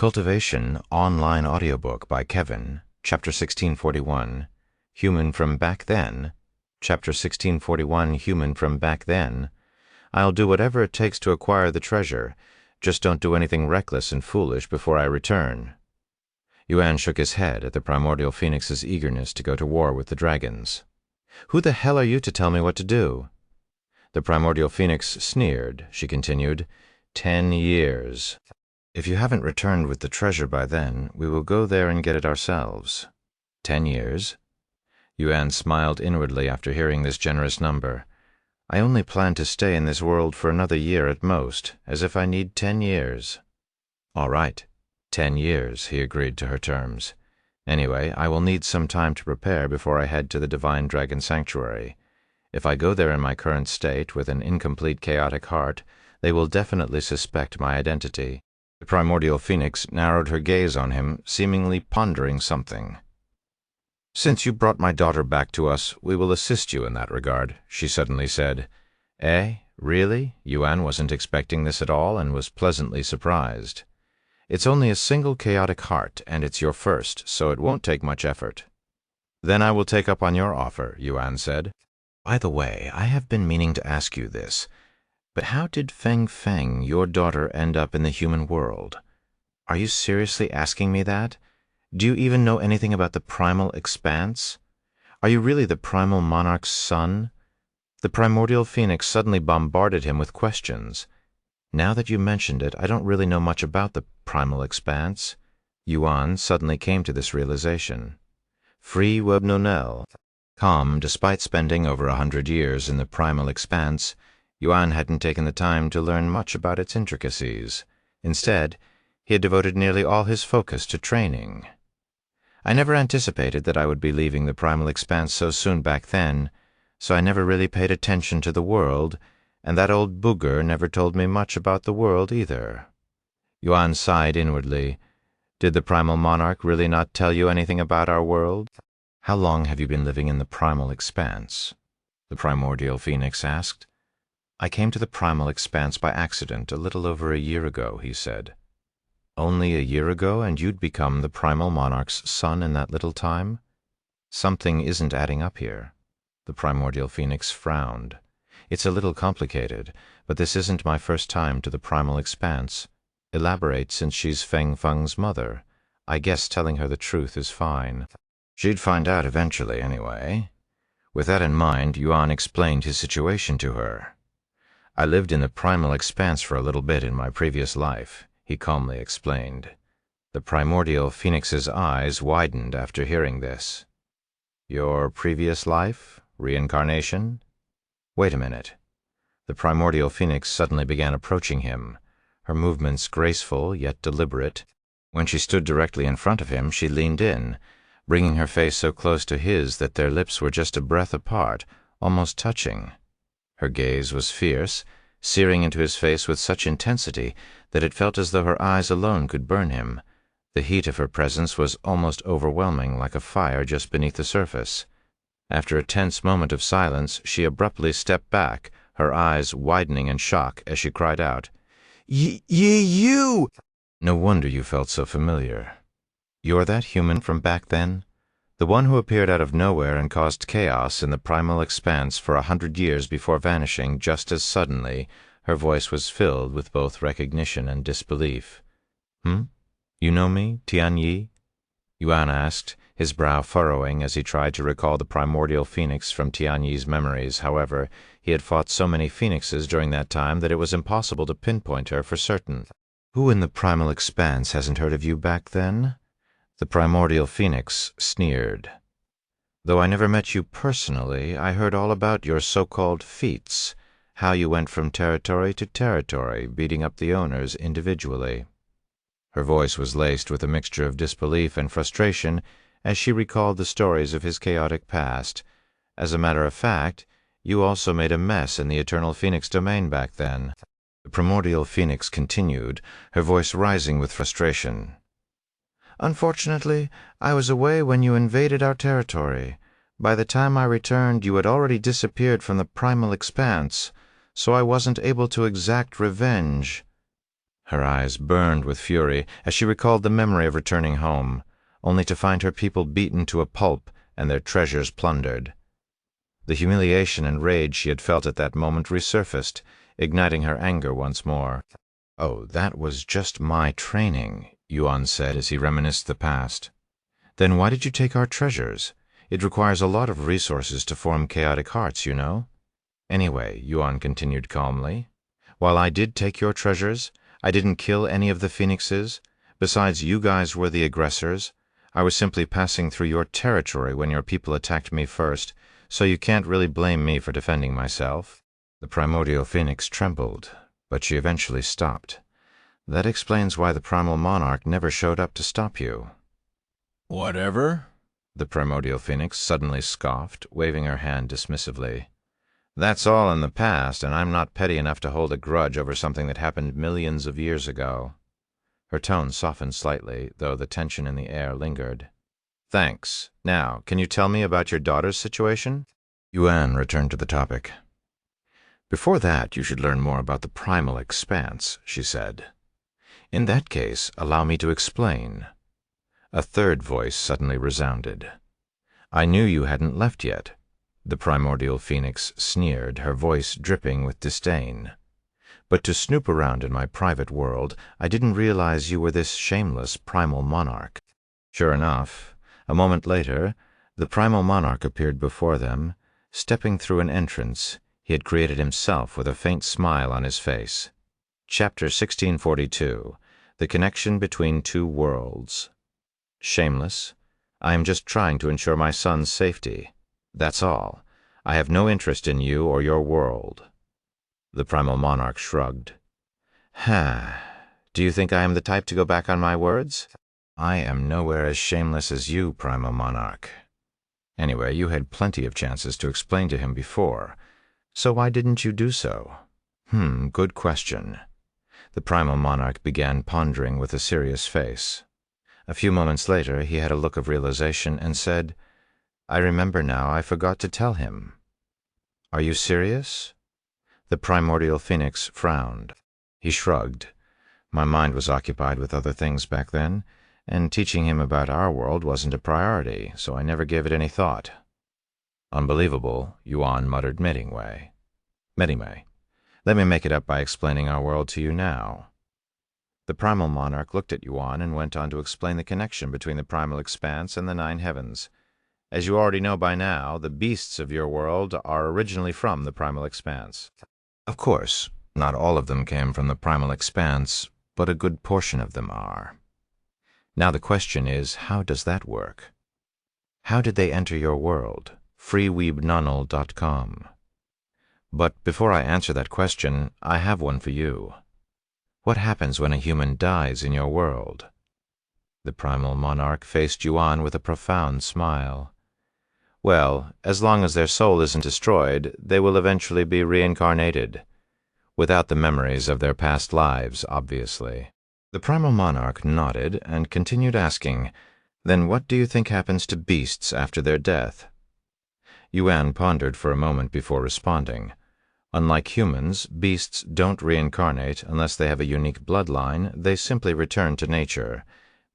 Cultivation online audiobook by Kevin, Chapter 1641, Human from Back Then, Chapter 1641, Human from Back Then. I'll do whatever it takes to acquire the treasure. Just don't do anything reckless and foolish before I return. Yuan shook his head at the primordial phoenix's eagerness to go to war with the dragons. Who the hell are you to tell me what to do? The primordial phoenix sneered. She continued, 10 years. If you haven't returned with the treasure by then, we will go there and get it ourselves. 10 years? Yuan smiled inwardly after hearing this generous number. I only plan to stay in this world for another year at most, as if I need 10 years. All right, 10 years, he agreed to her terms. Anyway, I will need some time to prepare before I head to the Divine Dragon Sanctuary. If I go there in my current state with an incomplete chaotic heart, they will definitely suspect my identity. The primordial phoenix narrowed her gaze on him, seemingly pondering something. Since you brought my daughter back to us, we will assist you in that regard, she suddenly said. Eh? Really? Yuan wasn't expecting this at all and was pleasantly surprised. It's only a single chaotic heart, and it's your first, so it won't take much effort. Then I will take up on your offer, Yuan said. By the way, I have been meaning to ask you this. But how did Feng Feng, your daughter, end up in the human world? Are you seriously asking me that? Do you even know anything about the primal expanse? Are you really the primal monarch's son? The primordial phoenix suddenly bombarded him with questions. Now that you mentioned it, I don't really know much about the primal expanse. Yuan suddenly came to this realization. Free Webnonel. Calm, despite spending over 100 years in the primal expanse, Yuan hadn't taken the time to learn much about its intricacies. Instead, he had devoted nearly all his focus to training. I never anticipated that I would be leaving the primal expanse so soon back then, so I never really paid attention to the world, and that old booger never told me much about the world either. Yuan sighed inwardly. Did the primal monarch really not tell you anything about our world? How long have you been living in the primal expanse? The primordial phoenix asked. I came to the primal expanse by accident a little over a year ago, he said. Only a year ago, and you'd become the primal monarch's son in that little time? Something isn't adding up here. The primordial phoenix frowned. It's a little complicated, but this isn't my first time to the primal expanse. Elaborate, since she's Feng Feng's mother. I guess telling her the truth is fine. She'd find out eventually, anyway. With that in mind, Yuan explained his situation to her. I lived in the primal expanse for a little bit in my previous life, he calmly explained. The primordial phoenix's eyes widened after hearing this. Your previous life? Reincarnation? Wait a minute. The primordial phoenix suddenly began approaching him, her movements graceful yet deliberate. When she stood directly in front of him, she leaned in, bringing her face so close to his that their lips were just a breath apart, almost touching. Her gaze was fierce, searing into his face with such intensity that it felt as though her eyes alone could burn him. The heat of her presence was almost overwhelming, like a fire just beneath the surface. After a tense moment of silence, she abruptly stepped back, her eyes widening in shock as she cried out, You! No wonder you felt so familiar. You're that human from back then? The one who appeared out of nowhere and caused chaos in the primal expanse for 100 years before vanishing just as suddenly. Her voice was filled with both recognition and disbelief. You know me, Tianyi? Yuan asked, his brow furrowing as he tried to recall the primordial phoenix from Tianyi's memories. However, he had fought so many phoenixes during that time that it was impossible to pinpoint her for certain. Who in the primal expanse hasn't heard of you back then? The primordial phoenix sneered. Though I never met you personally, I heard all about your so-called feats, how you went from territory to territory, beating up the owners individually. Her voice was laced with a mixture of disbelief and frustration as she recalled the stories of his chaotic past. As a matter of fact, you also made a mess in the Eternal Phoenix domain back then. The primordial phoenix continued, her voice rising with frustration. Unfortunately, I was away when you invaded our territory. By the time I returned, you had already disappeared from the primal expanse, so I wasn't able to exact revenge. Her eyes burned with fury as she recalled the memory of returning home, only to find her people beaten to a pulp and their treasures plundered. The humiliation and rage she had felt at that moment resurfaced, igniting her anger once more. "Oh, that was just my training," Yuan said as he reminisced the past. "Then why did you take our treasures? It requires a lot of resources to form chaotic hearts, you know." "Anyway," Yuan continued calmly, "while I did take your treasures, I didn't kill any of the phoenixes. Besides, you guys were the aggressors. I was simply passing through your territory when your people attacked me first, so you can't really blame me for defending myself." The primordial phoenix trembled, but she eventually stopped. "That explains why the primal monarch never showed up to stop you." "Whatever?" the primordial phoenix suddenly scoffed, waving her hand dismissively. "That's all in the past, and I'm not petty enough to hold a grudge over something that happened millions of years ago." Her tone softened slightly, though the tension in the air lingered. "Thanks. Now, can you tell me about your daughter's situation?" Yuan returned to the topic. "Before that, you should learn more about the primal expanse," she said. "In that case, allow me to explain." A third voice suddenly resounded. "I knew you hadn't left yet." The primordial phoenix sneered, her voice dripping with disdain. "But to snoop around in my private world, I didn't realize you were this shameless primal monarch." Sure enough, a moment later, the primal monarch appeared before them. Stepping through an entrance, he had created himself with a faint smile on his face. Chapter 1642. The Connection Between Two Worlds. "Shameless. I am just trying to ensure my son's safety. That's all. I have no interest in you or your world." The primal monarch shrugged. Do you think I am the type to go back on my words? I am nowhere as shameless as you, primal monarch. Anyway, you had plenty of chances to explain to him before, so why didn't you do so? Good question. The primal monarch began pondering with a serious face. A few moments later, he had a look of realization and said, "I remember now, I forgot to tell him." "Are you serious?" The primordial phoenix frowned. He shrugged. "My mind was occupied with other things back then, and teaching him about our world wasn't a priority, so I never gave it any thought." "Unbelievable," Yuan muttered Anyway, let me make it up by explaining our world to you now." The primal monarch looked at Yuan and went on to explain the connection between the primal expanse and the 9 heavens. "As you already know by now, the beasts of your world are originally from the primal expanse. Of course, not all of them came from the primal expanse, but a good portion of them are. Now the question is, how does that work? How did they enter your world? freeweebnonal.com. But before I answer that question, I have one for you. What happens when a human dies in your world?" The primal monarch faced Yuan with a profound smile. "Well, as long as their soul isn't destroyed, they will eventually be reincarnated. Without the memories of their past lives, obviously." The primal monarch nodded and continued asking, "Then what do you think happens to beasts after their death?" Yuan pondered for a moment before responding. Unlike humans, beasts don't reincarnate unless they have a unique bloodline. They simply return to nature,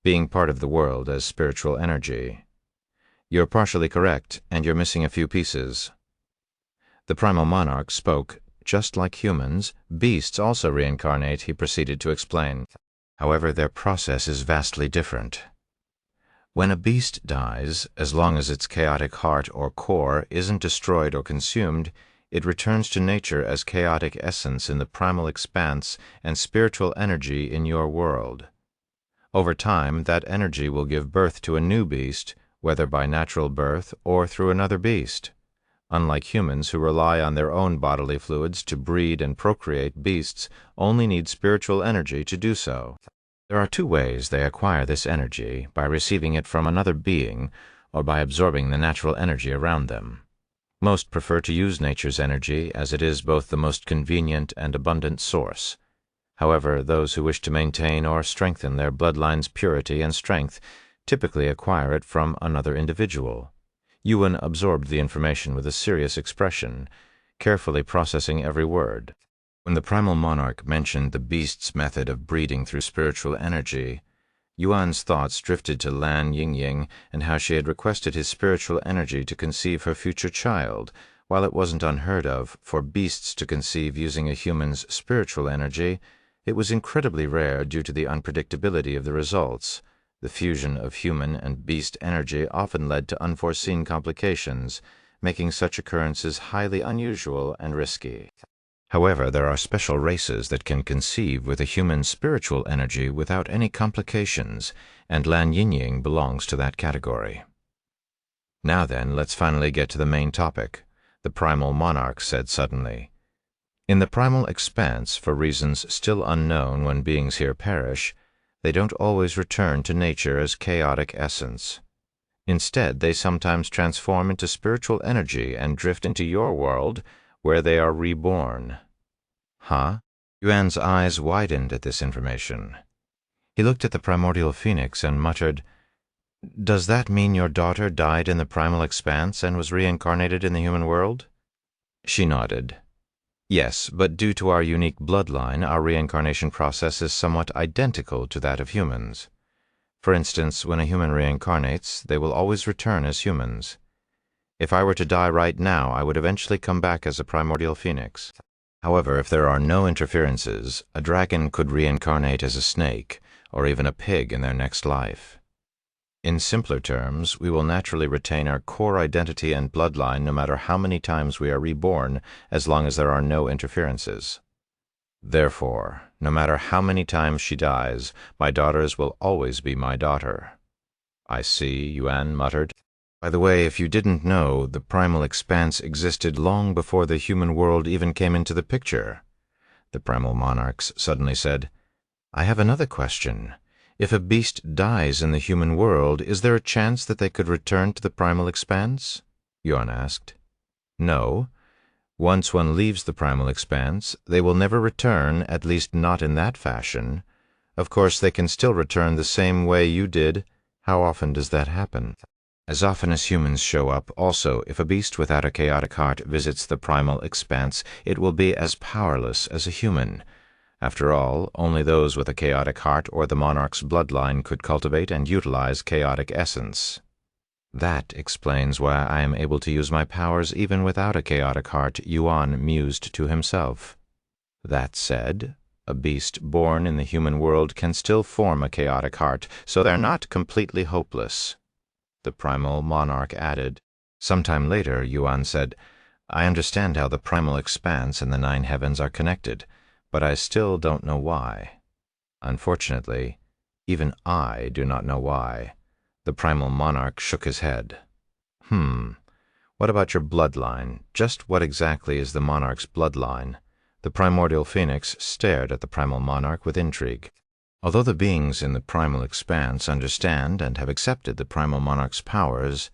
being part of the world as spiritual energy. You're partially correct, and you're missing a few pieces. The primal monarch spoke. "Just like humans, beasts also reincarnate," he proceeded to explain. "However, their process is vastly different. When a beast dies, as long as its chaotic heart or core isn't destroyed or consumed, it returns to nature as chaotic essence in the primal expanse and spiritual energy in your world. Over time, that energy will give birth to a new beast, whether by natural birth or through another beast. Unlike humans who rely on their own bodily fluids to breed and procreate, beasts only need spiritual energy to do so. There are 2 ways they acquire this energy, by receiving it from another being or by absorbing the natural energy around them. Most prefer to use nature's energy, as it is both the most convenient and abundant source. However, those who wish to maintain or strengthen their bloodline's purity and strength typically acquire it from another individual." Yuan absorbed the information with a serious expression, carefully processing every word. When the primal monarch mentioned the beast's method of breeding through spiritual energy, Yuan's thoughts drifted to Lan Yingying and how she had requested his spiritual energy to conceive her future child. While it wasn't unheard of for beasts to conceive using a human's spiritual energy, it was incredibly rare due to the unpredictability of the results. The fusion of human and beast energy often led to unforeseen complications, making such occurrences highly unusual and risky. However, there are special races that can conceive with a human spiritual energy without any complications, and Lan Yingying belongs to that category. Now then, let's finally get to the main topic, the primal monarch said suddenly. In the primal expanse, for reasons still unknown when beings here perish, they don't always return to nature as chaotic essence. Instead, they sometimes transform into spiritual energy and drift into your world, where they are reborn. Huh? Yuan's eyes widened at this information. He looked at the primordial phoenix and muttered, "Does that mean your daughter died in the primal expanse and was reincarnated in the human world?" She nodded. Yes, but due to our unique bloodline, our reincarnation process is somewhat identical to that of humans. For instance, when a human reincarnates, they will always return as humans. If I were to die right now, I would eventually come back as a primordial phoenix. However, if there are no interferences, a dragon could reincarnate as a snake, or even a pig in their next life. In simpler terms, we will naturally retain our core identity and bloodline no matter how many times we are reborn, as long as there are no interferences. Therefore, no matter how many times she dies, my daughters will always be my daughter. I see, Yuan muttered. By the way, if you didn't know, the primal expanse existed long before the human world even came into the picture. The primal monarchs suddenly said, I have another question. If a beast dies in the human world, is there a chance that they could return to the primal expanse? Yuan asked. No. Once one leaves the primal expanse, they will never return, at least not in that fashion. Of course, they can still return the same way you did. How often does that happen? As often as humans show up. Also, if a beast without a chaotic heart visits the primal expanse, it will be as powerless as a human. After all, only those with a chaotic heart or the monarch's bloodline could cultivate and utilize chaotic essence. That explains why I am able to use my powers even without a chaotic heart, Yuan mused to himself. That said, a beast born in the human world can still form a chaotic heart, so they're not completely hopeless. The primal monarch added. Sometime later, Yuan said, I understand how the primal expanse and the 9 heavens are connected, but I still don't know why. Unfortunately, even I do not know why. The primal monarch shook his head. What about your bloodline? Just what exactly is the monarch's bloodline? The primordial phoenix stared at the primal monarch with intrigue. Although the beings in the primal expanse understand and have accepted the primal monarch's powers,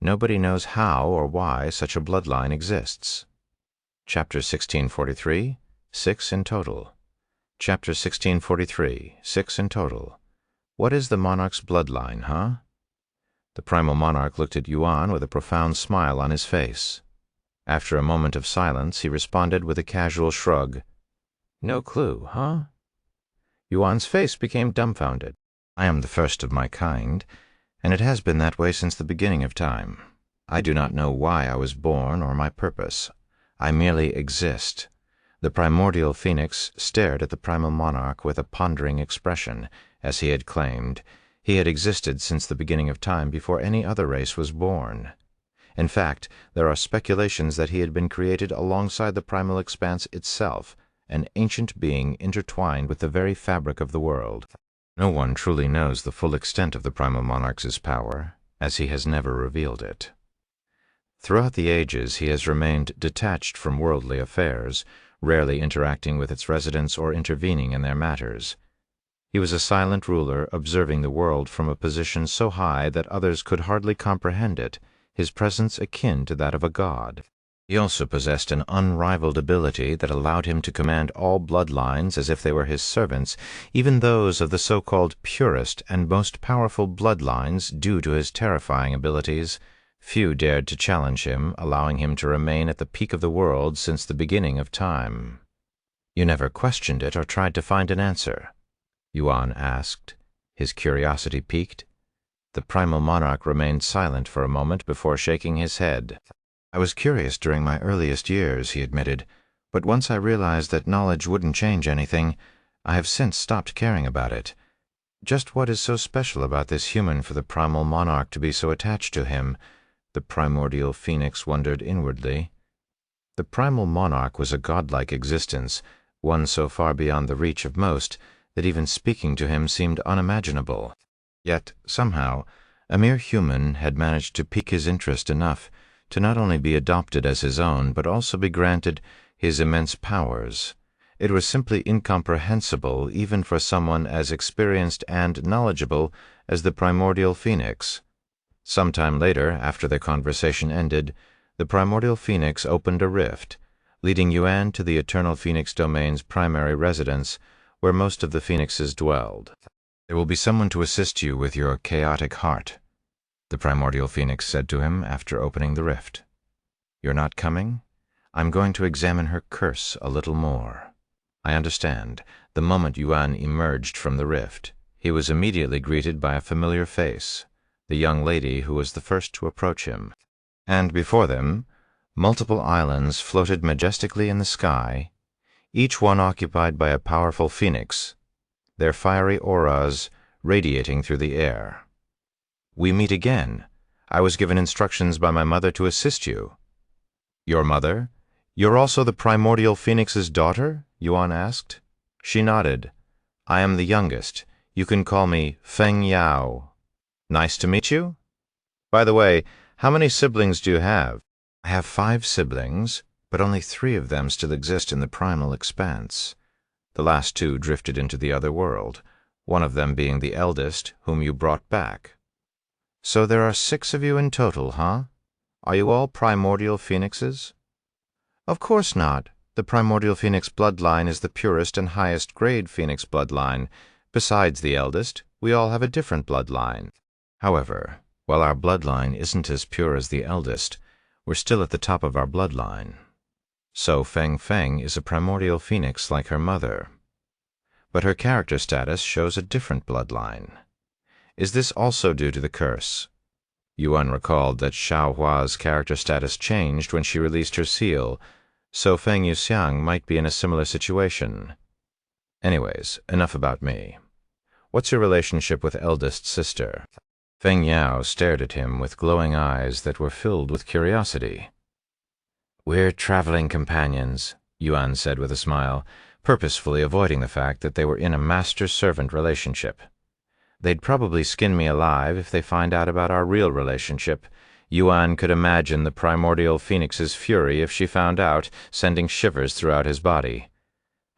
nobody knows how or why such a bloodline exists. Chapter 1643, 6 in total. Chapter 1643, 6 in total. What is the monarch's bloodline, huh? The primal monarch looked at Yuan with a profound smile on his face. After a moment of silence, he responded with a casual shrug. No clue, huh? Yuan's face became dumbfounded. I am the first of my kind, and it has been that way since the beginning of time. I do not know why I was born or my purpose. I merely exist. The primordial phoenix stared at the primal monarch with a pondering expression. As he had claimed, he had existed since the beginning of time before any other race was born. In fact, there are speculations that he had been created alongside the primal expanse itself, an ancient being intertwined with the very fabric of the world. No one truly knows the full extent of the primal monarch's power, as he has never revealed it. Throughout the ages, he has remained detached from worldly affairs, rarely interacting with its residents or intervening in their matters. He was a silent ruler, observing the world from a position so high that others could hardly comprehend it, his presence akin to that of a god. He also possessed an unrivaled ability that allowed him to command all bloodlines as if they were his servants, even those of the so-called purest and most powerful bloodlines. Due to his terrifying abilities, few dared to challenge him, allowing him to remain at the peak of the world since the beginning of time. You never questioned it or tried to find an answer? Yuan asked, his curiosity piqued. The primal monarch remained silent for a moment before shaking his head. I was curious during my earliest years, he admitted, but once I realized that knowledge wouldn't change anything, I have since stopped caring about it. Just what is so special about this human for the primal monarch to be so attached to him? The primordial phoenix wondered inwardly. The primal monarch was a godlike existence, one so far beyond the reach of most that even speaking to him seemed unimaginable. Yet, somehow, a mere human had managed to pique his interest enough to not only be adopted as his own, but also be granted his immense powers. It was simply incomprehensible even for someone as experienced and knowledgeable as the primordial phoenix. Some time later, after their conversation ended, the primordial phoenix opened a rift, leading Yuan to the eternal phoenix domain's primary residence, where most of the phoenixes dwelled. "There will be someone to assist you with your chaotic heart," the primordial phoenix said to him after opening the rift. "You're not coming? I'm going to examine her curse a little more." "I understand." The moment Yuan emerged from the rift, he was immediately greeted by a familiar face, the young lady who was the first to approach him. And before them, multiple islands floated majestically in the sky, each one occupied by a powerful phoenix, their fiery auras radiating through the air. "We meet again. I was given instructions by my mother to assist you." "Your mother? You're also the primordial phoenix's daughter?" Yuan asked. She nodded. "I am the youngest. You can call me Feng Yao." "Nice to meet you. By the way, how many siblings do you have?" "I have 5 siblings, but only 3 of them still exist in the primal expanse. The last 2 drifted into the other world, one of them being the eldest, whom you brought back." "So there are 6 of you in total, huh? Are you all primordial phoenixes?" "Of course not. The primordial phoenix bloodline is the purest and highest grade phoenix bloodline. Besides the eldest, we all have a different bloodline. However, while our bloodline isn't as pure as the eldest, we're still at the top of our bloodline. So Feng Feng is a primordial phoenix like her mother. But her character status shows a different bloodline. Is this also due to the curse?" Yuan recalled that Xiao Hua's character status changed when she released her seal, so Feng Yuxiang might be in a similar situation. "Anyways, enough about me. What's your relationship with eldest sister?" Feng Yao stared at him with glowing eyes that were filled with curiosity. "We're traveling companions," Yuan said with a smile, purposefully avoiding the fact that they were in a master-servant relationship. "They'd probably skin me alive if they find out about our real relationship." Yuan could imagine the primordial phoenix's fury if she found out, sending shivers throughout his body.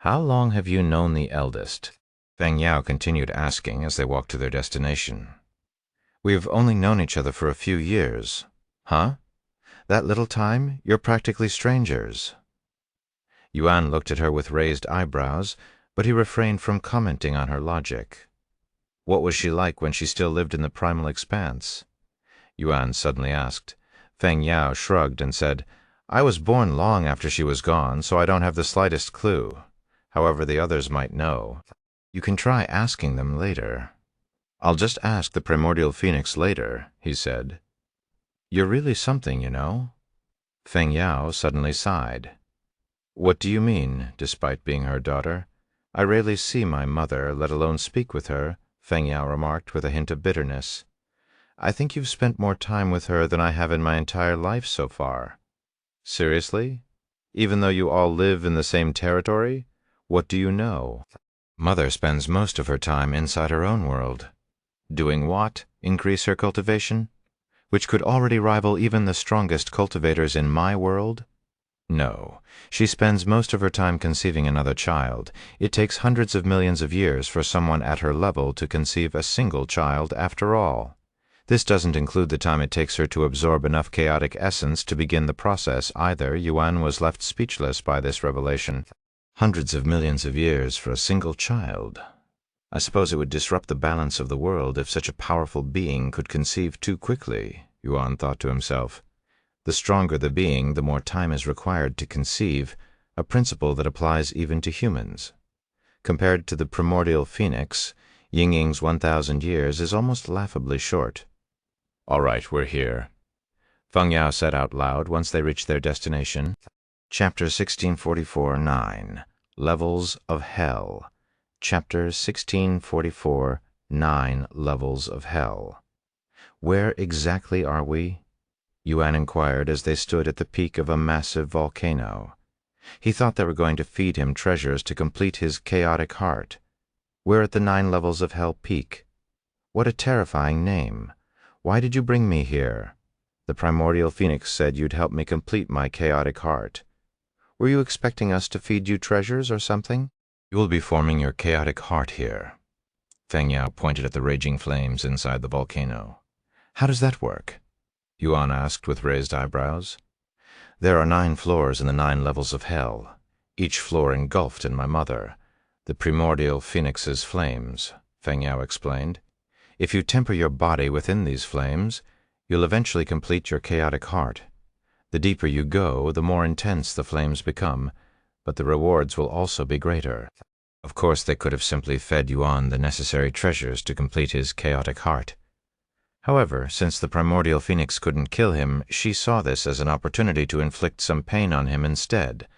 "How long have you known the eldest?" Feng Yao continued asking as they walked to their destination. "We've only known each other for a few years." "Huh? That little time? You're practically strangers." Yuan looked at her with raised eyebrows, but he refrained from commenting on her logic. "What was she like when she still lived in the primal expanse?" Yuan suddenly asked. Feng Yao shrugged and said, "I was born long after she was gone, so I don't have the slightest clue. However, the others might know. You can try asking them later." "I'll just ask the primordial phoenix later," he said. "You're really something, you know." Feng Yao suddenly sighed. "What do you mean, despite being her daughter? I rarely see my mother, let alone speak with her," Feng Yao remarked with a hint of bitterness. "I think you've spent more time with her than I have in my entire life so far." "Seriously? Even though you all live in the same territory? What do you know?" "Mother spends most of her time inside her own world." "Doing what? Increase her cultivation? Which could already rival even the strongest cultivators in my world?" "No. She spends most of her time conceiving another child. It takes hundreds of millions of years for someone at her level to conceive a single child after all. This doesn't include the time it takes her to absorb enough chaotic essence to begin the process either." Yuan was left speechless by this revelation. Hundreds of millions of years for a single child. I suppose it would disrupt the balance of the world if such a powerful being could conceive too quickly, Yuan thought to himself. The stronger the being, the more time is required to conceive. a principle that applies even to humans. Compared to the primordial phoenix, Ying-Ying's 1,000 years is almost laughably short. All right, we're here, Feng Yao said out loud once they reached their destination. Chapter 1644-9, Levels of Hell. Chapter 1644-9, Levels of Hell. Where exactly are we? Yuan inquired as they stood at the peak of a massive volcano. He thought they were going to feed him treasures to complete his chaotic heart. We're at the 9 Levels of Hell peak. What a terrifying name. Why did you bring me here? The primordial phoenix said you'd help me complete my chaotic heart. Were you expecting us to feed you treasures or something? You will be forming your chaotic heart here. Feng Yao pointed at the raging flames inside the volcano. How does that work? Yuan asked with raised eyebrows. There are 9 floors in the 9 levels of hell, each floor engulfed in my mother, the primordial phoenix's flames, Feng Yao explained. If you temper your body within these flames, you'll eventually complete your chaotic heart. The deeper you go, the more intense the flames become, but the rewards will also be greater. Of course, they could have simply fed Yuan the necessary treasures to complete his chaotic heart. However, since the primordial phoenix couldn't kill him, she saw this as an opportunity to inflict some pain on him instead.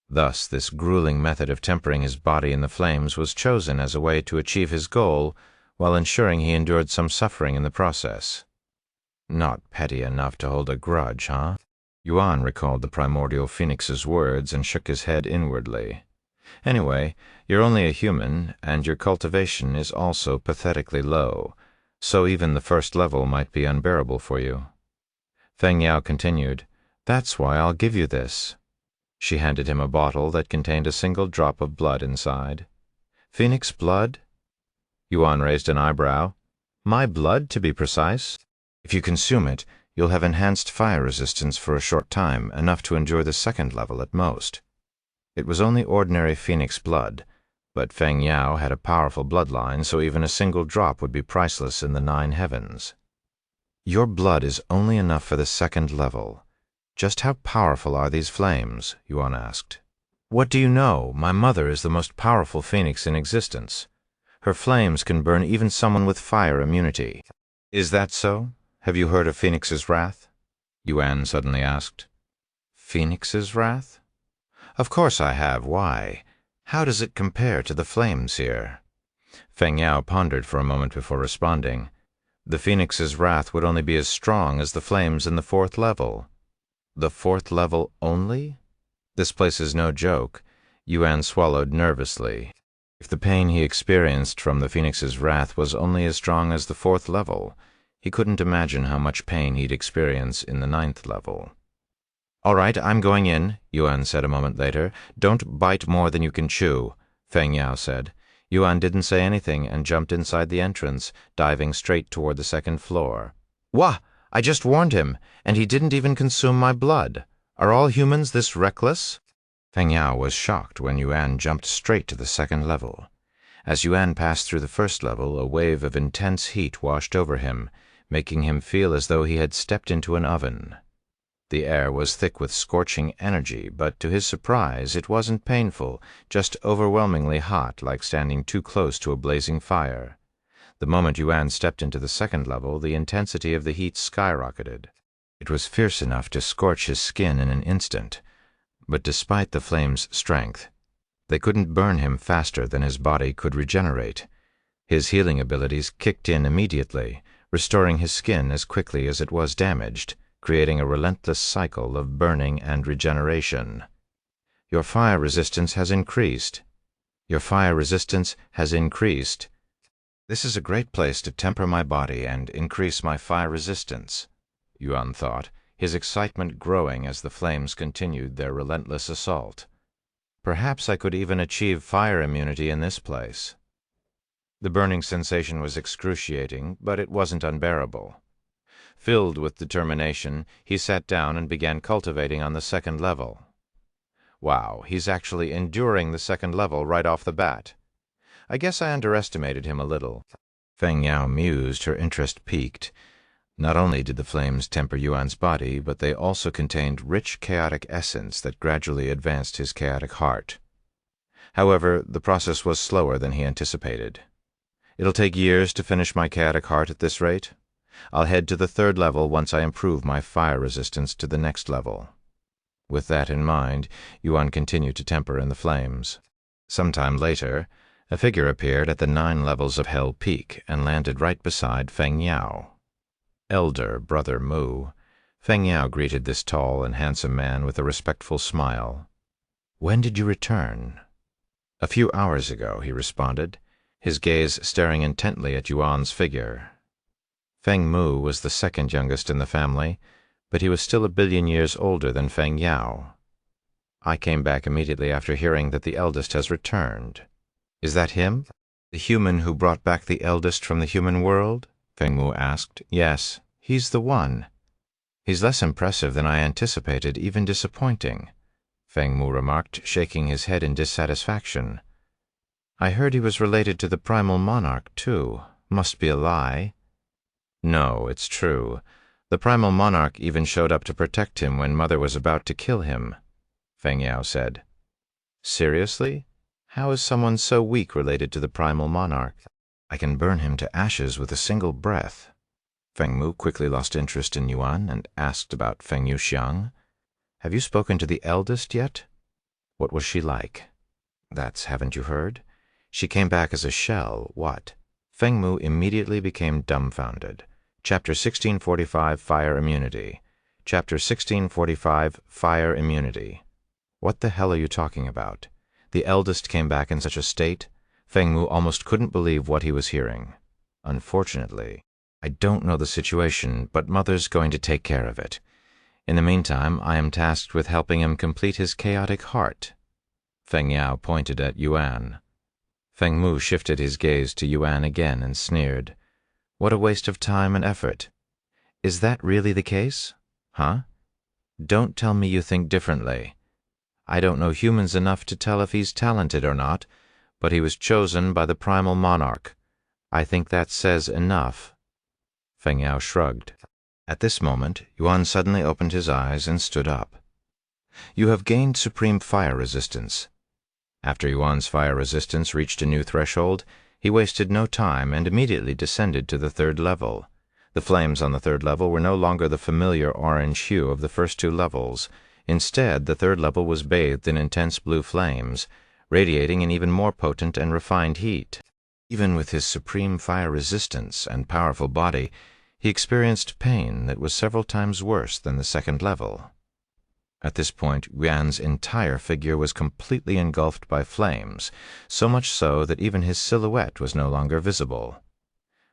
Thus, this grueling method of tempering his body in the flames was chosen as a way to achieve his goal while ensuring he endured some suffering in the process. Not petty enough to hold a grudge, huh? Yuan recalled the primordial phoenix's words and shook his head inwardly. Anyway, you're only a human, and your cultivation is also pathetically low, so even the first level might be unbearable for you. Feng Yao continued, That's why I'll give you this. She handed him a bottle that contained a single drop of blood inside. Phoenix blood? Yuan raised an eyebrow. My blood, to be precise. If you consume it, you'll have enhanced fire resistance for a short time, enough to endure the 2nd level at most. It was only ordinary phoenix blood, but Feng Yao had a powerful bloodline, so even a single drop would be priceless in the 9 heavens. Your blood is only enough for the 2nd level. Just how powerful are these flames? Yuan asked. What do you know? My mother is the most powerful phoenix in existence. Her flames can burn even someone with fire immunity. Is that so? Have you heard of Phoenix's wrath? Yuan suddenly asked. Phoenix's wrath? Of course I have. Why? How does it compare to the flames here? Feng Yao pondered for a moment before responding. The Phoenix's wrath would only be as strong as the flames in the 4th level. The 4th level only? This place is no joke. Yuan swallowed nervously. If the pain he experienced from the Phoenix's wrath was only as strong as the 4th level, he couldn't imagine how much pain he'd experience in the 9th level. All right, I'm going in, Yuan said a moment later. Don't bite more than you can chew, Feng Yao said. Yuan didn't say anything and jumped inside the entrance, diving straight toward the 2nd floor. Wah! I just warned him, and he didn't even consume my blood. Are all humans this reckless? Feng Yao was shocked when Yuan jumped straight to the 2nd level. As Yuan passed through the 1st level, a wave of intense heat washed over him, making him feel as though he had stepped into an oven. The air was thick with scorching energy, but to his surprise it wasn't painful, just overwhelmingly hot, like standing too close to a blazing fire. The moment Yuan stepped into the 2nd level, the intensity of the heat skyrocketed. It was fierce enough to scorch his skin in an instant, but despite the flame's strength, they couldn't burn him faster than his body could regenerate. His healing abilities kicked in immediately, restoring his skin as quickly as it was damaged, creating a relentless cycle of burning and regeneration. Your fire resistance has increased. Your fire resistance has increased. This is a great place to temper my body and increase my fire resistance, Yuan thought, his excitement growing as the flames continued their relentless assault. Perhaps I could even achieve fire immunity in this place. The burning sensation was excruciating, but it wasn't unbearable. Filled with determination, he sat down and began cultivating on the 2nd level. Wow, he's actually enduring the 2nd level right off the bat. I guess I underestimated him a little. Feng Yao mused, her interest piqued. Not only did the flames temper Yuan's body, but they also contained rich chaotic essence that gradually advanced his chaotic heart. However, the process was slower than he anticipated. It'll take years to finish my chaotic heart at this rate. I'll head to the 3rd level once I improve my fire resistance to the next level. With that in mind, Yuan continued to temper in the flames. Sometime later, a figure appeared at the 9 levels of Hell Peak and landed right beside Feng Yao. Elder Brother Mu, Feng Yao greeted this tall and handsome man with a respectful smile. "When did you return?" "A few hours ago," he responded, his gaze staring intently at Yuan's figure. Feng Mu was the 2nd youngest in the family, but he was still a billion years older than Feng Yao. "I came back immediately after hearing that the eldest has returned." "Is that him? The human who brought back the eldest from the human world?" Feng Mu asked. "Yes, he's the one." "He's less impressive than I anticipated, even disappointing," Feng Mu remarked, shaking his head in dissatisfaction. "I heard he was related to the primal monarch, too. Must be a lie." "No, it's true. The primal monarch even showed up to protect him when Mother was about to kill him," Feng Yao said. "Seriously? How is someone so weak related to the primal monarch? I can burn him to ashes with a single breath." Feng Mu quickly lost interest in Yuan and asked about Feng Yuxiang. "Have you spoken to the eldest yet? What was she like?" "That's haven't you heard? She came back as a shell, what?" Feng Mu immediately became dumbfounded. Chapter 1645, Fire Immunity. Chapter 1645, Fire Immunity. "What the hell are you talking about? The eldest came back in such a state?" Feng Mu almost couldn't believe what he was hearing. "Unfortunately, I don't know the situation, but Mother's going to take care of it. In the meantime, I am tasked with helping him complete his chaotic heart." Feng Yao pointed at Yuan. Feng Mu shifted his gaze to Yuan again and sneered. "What a waste of time and effort. Is that really the case? Huh? Don't tell me you think differently. I don't know humans enough to tell if he's talented or not, but he was chosen by the primal monarch. I think that says enough." Feng Yao shrugged. At this moment, Yuan suddenly opened his eyes and stood up. "You have gained supreme fire resistance." After Yuan's fire resistance reached a new threshold, he wasted no time and immediately descended to the 3rd level. The flames on the 3rd level were no longer the familiar orange hue of the first 2 levels. Instead, the 3rd level was bathed in intense blue flames, radiating an even more potent and refined heat. Even with his supreme fire resistance and powerful body, he experienced pain that was several times worse than the 2nd level. At this point, Yuan's entire figure was completely engulfed by flames, so much so that even his silhouette was no longer visible.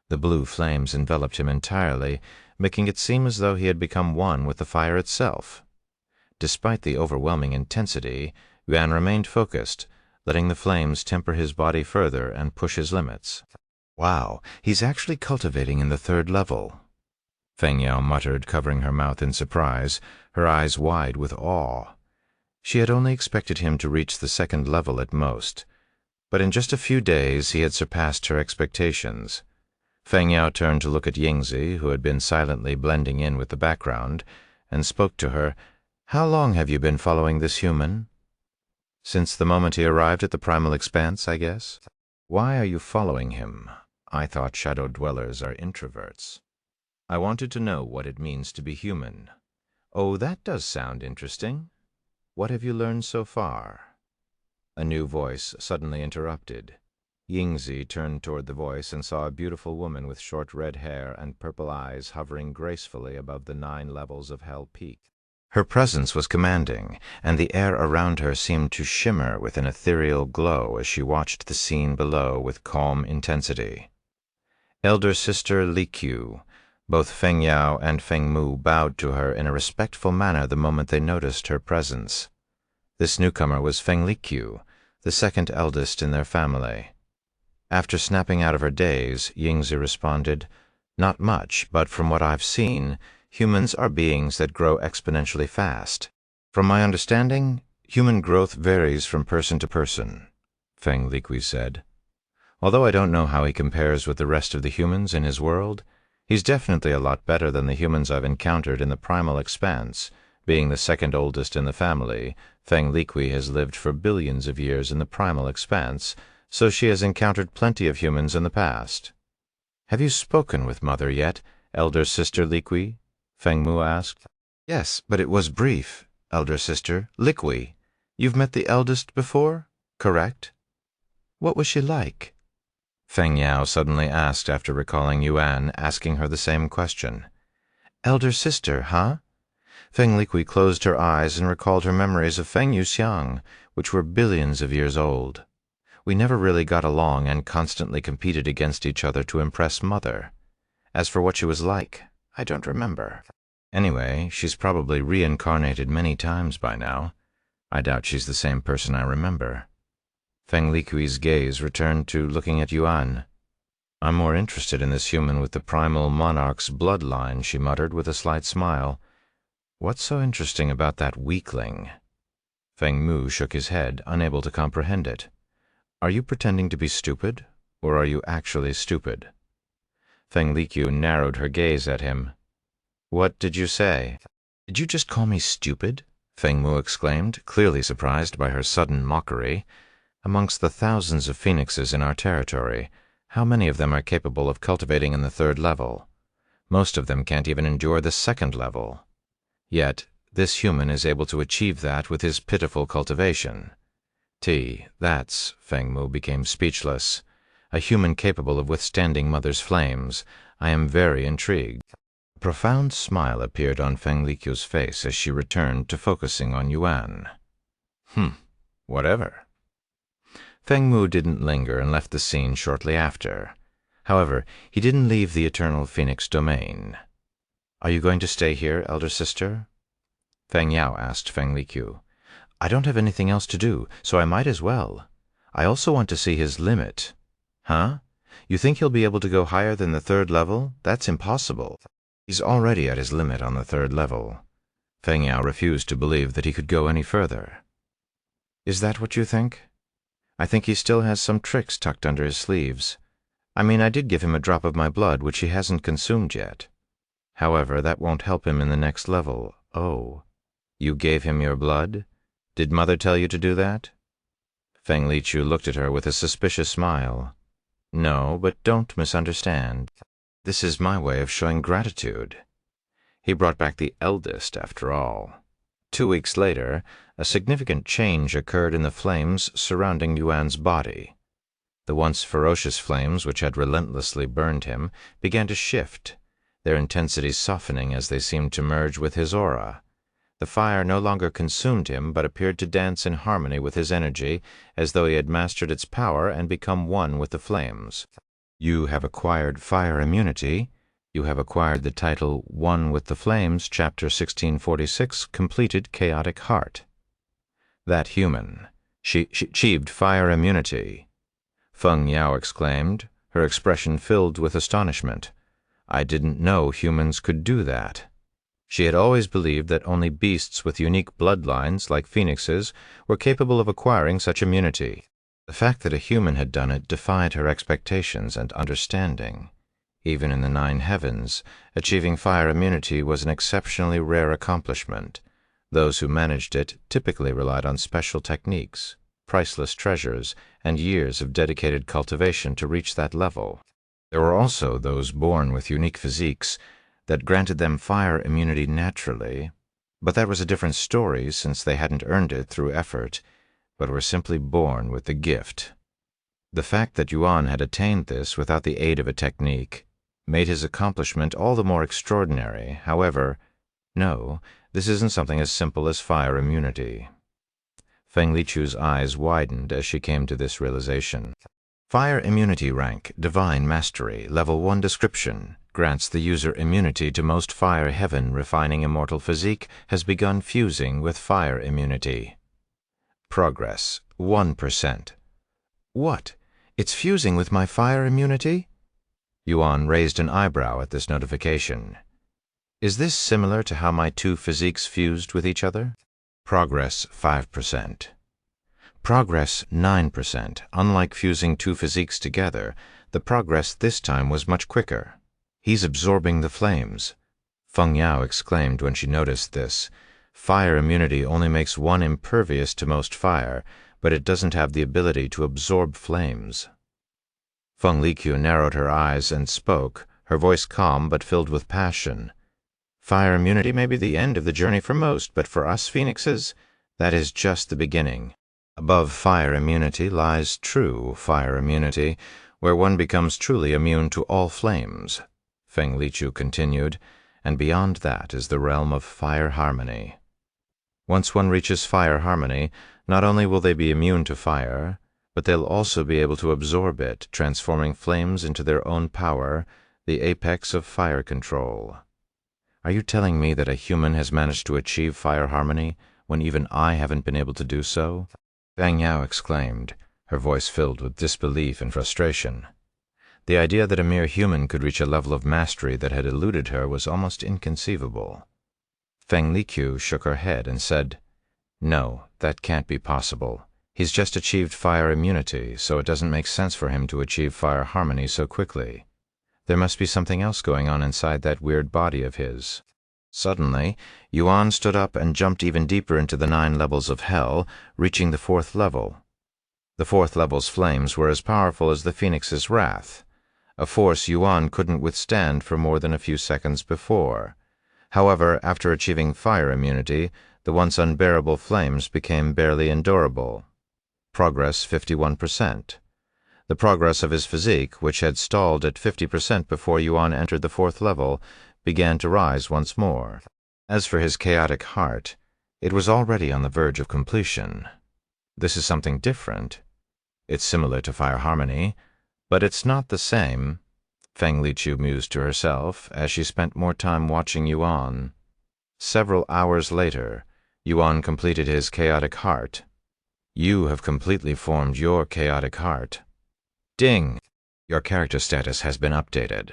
The blue flames enveloped him entirely, making it seem as though he had become one with the fire itself. Despite the overwhelming intensity, Yuan remained focused, letting the flames temper his body further and push his limits. "Wow, he's actually cultivating in the 3rd level," Feng Yao muttered, covering her mouth in surprise, her eyes wide with awe. She had only expected him to reach the 2nd level at most, but in just a few days he had surpassed her expectations. Feng Yao turned to look at Yingzi, who had been silently blending in with the background, and spoke to her. "How long have you been following this human?" "Since the moment he arrived at the primal expanse, I guess." "Why are you following him? I thought shadow dwellers are introverts." "I wanted to know what it means to be human." "Oh, that does sound interesting. What have you learned so far?" A new voice suddenly interrupted. Yingzi turned toward the voice and saw a beautiful woman with short red hair and purple eyes hovering gracefully above the 9 levels of Hell Peak. Her presence was commanding, and the air around her seemed to shimmer with an ethereal glow as she watched the scene below with calm intensity. "Elder Sister Likyu." Both Feng Yao and Feng Mu bowed to her in a respectful manner the moment they noticed her presence. This newcomer was Feng Likyu, the 2nd eldest in their family. After snapping out of her daze, Yingzi responded, "Not much, but from what I've seen, humans are beings that grow exponentially fast. From my understanding, human growth varies from person to person," Feng Likyu said. "Although I don't know how he compares with the rest of the humans in his world, He's definitely a lot better than the humans I've encountered in the primal expanse. Being the second oldest in the family, Feng Liqui has lived for billions of years in the primal expanse, so she has encountered plenty of humans in the past. Have you spoken with Mother yet, elder sister Liqui? Feng Mu asked. Yes, but it was brief, elder sister Liqui. You've met the eldest before, correct? What was she like? Feng Yao suddenly asked after recalling Yuan asking her the same question. Elder sister, huh? Feng Liqui closed her eyes and recalled her memories of Feng Yuxiang, which were billions of years old. We never really got along and constantly competed against each other to impress Mother. As for what she was like, I don't remember. Anyway, she's probably reincarnated many times by now. I doubt she's the same person I remember. Feng Liqui's gaze returned to looking at Yuan. I'm more interested in this human with the primal monarch's bloodline, she muttered with a slight smile. What's so interesting about that weakling? Feng Mu shook his head, unable to comprehend it. Are you pretending to be stupid, or are you actually stupid? Feng Liqiu narrowed her gaze at him. What did you say? Did you just call me stupid? Feng Mu exclaimed, clearly surprised by her sudden mockery. Amongst the thousands of phoenixes in our territory, how many of them are capable of cultivating in the 3rd level? Most of them can't even endure the 2nd level. Yet, this human is able to achieve that with his pitiful cultivation. That's, Feng Mu became speechless. A human capable of withstanding Mother's flames. I am very intrigued. A profound smile appeared on Feng Liqiu's face as she returned to focusing on Yuan. Whatever. Feng Mu didn't linger and left the scene shortly after. However, he didn't leave the Eternal Phoenix domain. Are you going to stay here, elder sister? Feng Yao asked Feng Liqiu. I don't have anything else to do, so I might as well. I also want to see his limit. Huh? You think he'll be able to go higher than the 3rd level? That's impossible. He's already at his limit on the 3rd level. Feng Yao refused to believe that he could go any further. Is that what you think? I think he still has some tricks tucked under his sleeves. I mean, I did give him a drop of my blood, which he hasn't consumed yet. However, that won't help him in the next level. Oh, you gave him your blood? Did Mother tell you to do that? Feng Liqiu looked at her with a suspicious smile. No, but don't misunderstand. This is my way of showing gratitude. He brought back the eldest, after all. 2 weeks later, a significant change occurred in the flames surrounding Yuan's body. The once ferocious flames which had relentlessly burned him began to shift, their intensity softening as they seemed to merge with his aura. The fire no longer consumed him, but appeared to dance in harmony with his energy, as though he had mastered its power and become one with the flames. You have acquired fire immunity. You have acquired the title One with the Flames, Chapter 1646, Completed Chaotic Heart. That human. She achieved fire immunity. Feng Yao exclaimed, her expression filled with astonishment. I didn't know humans could do that. She had always believed that only beasts with unique bloodlines, like phoenixes, were capable of acquiring such immunity. The fact that a human had done it defied her expectations and understanding. Even in the 9 heavens, achieving fire immunity was an exceptionally rare accomplishment. Those who managed it typically relied on special techniques, priceless treasures, and years of dedicated cultivation to reach that level. There were also those born with unique physiques that granted them fire immunity naturally, but that was a different story since they hadn't earned it through effort, but were simply born with the gift. The fact that Yuan had attained this without the aid of a technique made his accomplishment all the more extraordinary. However, no, this isn't something as simple as fire immunity. Feng Liqiu's eyes widened as she came to this realization. Fire immunity rank, Divine Mastery, Level 1 description, grants the user immunity to most fire heaven refining immortal physique has begun fusing with fire immunity. Progress, 1%. What? It's fusing with my fire immunity? Yuan raised an eyebrow at this notification. Is this similar to how my 2 physiques fused with each other? Progress, 5%. Progress, 9%. Unlike fusing 2 physiques together, the progress this time was much quicker. He's absorbing the flames, Feng Yao exclaimed when she noticed this. Fire immunity only makes one impervious to most fire, but it doesn't have the ability to absorb flames. Feng Liqiu narrowed her eyes and spoke, her voice calm but filled with passion. Fire immunity may be the end of the journey for most, but for us phoenixes, that is just the beginning. Above fire immunity lies true fire immunity, where one becomes truly immune to all flames, Feng Liqiu continued, and beyond that is the realm of fire harmony. Once one reaches fire harmony, not only will they be immune to fire, but they'll also be able to absorb it, transforming flames into their own power, the apex of fire control. Are you telling me that a human has managed to achieve fire harmony when even I haven't been able to do so? Feng Yao exclaimed, her voice filled with disbelief and frustration. The idea that a mere human could reach a level of mastery that had eluded her was almost inconceivable. Feng Liqiu shook her head and said, "No, that can't be possible. He's just achieved fire immunity, so it doesn't make sense for him to achieve fire harmony so quickly. There must be something else going on inside that weird body of his." Suddenly, Yuan stood up and jumped even deeper into the 9 levels of hell, reaching the 4th level. The 4th level's flames were as powerful as the phoenix's wrath, a force Yuan couldn't withstand for more than a few seconds before. However, after achieving fire immunity, the once unbearable flames became barely endurable. Progress 51%. The progress of his physique, which had stalled at 50% before Yuan entered the 4th level, began to rise once more. As for his chaotic heart, it was already on the verge of completion. This is something different. It's similar to fire harmony, but it's not the same, Feng Liqiu mused to herself as she spent more time watching Yuan. Several hours later, Yuan completed his chaotic heart. You have completely formed your chaotic heart. Ding! Your character status has been updated.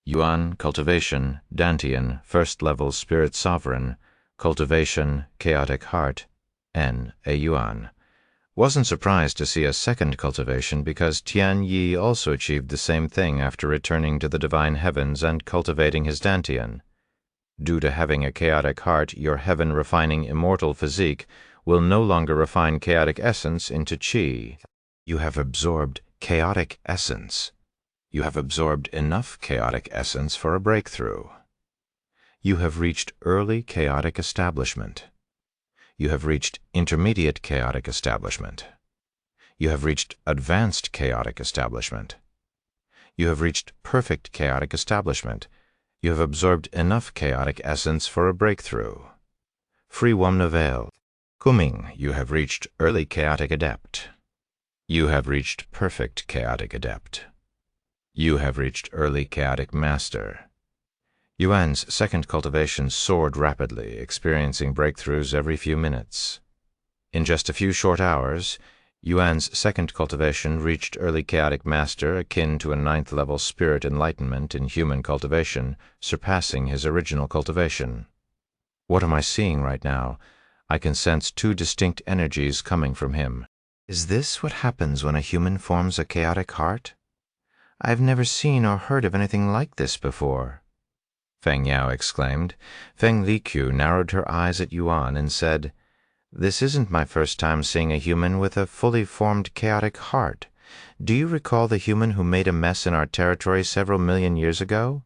Yuan, Cultivation, Dantian, 1st level Spirit Sovereign, Cultivation, Chaotic Heart, N. A Yuan. Wasn't surprised to see a 2nd cultivation because Tian Yi also achieved the same thing after returning to the divine heavens and cultivating his Dantian. Due to having a chaotic heart, your heaven-refining immortal physique will no longer refine chaotic essence into qi. You have absorbed chaotic essence. You have absorbed enough chaotic essence for a breakthrough. You have reached early chaotic establishment. You have reached intermediate chaotic establishment. You have reached advanced chaotic establishment. You have reached perfect chaotic establishment. You have absorbed enough chaotic essence for a breakthrough. Free Wom Novel. Kuming, you have reached early chaotic adept. You have reached perfect chaotic adept. You have reached early chaotic master. Yuan's 2nd cultivation soared rapidly, experiencing breakthroughs every few minutes. In just a few short hours, Yuan's 2nd cultivation reached early chaotic master akin to a 9th level spirit enlightenment in human cultivation, surpassing his original cultivation. What am I seeing right now? I can sense 2 distinct energies coming from him. Is this what happens when a human forms a chaotic heart? I've never seen or heard of anything like this before, Feng Yao exclaimed. Feng Liqiu narrowed her eyes at Yuan and said, "This isn't my first time seeing a human with a fully formed chaotic heart. Do you recall the human who made a mess in our territory several million years ago?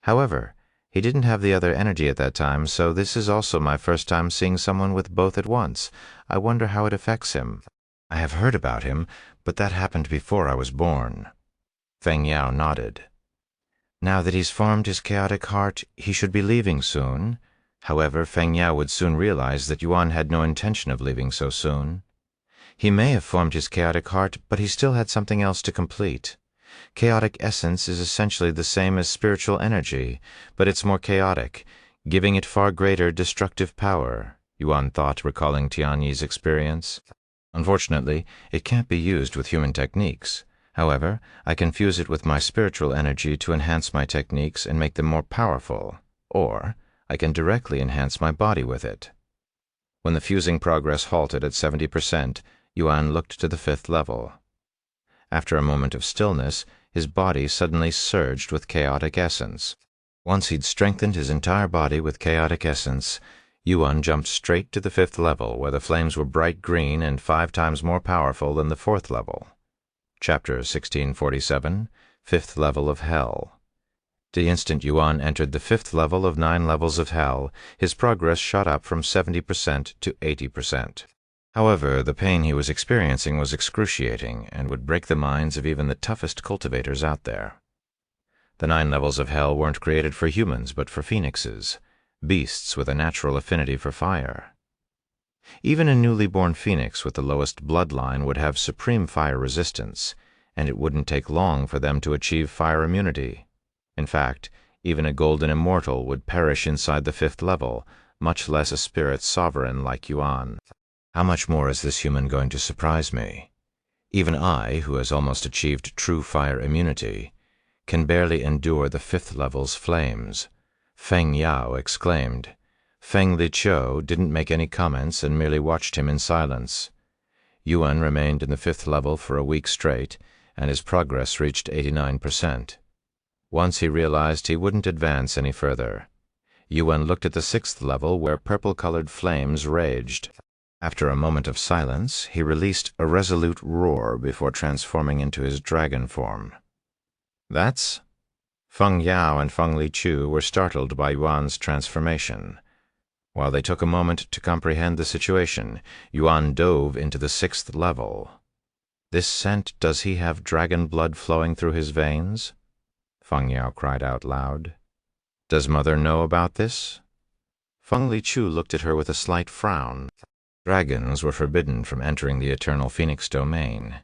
However, he didn't have the other energy at that time, so this is also my first time seeing someone with both at once. I wonder how it affects him. I have heard about him, but that happened before I was born." Feng Yao nodded. Now that he's formed his chaotic heart, he should be leaving soon. However, Feng Yao would soon realize that Yuan had no intention of leaving so soon. He may have formed his chaotic heart, but he still had something else to complete. Chaotic essence is essentially the same as spiritual energy, but it's more chaotic, giving it far greater destructive power, Yuan thought, recalling Tianyi's experience. Unfortunately, it can't be used with human techniques. However, I can fuse it with my spiritual energy to enhance my techniques and make them more powerful, or I can directly enhance my body with it. When the fusing progress halted at 70%, Yuan looked to the 5th level. After a moment of stillness, his body suddenly surged with chaotic essence. Once he'd strengthened his entire body with chaotic essence, Yuan jumped straight to the 5th level, where the flames were bright green and 5 times more powerful than the 4th level. Chapter 1647, 5th Level of Hell. The instant Yuan entered the 5th level of 9 levels of hell, his progress shot up from 70% to 80%. However, the pain he was experiencing was excruciating and would break the minds of even the toughest cultivators out there. The 9 levels of hell weren't created for humans, but for phoenixes, beasts with a natural affinity for fire. Even a newly born phoenix with the lowest bloodline would have supreme fire resistance, and it wouldn't take long for them to achieve fire immunity. In fact, even a golden immortal would perish inside the 5th level, much less a spirit sovereign like Yuan. How much more is this human going to surprise me? Even I, who has almost achieved true fire immunity, can barely endure the 5th level's flames. Feng Yao exclaimed. Feng Liqiu didn't make any comments and merely watched him in silence. Yuan remained in the 5th level for a week straight, and his progress reached 89%. Once he realized he wouldn't advance any further. Yuan looked at the 6th level, where purple-colored flames raged. After a moment of silence, he released a resolute roar before transforming into his dragon form. That's... Feng Yao and Feng Liqiu were startled by Yuan's transformation. While they took a moment to comprehend the situation, Yuan dove into the 6th level. This scent, does he have dragon blood flowing through his veins? Feng Yao cried out loud. Does Mother know about this? Feng Liqiu looked at her with a slight frown. Dragons were forbidden from entering the eternal phoenix domain.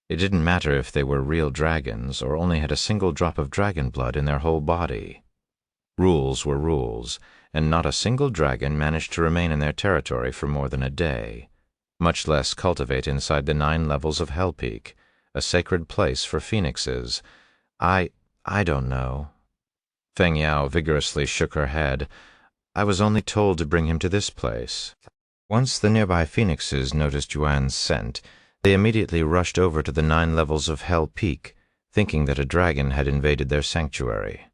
It didn't matter if they were real dragons or only had a single drop of dragon blood in their whole body. Rules were rules, and not a single dragon managed to remain in their territory for more than a day, much less cultivate inside the 9 levels of Hell Peak, a sacred place for phoenixes. I don't know. Feng Yao vigorously shook her head. I was only told to bring him to this place. Once the nearby phoenixes noticed Yuan's scent, they immediately rushed over to the 9 levels of Hell Peak, thinking that a dragon had invaded their sanctuary.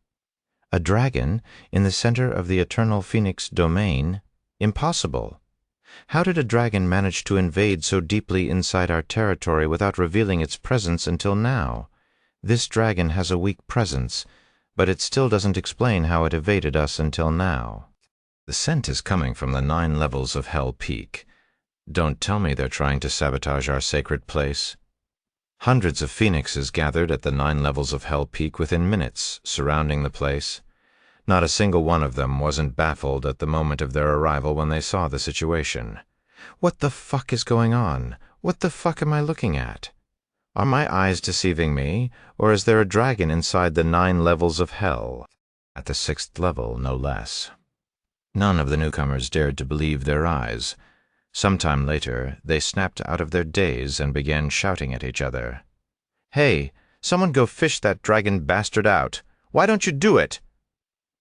A dragon in the center of the eternal phoenix domain? Impossible. How did a dragon manage to invade so deeply inside our territory without revealing its presence until now? This dragon has a weak presence, but it still doesn't explain how it evaded us until now. The scent is coming from the 9 levels of Hell Peak. Don't tell me they're trying to sabotage our sacred place. Hundreds of phoenixes gathered at the 9 levels of Hell Peak within minutes, surrounding the place. Not a single one of them wasn't baffled at the moment of their arrival when they saw the situation. What the fuck is going on? What the fuck am I looking at? Are my eyes deceiving me, or is there a dragon inside the 9 levels of hell? At the 6th level, no less. None of the newcomers dared to believe their eyes. Sometime later, they snapped out of their daze and began shouting at each other. Hey, someone go fish that dragon bastard out! Why don't you do it?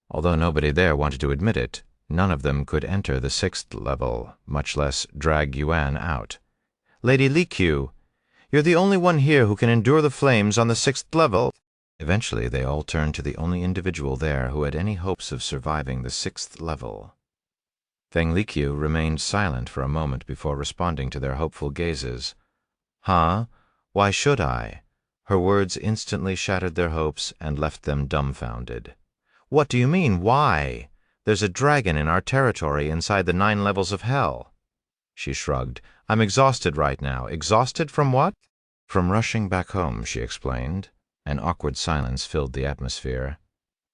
Although nobody there wanted to admit it, none of them could enter the 6th level, much less drag Yuan out. Lady Liqiu, you're the only one here who can endure the flames on the 6th level. Eventually, they all turned to the only individual there who had any hopes of surviving the 6th level. Feng Liqiu remained silent for a moment before responding to their hopeful gazes. Huh? Why should I? Her words instantly shattered their hopes and left them dumbfounded. What do you mean, why? There's a dragon in our territory inside the 9 levels of hell. She shrugged. I'm exhausted right now. Exhausted from what? From rushing back home, she explained. An awkward silence filled the atmosphere.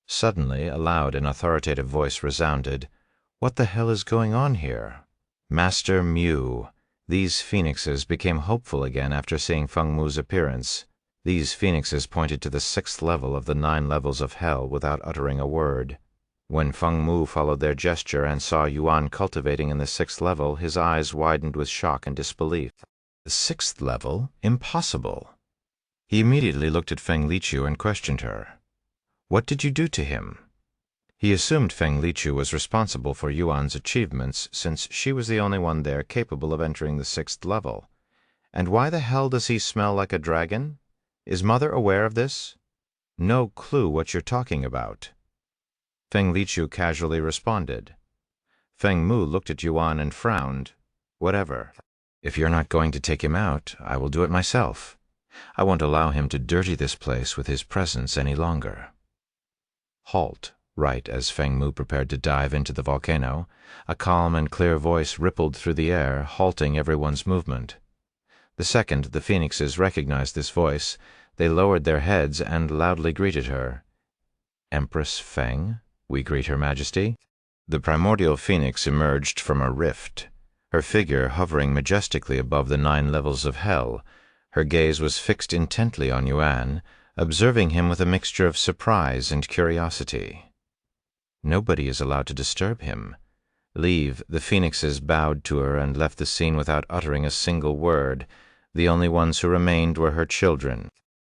Suddenly, a loud and authoritative voice resounded. What the hell is going on here? Master Mu. These phoenixes became hopeful again after seeing Feng Mu's appearance. These phoenixes pointed to the 6th level of the 9 levels of hell without uttering a word. When Feng Mu followed their gesture and saw Yuan cultivating in the 6th level, his eyes widened with shock and disbelief. The 6th level? Impossible. He immediately looked at Feng Liqiu and questioned her. What did you do to him? He assumed Feng Liqiu was responsible for Yuan's achievements, since she was the only one there capable of entering the 6th level. And why the hell does he smell like a dragon? Is Mother aware of this? No clue what you're talking about. Feng Liqiu casually responded. Feng Mu looked at Yuan and frowned. Whatever. If you're not going to take him out, I will do it myself. I won't allow him to dirty this place with his presence any longer. Halt. Right as Feng Mu prepared to dive into the volcano, a calm and clear voice rippled through the air, halting everyone's movement. The second the phoenixes recognized this voice, they lowered their heads and loudly greeted her. Empress Feng, we greet Her Majesty. The primordial phoenix emerged from a rift, her figure hovering majestically above the 9 levels of hell. Her gaze was fixed intently on Yuan, observing him with a mixture of surprise and curiosity. Nobody is allowed to disturb him. Leave. The phoenixes bowed to her and left the scene without uttering a single word. The only ones who remained were her children.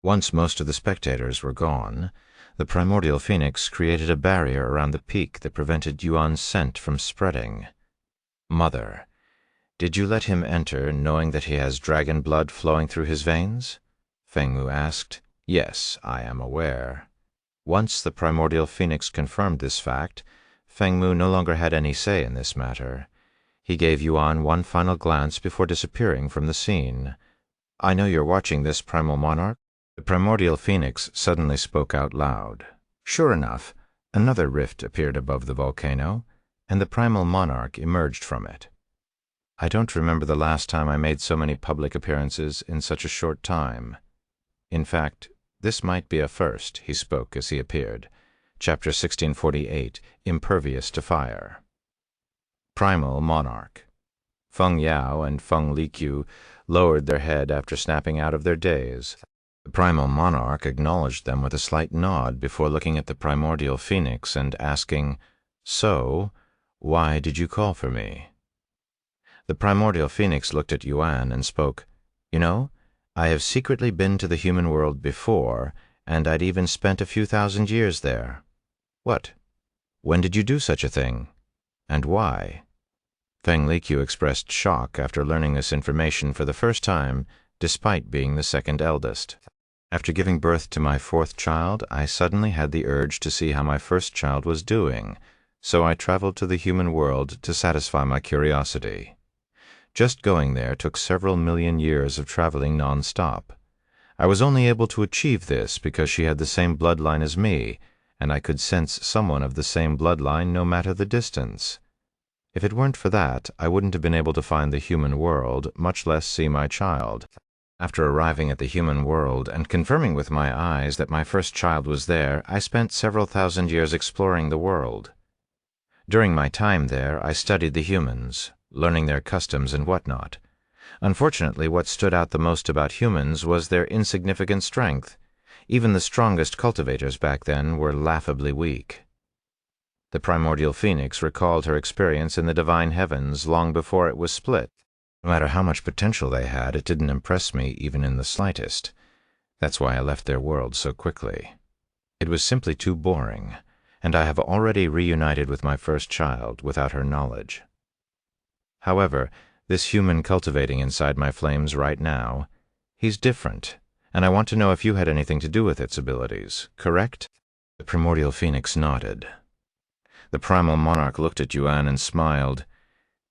Once most of the spectators were gone, the primordial phoenix created a barrier around the peak that prevented Yuan's scent from spreading. Mother, did you let him enter knowing that he has dragon blood flowing through his veins? Feng Mu asked. Yes, I am aware. Once the primordial phoenix confirmed this fact, Feng Mu no longer had any say in this matter. He gave Yuan one final glance before disappearing from the scene. I know you're watching this, primal monarch. The primordial phoenix suddenly spoke out loud. Sure enough, another rift appeared above the volcano, and the primal monarch emerged from it. I don't remember the last time I made so many public appearances in such a short time. In fact, this might be a first, he spoke as he appeared. Chapter 1648, Impervious to Fire. Primal Monarch. Feng Yao and Feng Liqiu lowered their head after snapping out of their daze. The primal monarch acknowledged them with a slight nod before looking at the primordial phoenix and asking, So, why did you call for me? The primordial phoenix looked at Yuan and spoke, You know, I have secretly been to the human world before, and I'd even spent a few thousand years there. What? When did you do such a thing? And why? Feng Liqiu expressed shock after learning this information for the first time, despite being the second eldest. After giving birth to my 4th child, I suddenly had the urge to see how my first child was doing, so I traveled to the human world to satisfy my curiosity. Just going there took several million years of traveling non-stop. I was only able to achieve this because she had the same bloodline as me, and I could sense someone of the same bloodline no matter the distance. If it weren't for that, I wouldn't have been able to find the human world, much less see my child. After arriving at the human world and confirming with my eyes that my first child was there, I spent several thousand years exploring the world. During my time there, I studied the humans, learning their customs and whatnot. Unfortunately, what stood out the most about humans was their insignificant strength. Even the strongest cultivators back then were laughably weak. The primordial phoenix recalled her experience in the divine heavens long before it was split. No matter how much potential they had, it didn't impress me even in the slightest. That's why I left their world so quickly. It was simply too boring, and I have already reunited with my first child without her knowledge. However, this human cultivating inside my flames right now, he's different, and I want to know if you had anything to do with its abilities, correct? The primordial phoenix nodded. The primal monarch looked at Yuan and smiled.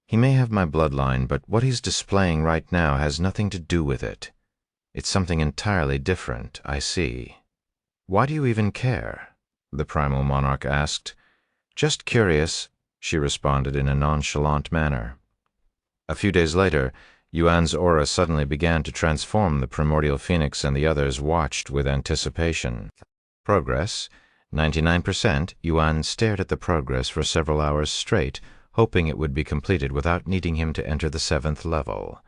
He may have my bloodline, but what he's displaying right now has nothing to do with it. It's something entirely different, I see. Why do you even care? The primal monarch asked. Just curious, she responded in a nonchalant manner. A few days later, Yuan's aura suddenly began to transform. The primordial phoenix and the others watched with anticipation. Progress, 99%. Yuan stared at the progress for several hours straight, hoping it would be completed without needing him to enter the 7th level.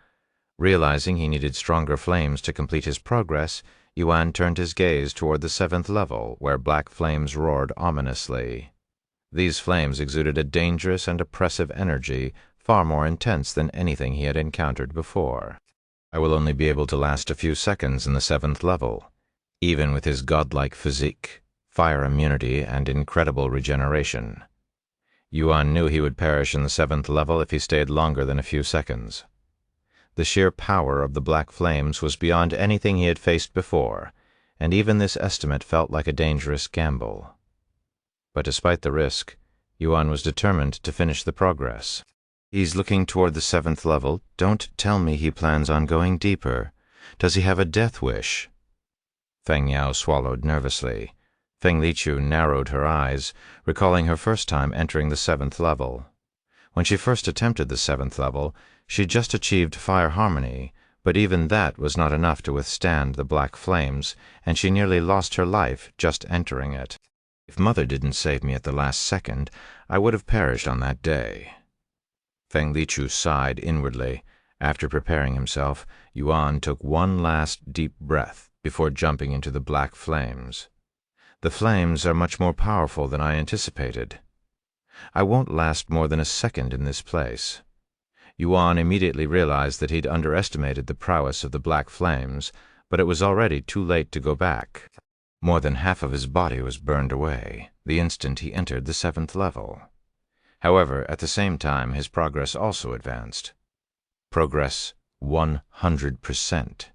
Realizing he needed stronger flames to complete his progress, Yuan turned his gaze toward the 7th level, where black flames roared ominously. These flames exuded a dangerous and oppressive energy, far more intense than anything he had encountered before. I will only be able to last a few seconds in the 7th level. Even with his godlike physique, fire immunity, and incredible regeneration. Yuan knew he would perish in the 7th level if he stayed longer than a few seconds. The sheer power of the black flames was beyond anything he had faced before, and even this estimate felt like a dangerous gamble. But despite the risk, Yuan was determined to finish the progress. He's looking toward the 7th level. Don't tell me he plans on going deeper. Does he have a death wish? Feng Yao swallowed nervously. Feng Liqiu narrowed her eyes, recalling her first time entering the 7th level. When she first attempted the 7th level, she just achieved fire harmony, but even that was not enough to withstand the black flames, and she nearly lost her life just entering it. If Mother didn't save me at the last second, I would have perished on that day. Feng Liqiu sighed inwardly. After preparing himself, Yuan took one last deep breath before jumping into the black flames. The flames are much more powerful than I anticipated. I won't last more than a second in this place. Yuan immediately realized that he'd underestimated the prowess of the black flames, but it was already too late to go back. More than half of his body was burned away the instant he entered the 7th level. However, at the same time, his progress also advanced. Progress 100%.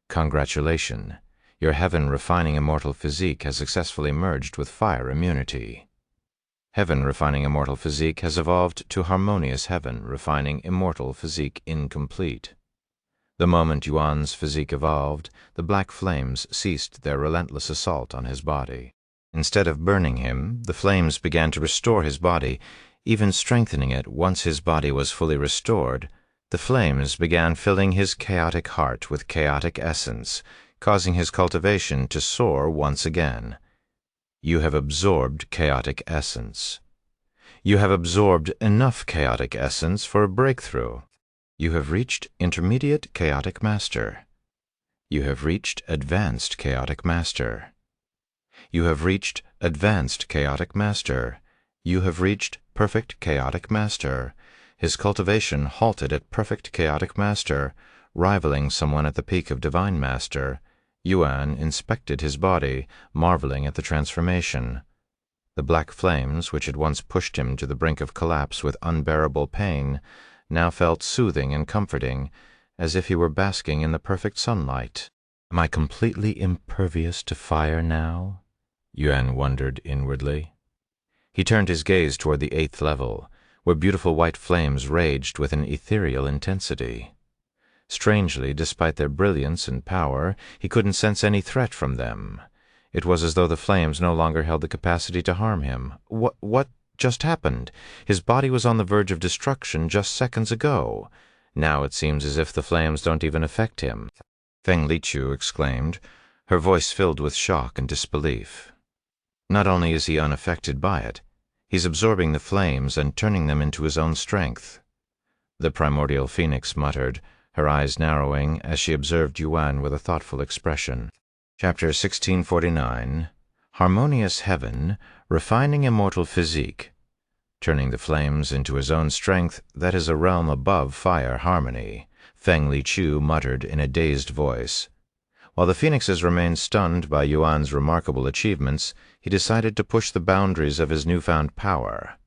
Congratulations. Your heaven-refining immortal physique has successfully merged with fire immunity. Heaven-refining immortal physique has evolved to harmonious heaven-refining immortal physique incomplete. The moment Yuan's physique evolved, the black flames ceased their relentless assault on his body. Instead of burning him, the flames began to restore his body, even strengthening it. Once his body was fully restored, the flames began filling his chaotic heart with chaotic essence, causing his cultivation to soar once again. You have absorbed chaotic essence. You have absorbed enough chaotic essence for a breakthrough. You have reached intermediate chaotic master. You have reached advanced chaotic master. You have reached advanced chaotic master. You have reached perfect chaotic master. His cultivation halted at perfect chaotic master, rivaling someone at the peak of divine master. Yuan inspected his body, marveling at the transformation. The black flames, which had once pushed him to the brink of collapse with unbearable pain, now felt soothing and comforting, as if he were basking in the perfect sunlight. Am I completely impervious to fire now? Yuan wondered inwardly. He turned his gaze toward the 8th level, where beautiful white flames raged with an ethereal intensity. Strangely, despite their brilliance and power, he couldn't sense any threat from them. It was as though the flames no longer held the capacity to harm him. What just happened? His body was on the verge of destruction just seconds ago. Now it seems as if the flames don't even affect him. Feng Liqiu exclaimed, her voice filled with shock and disbelief. Not only is he unaffected by it, he's absorbing the flames and turning them into his own strength. The primordial phoenix muttered, her eyes narrowing as she observed Yuan with a thoughtful expression. Chapter 1649. Harmonious Heaven, Refining Immortal Physique. Turning the flames into his own strength, that is a realm above fire harmony, Feng Liqiu muttered in a dazed voice. While the phoenixes remained stunned by Yuan's remarkable achievements, he decided to push the boundaries of his newfound power.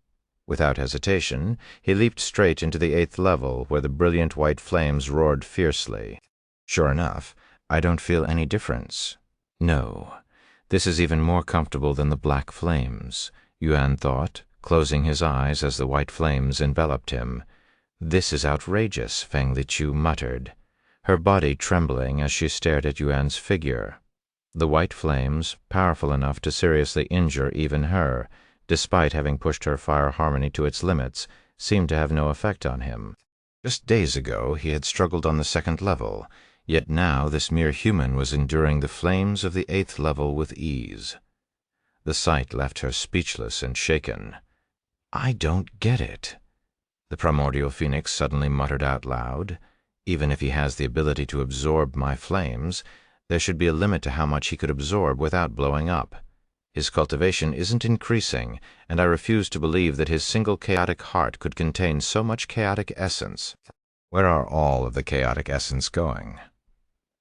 Without hesitation, he leaped straight into the 8th level, where the brilliant white flames roared fiercely. Sure enough, I don't feel any difference. No, this is even more comfortable than the black flames, Yuan thought, closing his eyes as the white flames enveloped him. This is outrageous, Feng Liqiu muttered, her body trembling as she stared at Yuan's figure. The white flames, powerful enough to seriously injure even her, despite having pushed her fire harmony to its limits, seemed to have no effect on him. Just days ago he had struggled on the 2nd level, yet now this mere human was enduring the flames of the 8th level with ease. The sight left her speechless and shaken. I don't get it. The primordial phoenix suddenly muttered out loud. Even if he has the ability to absorb my flames, there should be a limit to how much he could absorb without blowing up. His cultivation isn't increasing, and I refuse to believe that his single chaotic heart could contain so much chaotic essence. Where are all of the chaotic essence going?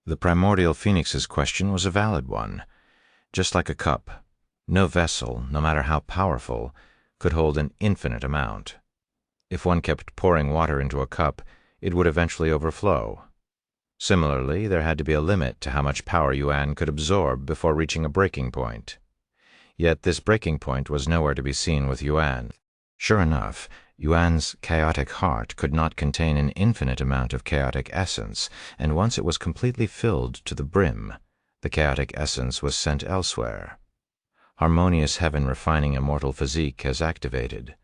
The primordial phoenix's question was a valid one. Just like a cup, no vessel, no matter how powerful, could hold an infinite amount. If one kept pouring water into a cup, it would eventually overflow. Similarly, there had to be a limit to how much power Yuan could absorb before reaching a breaking point. Yet this breaking point was nowhere to be seen with Yuan. Sure enough, Yuan's chaotic heart could not contain an infinite amount of chaotic essence, and once it was completely filled to the brim, the chaotic essence was sent elsewhere. Harmonious heaven refining immortal physique has activated.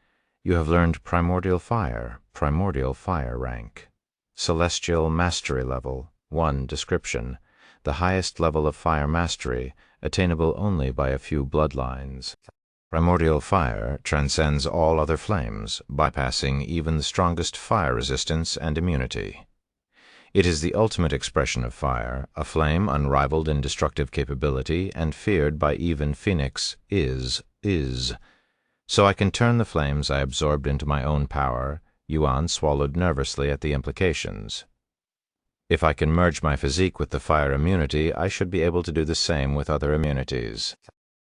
You have learned primordial fire rank. Celestial mastery level, 1 description, the highest level of fire mastery, attainable only by a few bloodlines. Primordial fire transcends all other flames, bypassing even the strongest fire resistance and immunity. It is the ultimate expression of fire, a flame unrivaled in destructive capability and feared by even Phoenix is. So I can turn the flames I absorbed into my own power. Yuan swallowed nervously at the implications. If I can merge my physique with the fire immunity, I should be able to do the same with other immunities.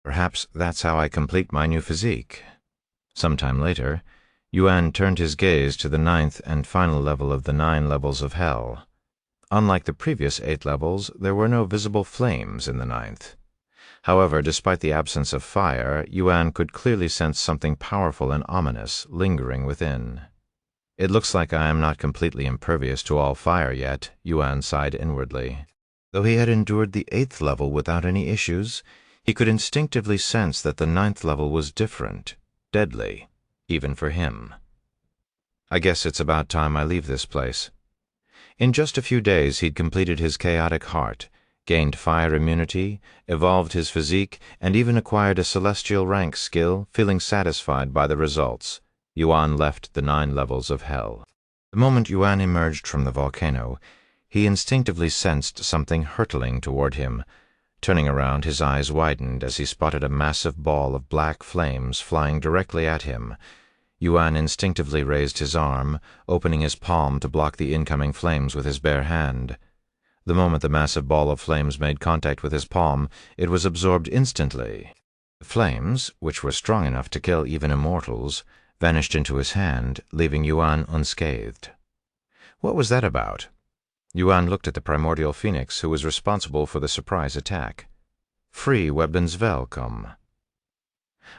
Perhaps that's how I complete my new physique. Sometime later, Yuan turned his gaze to the 9th and final level of the 9 levels of hell. Unlike the previous 8 levels, there were no visible flames in the 9th. However, despite the absence of fire, Yuan could clearly sense something powerful and ominous lingering within. It looks like I am not completely impervious to all fire yet, Yuan sighed inwardly. Though he had endured the 8th level without any issues, he could instinctively sense that the 9th level was different, deadly, even for him. I guess it's about time I leave this place. In just a few days he'd completed his chaotic heart, gained fire immunity, evolved his physique, and even acquired a celestial rank skill, feeling satisfied by the results. Yuan left the 9 levels of hell. The moment Yuan emerged from the volcano, he instinctively sensed something hurtling toward him. Turning around, his eyes widened as he spotted a massive ball of black flames flying directly at him. Yuan instinctively raised his arm, opening his palm to block the incoming flames with his bare hand. The moment the massive ball of flames made contact with his palm, it was absorbed instantly. The flames, which were strong enough to kill even immortals, vanished into his hand, leaving Yuan unscathed. What was that about? Yuan looked at the primordial phoenix who was responsible for the surprise attack. Free Webden's welcome.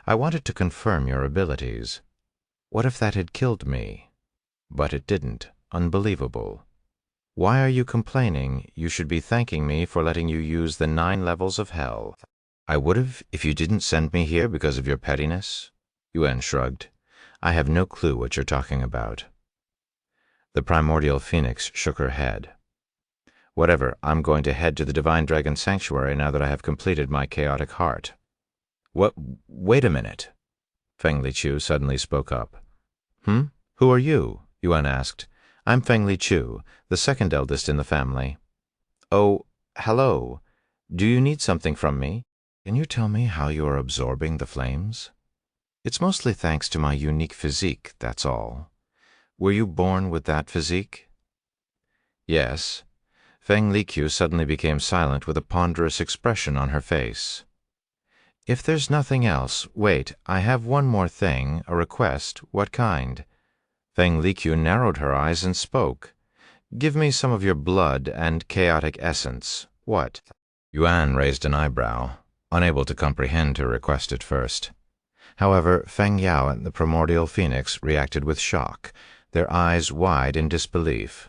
I wanted to confirm your abilities. What if that had killed me? But it didn't. Unbelievable. Why are you complaining? You should be thanking me for letting you use the 9 levels of hell. I would have if you didn't send me here because of your pettiness. Yuan shrugged. I have no clue what you're talking about. The primordial phoenix shook her head. Whatever, I'm going to head to the Divine Dragon Sanctuary now that I have completed my chaotic heart. What? Wait a minute. Feng Liqiu suddenly spoke up. Who are you? Yuan asked. I'm Feng Liqiu, the second eldest in the family. Oh, hello. Do you need something from me? Can you tell me how you are absorbing the flames? It's mostly thanks to my unique physique, that's all. Were you born with that physique? Yes. Feng Liqiu suddenly became silent with a ponderous expression on her face. If there's nothing else, wait, I have one more thing, a request. What kind? Feng Liqiu narrowed her eyes and spoke. Give me some of your blood and chaotic essence. What? Yuan raised an eyebrow, unable to comprehend her request at first. However, Feng Yao and the primordial phoenix reacted with shock, their eyes wide in disbelief.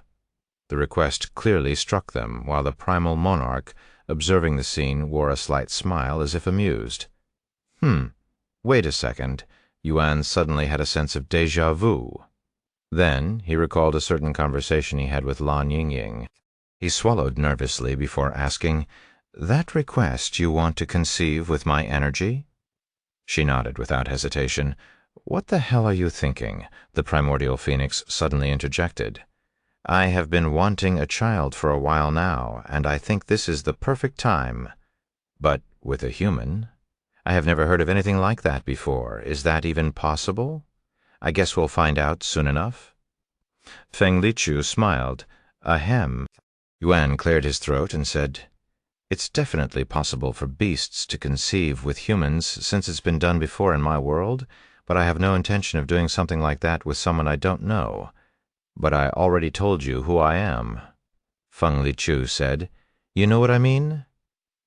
The request clearly struck them, while the primal monarch, observing the scene, wore a slight smile as if amused. Wait a second. Yuan suddenly had a sense of déjà vu. Then he recalled a certain conversation he had with Lan Yingying. He swallowed nervously before asking, That request you want to conceive with my energy? She nodded without hesitation. What the hell are you thinking? The primordial phoenix suddenly interjected. I have been wanting a child for a while now, and I think this is the perfect time. But with a human? I have never heard of anything like that before. Is that even possible? I guess we'll find out soon enough. Feng Liqiu smiled. Ahem. Yuan cleared his throat and said, It's definitely possible for beasts to conceive with humans since it's been done before in my world, but I have no intention of doing something like that with someone I don't know. But I already told you who I am. Feng Lichu said. "You know what I mean?"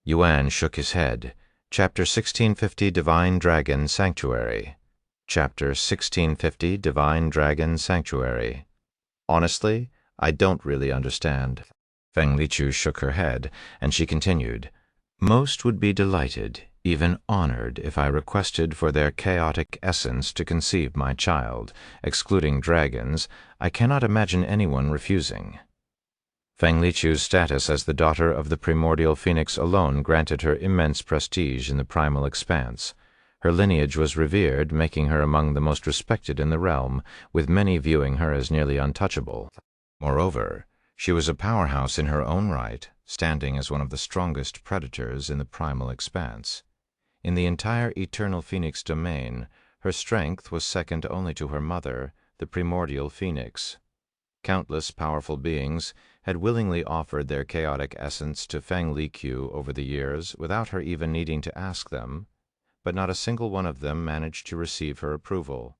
Yuan shook his head. Chapter 1650 Divine Dragon Sanctuary. Chapter 1650 Divine Dragon Sanctuary. "Honestly, I don't really understand." Feng Lichu shook her head, and she continued, "Most would be delighted, even honored, if I requested for their chaotic essence to conceive my child. Excluding dragons, I cannot imagine anyone refusing." Feng Lichu's status as the daughter of the primordial phoenix alone granted her immense prestige in the primal expanse. Her lineage was revered, making her among the most respected in the realm, with many viewing her as nearly untouchable. Moreover, she was a powerhouse in her own right, standing as one of the strongest predators in the primal expanse. In the entire eternal phoenix domain, her strength was second only to her mother, the primordial phoenix. Countless powerful beings had willingly offered their chaotic essence to Feng Liqiu over the years without her even needing to ask them, but not a single one of them managed to receive her approval.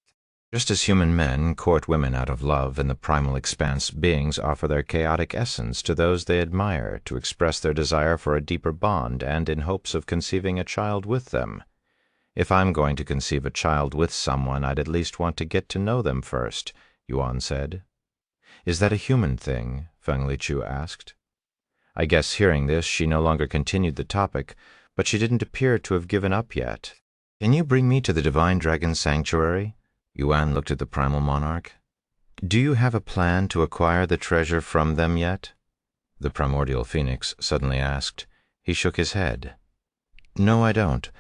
Just as human men court women out of love in the primal expanse, beings offer their chaotic essence to those they admire to express their desire for a deeper bond and in hopes of conceiving a child with them. "If I'm going to conceive a child with someone, I'd at least want to get to know them first," Yuan said. "Is that a human thing?" Feng Lichu asked. I guess hearing this, she no longer continued the topic, but she didn't appear to have given up yet. "Can you bring me to the Divine Dragon Sanctuary?" Yuan looked at the primal monarch. "Do you have a plan to acquire the treasure from them yet?" The primordial phoenix suddenly asked. He shook his head. "No, I don't.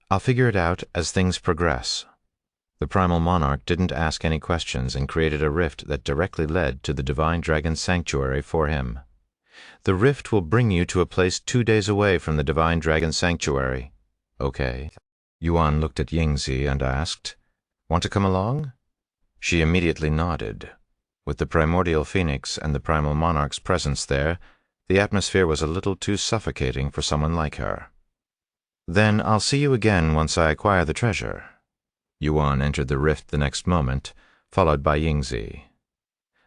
I'll figure it out as things progress." The primal monarch didn't ask any questions and created a rift that directly led to the Divine Dragon Sanctuary for him. "The rift will bring you to a place 2 days away from the Divine Dragon Sanctuary." "Okay." Yuan looked at Yingzi and asked, "Want to come along?" She immediately nodded. With the primordial phoenix and the primal monarch's presence there, the atmosphere was a little too suffocating for someone like her. "Then I'll see you again once I acquire the treasure." Yuan entered the rift the next moment, followed by Yingzi.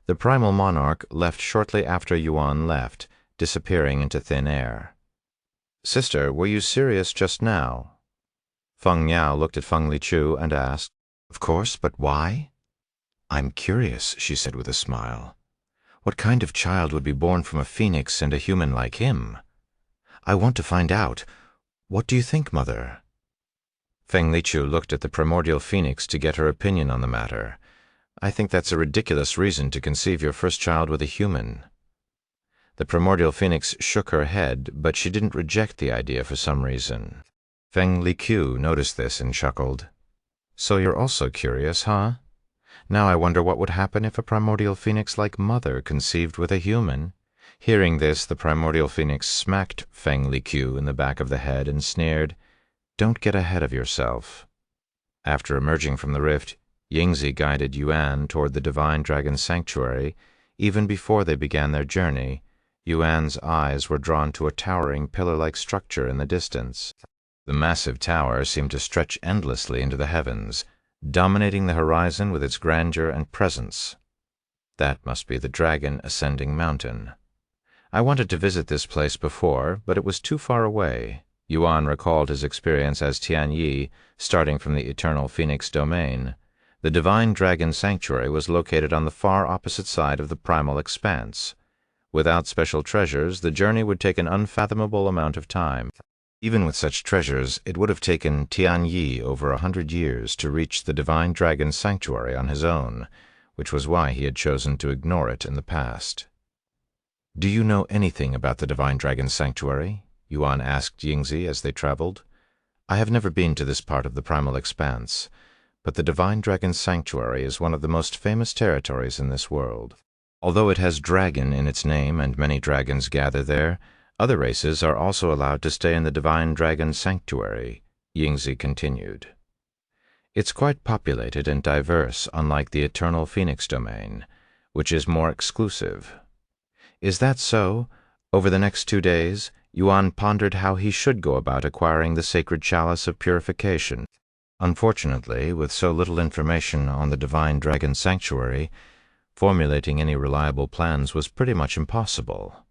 The primal monarch left shortly after Yuan left, disappearing into thin air. "Sister, were you serious just now?" Feng Yao looked at Feng Lichu and asked, "Of course, but why?" "I'm curious," she said with a smile. "What kind of child would be born from a phoenix and a human like him? I want to find out. What do you think, Mother?" Feng Lichu looked at the primordial phoenix to get her opinion on the matter. "I think that's a ridiculous reason to conceive your first child with a human." The primordial phoenix shook her head, but she didn't reject the idea for some reason. Feng Liqiu noticed this and chuckled. "So you're also curious, huh? Now I wonder what would happen if a primordial phoenix like Mother conceived with a human." Hearing this, the primordial phoenix smacked Feng Liqiu in the back of the head and sneered, "Don't get ahead of yourself." After emerging from the rift, Yingzi guided Yuan toward the Divine Dragon Sanctuary. Even before they began their journey, Yuan's eyes were drawn to a towering pillar-like structure in the distance. The massive tower seemed to stretch endlessly into the heavens, dominating the horizon with its grandeur and presence. That must be the Dragon Ascending Mountain. I wanted to visit this place before, but it was too far away. Yuan recalled his experience as Tian Yi, starting from the Eternal Phoenix domain. The Divine Dragon Sanctuary was located on the far opposite side of the primal expanse. Without special treasures, the journey would take an unfathomable amount of time. Even with such treasures, it would have taken Tian Yi over 100 years to reach the Divine Dragon Sanctuary on his own, which was why he had chosen to ignore it in the past. "Do you know anything about the Divine Dragon Sanctuary?" Yuan asked Yingzi as they traveled. "I have never been to this part of the primal expanse, but the Divine Dragon Sanctuary is one of the most famous territories in this world. Although it has dragon in its name and many dragons gather there, other races are also allowed to stay in the Divine Dragon Sanctuary," Yingzi continued. "It's quite populated and diverse, unlike the Eternal Phoenix domain, which is more exclusive." "Is that so?" Over the next 2 days, Yuan pondered how he should go about acquiring the sacred chalice of purification. Unfortunately, with so little information on the Divine Dragon Sanctuary, formulating any reliable plans was pretty much impossible.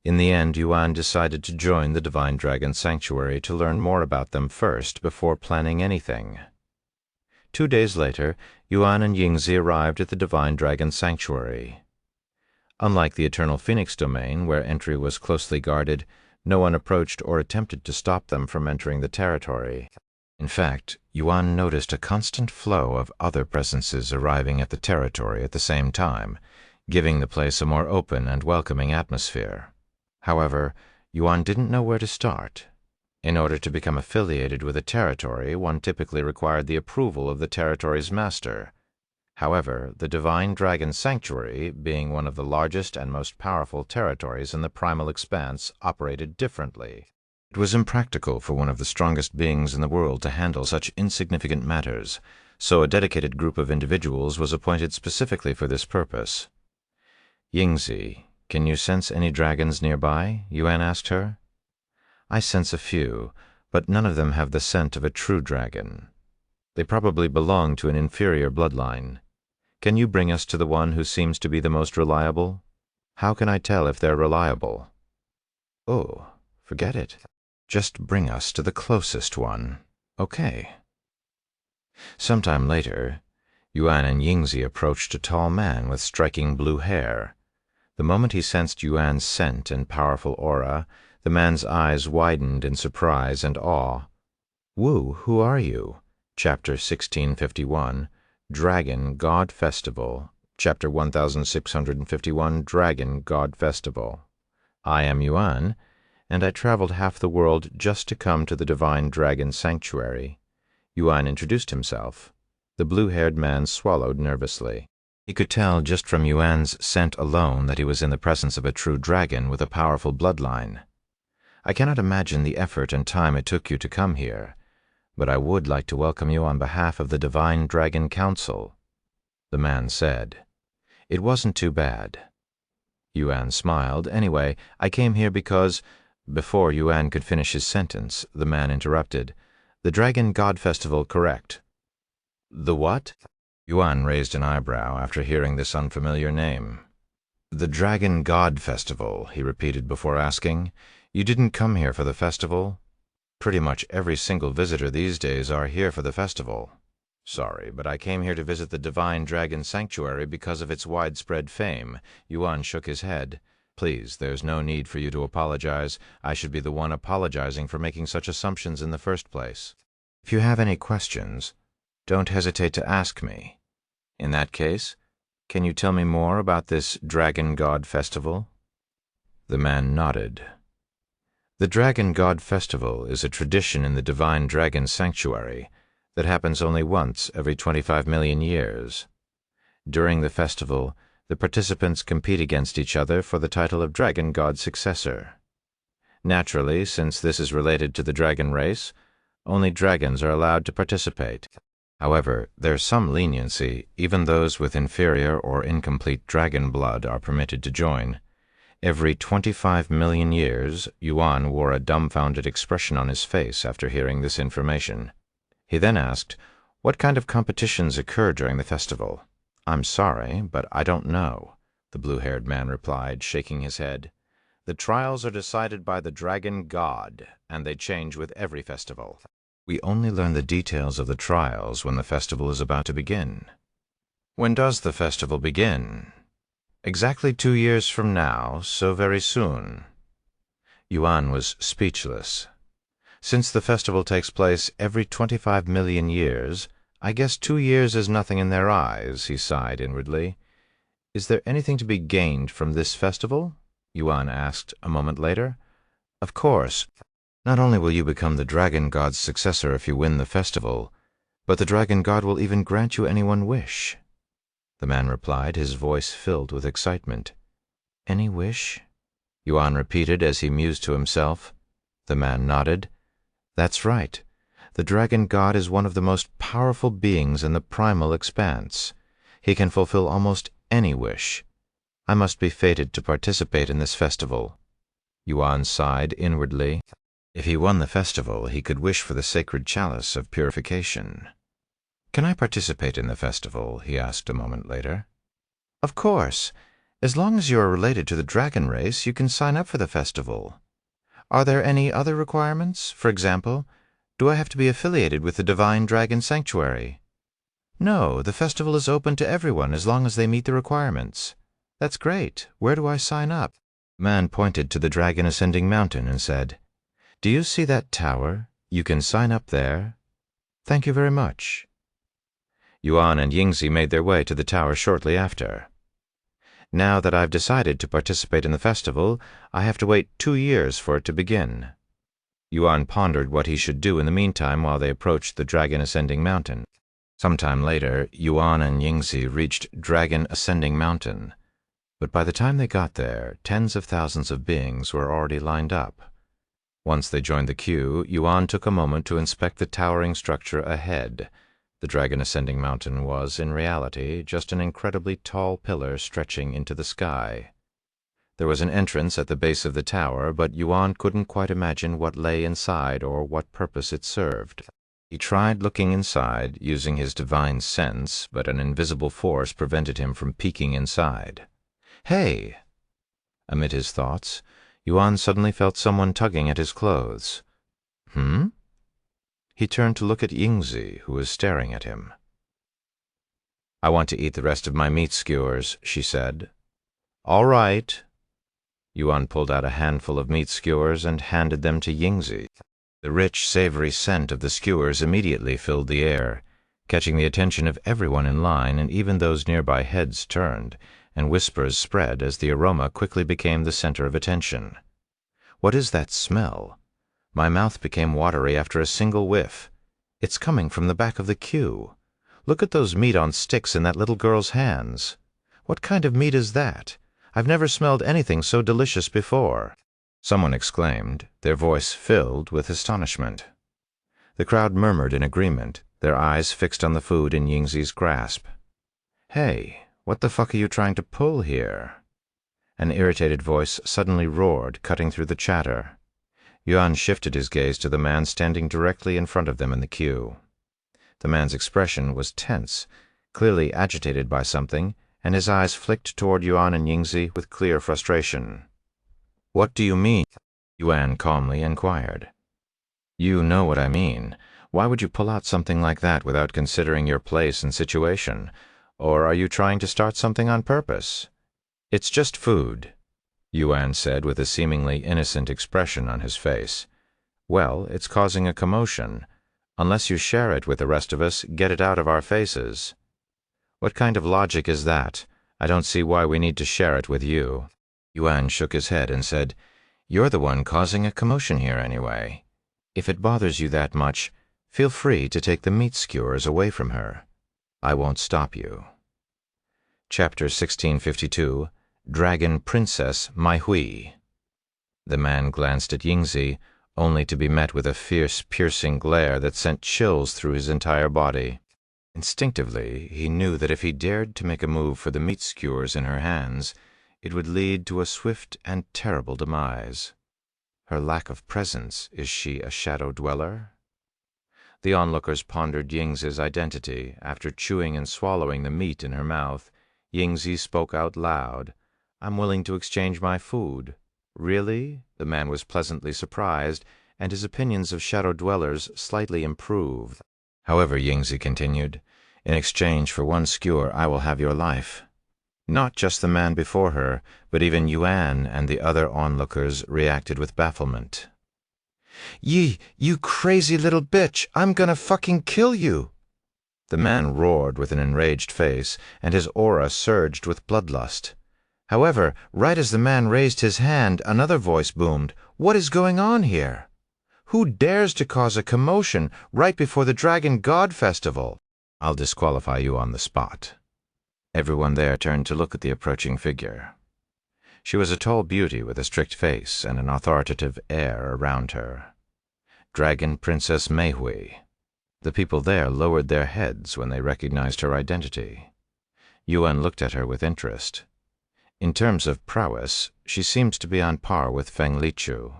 In the end, Yuan decided to join the Divine Dragon Sanctuary to learn more about them first before planning anything. 2 days later, Yuan and Yingzi arrived at the Divine Dragon Sanctuary. Unlike the Eternal Phoenix Domain, where entry was closely guarded, no one approached or attempted to stop them from entering the territory. In fact, Yuan noticed a constant flow of other presences arriving at the territory at the same time, giving the place a more open and welcoming atmosphere. However, Yuan didn't know where to start. In order to become affiliated with a territory, one typically required the approval of the territory's master. However, the Divine Dragon Sanctuary, being one of the largest and most powerful territories in the primal expanse, operated differently. It was impractical for one of the strongest beings in the world to handle such insignificant matters, so a dedicated group of individuals was appointed specifically for this purpose. "Yingzi, can you sense any dragons nearby?" Yuan asked her. "I sense a few, but none of them have the scent of a true dragon. They probably belong to an inferior bloodline. Can you bring us to the one who seems to be the most reliable? How can I tell if they're reliable?" "Oh, forget it. Just bring us to the closest one. Okay." Sometime later, Yuan and Yingzi approached a tall man with striking blue hair. The moment he sensed Yuan's scent and powerful aura, the man's eyes widened in surprise and awe. "Wu, who are you?" Chapter 1651, Dragon God Festival. Chapter 1651, Dragon God Festival. "I am Yuan, and I traveled half the world just to come to the Divine Dragon Sanctuary." Yuan introduced himself. The blue-haired man swallowed nervously. He could tell just from Yuan's scent alone that he was in the presence of a true dragon with a powerful bloodline. "I cannot imagine the effort and time it took you to come here, but I would like to welcome you on behalf of the Divine Dragon Council," the man said. "It wasn't too bad." Yuan smiled. "Anyway, I came here because—" Before Yuan could finish his sentence, the man interrupted. "The Dragon God Festival, correct?" "The what?" Yuan raised an eyebrow after hearing this unfamiliar name. "The Dragon God Festival," he repeated before asking. "You didn't come here for the festival?" "Pretty much every single visitor these days are here for the festival." "Sorry, but I came here to visit the Divine Dragon Sanctuary because of its widespread fame." Yuan shook his head. "Please, there's no need for you to apologize. I should be the one apologizing for making such assumptions in the first place. If you have any questions, don't hesitate to ask me. In that case, can you tell me more about this Dragon God Festival?" The man nodded. The Dragon God Festival is a tradition in the Divine Dragon Sanctuary that happens only once every 25 million years. During the festival, the participants compete against each other for the title of Dragon God Successor. Naturally, since this is related to the dragon race, only dragons are allowed to participate. However, there's some leniency. Even those with inferior or incomplete dragon blood are permitted to join. Every 25 million years, Yuan wore a dumbfounded expression on his face after hearing this information. He then asked, "What kind of competitions occur during the festival?" "I'm sorry, but I don't know," the blue-haired man replied, shaking his head. "The trials are decided by the Dragon God, and they change with every festival. We only learn the details of the trials when the festival is about to begin." "When does the festival begin?" "Exactly 2 years from now, so very soon." Yuan was speechless. "Since the festival takes place every 25 million years, I guess 2 years is nothing in their eyes," he sighed inwardly. "Is there anything to be gained from this festival?" Yuan asked a moment later. "Of course. Not only will you become the Dragon God's successor if you win the festival, but the Dragon God will even grant you any one wish," the man replied, his voice filled with excitement. "Any wish?" Yuan repeated as he mused to himself. The man nodded. "That's right. The Dragon God is one of the most powerful beings in the primal expanse. He can fulfill almost any wish. I must be fated to participate in this festival." Yuan sighed inwardly. If he won the festival, he could wish for the sacred chalice of purification. "Can I participate in the festival?" he asked a moment later. "Of course. As long as you are related to the dragon race, you can sign up for the festival. Are there any other requirements? For example, do I have to be affiliated with the Divine Dragon Sanctuary? No, the festival is open to everyone as long as they meet the requirements. That's great. Where do I sign up? The man pointed to the dragon ascending mountain and said, Do you see that tower? You can sign up there. Thank you very much. Yuan and Yingzi made their way to the tower shortly after. Now that I've decided to participate in the festival, I have to wait 2 years for it to begin. Yuan pondered what he should do in the meantime while they approached the Dragon Ascending Mountain. Sometime later, Yuan and Yingzi reached Dragon Ascending Mountain, but by the time they got there, tens of thousands of beings were already lined up. Once they joined the queue, Yuan took a moment to inspect the towering structure ahead. The Dragon Ascending Mountain was, in reality, just an incredibly tall pillar stretching into the sky. There was an entrance at the base of the tower, but Yuan couldn't quite imagine what lay inside or what purpose it served. He tried looking inside, using his divine sense, but an invisible force prevented him from peeking inside. Hey! Amid his thoughts, Yuan suddenly felt someone tugging at his clothes. He turned to look at Yingzi, who was staring at him. I want to eat the rest of my meat skewers, she said. All right. Yuan pulled out a handful of meat skewers and handed them to Yingzi. The rich, savory scent of the skewers immediately filled the air, catching the attention of everyone in line, and even those nearby heads turned, and whispers spread as the aroma quickly became the center of attention. What is that smell? My mouth became watery after a single whiff. It's coming from the back of the queue. Look at those meat on sticks in that little girl's hands. What kind of meat is that? I've never smelled anything so delicious before. Someone exclaimed, their voice filled with astonishment. The crowd murmured in agreement, their eyes fixed on the food in Yingzi's grasp. Hey, what the fuck are you trying to pull here? An irritated voice suddenly roared, cutting through the chatter. Yuan shifted his gaze to the man standing directly in front of them in the queue. The man's expression was tense, clearly agitated by something, and his eyes flicked toward Yuan and Yingzi with clear frustration. What do you mean? Yuan calmly inquired. You know what I mean. Why would you pull out something like that without considering your place and situation? Or are you trying to start something on purpose? It's just food, Yuan said with a seemingly innocent expression on his face. Well, it's causing a commotion. Unless you share it with the rest of us, get it out of our faces. What kind of logic is that? I don't see why we need to share it with you. Yuan shook his head and said, You're the one causing a commotion here anyway. If it bothers you that much, feel free to take the meat skewers away from her. I won't stop you. Chapter 1652, Dragon Princess Mai Hui. The man glanced at Yingzi, only to be met with a fierce, piercing glare that sent chills through his entire body. Instinctively, he knew that if he dared to make a move for the meat skewers in her hands, it would lead to a swift and terrible demise. Her lack of presence, is she a shadow dweller? The onlookers pondered Yingzi's identity. After chewing and swallowing the meat in her mouth, Yingzi spoke out loud. I'm willing to exchange my food. Really? The man was pleasantly surprised, and his opinions of shadow dwellers slightly improved. However, Yingzi continued, in exchange for 1 skewer, I will have your life. Not just the man before her, but even Yuan and the other onlookers reacted with bafflement. You crazy little bitch! I'm gonna fucking kill you! The man roared with an enraged face, and his aura surged with bloodlust. However, right as the man raised his hand, another voice boomed, What is going on here? Who dares to cause a commotion right before the Dragon God Festival? I'll disqualify you on the spot. Everyone there turned to look at the approaching figure. She was a tall beauty with a strict face and an authoritative air around her. Dragon Princess Mai Hui. The people there lowered their heads when they recognized her identity. Yuan looked at her with interest. In terms of prowess, she seems to be on par with Feng Lichu.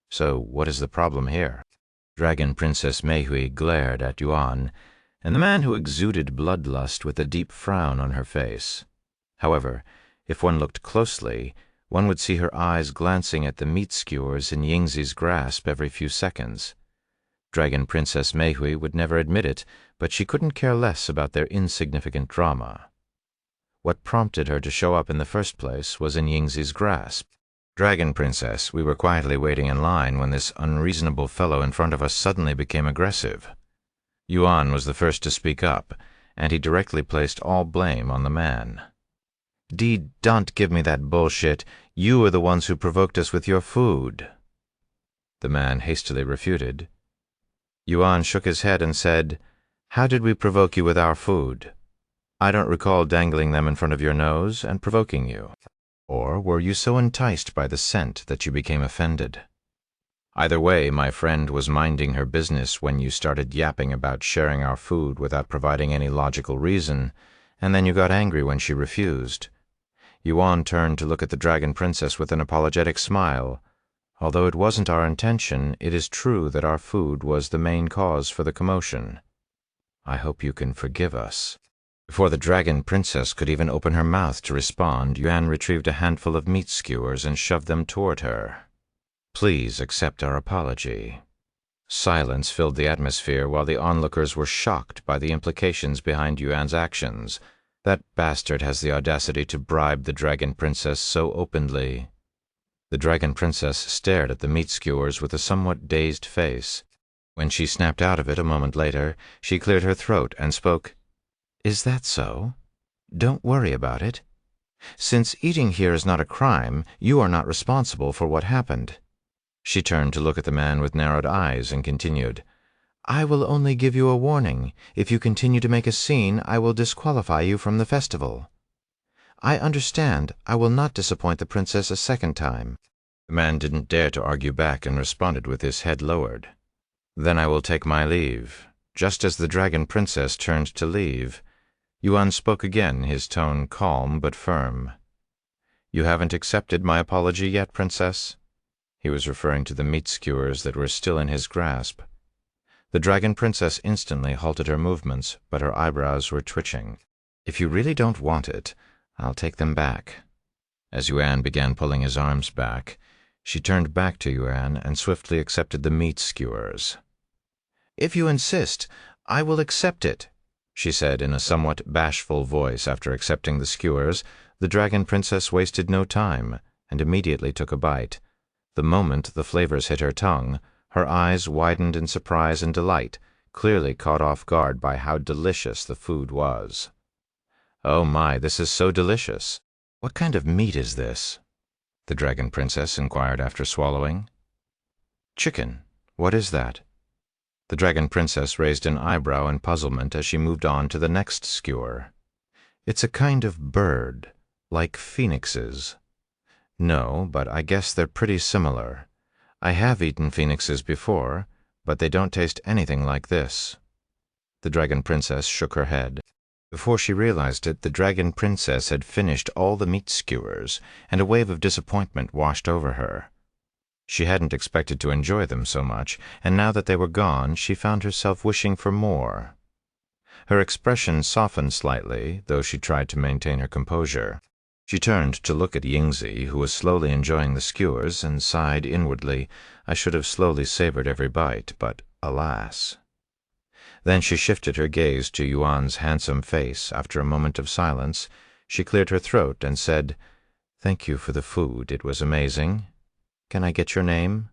So what is the problem here? Dragon Princess Mai Hui glared at Yuan, and the man who exuded bloodlust with a deep frown on her face. However, If one looked closely, one would see her eyes glancing at the meat skewers in Yingzi's grasp every few seconds. Dragon Princess Meihui would never admit it, but she couldn't care less about their insignificant drama. What prompted her to show up in the first place was in Yingzi's grasp. "Dragon Princess, we were quietly waiting in line when this unreasonable fellow in front of us suddenly became aggressive. Yuan was the first to speak up, and he directly placed all blame on the man. Don't give me that bullshit. You are the ones who provoked us with your food." The man hastily refuted. Yuan shook his head and said, "How did we provoke you with our food? I don't recall dangling them in front of your nose and provoking you. Or were you so enticed by the scent that you became offended? Either way, my friend was minding her business when you started yapping about sharing our food without providing any logical reason, and then you got angry when she refused." Yuan turned to look at the Dragon Princess with an apologetic smile. "Although it wasn't our intention, it is true that our food was the main cause for the commotion. I hope you can forgive us." Before the Dragon Princess could even open her mouth to respond, Yuan retrieved a handful of meat skewers and shoved them toward her. "Please accept our apology." Silence filled the atmosphere while the onlookers were shocked by the implications behind Yuan's actions. That bastard has the audacity to bribe the Dragon Princess so openly. The Dragon Princess stared at the meat skewers with a somewhat dazed face. When she snapped out of it a moment later, she cleared her throat and spoke. "Is that so? Don't worry about it. Since eating here is not a crime, you are not responsible for what happened." She turned to look at the man with narrowed eyes and continued, "I will only give you a warning. If you continue to make a scene, I will disqualify you from the festival. I understand. I will not disappoint the princess a second time." The man didn't dare to argue back and responded with his head lowered. "Then I will take my leave." Just as the Dragon Princess turned to leave, Yuan spoke again, his tone calm but firm. "You haven't accepted my apology yet, Princess?" He was referring to the meat skewers that were still in his grasp. The Dragon Princess instantly halted her movements, but her eyebrows were twitching. "If you really don't want it, I'll take them back." As Yuan began pulling his arms back, she turned back to Yuan and swiftly accepted the meat skewers. "If you insist, I will accept it," she said in a somewhat bashful voice. After accepting the skewers, the Dragon Princess wasted no time and immediately took a bite. The moment the flavors hit her tongue, her eyes widened in surprise and delight, clearly caught off guard by how delicious the food was. "Oh my, this is so delicious. What kind of meat is this?" the Dragon Princess inquired after swallowing. "Chicken. What is that?" The Dragon Princess raised an eyebrow in puzzlement as she moved on to the next skewer. "It's a kind of bird, like phoenixes." "No, but I guess they're pretty similar. I have eaten phoenixes before, but they don't taste anything like this." The Dragon Princess shook her head. Before she realized it, the Dragon Princess had finished all the meat skewers, and a wave of disappointment washed over her. She hadn't expected to enjoy them so much, and now that they were gone, she found herself wishing for more. Her expression softened slightly, though she tried to maintain her composure. She turned to look at Yingzi, who was slowly enjoying the skewers, and sighed inwardly. "I should have slowly savored every bite, but alas." Then she shifted her gaze to Yuan's handsome face. After a moment of silence, she cleared her throat and said, "Thank you for the food. It was amazing. Can I get your name?"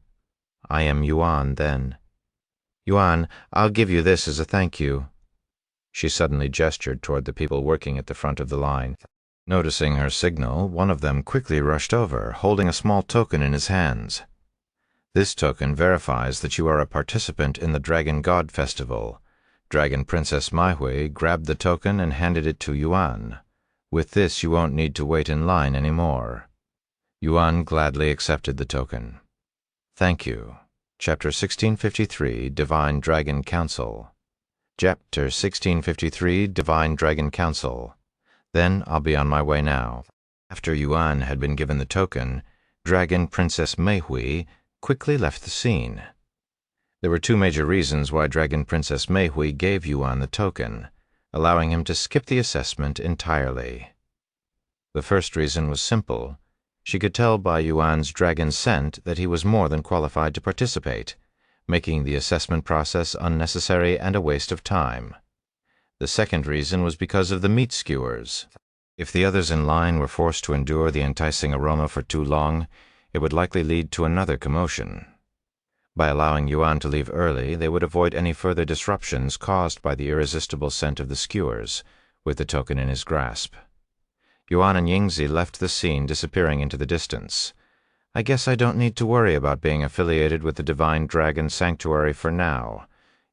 "I am Yuan, then." "Yuan, I'll give you this as a thank you." She suddenly gestured toward the people working at the front of the line. Noticing her signal, one of them quickly rushed over, holding a small token in his hands. "This token verifies that you are a participant in the Dragon God Festival." Dragon Princess Meihui grabbed the token and handed it to Yuan. "With this, you won't need to wait in line anymore." Yuan gladly accepted the token. "Thank you." Chapter 1653, Divine Dragon Council. Chapter 1653, Divine Dragon Council. "Then I'll be on my way now." After Yuan had been given the token, Dragon Princess Meihui quickly left the scene. There were two major reasons why Dragon Princess Meihui gave Yuan the token, allowing him to skip the assessment entirely. The first reason was simple. She could tell by Yuan's dragon scent that he was more than qualified to participate, making the assessment process unnecessary and a waste of time. The second reason was because of the meat skewers. If the others in line were forced to endure the enticing aroma for too long, it would likely lead to another commotion. By allowing Yuan to leave early, they would avoid any further disruptions caused by the irresistible scent of the skewers, with the token in his grasp. Yuan and Yingzi left the scene, disappearing into the distance. I guess I don't need to worry about being affiliated with the Divine Dragon Sanctuary for now.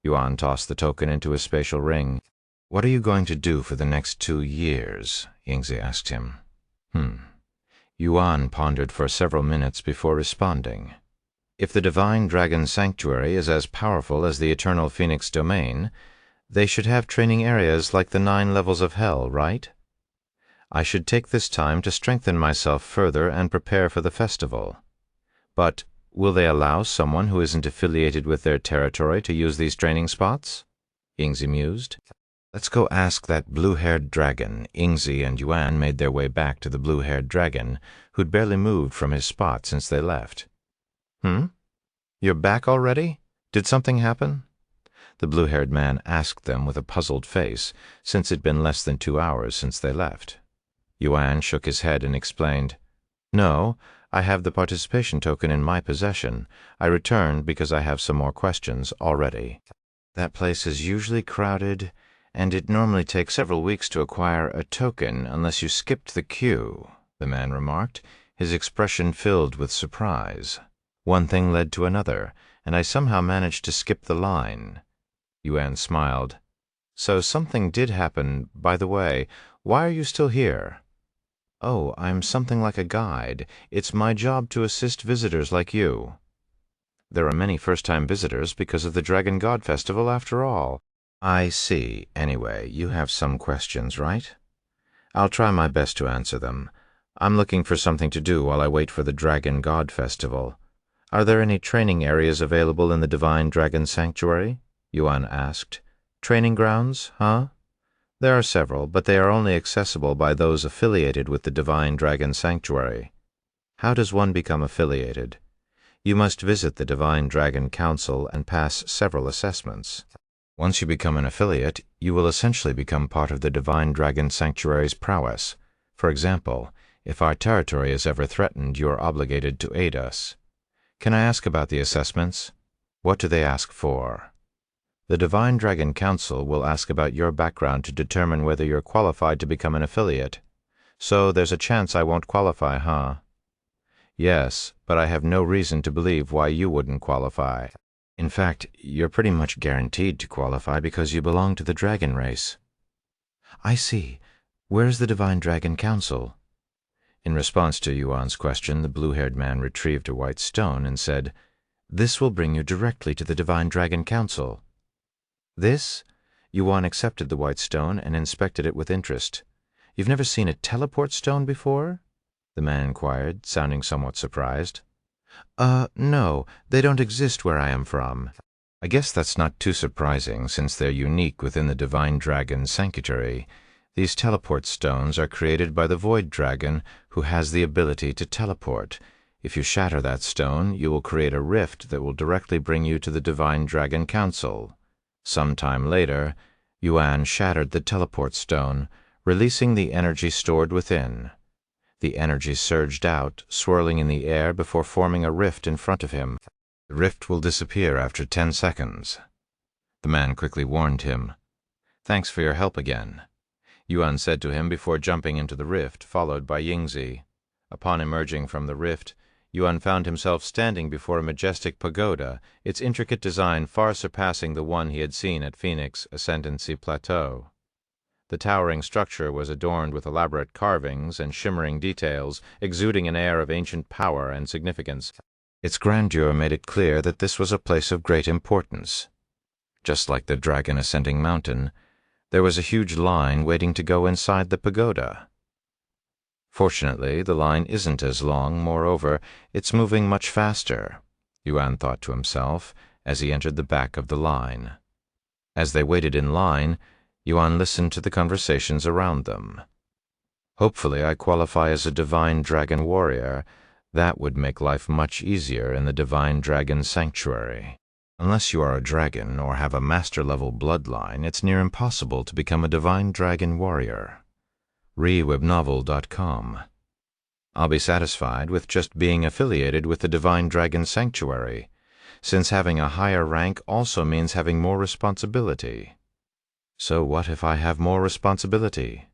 Yuan tossed the token into his spatial ring. What are you going to do for the next 2 years? Yingzi asked him. Yuan pondered for several minutes before responding. If the Divine Dragon Sanctuary is as powerful as the Eternal Phoenix Domain, they should have training areas like the 9 levels of Hell, right? I should take this time to strengthen myself further and prepare for the festival. But will they allow someone who isn't affiliated with their territory to use these training spots? Yingzi mused. Let's go ask that blue-haired dragon. Yingzi and Yuan made their way back to the blue-haired dragon, who'd barely moved from his spot since they left. You're back already? Did something happen? The blue-haired man asked them with a puzzled face, since it'd been less than 2 hours since they left. Yuan shook his head and explained, No, I have the participation token in my possession. I returned because I have some more questions already. That place is usually crowded, and it normally takes several weeks to acquire a token unless you skipped the queue, the man remarked, his expression filled with surprise. One thing led to another, and I somehow managed to skip the line. Yuan smiled. So something did happen. By the way, why are you still here? Oh, I'm something like a guide. It's my job to assist visitors like you. There are many first-time visitors because of the Dragon God Festival after all. I see. Anyway, you have some questions, right? I'll try my best to answer them. I'm looking for something to do while I wait for the Dragon God Festival. Are there any training areas available in the Divine Dragon Sanctuary? Yuan asked. Training grounds, huh? There are several, but they are only accessible by those affiliated with the Divine Dragon Sanctuary. How does one become affiliated? You must visit the Divine Dragon Council and pass several assessments. Once you become an affiliate, you will essentially become part of the Divine Dragon Sanctuary's prowess. For example, if our territory is ever threatened, you are obligated to aid us. Can I ask about the assessments? What do they ask for? The Divine Dragon Council will ask about your background to determine whether you're qualified to become an affiliate. So there's a chance I won't qualify, huh? Yes, but I have no reason to believe why you wouldn't qualify. In fact, you're pretty much guaranteed to qualify because you belong to the dragon race. I see. Where's the Divine Dragon Council? In response to Yuan's question, the blue-haired man retrieved a white stone and said, This will bring you directly to the Divine Dragon Council. This? Yuan accepted the white stone and inspected it with interest. You've never seen a teleport stone before? The man inquired, sounding somewhat surprised. No, they don't exist where I am from. I guess that's not too surprising, since they're unique within the Divine Dragon Sanctuary. These teleport stones are created by the Void Dragon, who has the ability to teleport. If you shatter that stone, you will create a rift that will directly bring you to the Divine Dragon Council. Some time later, Yuan shattered the teleport stone, releasing the energy stored within. The energy surged out, swirling in the air before forming a rift in front of him. The rift will disappear after 10 seconds. The man quickly warned him. Thanks for your help again, Yuan said to him before jumping into the rift, followed by Yingzi. Upon emerging from the rift, Yuan found himself standing before a majestic pagoda, its intricate design far surpassing the one he had seen at Phoenix Ascendancy Plateau. The towering structure was adorned with elaborate carvings and shimmering details, exuding an air of ancient power and significance. Its grandeur made it clear that this was a place of great importance. Just like the Dragon Ascending Mountain, there was a huge line waiting to go inside the pagoda. Fortunately, the line isn't as long. Moreover, it's moving much faster, Yuan thought to himself as he entered the back of the line. As they waited in line, Yuan listened to the conversations around them. Hopefully I qualify as a divine dragon warrior. That would make life much easier in the divine dragon sanctuary. Unless you are a dragon or have a master-level bloodline, it's near impossible to become a divine dragon warrior. rewebnovel.com. I'll be satisfied with just being affiliated with the Divine Dragon Sanctuary, since having a higher rank also means having more responsibility. So what if I have more responsibility?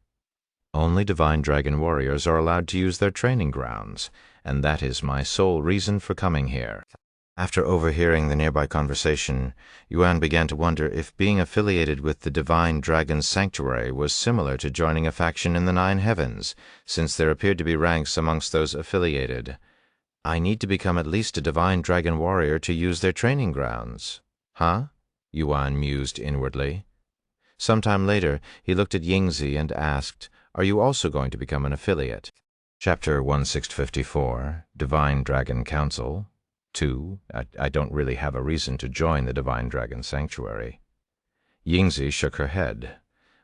Only Divine Dragon warriors are allowed to use their training grounds, and that is my sole reason for coming here. After overhearing the nearby conversation, Yuan began to wonder if being affiliated with the Divine Dragon Sanctuary was similar to joining a faction in the Nine Heavens, since there appeared to be ranks amongst those affiliated. I need to become at least a Divine Dragon warrior to use their training grounds. Huh? Yuan mused inwardly. Sometime later, he looked at Yingzi and asked, "Are you also going to become an affiliate?" Chapter 1654, Divine Dragon Council. 2. I don't really have a reason to join the Divine Dragon Sanctuary. Yingzi shook her head.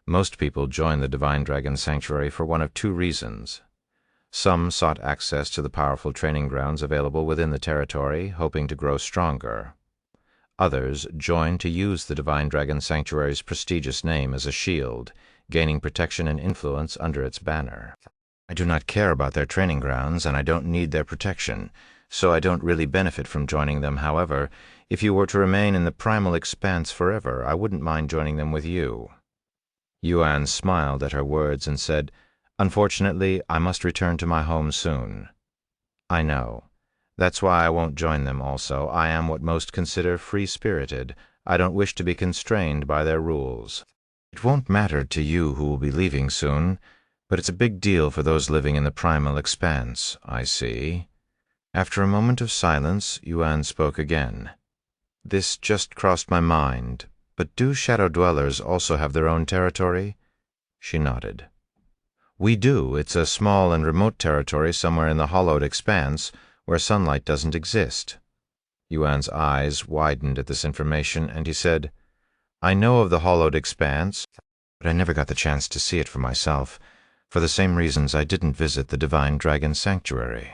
Most people join the Divine Dragon Sanctuary for one of two reasons. Some sought access to the powerful training grounds available within the territory, hoping to grow stronger. Others joined to use the Divine Dragon Sanctuary's prestigious name as a shield, gaining protection and influence under its banner. I do not care about their training grounds, and I don't need their protection, so I don't really benefit from joining them. However, if you were to remain in the primal expanse forever, I wouldn't mind joining them with you. Yuan smiled at her words and said, "Unfortunately, I must return to my home soon." "I know. That's why I won't join them also. I am what most consider free-spirited. I don't wish to be constrained by their rules. It won't matter to you who will be leaving soon, but it's a big deal for those living in the primal expanse, I see." After a moment of silence, Yuan spoke again. "This just crossed my mind, but do shadow dwellers also have their own territory?" She nodded. "We do. It's a small and remote territory somewhere in the hollowed expanse where sunlight doesn't exist." Yuan's eyes widened at this information, and he said, "I know of the hollowed expanse, but I never got the chance to see it for myself, for the same reasons I didn't visit the Divine Dragon Sanctuary."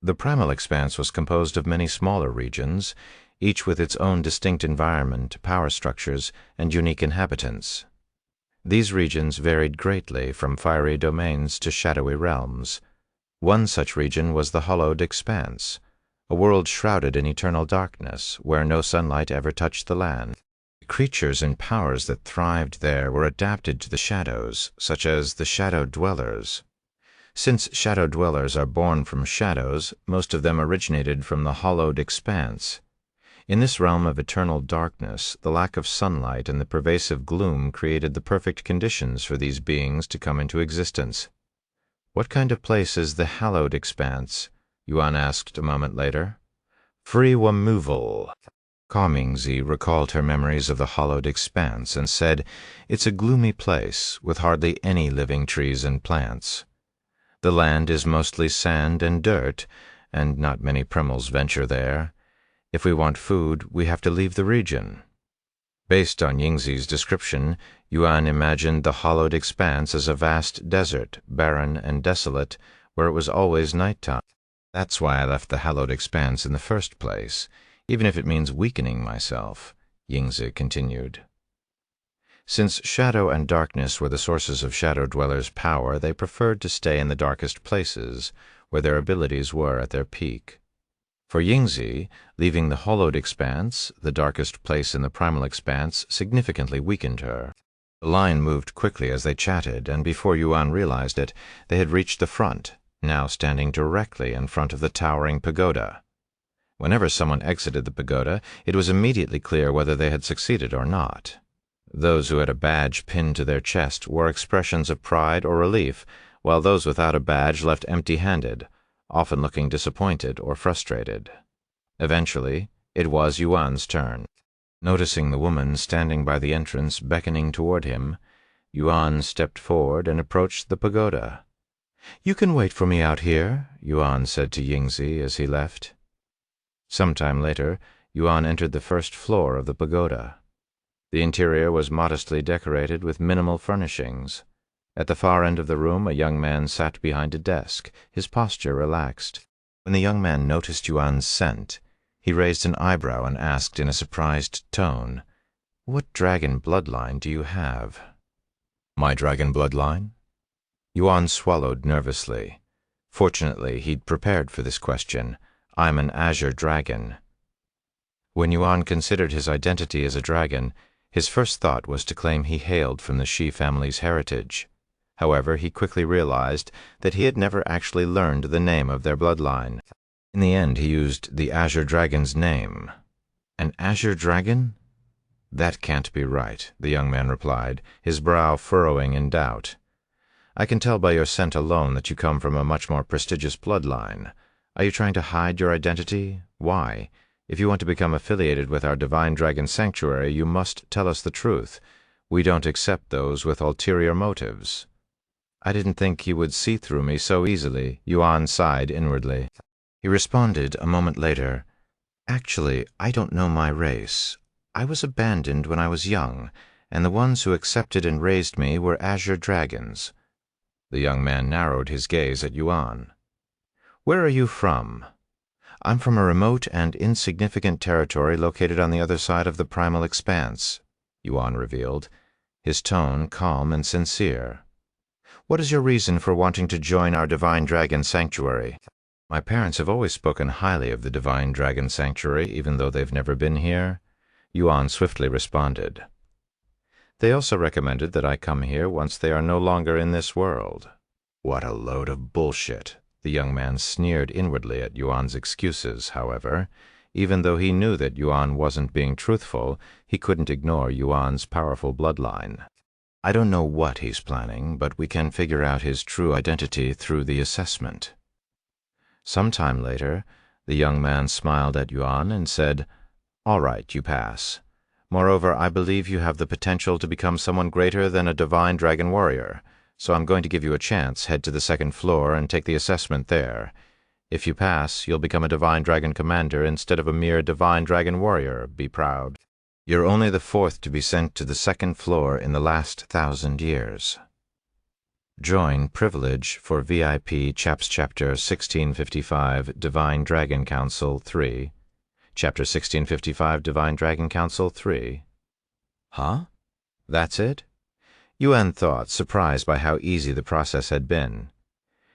The primal expanse was composed of many smaller regions, each with its own distinct environment, power structures, and unique inhabitants. These regions varied greatly from fiery domains to shadowy realms. One such region was the hollowed expanse, a world shrouded in eternal darkness, where no sunlight ever touched the land. The creatures and powers that thrived there were adapted to the shadows, such as the shadow dwellers. Since shadow dwellers are born from shadows, most of them originated from the hollowed expanse. In this realm of eternal darkness, the lack of sunlight and the pervasive gloom created the perfect conditions for these beings to come into existence. "What kind of place is the hallowed expanse?" Yuan asked a moment later. "Free removal." Yingzi recalled her memories of the hollowed expanse and said, "It's a gloomy place, with hardly any living trees and plants. The land is mostly sand and dirt, and not many primals venture there. If we want food, we have to leave the region." Based on Yingzi's description, Yuan imagined the hollowed expanse as a vast desert, barren and desolate, where it was always nighttime. "That's why I left the hallowed expanse in the first place, even if it means weakening myself," Yingzi continued. Since shadow and darkness were the sources of shadow dwellers' power, they preferred to stay in the darkest places, where their abilities were at their peak. For Yingzi, leaving the hollowed expanse, the darkest place in the primal expanse, significantly weakened her. The line moved quickly as they chatted, and before Yuan realized it, they had reached the front, now standing directly in front of the towering pagoda. Whenever someone exited the pagoda, it was immediately clear whether they had succeeded or not. Those who had a badge pinned to their chest wore expressions of pride or relief, while those without a badge left empty-handed, often looking disappointed or frustrated. Eventually, it was Yuan's turn. Noticing the woman standing by the entrance beckoning toward him, Yuan stepped forward and approached the pagoda. "You can wait for me out here," Yuan said to Yingzi as he left. Sometime later, Yuan entered the first floor of the pagoda. The interior was modestly decorated with minimal furnishings. At the far end of the room, a young man sat behind a desk, his posture relaxed. When the young man noticed Yuan's scent, he raised an eyebrow and asked in a surprised tone, "What dragon bloodline do you have?" My dragon bloodline? Yuan swallowed nervously. Fortunately, he'd prepared for this question. "I'm an azure dragon." When Yuan considered his identity as a dragon, his first thought was to claim he hailed from the Shi family's heritage. However, he quickly realized that he had never actually learned the name of their bloodline. In the end, he used the azure dragon's name. "An azure dragon? That can't be right," the young man replied, his brow furrowing in doubt. "I can tell by your scent alone that you come from a much more prestigious bloodline. Are you trying to hide your identity? Why? If you want to become affiliated with our divine dragon sanctuary, you must tell us the truth. We don't accept those with ulterior motives." "I didn't think you would see through me so easily," Yuan sighed inwardly. He responded a moment later, "Actually, I don't know my race. I was abandoned when I was young, and the ones who accepted and raised me were azure dragons." The young man narrowed his gaze at Yuan. "Where are you from?" "I'm from a remote and insignificant territory located on the other side of the primal expanse," Yuan revealed, his tone calm and sincere. "What is your reason for wanting to join our divine dragon sanctuary?" "My parents have always spoken highly of the divine dragon sanctuary, even though they've never been here," Yuan swiftly responded. "They also recommended that I come here once they are no longer in this world." "What a load of bullshit." The young man sneered inwardly at Yuan's excuses, however. Even though he knew that Yuan wasn't being truthful, he couldn't ignore Yuan's powerful bloodline. "I don't know what he's planning, but we can figure out his true identity through the assessment." Some time later, the young man smiled at Yuan and said, "All right, you pass. Moreover, I believe you have the potential to become someone greater than a divine dragon warrior, so I'm going to give you a chance. Head to the second floor and take the assessment there. If you pass, you'll become a divine dragon commander instead of a mere divine dragon warrior. Be proud. You're only the fourth to be sent to the second floor in the last 1,000 years. Join Privilege for VIP Chaps Chapter 1655 Divine Dragon Council 3. Chapter 1655 Divine Dragon Council 3. Huh? That's it? Yuan thought, surprised by how easy the process had been.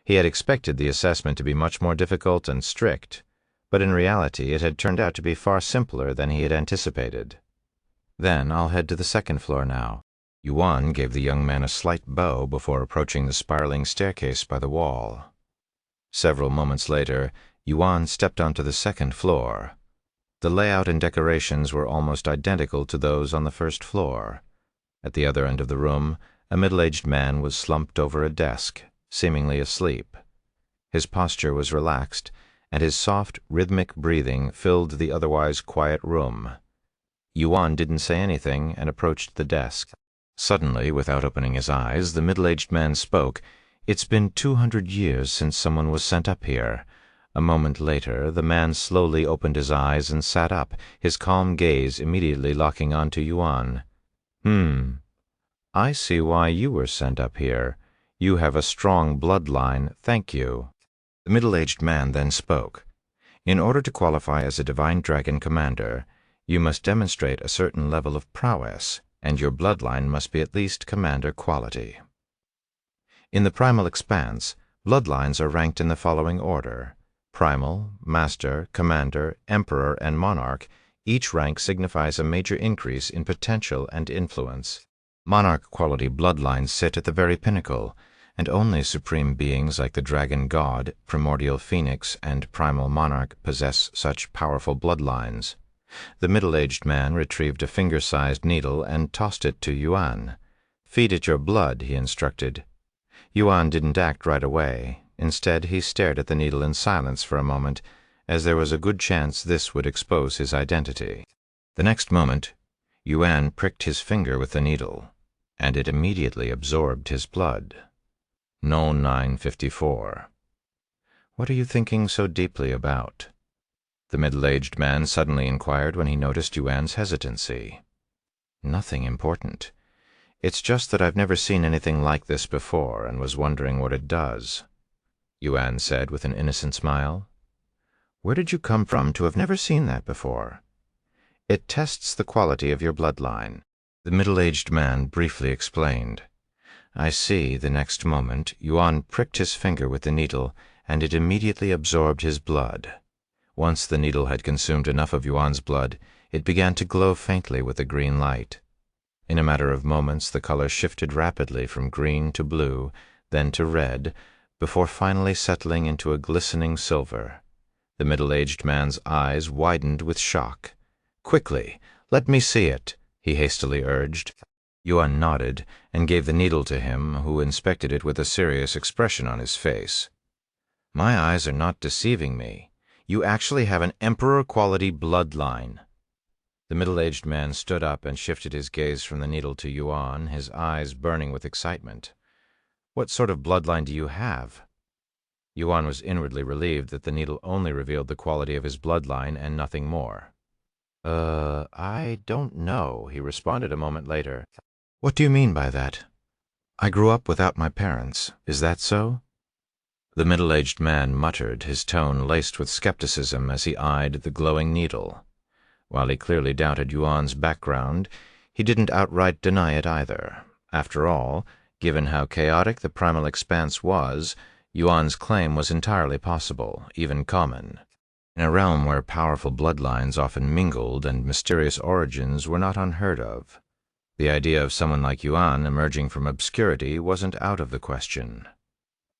He had expected the assessment to be much more difficult and strict, but in reality it had turned out to be far simpler than he had anticipated. "Then I'll head to the second floor now." Yuan gave the young man a slight bow before approaching the spiraling staircase by the wall. Several moments later, Yuan stepped onto the second floor. The layout and decorations were almost identical to those on the first floor. At the other end of the room, a middle-aged man was slumped over a desk, seemingly asleep. His posture was relaxed, and his soft, rhythmic breathing filled the otherwise quiet room. Yuan didn't say anything and approached the desk. Suddenly, without opening his eyes, the middle-aged man spoke. "It's been 200 years since someone was sent up here." A moment later, the man slowly opened his eyes and sat up, his calm gaze immediately locking onto Yuan. I see why you were sent up here. You have a strong bloodline, thank you." The middle-aged man then spoke. "In order to qualify as a divine dragon commander, you must demonstrate a certain level of prowess, and your bloodline must be at least commander quality. In the primal expanse, bloodlines are ranked in the following order: primal, master, commander, emperor, and monarch. Each rank signifies a major increase in potential and influence. Monarch quality bloodlines sit at the very pinnacle, and only supreme beings like the dragon god, primordial phoenix, and primal monarch possess such powerful bloodlines. The middle-aged man retrieved a finger-sized needle and tossed it to Yuan. "Feed it your blood," he instructed. Yuan didn't act right away. Instead, he stared at the needle in silence for a moment, as there was a good chance this would expose his identity. The next moment, Yuan pricked his finger with the needle, and it immediately absorbed his blood. No 954. "What are you thinking so deeply about?" the middle-aged man suddenly inquired when he noticed Yuan's hesitancy. "Nothing important. It's just that I've never seen anything like this before and was wondering what it does," Yuan said with an innocent smile. "Where did you come from to have never seen that before?" "It tests the quality of your bloodline," the middle-aged man briefly explained. "I see." The next moment, Yuan pricked his finger with the needle, and it immediately absorbed his blood. Once the needle had consumed enough of Yuan's blood, it began to glow faintly with a green light. In a matter of moments, the color shifted rapidly from green to blue, then to red, before finally settling into a glistening silver. The middle-aged man's eyes widened with shock. "Quickly, let me see it," he hastily urged. Yuan nodded and gave the needle to him, who inspected it with a serious expression on his face. "My eyes are not deceiving me. You actually have an emperor-quality bloodline." The middle-aged man stood up and shifted his gaze from the needle to Yuan, his eyes burning with excitement. "What sort of bloodline do you have?" Yuan was inwardly relieved that the needle only revealed the quality of his bloodline and nothing more. I don't know," he responded a moment later. "What do you mean by that? I grew up without my parents. Is that so?" The middle-aged man muttered, his tone laced with skepticism as he eyed the glowing needle. While he clearly doubted Yuan's background, he didn't outright deny it either. After all, given how chaotic the primal expanse was, Yuan's claim was entirely possible, even common. In a realm where powerful bloodlines often mingled and mysterious origins were not unheard of, the idea of someone like Yuan emerging from obscurity wasn't out of the question.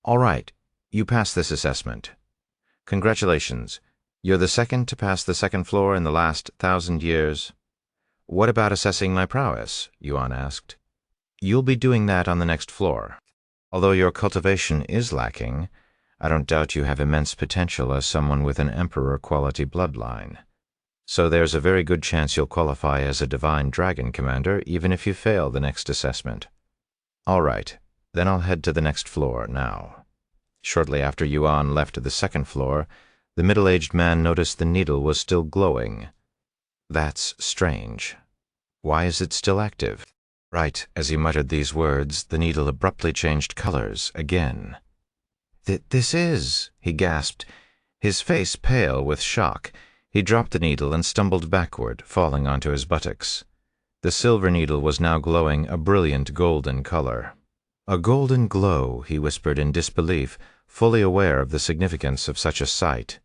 "All right. You passed this assessment. Congratulations. You're the second to pass the second floor in the last 1,000 years. What about assessing my prowess?" Yuan asked. "You'll be doing that on the next floor. Although your cultivation is lacking, I don't doubt you have immense potential as someone with an emperor-quality bloodline. So there's a very good chance you'll qualify as a divine dragon commander even if you fail the next assessment. All right, then I'll head to the next floor now." Shortly after Yuan left the second floor, the middle-aged man noticed the needle was still glowing. "That's strange. Why is it still active?" Right as he muttered these words, the needle abruptly changed colors again. This is," he gasped, his face pale with shock. He dropped the needle and stumbled backward, falling onto his buttocks. The silver needle was now glowing a brilliant golden color. "A golden glow," he whispered in disbelief, fully aware of the significance of such a sight.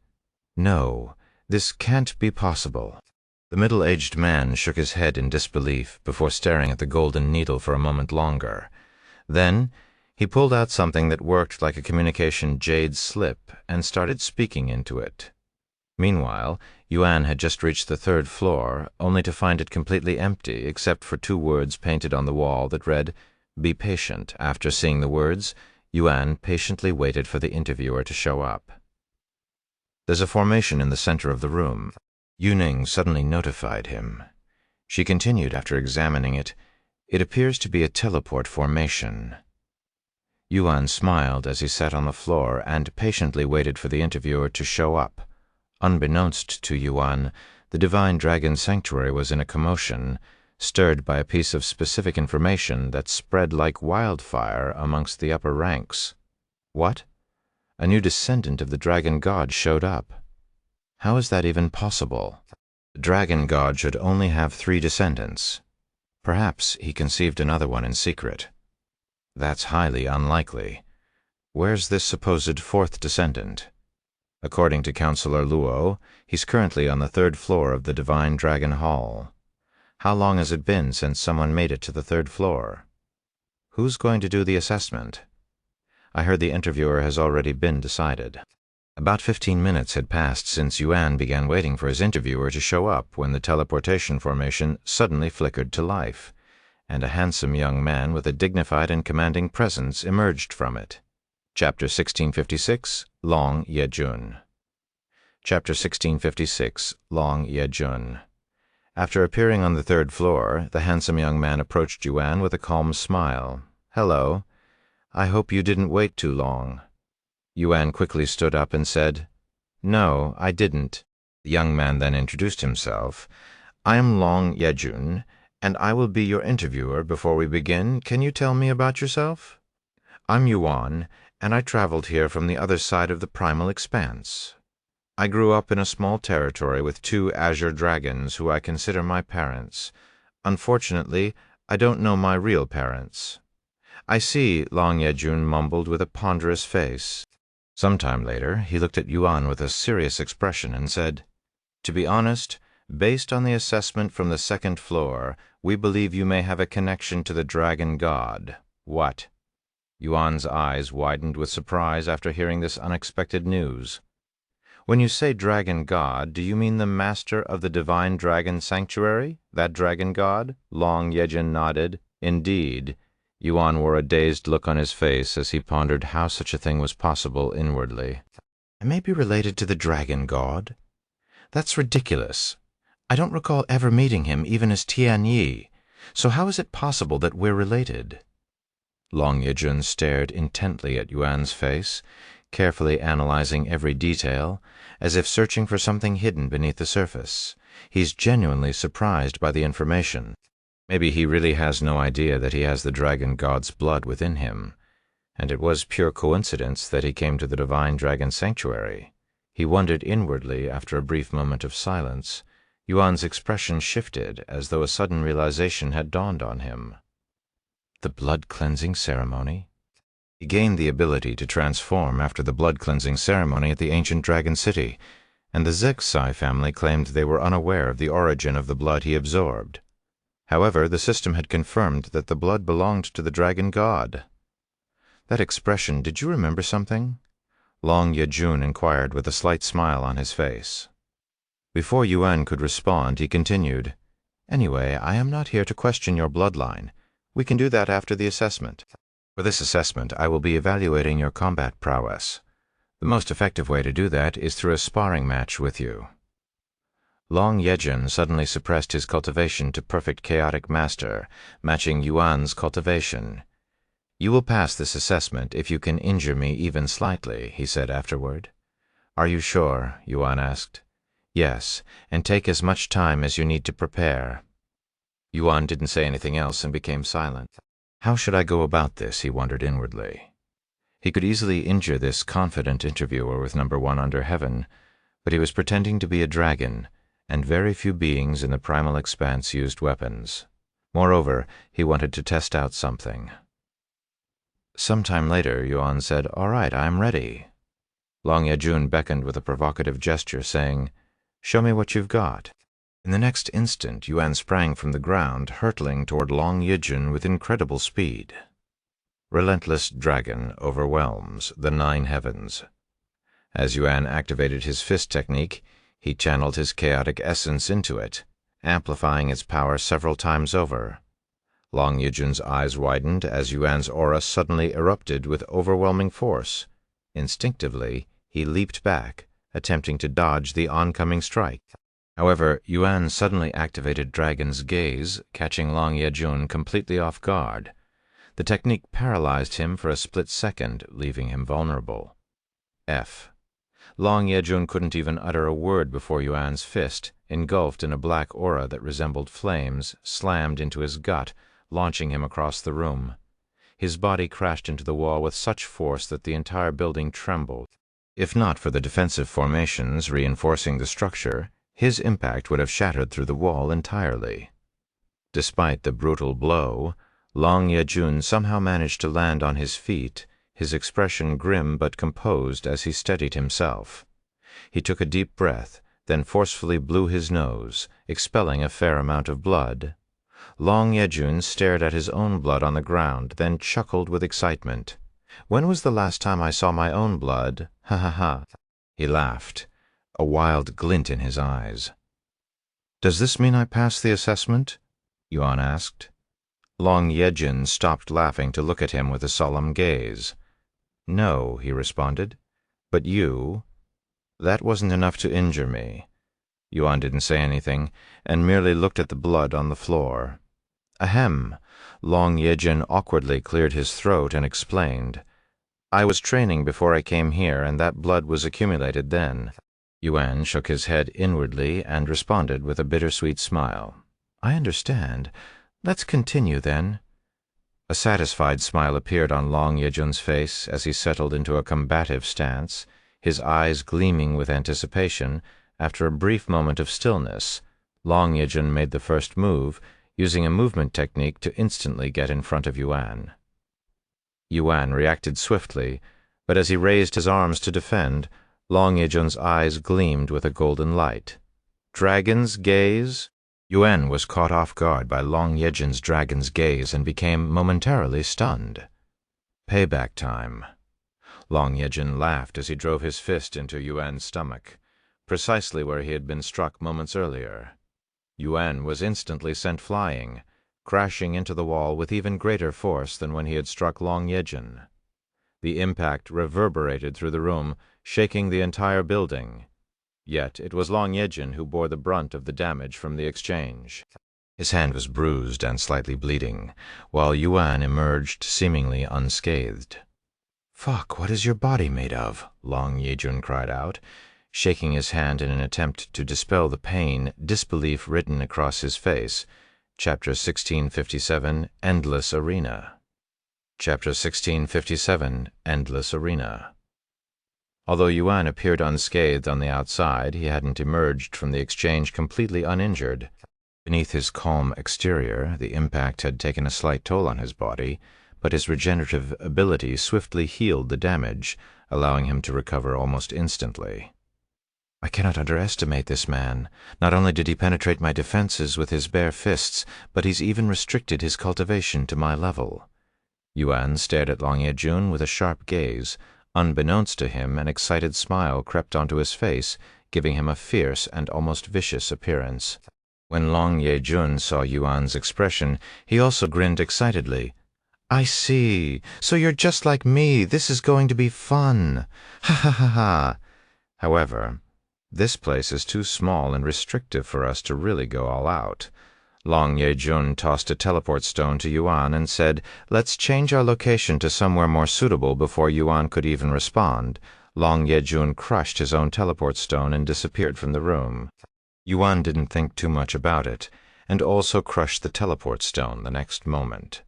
"No, this can't be possible." The middle-aged man shook his head in disbelief before staring at the golden needle for a moment longer. Then he pulled out something that worked like a communication jade slip and started speaking into it. Meanwhile, Yuan had just reached the third floor, only to find it completely empty except for 2 words painted on the wall that read, "Be patient." After seeing the words, Yuan patiently waited for the interviewer to show up. "There's a formation in the center of the room." Yuning suddenly notified him. She continued after examining it. "It appears to be a teleport formation." Yuan smiled as he sat on the floor and patiently waited for the interviewer to show up. Unbeknownst to Yuan, the divine dragon sanctuary was in a commotion, stirred by a piece of specific information that spread like wildfire amongst the upper ranks. What? A new descendant of the dragon god showed up. How is that even possible? The dragon god should only have 3 descendants. Perhaps he conceived another one in secret. That's highly unlikely. Where's this supposed 4th descendant? According to Counselor Luo, he's currently on the 3rd floor of the Divine Dragon Hall. How long has it been since someone made it to the 3rd floor? Who's going to do the assessment? I heard the interviewer has already been decided. About 15 minutes had passed since Yuan began waiting for his interviewer to show up when the teleportation formation suddenly flickered to life, and a handsome young man with a dignified and commanding presence emerged from it. Chapter 1656, Long Yejun. Chapter 1656, Long Yejun. After appearing on the 3rd floor, the handsome young man approached Yuan with a calm smile. "Hello. I hope you didn't wait too long." Yuan quickly stood up and said, "No, I didn't." The young man then introduced himself. "I am Long Yejun, and I will be your interviewer before we begin. Can you tell me about yourself? I'm Yuan, and I traveled here from the other side of the primal expanse. I grew up in a small territory with 2 azure dragons who I consider my parents. Unfortunately, I don't know my real parents. I see, Long Yejun mumbled with a ponderous face. Some time later, he looked at Yuan with a serious expression and said, "To be honest, based on the assessment from the 2nd floor, we believe you may have a connection to the dragon god." What? Yuan's eyes widened with surprise after hearing this unexpected news. "When you say dragon god, do you mean the master of the divine dragon sanctuary, that dragon god?" Long Yejun nodded. "Indeed." Yuan wore a dazed look on his face as he pondered how such a thing was possible inwardly. "I may be related to the dragon god? That's ridiculous. I don't recall ever meeting him even as Tian Yi. So how is it possible that we're related?" Long Yejun stared intently at Yuan's face, carefully analyzing every detail, as if searching for something hidden beneath the surface. He's genuinely surprised by the information. Maybe he really has no idea that he has the dragon god's blood within him, and it was pure coincidence that he came to the divine dragon sanctuary. He wondered inwardly after a brief moment of silence. Yuan's expression shifted as though a sudden realization had dawned on him. The blood-cleansing ceremony? He gained the ability to transform after the blood-cleansing ceremony at the ancient dragon city, and the Zexai family claimed they were unaware of the origin of the blood he absorbed. However, the system had confirmed that the blood belonged to the dragon god. That expression, did you remember something? Long Yejun inquired with a slight smile on his face. Before Yuan could respond, he continued, "Anyway, I am not here to question your bloodline. We can do that after the assessment. For this assessment, I will be evaluating your combat prowess. The most effective way to do that is through a sparring match with you." Long Yejun suddenly suppressed his cultivation to perfect chaotic master, matching Yuan's cultivation. "You will pass this assessment if you can injure me even slightly," he said afterward. "Are you sure?" Yuan asked. "Yes, and take as much time as you need to prepare." Yuan didn't say anything else and became silent. How should I go about this, he wondered inwardly. He could easily injure this confident interviewer with number 1 under heaven, but he was pretending to be a dragon, and very few beings in the primal expanse used weapons. Moreover, he wanted to test out something. Sometime later, Yuan said, "All right, I'm ready." Long Yejun beckoned with a provocative gesture, saying, "Show me what you've got." In the next instant, Yuan sprang from the ground, hurtling toward Long Yejun with incredible speed. Relentless Dragon overwhelms the 9 heavens. As Yuan activated his fist technique, he channeled his chaotic essence into it, amplifying its power several times over. Long Yejun's eyes widened as Yuan's aura suddenly erupted with overwhelming force. Instinctively, he leaped back, attempting to dodge the oncoming strike. However, Yuan suddenly activated Dragon's Gaze, catching Long Yejun completely off guard. The technique paralyzed him for a split second, leaving him vulnerable. F. Long Yejun couldn't even utter a word before Yuan's fist, engulfed in a black aura that resembled flames, slammed into his gut, launching him across the room. His body crashed into the wall with such force that the entire building trembled. If not for the defensive formations reinforcing the structure, his impact would have shattered through the wall entirely. Despite the brutal blow, Long Yejun somehow managed to land on his feet, his expression grim but composed as he steadied himself. He took a deep breath, then forcefully blew his nose, expelling a fair amount of blood. Long Yejun stared at his own blood on the ground, then chuckled with excitement. "When was the last time I saw my own blood? Ha ha ha." He laughed, a wild glint in his eyes. "Does this mean I passed the assessment?" Yuan asked. Long Yejun stopped laughing to look at him with a solemn gaze. "No," he responded. "But you? That wasn't enough to injure me." Yuan didn't say anything, and merely looked at the blood on the floor. "Ahem." Long Yejun awkwardly cleared his throat and explained. "I was training before I came here, and that blood was accumulated then." Yuan shook his head inwardly and responded with a bittersweet smile. I understand. Let's continue, then. A satisfied smile appeared on Long Yejun's face as he settled into a combative stance, his eyes gleaming with anticipation. After a brief moment of stillness, Long Yejun made the first move, using a movement technique to instantly get in front of Yuan. Yuan reacted swiftly, but as he raised his arms to defend, Long Yejun's eyes gleamed with a golden light. Dragon's gaze? Yuan was caught off guard by Long Yejun's dragon's gaze and became momentarily stunned. Payback time. Long Yejun laughed as he drove his fist into Yuan's stomach, precisely where he had been struck moments earlier. Yuan was instantly sent flying, crashing into the wall with even greater force than when he had struck Long Yejun. The impact reverberated through the room, shaking the entire building. Yet it was Long Yejun who bore the brunt of the damage from the exchange. His hand was bruised and slightly bleeding, while Yuan emerged seemingly unscathed. "Fuck, what is your body made of?" Long Yejun cried out, shaking his hand in an attempt to dispel the pain, disbelief written across his face. Chapter 1657, Endless Arena. Chapter 1657, Endless Arena. Although Yuan appeared unscathed on the outside, he hadn't emerged from the exchange completely uninjured. Beneath his calm exterior, the impact had taken a slight toll on his body, but his regenerative ability swiftly healed the damage, allowing him to recover almost instantly. I cannot underestimate this man. Not only did he penetrate my defenses with his bare fists, but he's even restricted his cultivation to my level. Yuan stared at Long Yejun with a sharp gaze. Unbeknownst to him, an excited smile crept onto his face, giving him a fierce and almost vicious appearance. When Long Yejun saw Yuan's expression, he also grinned excitedly. "I see. So you're just like me. This is going to be fun. Ha ha ha ha." However, this place is too small and restrictive for us to really go all out. Long Yejun tossed a teleport stone to Yuan and said, "Let's change our location to somewhere more suitable." Before Yuan could even respond, Long Yejun crushed his own teleport stone and disappeared from the room. Yuan didn't think too much about it, and also crushed the teleport stone the next moment.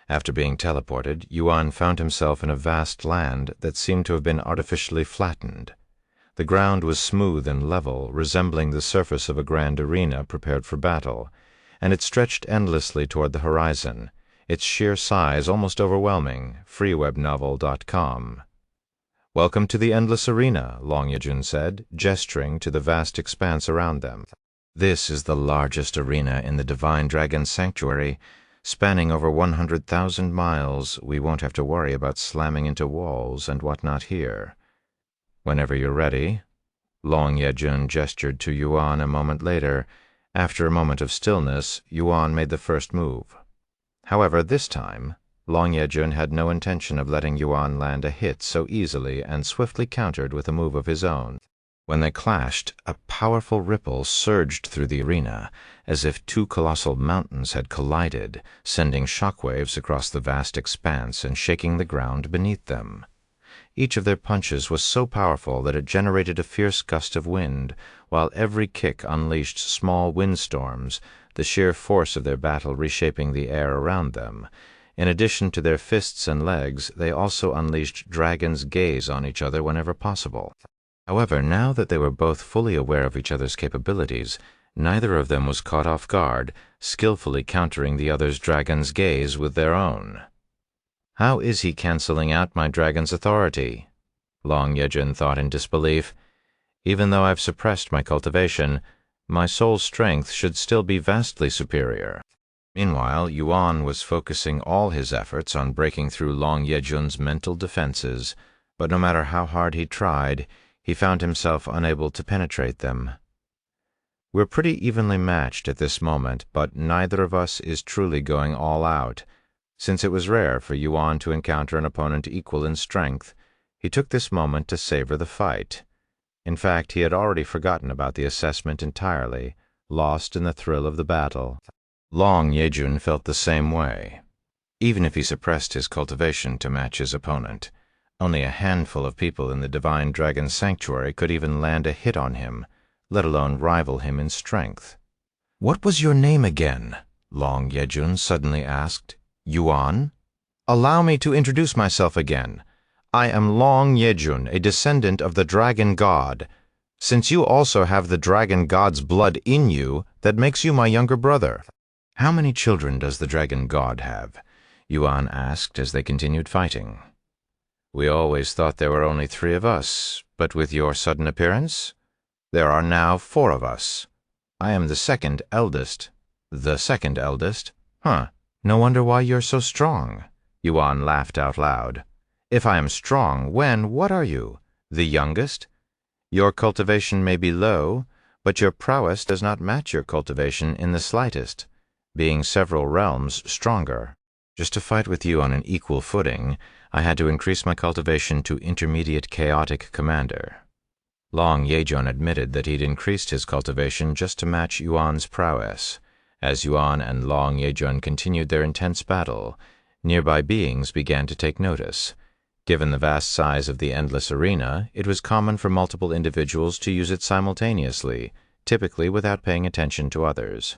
After being teleported, Yuan found himself in a vast land that seemed to have been artificially flattened. The ground was smooth and level, resembling the surface of a grand arena prepared for battle, and it stretched endlessly toward the horizon, its sheer size almost overwhelming. freewebnovel.com. "Welcome to the Endless Arena," Long Yejun said, gesturing to the vast expanse around them. "This is the largest arena in the Divine Dragon Sanctuary, spanning over 100,000 miles. We won't have to worry about slamming into walls and whatnot here. Whenever you're ready." Long Yejun gestured to Yuan a moment later. After a moment of stillness, Yuan made the first move. However, this time, Long Yejun had no intention of letting Yuan land a hit so easily and swiftly countered with a move of his own. When they clashed, a powerful ripple surged through the arena, as if two colossal mountains had collided, sending shockwaves across the vast expanse and shaking the ground beneath them. Each of their punches was so powerful that it generated a fierce gust of wind, while every kick unleashed small windstorms, the sheer force of their battle reshaping the air around them. In addition to their fists and legs, they also unleashed dragon's gaze on each other whenever possible. However, now that they were both fully aware of each other's capabilities, neither of them was caught off guard, skillfully countering the other's dragon's gaze with their own. "How is he canceling out my dragon's authority?" Long Yejun thought in disbelief. "Even though I've suppressed my cultivation, my soul strength should still be vastly superior." Meanwhile, Yuan was focusing all his efforts on breaking through Long Yejun's mental defenses, but no matter how hard he tried, he found himself unable to penetrate them. "We're pretty evenly matched at this moment, but neither of us is truly going all out." Since it was rare for Yuan to encounter an opponent equal in strength, he took this moment to savor the fight. In fact, he had already forgotten about the assessment entirely, lost in the thrill of the battle. Long Yejun felt the same way. Even if he suppressed his cultivation to match his opponent, only a handful of people in the Divine Dragon Sanctuary could even land a hit on him, let alone rival him in strength. "What was your name again?" Long Yejun suddenly asked. "Yuan?" "Allow me to introduce myself again. I am Long Yejun, a descendant of the Dragon God. Since you also have the Dragon God's blood in you, that makes you my younger brother." "How many children does the Dragon God have?" Yuan asked as they continued fighting. "We always thought there were only 3 of us, but with your sudden appearance, there are now 4 of us. I am the second eldest." "The second eldest? Huh. No wonder why you're so strong." Yuan laughed out loud. "If I am strong, what are you? The youngest? Your cultivation may be low, but your prowess does not match your cultivation in the slightest, being several realms stronger. Just to fight with you on an equal footing, I had to increase my cultivation to intermediate chaotic commander." Long Yejun admitted that he'd increased his cultivation just to match Yuan's prowess. As Yuan and Long Yejun continued their intense battle, nearby beings began to take notice. Given the vast size of the endless arena, it was common for multiple individuals to use it simultaneously, typically without paying attention to others.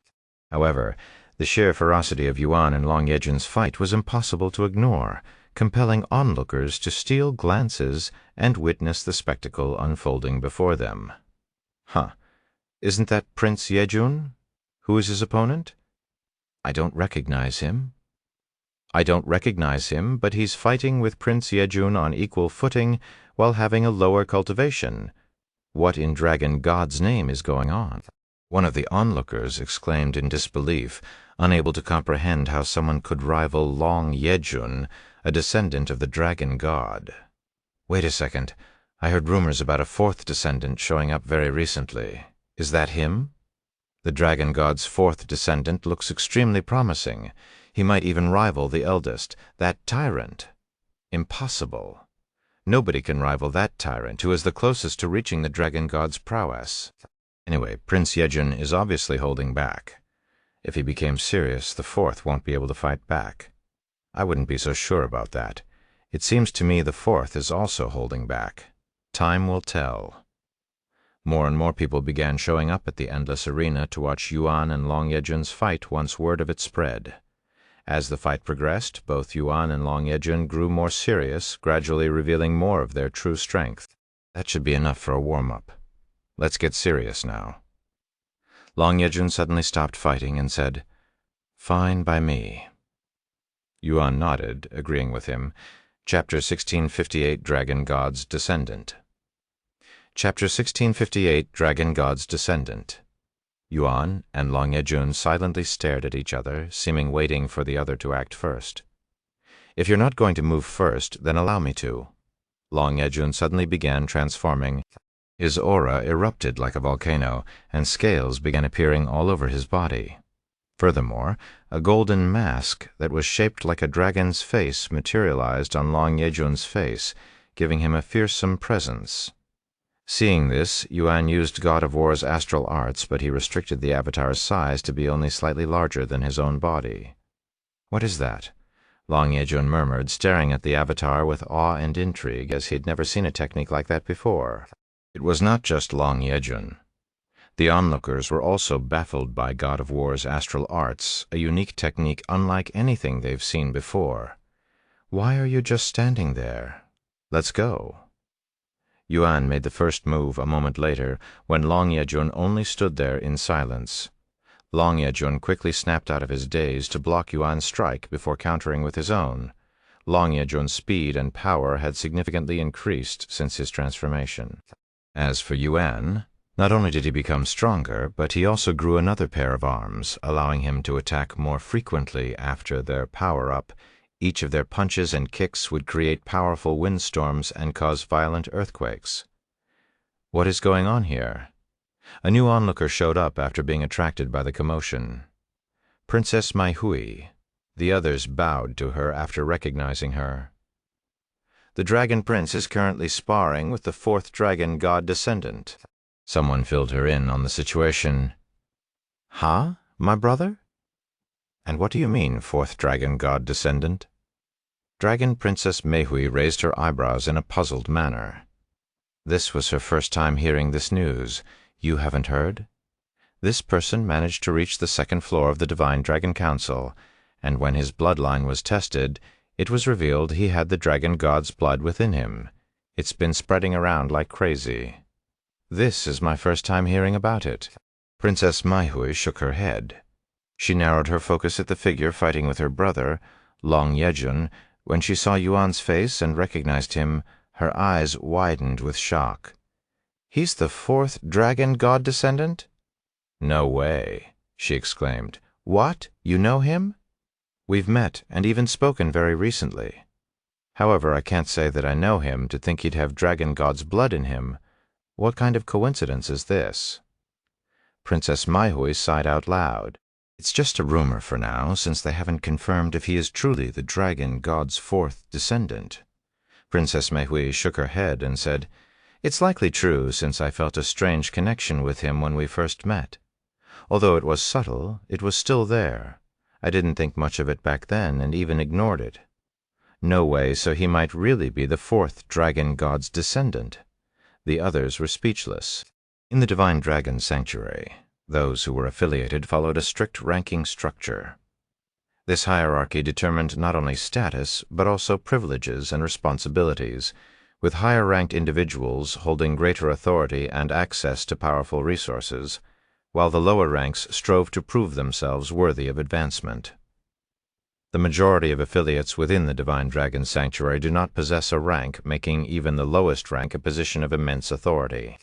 However, the sheer ferocity of Yuan and Long Yejun's fight was impossible to ignore, compelling onlookers to steal glances and witness the spectacle unfolding before them. "Huh. Isn't that Prince Yejun? Who is his opponent?" "I don't recognize him." "I don't recognize him, but he's fighting with Prince Yejun on equal footing while having a lower cultivation. What in Dragon God's name is going on?" One of the onlookers exclaimed in disbelief, unable to comprehend how someone could rival Long Yejun, a descendant of the Dragon God. "Wait a second. I heard rumors about a 4th descendant showing up very recently. Is that him?" "The Dragon God's 4th descendant looks extremely promising. He might even rival the eldest, that tyrant." "Impossible. Nobody can rival that tyrant, who is the closest to reaching the Dragon God's prowess. Anyway, Prince Yejun is obviously holding back. If he became serious, the 4th won't be able to fight back." "I wouldn't be so sure about that. It seems to me the 4th is also holding back. Time will tell." More and more people began showing up at the endless arena to watch Yuan and Long Yejun's fight once word of it spread. As the fight progressed, both Yuan and Long Yejun grew more serious, gradually revealing more of their true strength. "That should be enough for a warm-up. Let's get serious now." Long Yejun suddenly stopped fighting and said, "Fine by me." Yuan nodded, agreeing with him. Chapter 1658, Dragon God's Descendant. Chapter 1658, Dragon God's Descendant. Yuan and Long Yejun silently stared at each other, seeming waiting for the other to act first. "If you're not going to move first, then allow me to." Long Yejun suddenly began transforming. His aura erupted like a volcano, and scales began appearing all over his body. Furthermore, a golden mask that was shaped like a dragon's face materialized on Long Yejun's face, giving him a fearsome presence. Seeing this, Yuan used God of War's astral arts, but he restricted the avatar's size to be only slightly larger than his own body. "What is that?" Long Yejun murmured, staring at the avatar with awe and intrigue, as he had never seen a technique like that before. It was not just Long Yejun. The onlookers were also baffled by God of War's astral arts, a unique technique unlike anything they've seen before. "Why are you just standing there? Let's go." Yuan made the first move a moment later, when Long Yejun only stood there in silence. Long Yejun quickly snapped out of his daze to block Yuan's strike before countering with his own. Long Yejun's speed and power had significantly increased since his transformation. As for Yuan, not only did he become stronger, but he also grew another pair of arms, allowing him to attack more frequently after their power-up. Each of their punches and kicks would create powerful windstorms and cause violent earthquakes. "What is going on here?" A new onlooker showed up after being attracted by the commotion. "Princess Maihui." The others bowed to her after recognizing her. "The Dragon Prince is currently sparring with the 4th Dragon God descendant." Someone filled her in on the situation. "Huh, my brother? And what do you mean, 4th Dragon God descendant?" Dragon Princess Maihui raised her eyebrows in a puzzled manner. This was her first time hearing this news. "You haven't heard?" This person managed to reach the second floor of the Divine Dragon Council, and when his bloodline was tested, it was revealed he had the Dragon God's blood within him. It's been spreading around like crazy. This is my first time hearing about it. Princess Maihui shook her head. She narrowed her focus at the figure fighting with her brother, Long Yejun. When she saw Yuan's face and recognized him, her eyes widened with shock. "He's the fourth Dragon God descendant?" "No way," she exclaimed. "What? You know him?" "We've met and even spoken very recently. However, I can't say that I know him to think he'd have Dragon God's blood in him. What kind of coincidence is this?" Princess Maihui sighed out loud. "It's just a rumor for now, since they haven't confirmed if he is truly the Dragon God's fourth descendant." Princess Maihui shook her head and said, "It's likely true, since I felt a strange connection with him when we first met. Although it was subtle, it was still there. I didn't think much of it back then and even ignored it. No way, so he might really be the fourth Dragon God's descendant." The others were speechless. In the Divine Dragon Sanctuary, those who were affiliated followed a strict ranking structure. This hierarchy determined not only status, but also privileges and responsibilities, with higher-ranked individuals holding greater authority and access to powerful resources, while the lower ranks strove to prove themselves worthy of advancement. The majority of affiliates within the Divine Dragon Sanctuary do not possess a rank, making even the lowest rank a position of immense authority.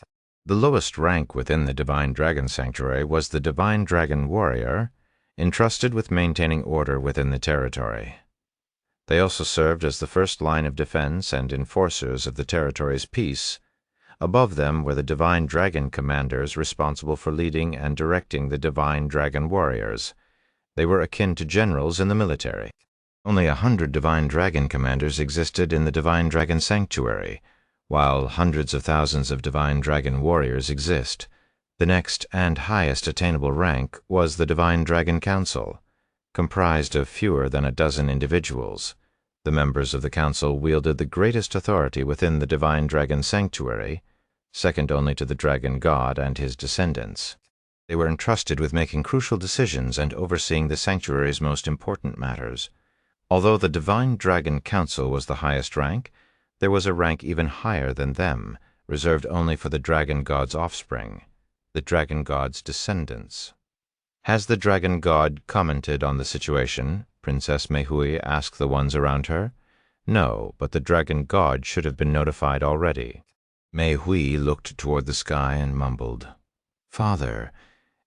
The lowest rank within the Divine Dragon Sanctuary was the Divine Dragon Warrior, entrusted with maintaining order within the territory. They also served as the first line of defense and enforcers of the territory's peace. Above them were the Divine Dragon Commanders responsible for leading and directing the Divine Dragon Warriors. They were akin to generals in the military. Only 100 Divine Dragon Commanders existed in the Divine Dragon Sanctuary, while hundreds of thousands of Divine Dragon Warriors exist. The next and highest attainable rank was the Divine Dragon Council, comprised of fewer than a dozen individuals. The members of the council wielded the greatest authority within the Divine Dragon Sanctuary, second only to the Dragon God and his descendants. They were entrusted with making crucial decisions and overseeing the sanctuary's most important matters. Although the Divine Dragon Council was the highest rank, there was a rank even higher than them, reserved only for the Dragon God's offspring, the Dragon God's descendants. "Has the Dragon God commented on the situation?" Princess Maihui asked the ones around her. "No, but the Dragon God should have been notified already." Maihui looked toward the sky and mumbled, "Father,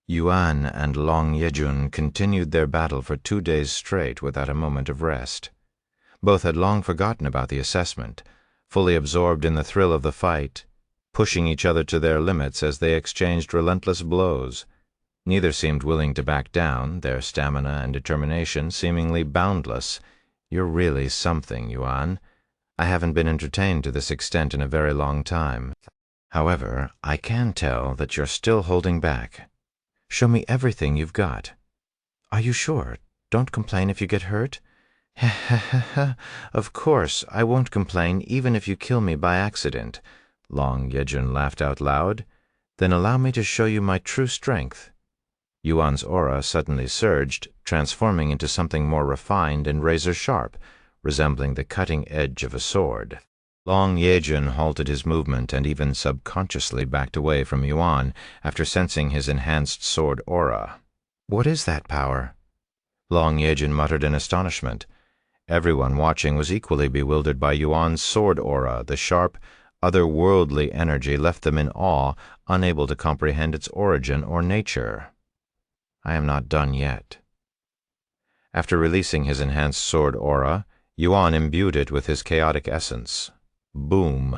Yuan and Long Yejun continued their battle for 2 days straight without a moment of rest. Both had long forgotten about the assessment, fully absorbed in the thrill of the fight, pushing each other to their limits as they exchanged relentless blows. Neither seemed willing to back down, their stamina and determination seemingly boundless. You're really something, Yuan. I haven't been entertained to this extent in a very long time. However, I can tell that you're still holding back. Show me everything you've got." "Are you sure? Don't complain if you get hurt." "Of course, I won't complain even if you kill me by accident." Long Yejun laughed out loud. "Then allow me to show you my true strength." Yuan's aura suddenly surged, transforming into something more refined and razor-sharp, resembling the cutting edge of a sword. Long Yejun halted his movement and even subconsciously backed away from Yuan after sensing his enhanced sword aura. "What is that power?" Long Yejun muttered in astonishment. Everyone watching was equally bewildered by Yuan's sword aura. The sharp, otherworldly energy left them in awe, unable to comprehend its origin or nature. "I am not done yet." After releasing his enhanced sword aura, Yuan imbued it with his chaotic essence. Boom!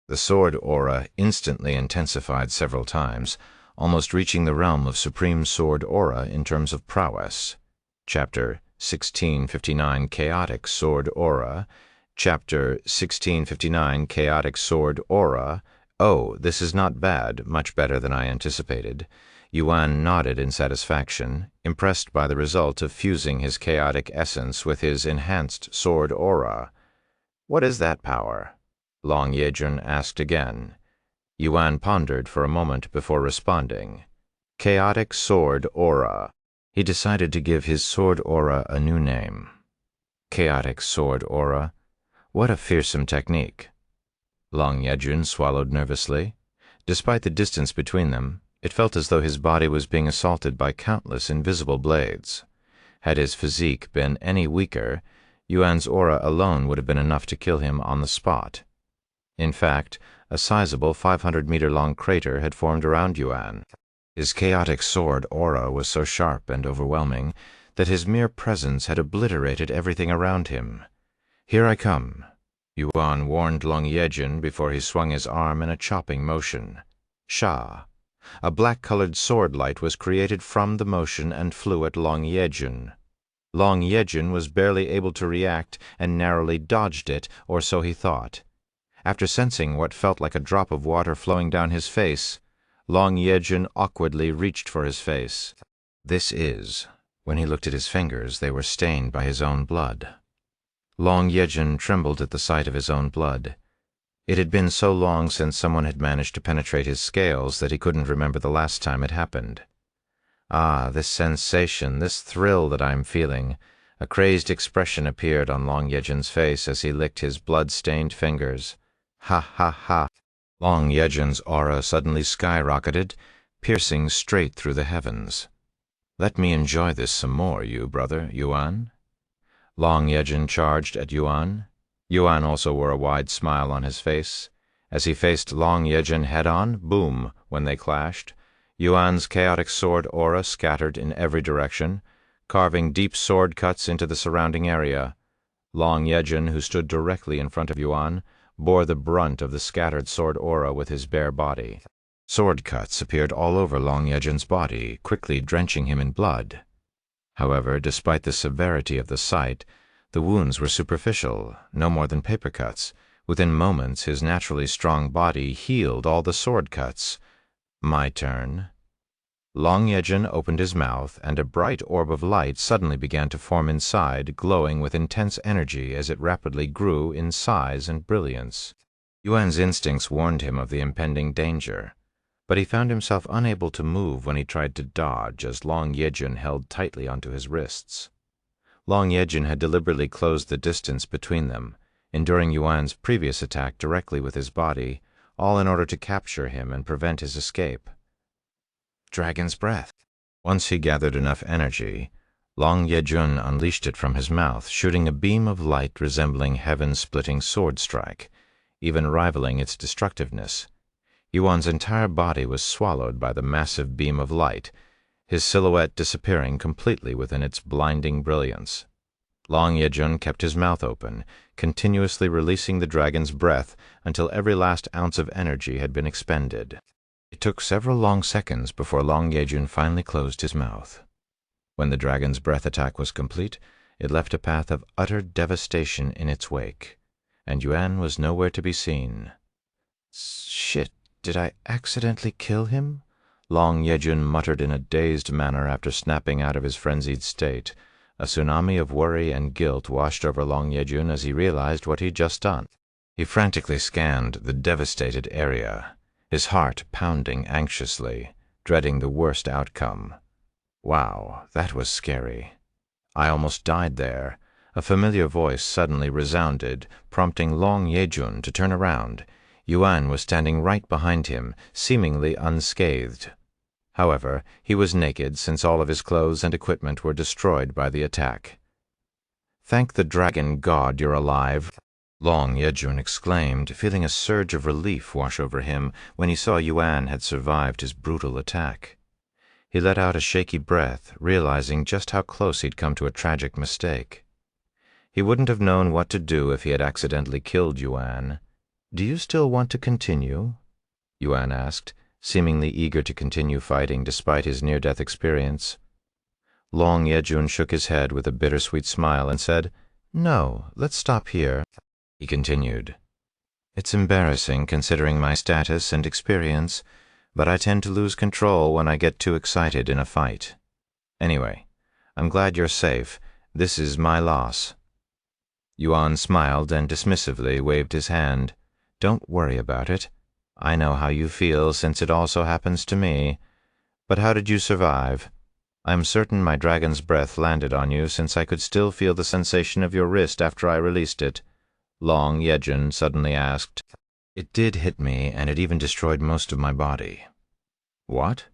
The sword aura instantly intensified several times, almost reaching the realm of supreme sword aura in terms of prowess. Chapter 1659 Chaotic Sword Aura. Chapter 1659 Chaotic Sword Aura. "Oh, this is not bad, much better than I anticipated." Yuan nodded in satisfaction, impressed by the result of fusing his chaotic essence with his enhanced sword aura. "What is that power?" Long Yejun asked again. Yuan pondered for a moment before responding. Chaotic Sword Aura. He decided to give his sword aura a new name. Chaotic Sword Aura. What a fearsome technique. Long Yejun swallowed nervously. Despite the distance between them, it felt as though his body was being assaulted by countless invisible blades. Had his physique been any weaker, Yuan's aura alone would have been enough to kill him on the spot. In fact, a sizable 500-meter-long crater had formed around Yuan. His chaotic sword aura was so sharp and overwhelming that his mere presence had obliterated everything around him. "Here I come," Yuan warned Long Yejun before he swung his arm in a chopping motion. Sha! A black-colored sword light was created from the motion and flew at Long Yejun. Long Yejun was barely able to react and narrowly dodged it, or so he thought. After sensing what felt like a drop of water flowing down his face, Long Yejun awkwardly reached for his face. When he looked at his fingers, they were stained by his own blood. Long Yejun trembled at the sight of his own blood. It had been so long since someone had managed to penetrate his scales that he couldn't remember the last time it happened. "Ah, this sensation, this thrill that I'm feeling." A crazed expression appeared on Long Yejun's face as he licked his blood-stained fingers. "Ha ha ha." Long Yejun's aura suddenly skyrocketed, piercing straight through the heavens. "Let me enjoy this some more, you brother, Yuan." Long Yejun charged at Yuan. Yuan also wore a wide smile on his face. As he faced Long Yejun head-on, boom, when they clashed, Yuan's chaotic sword aura scattered in every direction, carving deep sword cuts into the surrounding area. Long Yejun, who stood directly in front of Yuan, bore the brunt of the scattered sword aura with his bare body. Sword cuts appeared all over Long Yejun's body, quickly drenching him in blood. However, despite the severity of the sight, the wounds were superficial, no more than paper cuts. Within moments, his naturally strong body healed all the sword cuts. My turn. Long Yejun opened his mouth, and a bright orb of light suddenly began to form inside, glowing with intense energy as it rapidly grew in size and brilliance. Yuan's instincts warned him of the impending danger, but he found himself unable to move when he tried to dodge as Long Yejun held tightly onto his wrists. Long Yejun had deliberately closed the distance between them, enduring Yuan's previous attack directly with his body, all in order to capture him and prevent his escape. Dragon's breath. Once he gathered enough energy, Long Yejun unleashed it from his mouth, shooting a beam of light resembling heaven-splitting sword strike, even rivaling its destructiveness. Yuan's entire body was swallowed by the massive beam of light, his silhouette disappearing completely within its blinding brilliance. Long Yejun kept his mouth open, continuously releasing the dragon's breath until every last ounce of energy had been expended. It took several long seconds before Long Yejun finally closed his mouth. When the dragon's breath attack was complete, it left a path of utter devastation in its wake, and Yuan was nowhere to be seen. "Shit, did I accidentally kill him?" Long Yejun muttered in a dazed manner after snapping out of his frenzied state. A tsunami of worry and guilt washed over Long Yejun as he realized what he'd just done. He frantically scanned the devastated area, his heart pounding anxiously, dreading the worst outcome. Wow, that was scary. "I almost died there." A familiar voice suddenly resounded, prompting Long Yejun to turn around. Yuan was standing right behind him, seemingly unscathed. However, he was naked since all of his clothes and equipment were destroyed by the attack. "Thank the dragon god you're alive," Long Yejun exclaimed, feeling a surge of relief wash over him when he saw Yuan had survived his brutal attack. He let out a shaky breath, realizing just how close he'd come to a tragic mistake. He wouldn't have known what to do if he had accidentally killed Yuan. "Do you still want to continue?" Yuan asked, seemingly eager to continue fighting despite his near-death experience. Long Yejun shook his head with a bittersweet smile and said, "No, let's stop here." He continued, "It's embarrassing considering my status and experience, but I tend to lose control when I get too excited in a fight. Anyway, I'm glad you're safe. This is my loss." Yuan smiled and dismissively waved his hand. "Don't worry about it. I know how you feel since it also happens to me. But how did you survive? I'm certain my dragon's breath landed on you, since I could still feel the sensation of your wrist after I released it, Long Yejun suddenly asked. It did hit me, and it even destroyed most of my body. What?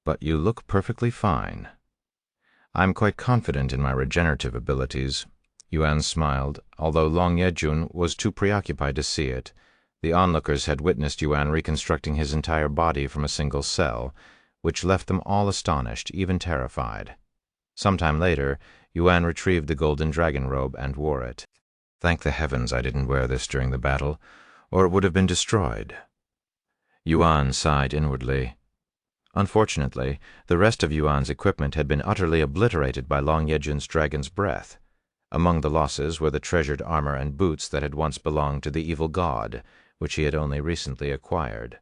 But you look perfectly fine. I'm quite confident in my regenerative abilities. Yuan smiled, although Long Yejun was too preoccupied to see it. The onlookers had witnessed Yuan reconstructing his entire body from a single cell, which left them all astonished, even terrified. Sometime later, Yuan retrieved the golden dragon robe and wore it. Thank the heavens I didn't wear this during the battle, or it would have been destroyed. Yuan sighed inwardly. Unfortunately, the rest of Yuan's equipment had been utterly obliterated by Long Yejun's dragon's breath. Among the losses were the treasured armor and boots that had once belonged to the evil god, which he had only recently acquired.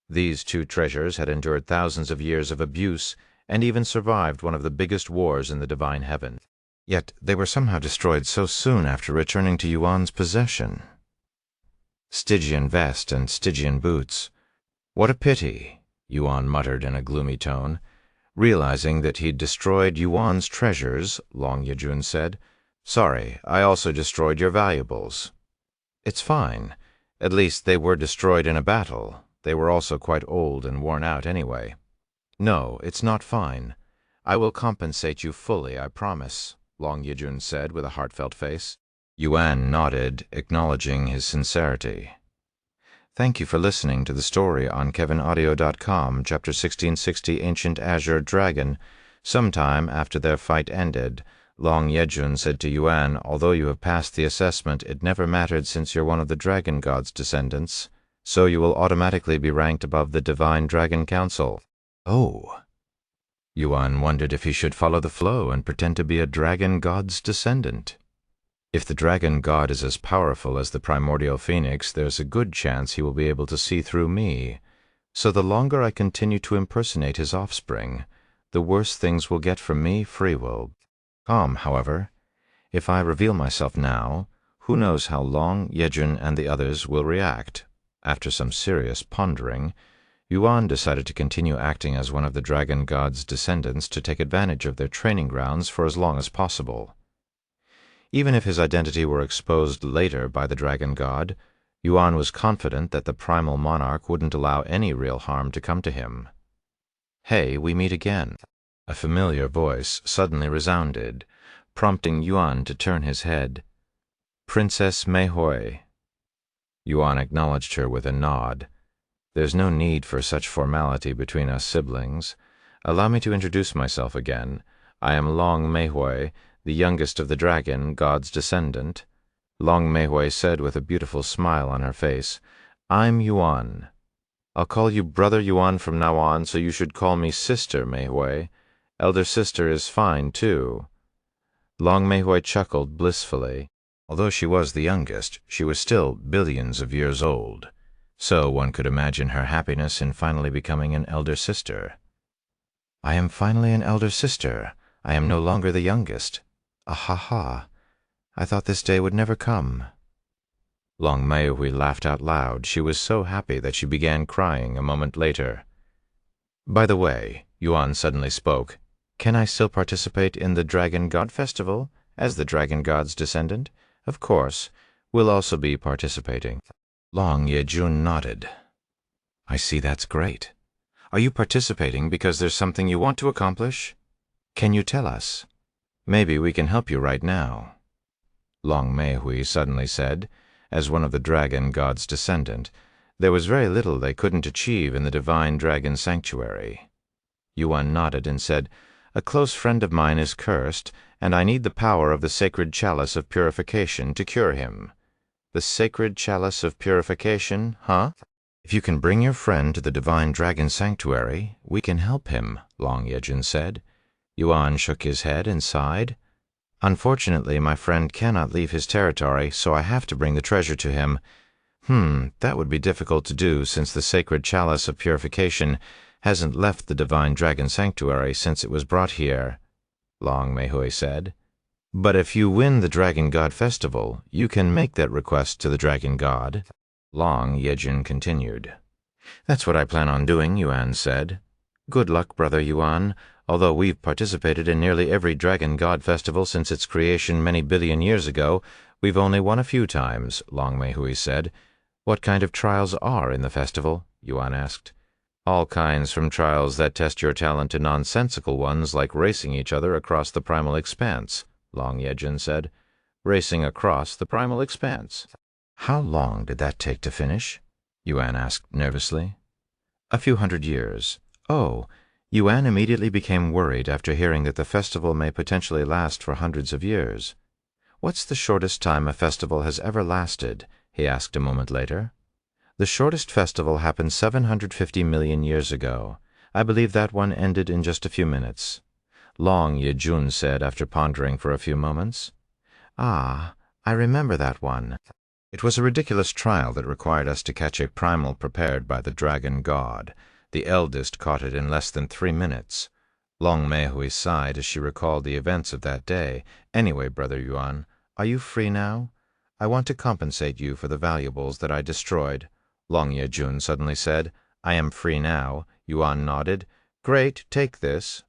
These two treasures had endured thousands of years of abuse and even survived one of the biggest wars in the divine heaven. Yet they were somehow destroyed so soon after returning to Yuan's possession. Stygian vest and Stygian boots. What a pity, Yuan muttered in a gloomy tone. Realizing that he'd destroyed Yuan's treasures, Long Yejun said, Sorry, I also destroyed your valuables. It's fine. At least they were destroyed in a battle. They were also quite old and worn out anyway. No, it's not fine. I will compensate you fully, I promise, Long Yejun said with a heartfelt face. Yuan nodded, acknowledging his sincerity. Thank you for listening to the story on kevinaudio.com, Chapter 1660, Ancient Azure Dragon. Sometime after their fight ended, Long Yejun said to Yuan, Although you have passed the assessment, it never mattered since you're one of the dragon god's descendants, so you will automatically be ranked above the Divine Dragon Council. Oh. Yuan wondered if he should follow the flow and pretend to be a dragon god's descendant. If the dragon god is as powerful as the primordial phoenix, there's a good chance he will be able to see through me. So the longer I continue to impersonate his offspring, the worse things will get from me, free will. However, if I reveal myself now, who knows how Long Yejun and the others will react. After some serious pondering, Yuan decided to continue acting as one of the dragon god's descendants to take advantage of their training grounds for as long as possible. Even if his identity were exposed later by the dragon god, Yuan was confident that the primal monarch wouldn't allow any real harm to come to him. Hey, we meet again. A familiar voice suddenly resounded, prompting Yuan to turn his head. Princess Meihui. Yuan acknowledged her with a nod. There's no need for such formality between us siblings. Allow me to introduce myself again. I am Long Meihui, the youngest of the dragon god's descendant. Long Meihui said with a beautiful smile on her face, I'm Yuan. I'll call you Brother Yuan from now on, so you should call me Sister Meihui. Elder sister is fine, too. Long Meihui chuckled blissfully. Although she was the youngest, she was still billions of years old, so one could imagine her happiness in finally becoming an elder sister. I am finally an elder sister. I am no longer the youngest. Ah-ha-ha. I thought this day would never come. Long Meihui laughed out loud. She was so happy that she began crying a moment later. By the way, Yuan suddenly spoke, can I still participate in the Dragon God Festival as the Dragon God's descendant? Of course. We'll also be participating. Long Yejun nodded. I see, that's great. Are you participating because there's something you want to accomplish? Can you tell us? Maybe we can help you right now. Long Meihui suddenly said, as one of the dragon god's descendant, there was very little they couldn't achieve in the divine dragon sanctuary. Yuan nodded and said, A close friend of mine is cursed, and I need the power of the sacred chalice of purification to cure him. The sacred chalice of purification, huh? If you can bring your friend to the divine dragon sanctuary, we can help him, Long Yejun said. Yuan shook his head and sighed. Unfortunately, my friend cannot leave his territory, so I have to bring the treasure to him. That would be difficult to do, since the sacred chalice of purification hasn't left the divine dragon sanctuary since it was brought here, Long Meihui said. But if you win the Dragon God Festival, you can make that request to the dragon god. Long Yejun continued. That's what I plan on doing, Yuan said. Good luck, Brother Yuan. Although we've participated in nearly every dragon god festival since its creation many billion years ago, we've only won a few times, Long Mei Hui said. What kind of trials are in the festival? Yuan asked. All kinds, from trials that test your talent to nonsensical ones like racing each other across the primal expanse, Long Yejun said. Racing across the primal expanse. How long did that take to finish? Yuan asked nervously. A few hundred years. Oh, Yuan immediately became worried after hearing that the festival may potentially last for hundreds of years. What's the shortest time a festival has ever lasted? He asked a moment later. The shortest festival happened 750 million years ago. I believe that one ended in just a few minutes. Long Yejun said after pondering for a few moments. Ah, I remember that one. It was a ridiculous trial that required us to catch a primal prepared by the dragon god. The eldest caught it in less than 3 minutes. Long Mei Hui sighed as she recalled the events of that day. Anyway, Brother Yuan, are you free now? I want to compensate you for the valuables that I destroyed. Long Yejun suddenly said. I am free now. Yuan nodded. Great, take this.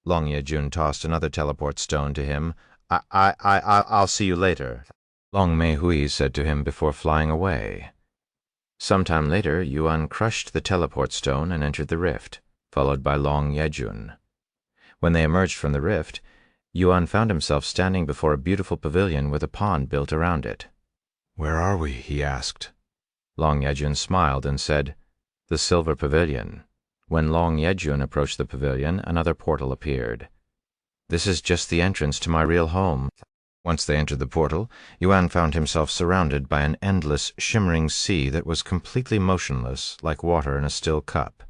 Long Yejun tossed another teleport stone to him. I'll see you later, Long Mei Hui said to him before flying away. Sometime later, Yuan crushed the teleport stone and entered the rift, followed by Long Yejun. When they emerged from the rift, Yuan found himself standing before a beautiful pavilion with a pond built around it. Where are we? He asked. Long Yejun smiled and said, The Silver Pavilion. When Long Yejun approached the pavilion, another portal appeared. This is just the entrance to my real home. Once they entered the portal, Yuan found himself surrounded by an endless, shimmering sea that was completely motionless, like water in a still cup.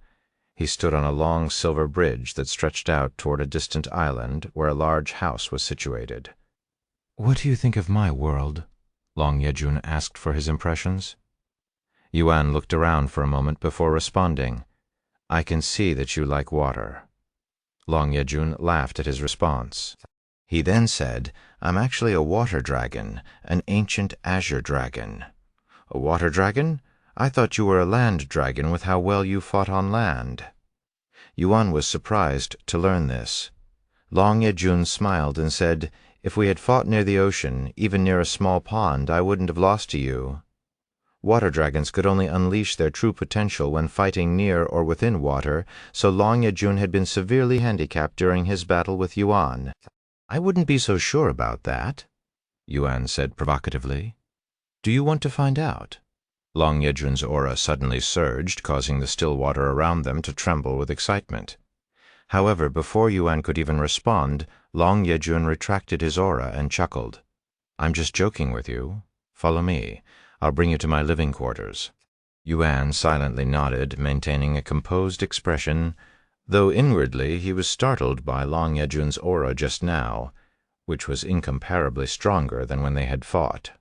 He stood on a long silver bridge that stretched out toward a distant island where a large house was situated. What do you think of my world? Long Yejun asked for his impressions. Yuan looked around for a moment before responding. I can see that you like water. Long Yejun laughed at his response. He then said, I'm actually a water dragon, an ancient azure dragon. A water dragon? I thought you were a land dragon with how well you fought on land. Yuan was surprised to learn this. Long Yejun smiled and said, If we had fought near the ocean, even near a small pond, I wouldn't have lost to you. Water dragons could only unleash their true potential when fighting near or within water, so Long Yejun had been severely handicapped during his battle with Yuan. I wouldn't be so sure about that, Yuan said provocatively. Do you want to find out? Long Yejun's aura suddenly surged, causing the still water around them to tremble with excitement. However, before Yuan could even respond, Long Yejun retracted his aura and chuckled. I'm just joking with you. Follow me. I'll bring you to my living quarters. Yuan silently nodded, maintaining a composed expression, though inwardly he was startled by Long Yejun's aura just now, which was incomparably stronger than when they had fought.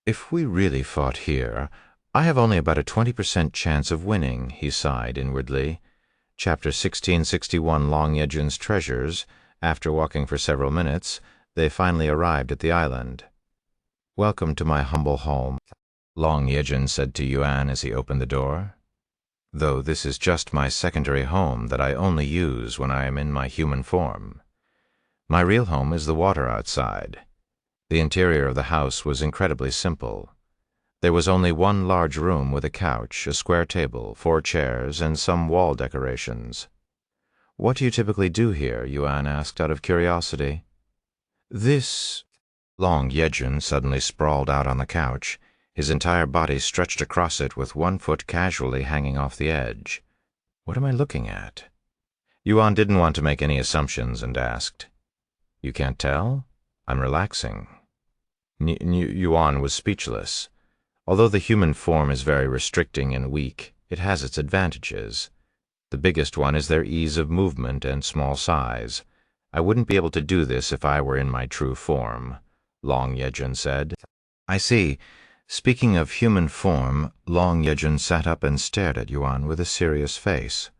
If we really fought here, I have only about a 20% chance of winning, he sighed inwardly. Chapter 1661 Long Yejun's Treasures. After walking for several minutes, they finally arrived at the island. Welcome to my humble home, Long Yejun said to Yuan as he opened the door. Though this is just my secondary home that I only use when I am in my human form. My real home is the water outside. The interior of the house was incredibly simple. There was only one large room with a couch, a square table, 4 chairs, and some wall decorations. What do you typically do here? Yuan asked out of curiosity. This... Long Yejun suddenly sprawled out on the couch, his entire body stretched across it with one foot casually hanging off the edge. What am I looking at? Yuan didn't want to make any assumptions and asked, You can't tell? I'm relaxing. Yuan was speechless. Although the human form is very restricting and weak, it has its advantages. The biggest one is their ease of movement and small size. I wouldn't be able to do this if I were in my true form, Long Yejun said. I see. Speaking of human form, Long Yejun sat up and stared at Yuan with a serious face.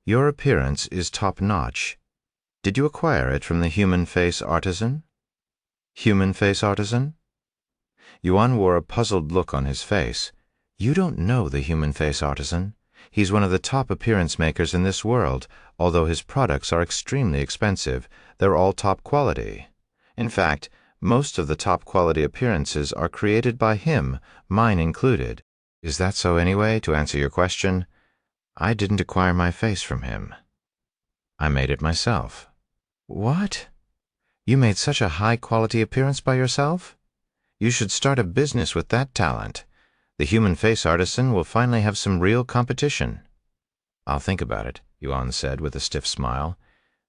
Your appearance is top-notch. Did you acquire it from the human face artisan? Human face artisan? Yuan wore a puzzled look on his face. You don't know the human face artisan. He's one of the top appearance makers in this world. Although his products are extremely expensive, they're all top quality. In fact, most of the top quality appearances are created by him, mine included. Is that so anyway, to answer your question? I didn't acquire my face from him. I made it myself. What? You made such a high-quality appearance by yourself? You should start a business with that talent. The human face artisan will finally have some real competition. I'll think about it, Yuan said with a stiff smile.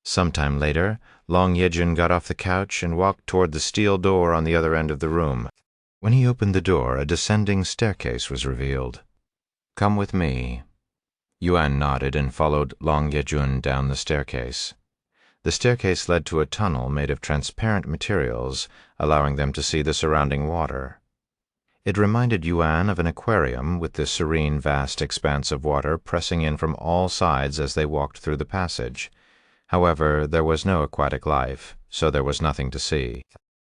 Sometime later, Long Yejun got off the couch and walked toward the steel door on the other end of the room. When he opened the door, a descending staircase was revealed. Come with me. Yuan nodded and followed Long Yejun down the staircase. The staircase led to a tunnel made of transparent materials, allowing them to see the surrounding water. It reminded Yuan of an aquarium with the serene, vast expanse of water pressing in from all sides as they walked through the passage. However, there was no aquatic life, so there was nothing to see.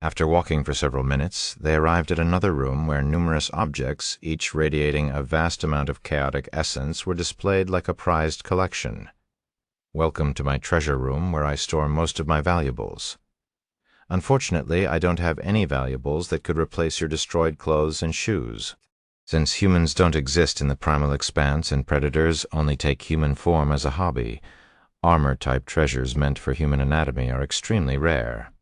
After walking for several minutes, they arrived at another room where numerous objects, each radiating a vast amount of chaotic essence, were displayed like a prized collection. Welcome to my treasure room where I store most of my valuables. Unfortunately, I don't have any valuables that could replace your destroyed clothes and shoes. Since humans don't exist in the primal expanse and predators only take human form as a hobby, armor-type treasures meant for human anatomy are extremely rare.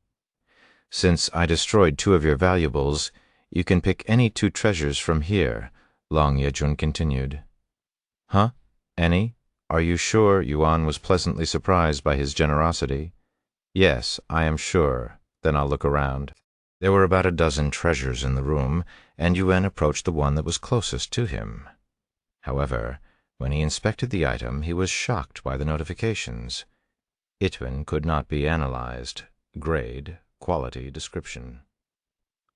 Since I destroyed 2 of your valuables, you can pick any 2 treasures from here, Long Yejun continued. Huh? Any? Are you sure? Yuan was pleasantly surprised by his generosity. Yes, I am sure. Then I'll look around. There were about a dozen treasures in the room, and Yuan approached the one that was closest to him. However, when he inspected the item, he was shocked by the notifications. Itwin could not be analyzed. Grade, quality, description.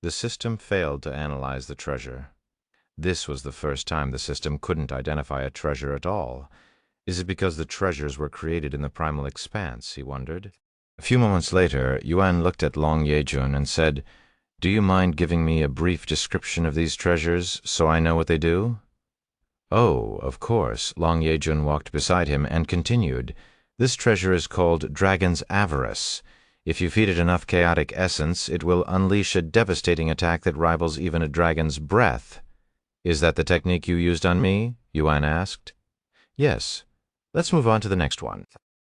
The system failed to analyze the treasure. This was the first time the system couldn't identify a treasure at all. Is it because the treasures were created in the primal expanse, he wondered. A few moments later, Yuan looked at Long Yejun and said, Do you mind giving me a brief description of these treasures so I know what they do? Oh, of course. Long Yejun walked beside him and continued, This treasure is called Dragon's Avarice. If you feed it enough chaotic essence, it will unleash a devastating attack that rivals even a dragon's breath. Is that the technique you used on me? Yuan asked. Yes. Let's move on to the next one.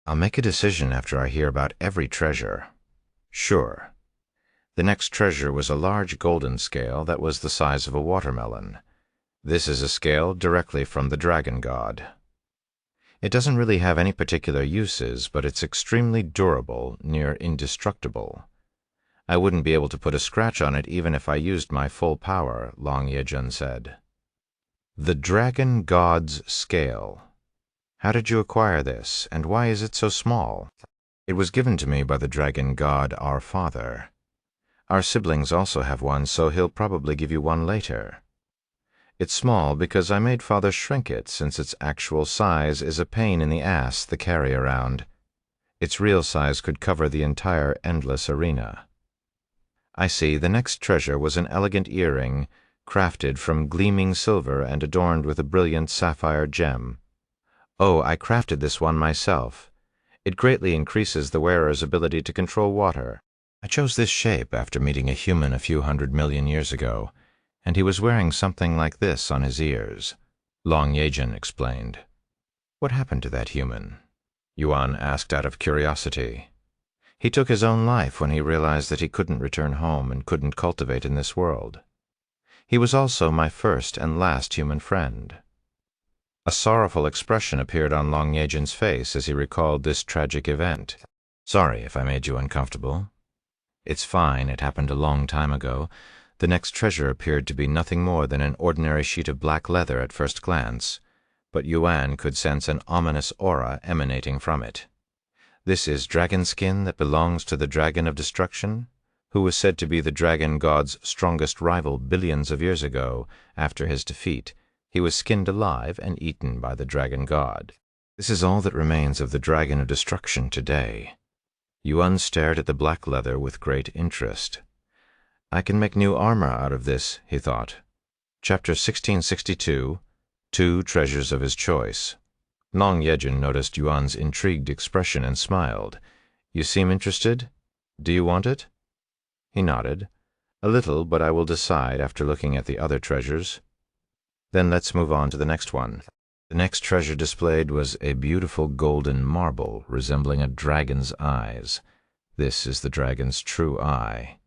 I'll make a decision after I hear about every treasure. Sure. The next treasure was a large golden scale that was the size of a watermelon. This is a scale directly from the dragon god. It doesn't really have any particular uses, but it's extremely durable, near indestructible. I wouldn't be able to put a scratch on it even if I used my full power, Long Yejun said. The dragon god's scale. How did you acquire this, and why is it so small? It was given to me by the dragon god, our father. Our siblings also have one, so he'll probably give you one later. It's small because I made father shrink it, since its actual size is a pain in the ass to carry around. Its real size could cover the entire endless arena. I see, the next treasure was an elegant earring, crafted from gleaming silver and adorned with a brilliant sapphire gem. Oh, I crafted this one myself. It greatly increases the wearer's ability to control water. I chose this shape after meeting a human a few 100 million years ago, and he was wearing something like this on his ears. Long Yejun explained. What happened to that human? Yuan asked out of curiosity. He took his own life when he realized that he couldn't return home and couldn't cultivate in this world. He was also my first and last human friend. A sorrowful expression appeared on Long Yejun's face as he recalled this tragic event. Sorry if I made you uncomfortable. It's fine, it happened a long time ago. The next treasure appeared to be nothing more than an ordinary sheet of black leather at first glance, but Yuan could sense an ominous aura emanating from it. This is dragon skin that belongs to the dragon of destruction, who was said to be the dragon god's strongest rival billions of years ago. After his defeat, he was skinned alive and eaten by the dragon god. This is all that remains of the dragon of destruction today. Yuan stared at the black leather with great interest. I can make new armor out of this, he thought. Chapter 1662, 2 treasures of his choice. Long Yejun noticed Yuan's intrigued expression and smiled. You seem interested? Do you want it? He nodded. A little, but I will decide after looking at the other treasures. Then let's move on to the next one. The next treasure displayed was a beautiful golden marble resembling a dragon's eyes. This is the dragon's true eye.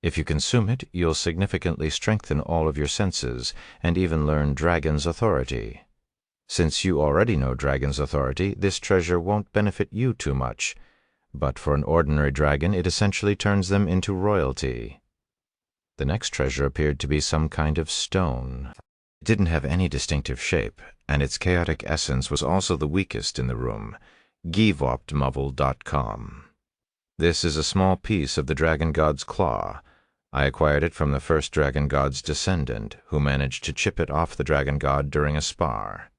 If you consume it, you'll significantly strengthen all of your senses and even learn dragon's authority. Since you already know dragon's authority, this treasure won't benefit you too much, but for an ordinary dragon it essentially turns them into royalty. The next treasure appeared to be some kind of stone. It didn't have any distinctive shape, and its chaotic essence was also the weakest in the room. Givoptmovel.com. This is a small piece of the dragon god's claw. I acquired it from the first dragon god's descendant, who managed to chip it off the dragon god during a spar.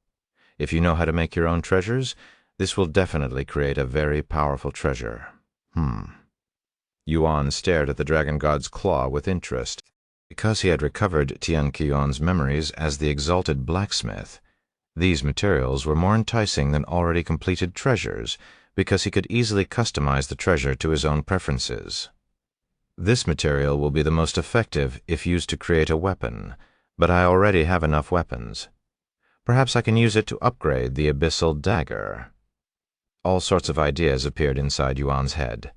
If you know how to make your own treasures, this will definitely create a very powerful treasure. Yuan stared at the dragon god's claw with interest. Because he had recovered Tian Qion's memories as the exalted blacksmith, these materials were more enticing than already completed treasures, because he could easily customize the treasure to his own preferences. This material will be the most effective if used to create a weapon, but I already have enough weapons. Perhaps I can use it to upgrade the abyssal dagger. All sorts of ideas appeared inside Yuan's head.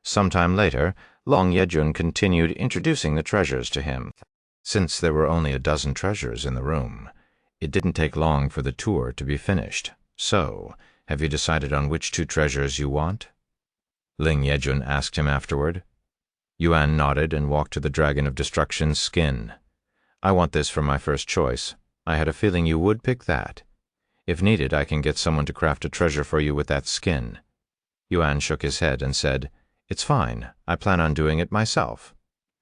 Sometime later, Long Yejun continued introducing the treasures to him. Since there were only a dozen treasures in the room, it didn't take long for the tour to be finished. So, have you decided on which 2 treasures you want? Ling Yejun asked him afterward. Yuan nodded and walked to the Dragon of Destruction's skin. I want this for my first choice. I had a feeling you would pick that. If needed, I can get someone to craft a treasure for you with that skin. Yuan shook his head and said, It's fine. I plan on doing it myself.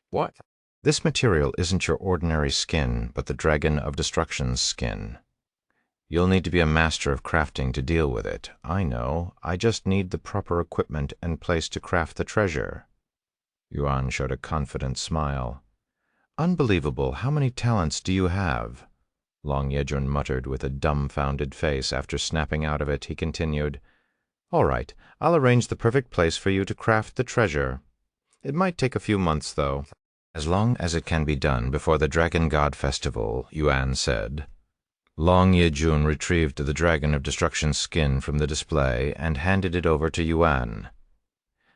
What? This material isn't your ordinary skin, but the Dragon of Destruction's skin. You'll need to be a master of crafting to deal with it. I know. I just need the proper equipment and place to craft the treasure. Yuan showed a confident smile. Unbelievable. How many talents do you have? Long Yejun muttered with a dumbfounded face. After snapping out of it, he continued, All right, I'll arrange the perfect place for you to craft the treasure. It might take a few months, though. As long as it can be done before the Dragon God Festival, Yuan said. Long Yejun retrieved the Dragon of Destruction's skin from the display and handed it over to Yuan.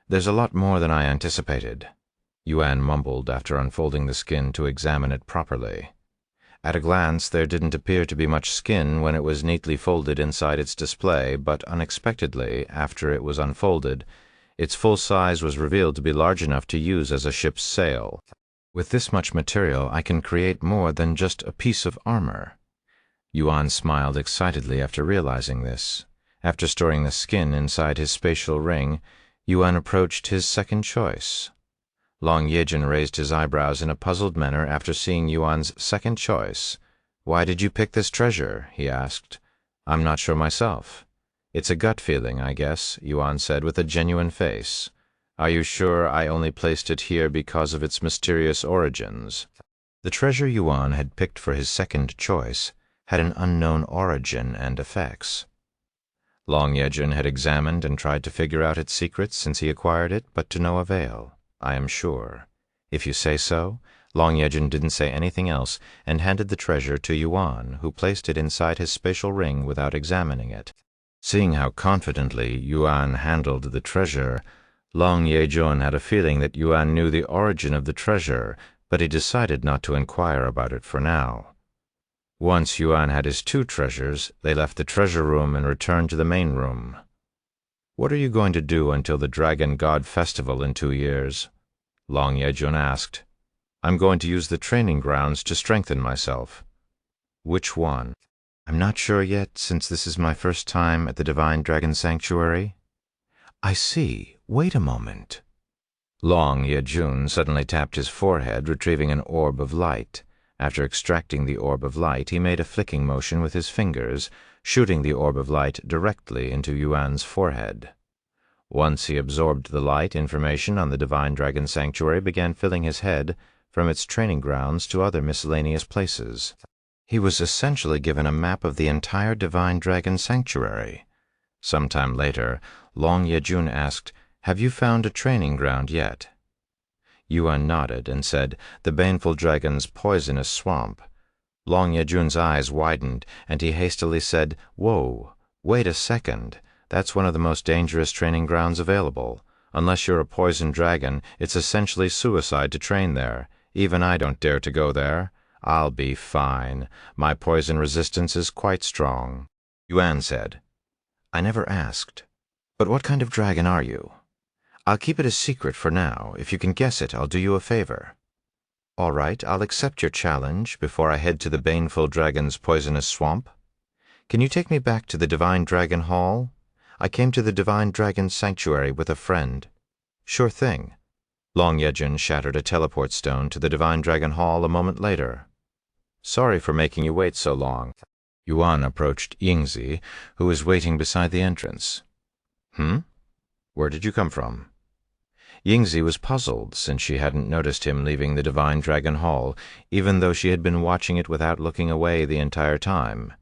There's a lot more than I anticipated, Yuan mumbled after unfolding the skin to examine it properly. At a glance, there didn't appear to be much skin when it was neatly folded inside its display, but unexpectedly, after it was unfolded, its full size was revealed to be large enough to use as a ship's sail. With this much material, I can create more than just a piece of armor. Yuan smiled excitedly after realizing this. After storing the skin inside his spatial ring, Yuan approached his second choice. Long Yejun raised his eyebrows in a puzzled manner after seeing Yuan's second choice. Why did you pick this treasure? He asked. I'm not sure myself. It's a gut feeling, I guess, Yuan said with a genuine face. Are you sure I only placed it here because of its mysterious origins? The treasure Yuan had picked for his second choice had an unknown origin and effects. Long Yejun had examined and tried to figure out its secrets since he acquired it, but to no avail, I am sure. If you say so. Long Yejun didn't say anything else and handed the treasure to Yuan, who placed it inside his spatial ring without examining it. Seeing how confidently Yuan handled the treasure, Long Yejun had a feeling that Yuan knew the origin of the treasure, but he decided not to inquire about it for now. Once Yuan had his 2 treasures, they left the treasure room and returned to the main room. What are you going to do until the Dragon God Festival in 2 years? Long Yejun asked. I'm going to use the training grounds to strengthen myself. Which one? I'm not sure yet, since this is my first time at the Divine Dragon Sanctuary. I see. Wait a moment. Long Yejun suddenly tapped his forehead, retrieving an orb of light. After extracting the orb of light, he made a flicking motion with his fingers, shooting the orb of light directly into Yuan's forehead. Once he absorbed the light, information on the Divine Dragon Sanctuary began filling his head from its training grounds to other miscellaneous places. He was essentially given a map of the entire divine dragon sanctuary. Sometime later, Long Yejun asked, "Have you found a training ground yet?" Yuan nodded and said, "The baneful dragon's poisonous swamp." Long Yejun's eyes widened, and he hastily said, "Whoa, wait a second. That's one of the most dangerous training grounds available. Unless you're a poison dragon, it's essentially suicide to train there. Even I don't dare to go there. I'll be fine. My poison resistance is quite strong." Yuan said, "I never asked. But what kind of dragon are you? I'll keep it a secret for now. If you can guess it, I'll do you a favor." "All right, I'll accept your challenge before I head to the baneful dragon's poisonous swamp. Can you take me back to the Divine Dragon Hall? I came to the Divine Dragon Sanctuary with a friend." "Sure thing." Long Yejun shattered a teleport stone to the Divine Dragon Hall a moment later. "Sorry for making you wait so long." Yuan approached Yingzi, who was waiting beside the entrance. Where did you come from?" Yingzi was puzzled, since she hadn't noticed him leaving the Divine Dragon Hall, even though she had been watching it without looking away the entire time.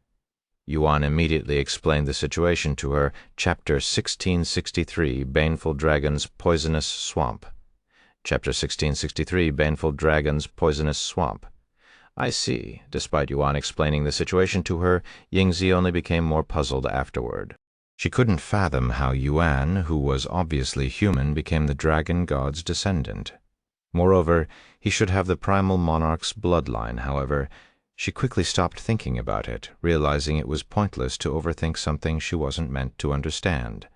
Yuan immediately explained the situation to her. Chapter 1663, Baneful Dragon's Poisonous Swamp. Chapter 1663, Baneful Dragon's Poisonous Swamp. "I see." Despite Yuan explaining the situation to her, Yingzi only became more puzzled afterward. She couldn't fathom how Yuan, who was obviously human, became the dragon god's descendant. Moreover, he should have the primal monarch's bloodline. However, she quickly stopped thinking about it, realizing it was pointless to overthink something she wasn't meant to understand.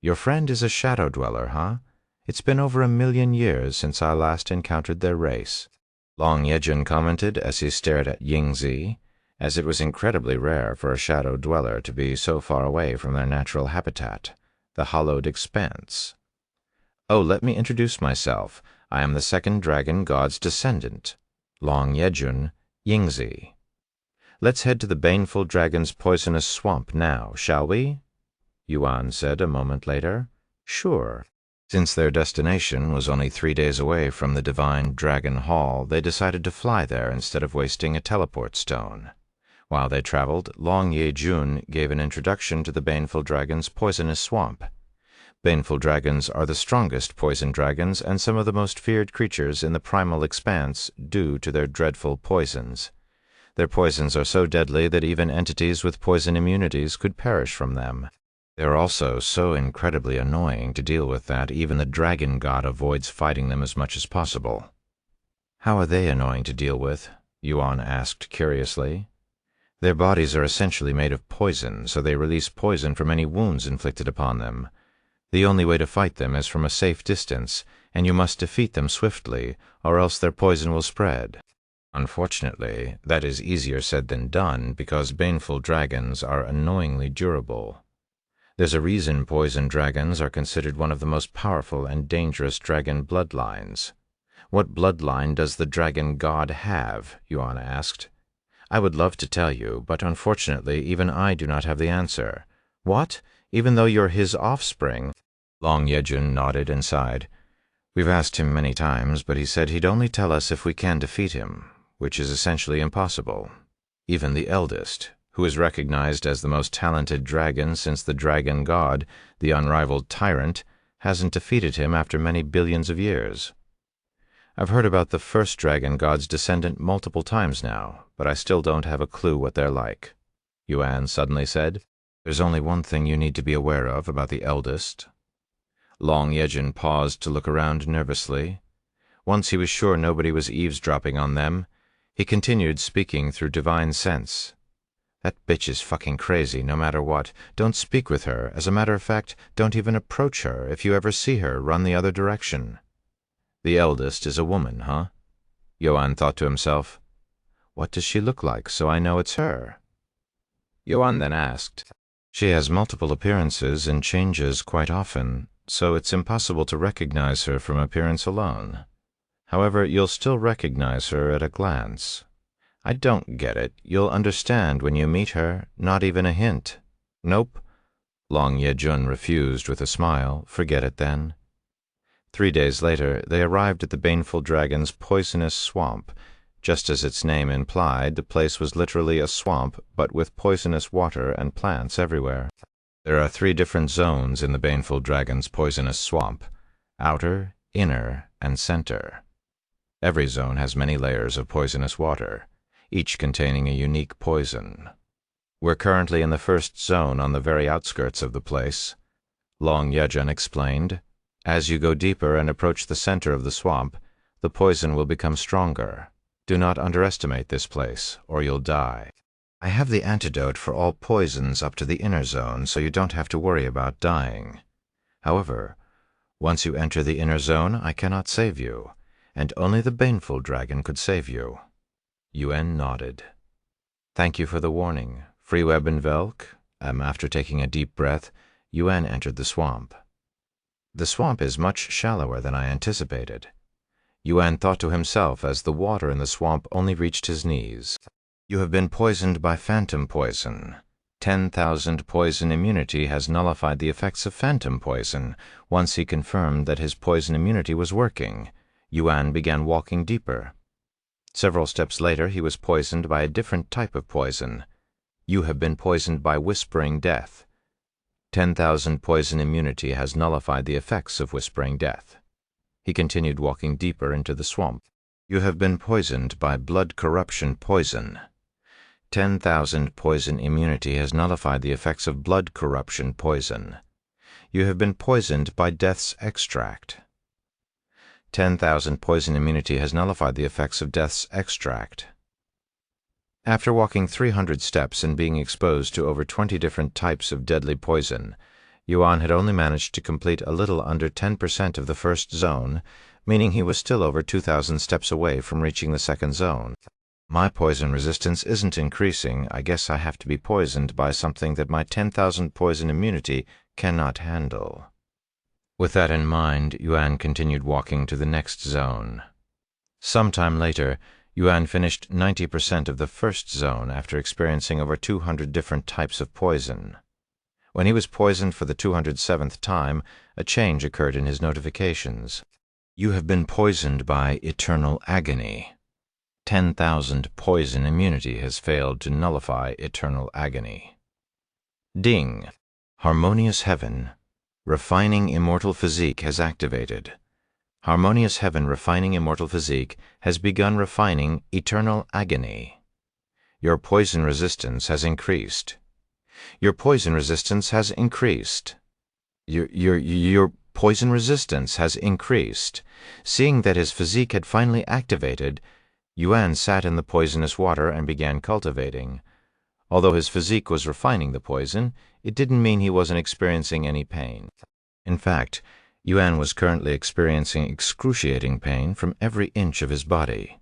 "Your friend is a shadow dweller, huh? It's been over 1,000,000 years since I last encountered their race," Long Yejun commented as he stared at Yingzi, as it was incredibly rare for a shadow dweller to be so far away from their natural habitat, the hollowed expanse. "Oh, let me introduce myself. I am the second dragon god's descendant, Long Yejun, Yingzi. Let's head to the baneful dragon's poisonous swamp now, shall we?" Yuan said a moment later. "Sure." Since their destination was only 3 days away from the Divine Dragon Hall, they decided to fly there instead of wasting a teleport stone. While they traveled, Long Yejun gave an introduction to the baneful dragon's poisonous swamp. Baneful dragons are the strongest poison dragons and some of the most feared creatures in the primal expanse due to their dreadful poisons. Their poisons are so deadly that even entities with poison immunities could perish from them. They are also so incredibly annoying to deal with that even the dragon god avoids fighting them as much as possible. "How are they annoying to deal with?" Yuan asked curiously. "Their bodies are essentially made of poison, so they release poison from any wounds inflicted upon them. The only way to fight them is from a safe distance, and you must defeat them swiftly, or else their poison will spread. Unfortunately, that is easier said than done because baneful dragons are annoyingly durable. There's a reason poison dragons are considered one of the most powerful and dangerous dragon bloodlines." "What bloodline does the dragon god have?" Yuan asked. "I would love to tell you, but unfortunately even I do not have the answer." "What? Even though you're his offspring?" Long Yejun nodded and sighed. "We've asked him many times, but he said he'd only tell us if we can defeat him, which is essentially impossible. Even the eldest, who is recognized as the most talented dragon since the dragon god, the unrivaled tyrant, hasn't defeated him after many billions of years. I've heard about the first dragon god's descendant multiple times now, but I still don't have a clue what they're like," Yuan suddenly said. "There's only one thing you need to be aware of about the eldest." Long Yejun paused to look around nervously. Once he was sure nobody was eavesdropping on them, he continued speaking through divine sense. "That bitch is fucking crazy no matter what. Don't speak with her. As a matter of fact, don't even approach her. If you ever see her, run the other direction." "The eldest is a woman, huh?" Yuan thought to himself. "What does she look like, so I know it's her?" Yuan then asked. "She has multiple appearances and changes quite often, so it's impossible to recognize her from appearance alone. However, you'll still recognize her at a glance. I don't get it. You'll understand when you meet her, not even a hint." "Nope." Long Yejun refused with a smile. "Forget it then." 3 days later, they arrived at the baneful dragon's poisonous swamp, Just as its name implied, the place was literally a swamp, but with poisonous water and plants everywhere. There are 3 different zones in the baneful dragon's poisonous swamp: outer, inner, and center. Every zone has many layers of poisonous water, each containing a unique poison. We're currently in the first zone on the very outskirts of the place. Long Yejun explained. As you go deeper and approach the center of the swamp, the poison will become stronger. Do not underestimate this place, or you'll die. I have the antidote for all poisons up to the inner zone, so you don't have to worry about dying. However, once you enter the inner zone, I cannot save you, and only the baneful dragon could save you. Yuan nodded. Thank you for the warning. Freeweb and Velk. After taking a deep breath, Yuan entered the swamp. The swamp is much shallower than I anticipated. Yuan thought to himself as the water in the swamp only reached his knees. You have been poisoned by phantom poison. 10,000 poison immunity has nullified the effects of phantom poison. Once he confirmed that his poison immunity was working, Yuan began walking deeper. Several steps later, he was poisoned by a different type of poison. You have been poisoned by whispering death. 10,000 poison immunity has nullified the effects of whispering death. He continued walking deeper into the swamp. You have been poisoned by blood corruption poison. 10,000 poison immunity has nullified the effects of blood corruption poison. You have been poisoned by death's extract. 10,000 poison immunity has nullified the effects of death's extract. After walking 300 steps and being exposed to over 20 different types of deadly poison, Yuan had only managed to complete a little under 10% of the first zone, meaning he was still over 2,000 steps away from reaching the second zone. My poison resistance isn't increasing. I guess I have to be poisoned by something that my 10,000 poison immunity cannot handle. With that in mind, Yuan continued walking to the next zone. Sometime later, Yuan finished 90% of the first zone after experiencing over 200 different types of poison. When he was poisoned for the 207th time, a change occurred in his notifications. You have been poisoned by eternal agony. 10,000 poison immunity has failed to nullify eternal agony. Ding! Harmonious Heaven. Refining Immortal Physique has activated. Harmonious Heaven Refining Immortal Physique has begun refining eternal agony. Your poison resistance has increased. Your poison resistance has increased. Your poison resistance has increased. Seeing that his physique had finally activated, Yuan sat in the poisonous water and began cultivating. Although his physique was refining the poison, it didn't mean he wasn't experiencing any pain. In fact, Yuan was currently experiencing excruciating pain from every inch of his body.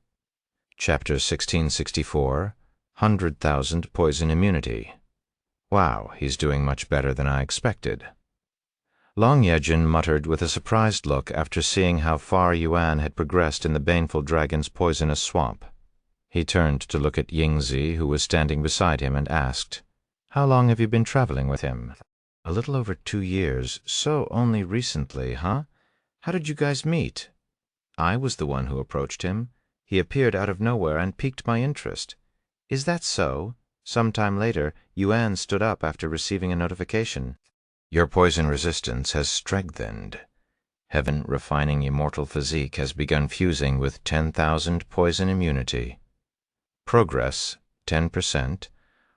Chapter 1664, 100,000 Poison Immunity. Wow, he's doing much better than I expected. Long Yejun muttered with a surprised look after seeing how far Yuan had progressed in the baneful dragon's poisonous swamp. He turned to look at Yingzi, who was standing beside him, and asked, "How long have you been traveling with him?" "A little over 2 years, so only recently, huh? How did you guys meet?" "I was the one who approached him. He appeared out of nowhere and piqued my interest." "Is that so?" Some time later, Yuan stood up after receiving a notification. "Your poison resistance has strengthened. Heaven Refining Immortal Physique has begun fusing with 10,000 poison immunity. Progress, 10%.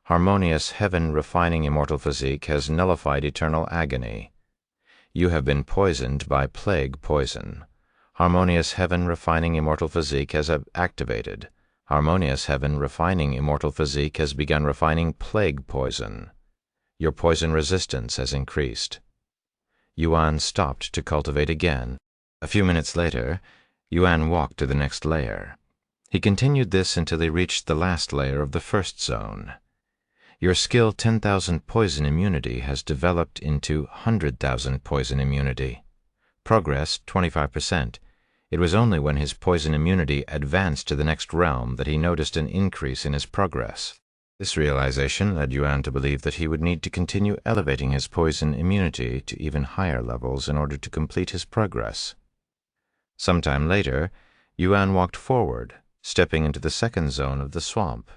Harmonious Heaven Refining Immortal Physique has nullified eternal agony. You have been poisoned by plague poison. Harmonious Heaven Refining Immortal Physique has activated. Harmonious Heaven Refining Immortal Physique has begun refining plague poison. Your poison resistance has increased." Yuan stopped to cultivate again. A few minutes later, Yuan walked to the next layer. He continued this until he reached the last layer of the first zone. Your skill 10,000 poison immunity has developed into 100,000 poison immunity. Progress 25%. It was only when his poison immunity advanced to the next realm that he noticed an increase in his progress. This realization led Yuan to believe that he would need to continue elevating his poison immunity to even higher levels in order to complete his progress. Sometime later, Yuan walked forward. stepping into the second zone of the swamp.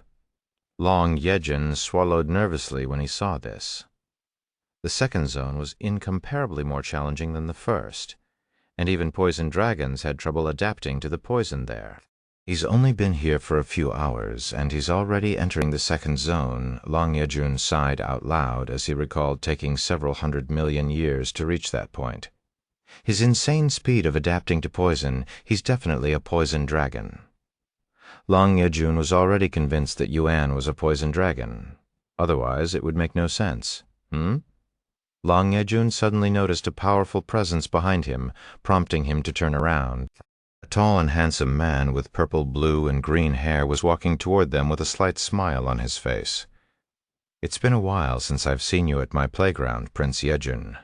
Long Yejun swallowed nervously when he saw this. The second zone was incomparably more challenging than the first, and even poison dragons had trouble adapting to the poison there. "He's only been here for a few hours, and he's already entering the second zone," Long Yejun sighed out loud as he recalled taking several 100 million years to reach that point. His insane speed of adapting to poison, he's definitely a poison dragon. Long Yejun was already convinced that Yuan was a poison dragon. Otherwise, it would make no sense. Long Yejun suddenly noticed a powerful presence behind him, prompting him to turn around. A tall and handsome man with purple, blue, and green hair was walking toward them with a slight smile on his face. "It's been a while since I've seen you at my playground, Prince Yejun."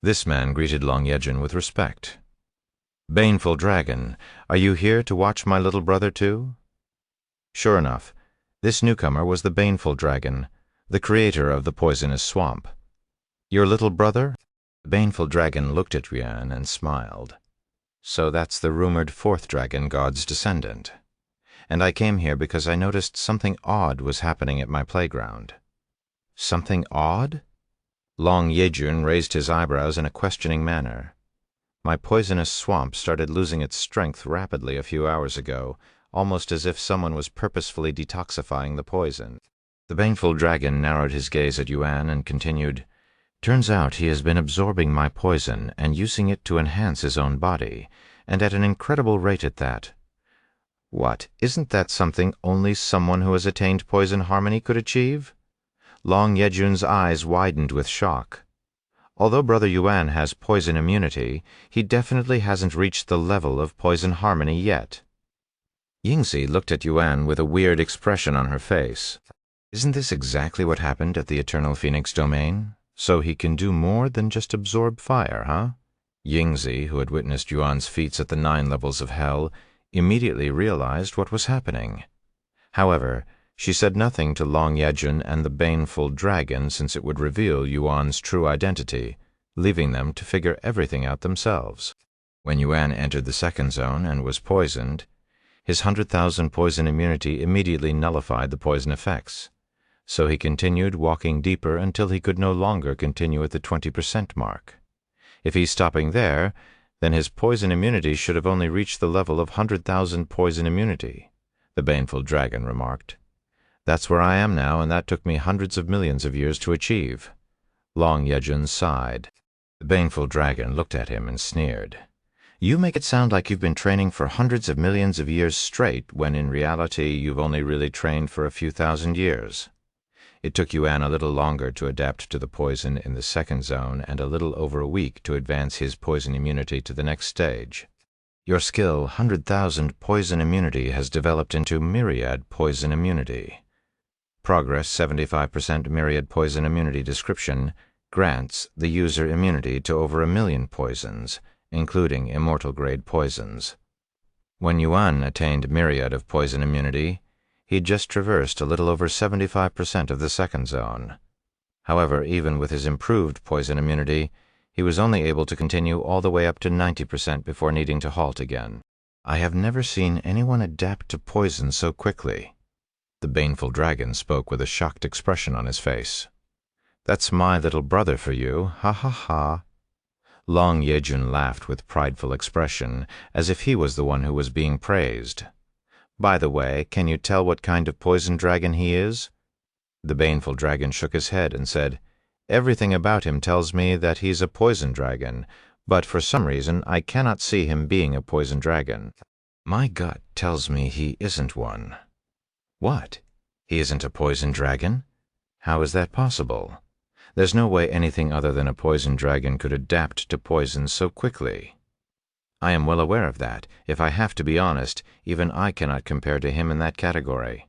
This man greeted Long Yejun with respect. "Baneful dragon, are you here to watch my little brother too?" Sure enough, this newcomer was the baneful dragon, the creator of the poisonous swamp. "Your little brother?" The baneful dragon looked at Yuan and smiled. "So that's the rumored fourth dragon god's descendant. And I came here because I noticed something odd was happening at my playground." "Something odd?" Long Yejun raised his eyebrows in a questioning manner. "My poisonous swamp started losing its strength rapidly a few hours ago, almost as if someone was purposefully detoxifying the poison." The baneful dragon narrowed his gaze at Yuan and continued, "Turns out he has been absorbing my poison and using it to enhance his own body, and at an incredible rate at that." "What, isn't that something only someone who has attained poison harmony could achieve?" Long Yejun's eyes widened with shock. Although Brother Yuan has poison immunity, he definitely hasn't reached the level of poison harmony yet. Yingzi looked at Yuan with a weird expression on her face. "Isn't this exactly what happened at the Eternal Phoenix domain? So he can do more than just absorb fire, huh?" Yingzi, who had witnessed Yuan's feats at the 9 levels of hell, immediately realized what was happening. However, she said nothing to Long Yejun and the baneful dragon since it would reveal Yuan's true identity, leaving them to figure everything out themselves. When Yuan entered the second zone and was poisoned, his 100,000 poison immunity immediately nullified the poison effects. So he continued walking deeper until he could no longer continue at the 20% mark. If he's stopping there, then his poison immunity should have only reached the level of 100,000 poison immunity, the baneful dragon remarked. "That's where I am now, and that took me hundreds of millions of years to achieve." Long Yejun sighed. The baneful dragon looked at him and sneered. "You make it sound like you've been training for hundreds of millions of years straight, when in reality you've only really trained for a few thousand years." It took Yuan a little longer to adapt to the poison in the second zone and a little over a week to advance his poison immunity to the next stage. "Your skill, 100,000 poison immunity, has developed into myriad poison immunity. Progress 75% myriad poison immunity description grants the user immunity to over 1,000,000 poisons, including immortal-grade poisons." When Yuan attained myriad of poison immunity, he'd just traversed a little over 75% of the second zone. However, even with his improved poison immunity, he was only able to continue all the way up to 90% before needing to halt again. "I have never seen anyone adapt to poison so quickly." The baneful dragon spoke with a shocked expression on his face. "That's my little brother for you, ha ha ha." Long Yejun laughed with prideful expression, as if he was the one who was being praised. "By the way, can you tell what kind of poison dragon he is?" The baneful dragon shook his head and said, "Everything about him tells me that he's a poison dragon, but for some reason I cannot see him being a poison dragon. My gut tells me he isn't one." "What? He isn't a poison dragon? How is that possible? There's no way anything other than a poison dragon could adapt to poison so quickly." "I am well aware of that. If I have to be honest, even I cannot compare to him in that category.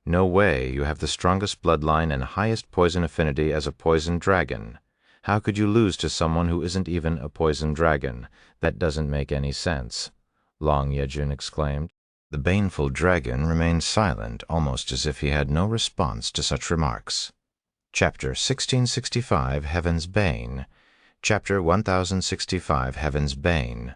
No way. You have the strongest bloodline and highest poison affinity as a poison dragon. How could you lose to someone who isn't even a poison dragon? That doesn't make any sense," Long Yejun exclaimed. The baneful dragon remained silent, almost as if he had no response to such remarks. Chapter 1665, Heaven's Bane. Chapter 1065, Heaven's Bane.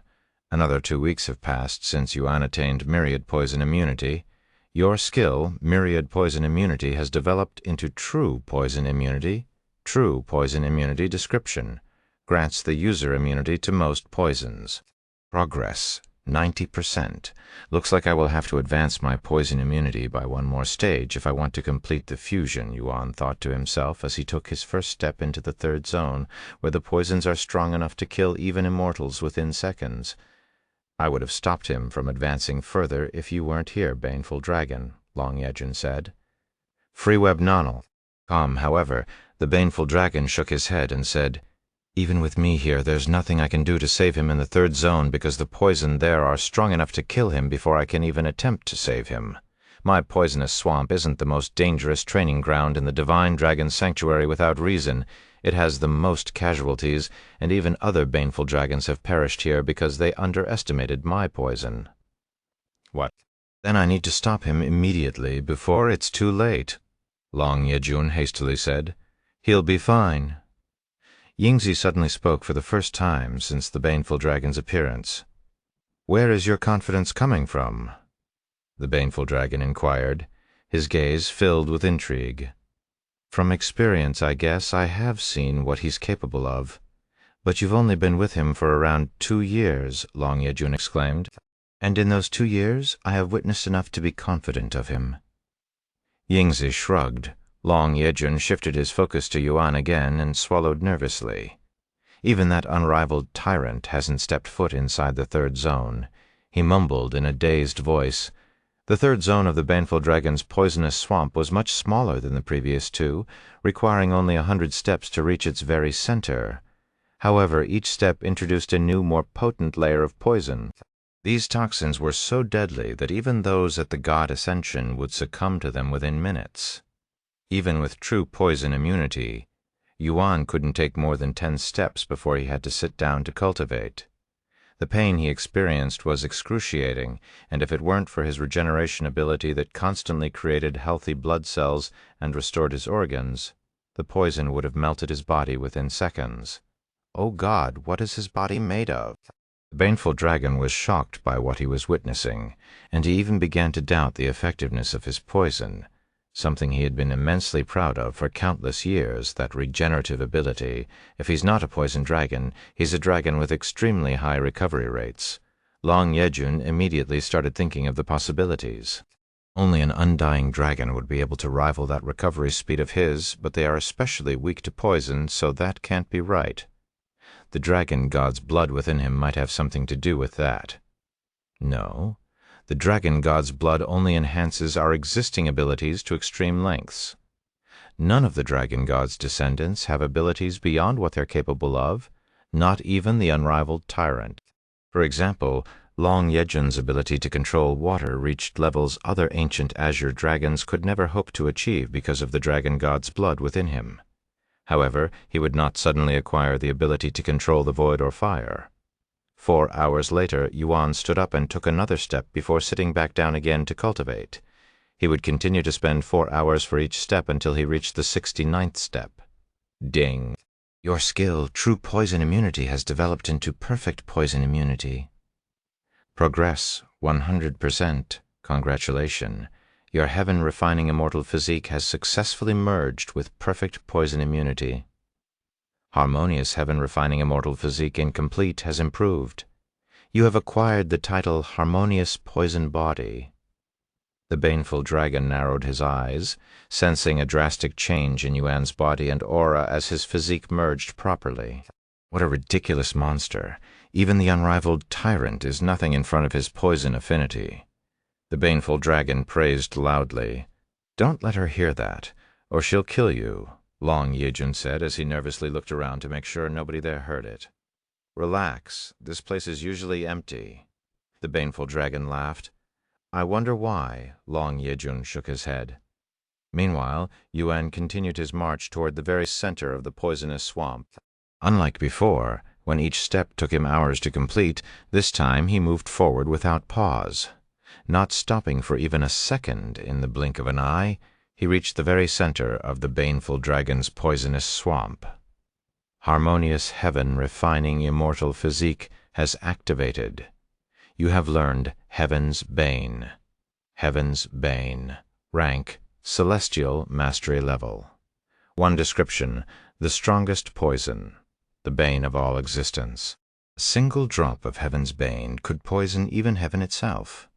Another 2 weeks have passed since Yuan attained myriad poison immunity. Your skill, myriad poison immunity, has developed into true poison immunity. True poison immunity description. Grants the user immunity to most poisons. Progress, 90%. Looks like I will have to advance my poison immunity by one more stage if I want to complete the fusion, Yuan thought to himself as he took his first step into the third zone, where the poisons are strong enough to kill even immortals within seconds. I would have stopped him from advancing further if you weren't here, baneful dragon, Long Yejun said. Freeweb Nonal. Calm, however, the baneful dragon shook his head and said, Even with me here, there's nothing I can do to save him in the third zone because the poison there are strong enough to kill him before I can even attempt to save him. My poisonous swamp isn't the most dangerous training ground in the Divine Dragon Sanctuary without reason. It has the most casualties, and even other baneful dragons have perished here because they underestimated my poison. What? Then I need to stop him immediately before it's too late, Long Yejun hastily said. He'll be fine. Yingzi suddenly spoke for the first time since the baneful dragon's appearance. Where is your confidence coming from? The baneful dragon inquired, his gaze filled with intrigue. From experience, I guess. I have seen what he's capable of. But you've only been with him for around 2 years, Long Yejun exclaimed. And in those 2 years, I have witnessed enough to be confident of him. Yingzi shrugged. Long Yejun shifted his focus to Yuan again and swallowed nervously. Even that unrivaled tyrant hasn't stepped foot inside the third zone. He mumbled in a dazed voice. The third zone of the baneful dragon's poisonous swamp was much smaller than the previous 2, requiring only 100 steps to reach its very center. However, each step introduced a new, more potent layer of poison. These toxins were so deadly that even those at the God Ascension would succumb to them within minutes. Even with true poison immunity, Yuan couldn't take more than 10 steps before he had to sit down to cultivate. The pain he experienced was excruciating, and if it weren't for his regeneration ability that constantly created healthy blood cells and restored his organs, the poison would have melted his body within seconds. Oh God, what is his body made of? The baneful dragon was shocked by what he was witnessing, and he even began to doubt the effectiveness of his poison, something he had been immensely proud of for countless years, that regenerative ability. If he's not a poison dragon, he's a dragon with extremely high recovery rates. Long Yejun immediately started thinking of the possibilities. Only an undying dragon would be able to rival that recovery speed of his, but they are especially weak to poison, so that can't be right. The dragon god's blood within him might have something to do with that. No. The dragon god's blood only enhances our existing abilities to extreme lengths. None of the dragon god's descendants have abilities beyond what they're capable of, not even the unrivaled tyrant. For example, Long Yejun's ability to control water reached levels other ancient azure dragons could never hope to achieve because of the dragon god's blood within him. However, he would not suddenly acquire the ability to control the void or fire. 4 hours later, Yuan stood up and took another step before sitting back down again to cultivate. He would continue to spend 4 hours for each step until he reached the 69th step. Ding. Your skill, true poison immunity, has developed into perfect poison immunity. Progress, 100%. Congratulations. Your heaven-refining immortal physique has successfully merged with perfect poison immunity. Harmonious heaven-refining immortal physique incomplete has improved. You have acquired the title Harmonious Poison Body. The baneful dragon narrowed his eyes, sensing a drastic change in Yuan's body and aura as his physique merged properly. What a ridiculous monster! Even the unrivaled tyrant is nothing in front of his poison affinity. The baneful dragon praised loudly. Don't let her hear that, or she'll kill you, Long Yejun said as he nervously looked around to make sure nobody there heard it. Relax, this place is usually empty. The baneful dragon laughed. I wonder why, Long Yejun shook his head. Meanwhile, Yuan continued his march toward the very center of the poisonous swamp. Unlike before, when each step took him hours to complete, this time he moved forward without pause. Not stopping for even a second in the blink of an eye, he reached the very center of the baneful dragon's poisonous swamp. Harmonious heaven-refining immortal physique has activated. You have learned Heaven's Bane. Heaven's Bane. Rank, Celestial Mastery Level. 1 description: the strongest poison, the bane of all existence. A single drop of Heaven's Bane could poison even heaven itself.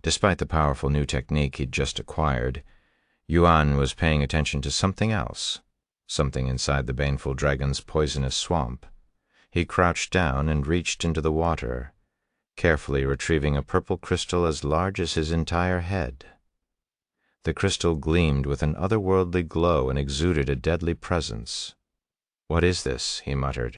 Despite the powerful new technique he'd just acquired, Yuan was paying attention to something else, something inside the baneful dragon's poisonous swamp. He crouched down and reached into the water, carefully retrieving a purple crystal as large as his entire head. The crystal gleamed with an otherworldly glow and exuded a deadly presence. "What is this?" he muttered.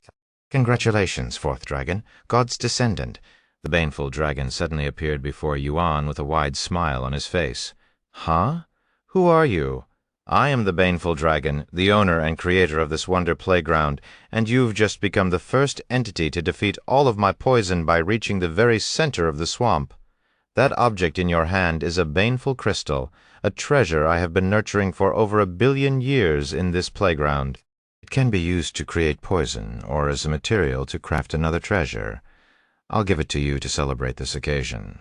"Congratulations, fourth dragon, God's descendant." The baneful dragon suddenly appeared before Yuan with a wide smile on his face. "Huh? Who are you?" "I am the baneful dragon, the owner and creator of this wonder playground, and you've just become the first entity to defeat all of my poison by reaching the very center of the swamp. That object in your hand is a baneful crystal, a treasure I have been nurturing for over 1 billion years in this playground. It can be used to create poison or as a material to craft another treasure. I'll give it to you to celebrate this occasion."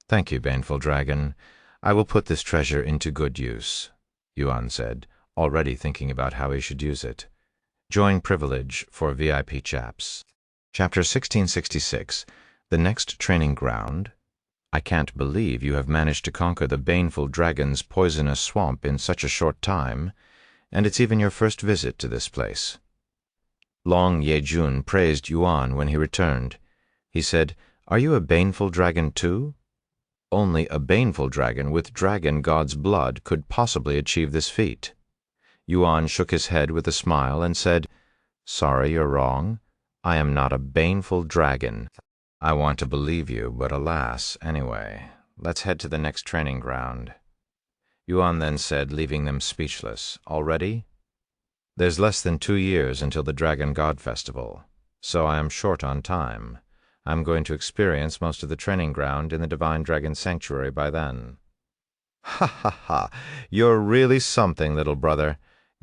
"Thank you, baneful dragon. I will put this treasure into good use," Yuan said, already thinking about how he should use it. Join privilege for VIP chaps. Chapter 1666. The Next Training Ground. I can't believe you have managed to conquer the baneful dragon's poisonous swamp in such a short time, and it's even your first visit to this place. Long Ye-jun praised Yuan when he returned. He said, "Are you a baneful dragon too?" Only a baneful dragon with dragon god's blood could possibly achieve this feat. Yuan shook his head with a smile and said, "Sorry, you're wrong. I am not a baneful dragon. I want to believe you, but alas, anyway. Let's head to the next training ground." Yuan then said, leaving them speechless, "Already? There's less than 2 years until the Dragon God Festival, so I am short on time. I'm going to experience most of the training ground in the Divine Dragon Sanctuary by then." "Ha ha ha! You're really something, little brother.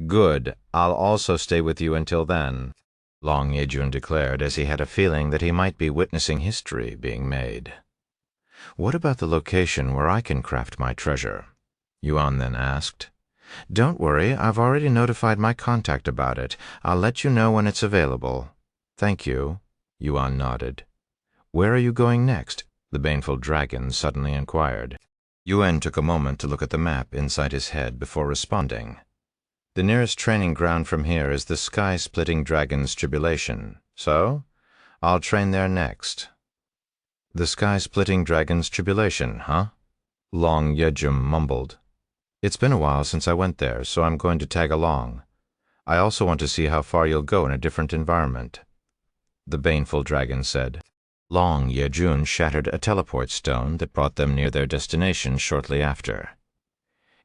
Good, I'll also stay with you until then," Long Ye-jun declared, as he had a feeling that he might be witnessing history being made. "What about the location where I can craft my treasure?" Yuan then asked. "Don't worry, I've already notified my contact about it. I'll let you know when it's available." "Thank you," Yuan nodded. "Where are you going next?" the baneful dragon suddenly inquired. Yuan took a moment to look at the map inside his head before responding. "The nearest training ground from here is the sky-splitting dragon's tribulation, so I'll train there next." "The sky-splitting dragon's tribulation, huh?" Long Ye-jun mumbled. "It's been a while since I went there, so I'm going to tag along. I also want to see how far you'll go in a different environment," the baneful dragon said. Long Ye-jun shattered a teleport stone that brought them near their destination shortly after.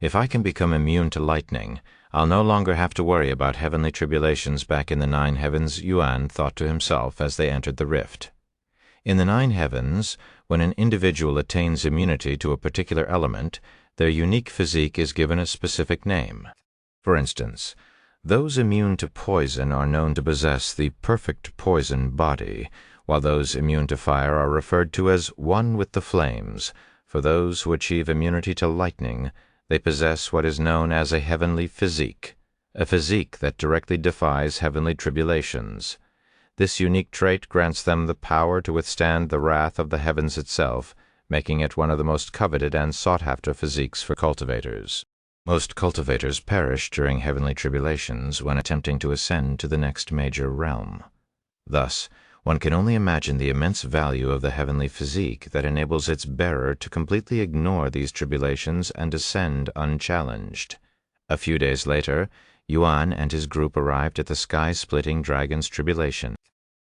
"If I can become immune to lightning, I'll no longer have to worry about heavenly tribulations back in the 9 heavens," Yuan thought to himself as they entered the rift. In the 9 heavens, when an individual attains immunity to a particular element, their unique physique is given a specific name. For instance, those immune to poison are known to possess the perfect poison body, while those immune to fire are referred to as one with the flames. For those who achieve immunity to lightning, they possess what is known as a heavenly physique, a physique that directly defies heavenly tribulations. This unique trait grants them the power to withstand the wrath of the heavens itself, making it one of the most coveted and sought-after physiques for cultivators. Most cultivators perish during heavenly tribulations when attempting to ascend to the next major realm. Thus, one can only imagine the immense value of the heavenly physique that enables its bearer to completely ignore these tribulations and ascend unchallenged. A few days later, Yuan and his group arrived at the sky-splitting dragon's tribulation.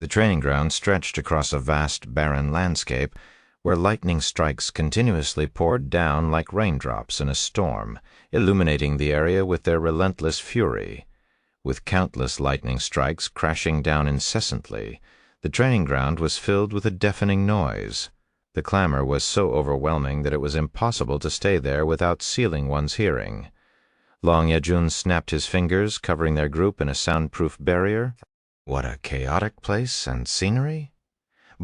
The training ground stretched across a vast, barren landscape where lightning strikes continuously poured down like raindrops in a storm, illuminating the area with their relentless fury. With countless lightning strikes crashing down incessantly, the training ground was filled with a deafening noise. The clamor was so overwhelming that it was impossible to stay there without sealing one's hearing. Long Ye-jun snapped his fingers, covering their group in a soundproof barrier. What a chaotic place and scenery!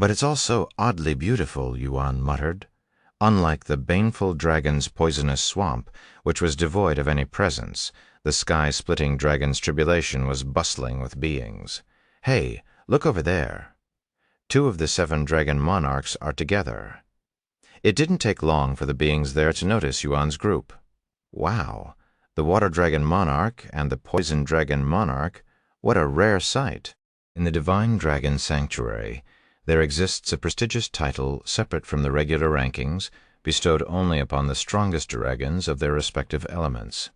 But it's also oddly beautiful, Yuan muttered. Unlike the baneful dragon's poisonous swamp, which was devoid of any presence, the sky-splitting dragon's tribulation was bustling with beings. Hey, look over there. 2 of the 7 dragon monarchs are together. It didn't take long for the beings there to notice Yuan's group. Wow, the water dragon monarch and the poison dragon monarch, what a rare sight. In the divine dragon sanctuary, there exists a prestigious title separate from the regular rankings, bestowed only upon the strongest dragons of their respective elements.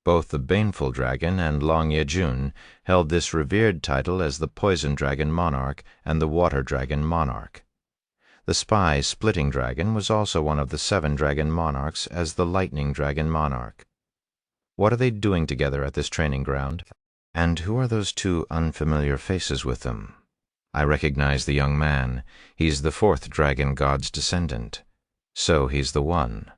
Both the baneful dragon and Long Yejun held this revered title as the poison dragon monarch and the water dragon monarch. The spy-splitting dragon was also one of the 7 dragon monarchs as the lightning dragon monarch. What are they doing together at this training ground? And who are those 2 unfamiliar faces with them? I recognize the young man. He's the 4th dragon god's descendant. So he's the one.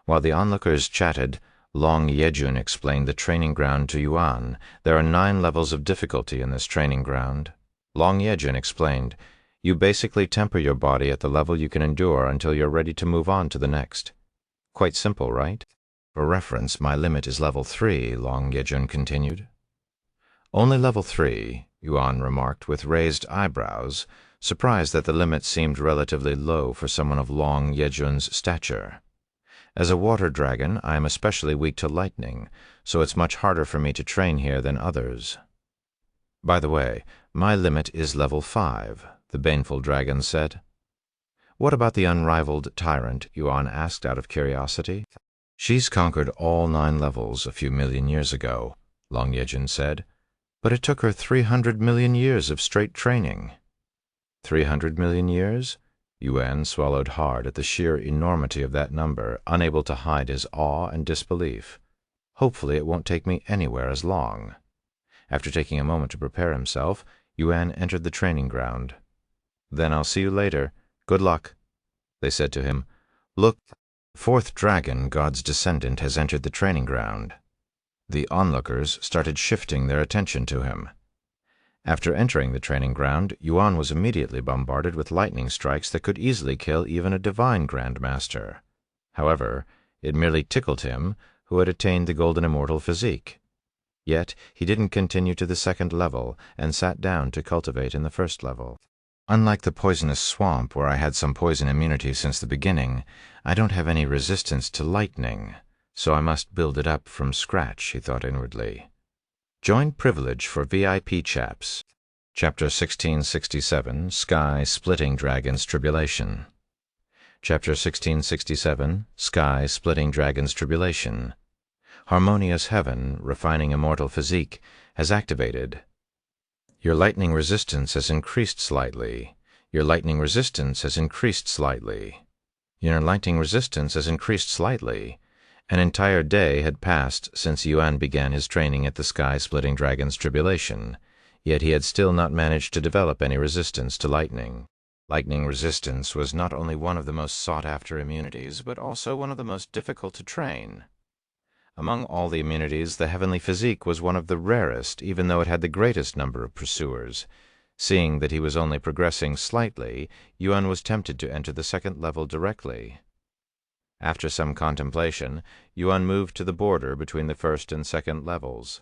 While the onlookers chatted, Long Yejun explained the training ground to Yuan. There are 9 levels of difficulty in this training ground. Long Yejun explained, you basically temper your body at the level you can endure until you're ready to move on to the next. Quite simple, right? For reference, my limit is level 3, Long Yejun continued. Only level 3, Yuan remarked with raised eyebrows, surprised that the limit seemed relatively low for someone of Long Yejun's stature. As a water dragon, I am especially weak to lightning, so it's much harder for me to train here than others. By the way, my limit is level 5, the baneful dragon said. What about the unrivaled tyrant? Yuan asked out of curiosity. She's conquered all 9 levels a few million years ago, Long Yejun said, but it took her 300 million years of straight training. 300 million years? Yuan swallowed hard at the sheer enormity of that number, unable to hide his awe and disbelief. Hopefully it won't take me anywhere as long. After taking a moment to prepare himself, Yuan entered the training ground. Then I'll see you later. Good luck, they said to him. Look, 4th dragon god's descendant has entered the training ground. The onlookers started shifting their attention to him. After entering the training ground, Yuan was immediately bombarded with lightning strikes that could easily kill even a divine grandmaster. However, it merely tickled him, who had attained the golden immortal physique. Yet he didn't continue to the 2nd level and sat down to cultivate in the 1st level. Unlike the poisonous swamp where I had some poison immunity since the beginning, I don't have any resistance to lightning, so I must build it up from scratch, he thought inwardly. Join privilege for VIP chaps. Chapter 1667, Sky-Splitting Dragon's Tribulation. Chapter 1667, Sky-Splitting Dragon's Tribulation. Harmonious Heaven, Refining Immortal Physique, has activated. Your lightning resistance has increased slightly. Your lightning resistance has increased slightly. Your lightning resistance has increased slightly. An entire day had passed since Yuan began his training at the Sky-Splitting Dragon's Tribulation, yet he had still not managed to develop any resistance to lightning. Lightning resistance was not only one of the most sought-after immunities, but also one of the most difficult to train. Among all the immunities, the heavenly physique was one of the rarest, even though it had the greatest number of pursuers. Seeing that he was only progressing slightly, Yuan was tempted to enter the 2nd level directly. After some contemplation, Yuan moved to the border between the 1st and 2nd levels.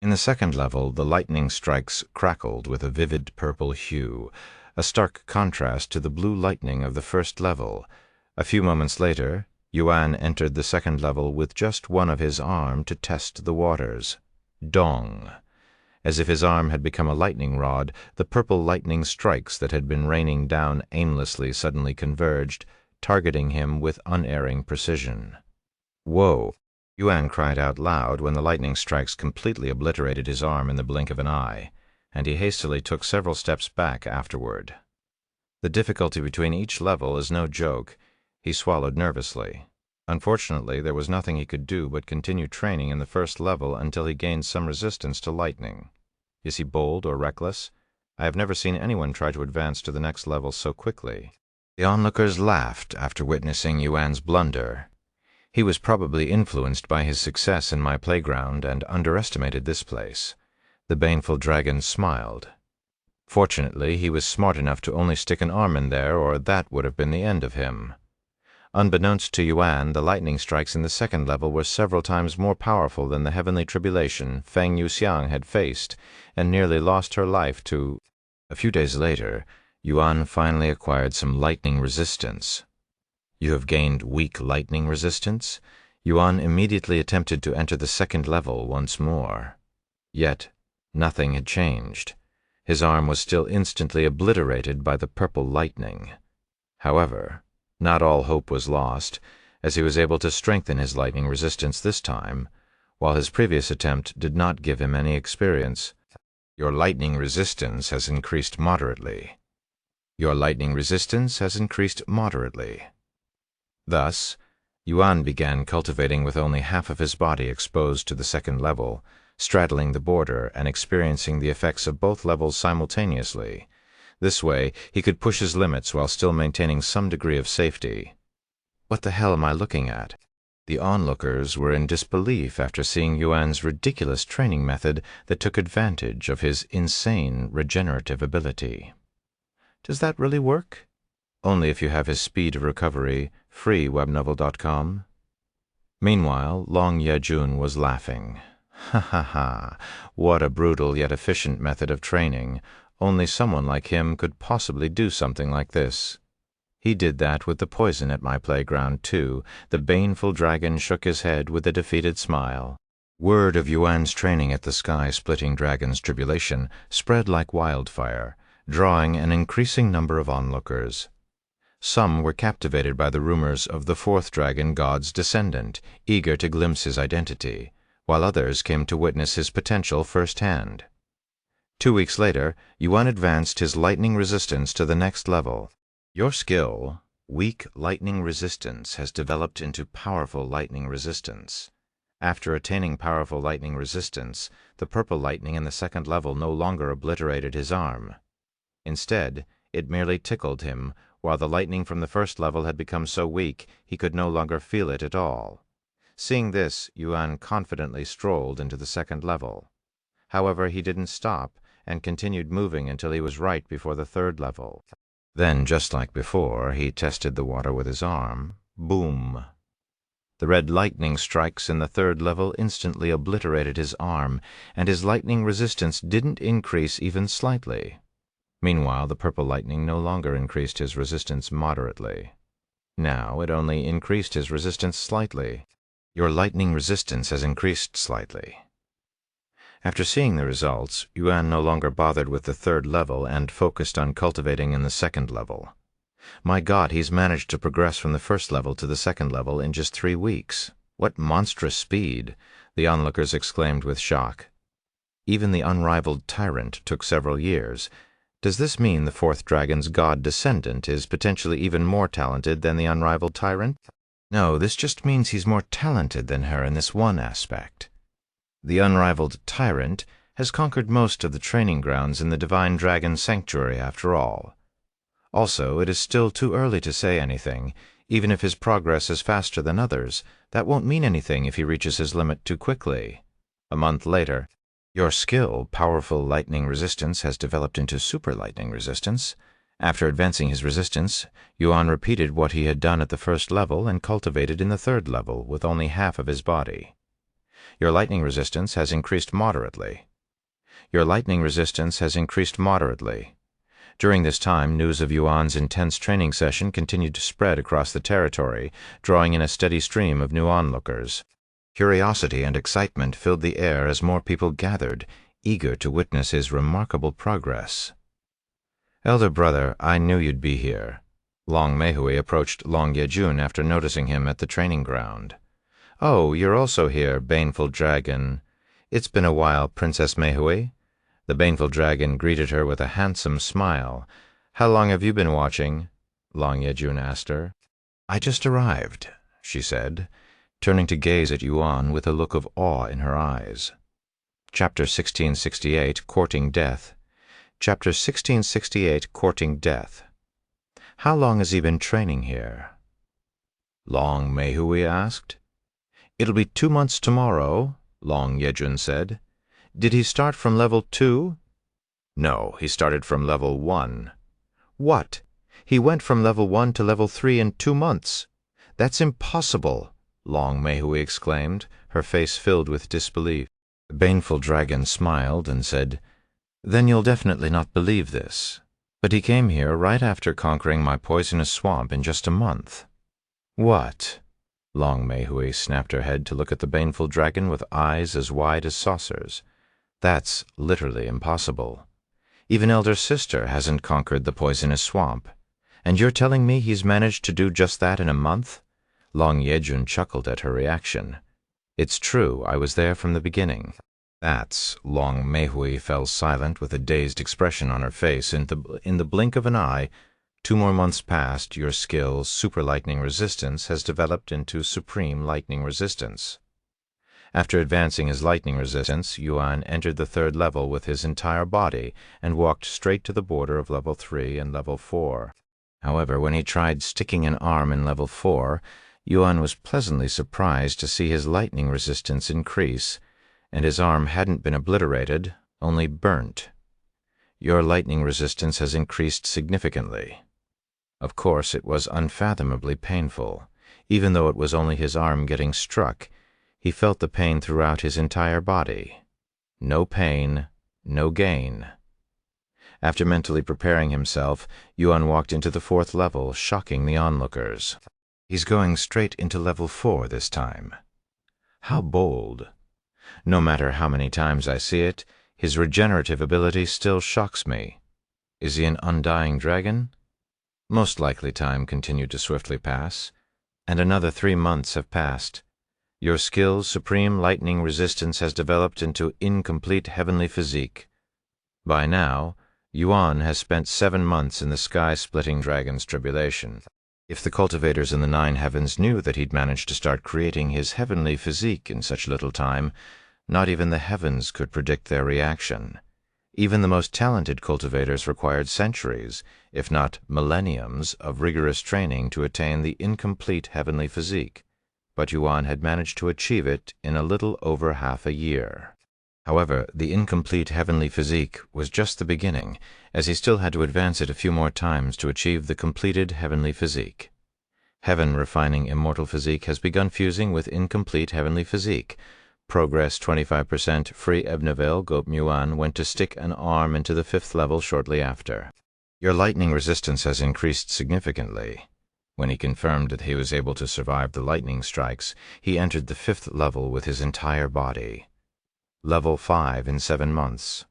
In the 2nd level, the lightning strikes crackled with a vivid purple hue, a stark contrast to the blue lightning of the 1st level. A few moments later, Yuan entered the 2nd level with just one of his arm to test the waters. Dong! As if his arm had become a lightning rod, the purple lightning strikes that had been raining down aimlessly suddenly converged, targeting him with unerring precision. Whoa! Yuan cried out loud when the lightning strikes completely obliterated his arm in the blink of an eye, and he hastily took several steps back afterward. The difficulty between each level is no joke. He swallowed nervously. Unfortunately, there was nothing he could do but continue training in the 1st level until he gained some resistance to lightning. Is he bold or reckless? I have never seen anyone try to advance to the next level so quickly. The onlookers laughed after witnessing Yuan's blunder. He was probably influenced by his success in my playground and underestimated this place. The baneful dragon smiled. Fortunately, he was smart enough to only stick an arm in there, or that would have been the end of him. Unbeknownst to Yuan, the lightning strikes in the second level were several times more powerful than the heavenly tribulation Feng Yuxiang had faced, and nearly lost her life to... A few days later, Yuan finally acquired some lightning resistance. You have gained weak lightning resistance? Yuan immediately attempted to enter the second level once more. Yet, nothing had changed. His arm was still instantly obliterated by the purple lightning. However, not all hope was lost, as he was able to strengthen his lightning resistance this time, while his previous attempt did not give him any experience. Your lightning resistance has increased moderately. Your lightning resistance has increased moderately. Thus, Yuan began cultivating with only half of his body exposed to the second level, straddling the border and experiencing the effects of both levels simultaneously. This way, he could push his limits while still maintaining some degree of safety. What the hell am I looking at? The onlookers were in disbelief after seeing Yuan's ridiculous training method that took advantage of his insane regenerative ability. Does that really work? Only if you have his speed of recovery, free webnovel.com. Meanwhile, Long Yejun was laughing. Ha ha ha, what a brutal yet efficient method of training. Only someone like him could possibly do something like this. He did that with the poison at my playground, too. The baneful dragon shook his head with a defeated smile. Word of Yuan's training at the sky-splitting dragon's tribulation spread like wildfire, drawing an increasing number of onlookers. Some were captivated by the rumors of the fourth dragon god's descendant, eager to glimpse his identity, while others came to witness his potential firsthand. 2 weeks later, Yuan advanced his lightning resistance to the next level. Your skill, weak lightning resistance, has developed into powerful lightning resistance. After attaining powerful lightning resistance, the purple lightning in the second level no longer obliterated his arm. Instead, it merely tickled him, while the lightning from the first level had become so weak he could no longer feel it at all. Seeing this, Yuan confidently strolled into the second level. However, he didn't stop, and continued moving until he was right before the third level. Then, just like before, he tested the water with his arm. Boom! The red lightning strikes in the third level instantly obliterated his arm, and his lightning resistance didn't increase even slightly. Meanwhile, the purple lightning no longer increased his resistance moderately. Now it only increased his resistance slightly. Your lightning resistance has increased slightly. After seeing the results, Yuan no longer bothered with the third level and focused on cultivating in the second level. My God, he's managed to progress from the first level to the second level in just 3 weeks. What monstrous speed! The onlookers exclaimed with shock. Even the unrivaled tyrant took several years. Does this mean the fourth dragon's god descendant is potentially even more talented than the unrivaled tyrant? No, this just means he's more talented than her in this one aspect. The unrivaled tyrant has conquered most of the training grounds in the divine dragon sanctuary after all. Also, it is still too early to say anything. Even if his progress is faster than others, that won't mean anything if he reaches his limit too quickly. A month later, your skill, powerful lightning resistance, has developed into super lightning resistance. After advancing his resistance, Yuan repeated what he had done at the first level and cultivated in the third level with only half of his body. Your lightning resistance has increased moderately. Your lightning resistance has increased moderately. During this time, news of Yuan's intense training session continued to spread across the territory, drawing in a steady stream of new onlookers. Curiosity and excitement filled the air as more people gathered, eager to witness his remarkable progress. Elder brother, I knew you'd be here. Long Meihui approached Long Yejun after noticing him at the training ground. Oh, you're also here, baneful dragon. It's been a while, Princess Meihui. The baneful dragon greeted her with a handsome smile. How long have you been watching? Long Yejun asked her. I just arrived, she said, turning to gaze at Yuan with a look of awe in her eyes. Chapter 1668, Courting Death. Chapter 1668, Courting Death. How long has he been training here? Long Meihui asked. It'll be 2 months tomorrow, Long Yejun said. Did he start from level 2? No, he started from level 1. What? He went from level 1 to level 3 in 2 months. That's impossible, Long Meihui exclaimed, her face filled with disbelief. The baneful dragon smiled and said, "Then you'll definitely not believe this. But he came here right after conquering my poisonous swamp in just a month." "What?" Long Meihui snapped her head to look at the baneful dragon with eyes as wide as saucers. "That's literally impossible. Even Elder Sister hasn't conquered the poisonous swamp. And you're telling me he's managed to do just that in a month?" Long Yejun chuckled at her reaction. "It's true, I was there from the beginning." "That's—" Long Meihui fell silent with a dazed expression on her face. In the blink of an eye, 2 more months passed. Your skill, Super Lightning Resistance, has developed into Supreme Lightning Resistance. After advancing his lightning resistance, Yuan entered the 3rd level with his entire body and walked straight to the border of level 3 and level 4. However, when he tried sticking an arm in level 4, Yuan was pleasantly surprised to see his lightning resistance increase, and his arm hadn't been obliterated, only burnt. "Your lightning resistance has increased significantly." Of course, it was unfathomably painful. Even though it was only his arm getting struck, he felt the pain throughout his entire body. No pain, no gain. After mentally preparing himself, Yuan walked into the 4th level, shocking the onlookers. He's going straight into level 4 this time. How bold. No matter how many times I see it, his regenerative ability still shocks me. Is he an undying dragon? Most likely time continued to swiftly pass, and another 3 months have passed. Your skill's Supreme Lightning Resistance has developed into Incomplete Heavenly Physique. By now, Yuan has spent 7 months in the sky-splitting dragon's tribulation. If the cultivators in the 9 heavens knew that he'd managed to start creating his heavenly physique in such little time, not even the heavens could predict their reaction. Even the most talented cultivators required centuries, if not millenniums, of rigorous training to attain the incomplete heavenly physique. But Yuan had managed to achieve it in a little over half a year. However, the incomplete heavenly physique was just the beginning, as he still had to advance it a few more times to achieve the completed heavenly physique. Heaven refining immortal physique has begun fusing with incomplete heavenly physique. Progress 25%. Free Ebnevel Gop Yuan went to stick an arm into the 5th level shortly after. Your lightning resistance has increased significantly. When he confirmed that he was able to survive the lightning strikes, he entered the 5th level with his entire body. Level 5 in 7 months.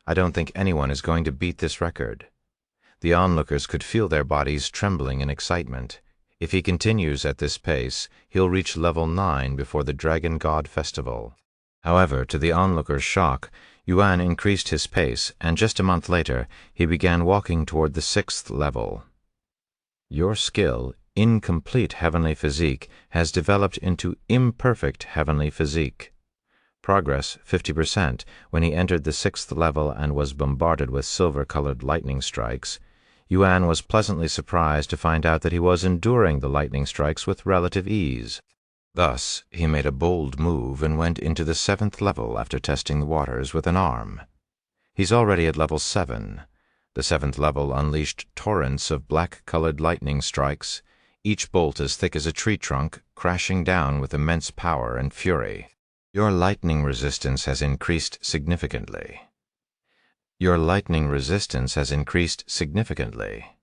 I don't think anyone is going to beat this record. The onlookers could feel their bodies trembling in excitement. If he continues at this pace, he'll reach level 9 before the Dragon God Festival. However, to the onlookers' shock, Yuan increased his pace, and just a month later, he began walking toward the 6th level. Your skill, Incomplete Heavenly Physique, has developed into Imperfect Heavenly Physique. Progress 50%. When he entered the 6th level and was bombarded with silver-colored lightning strikes, Yuan was pleasantly surprised to find out that he was enduring the lightning strikes with relative ease. Thus, he made a bold move and went into the 7th level after testing the waters with an arm. He's already at level 7. The 7th level unleashed torrents of black-colored lightning strikes, each bolt as thick as a tree trunk, crashing down with immense power and fury. Your lightning resistance has increased significantly. Your lightning resistance has increased significantly.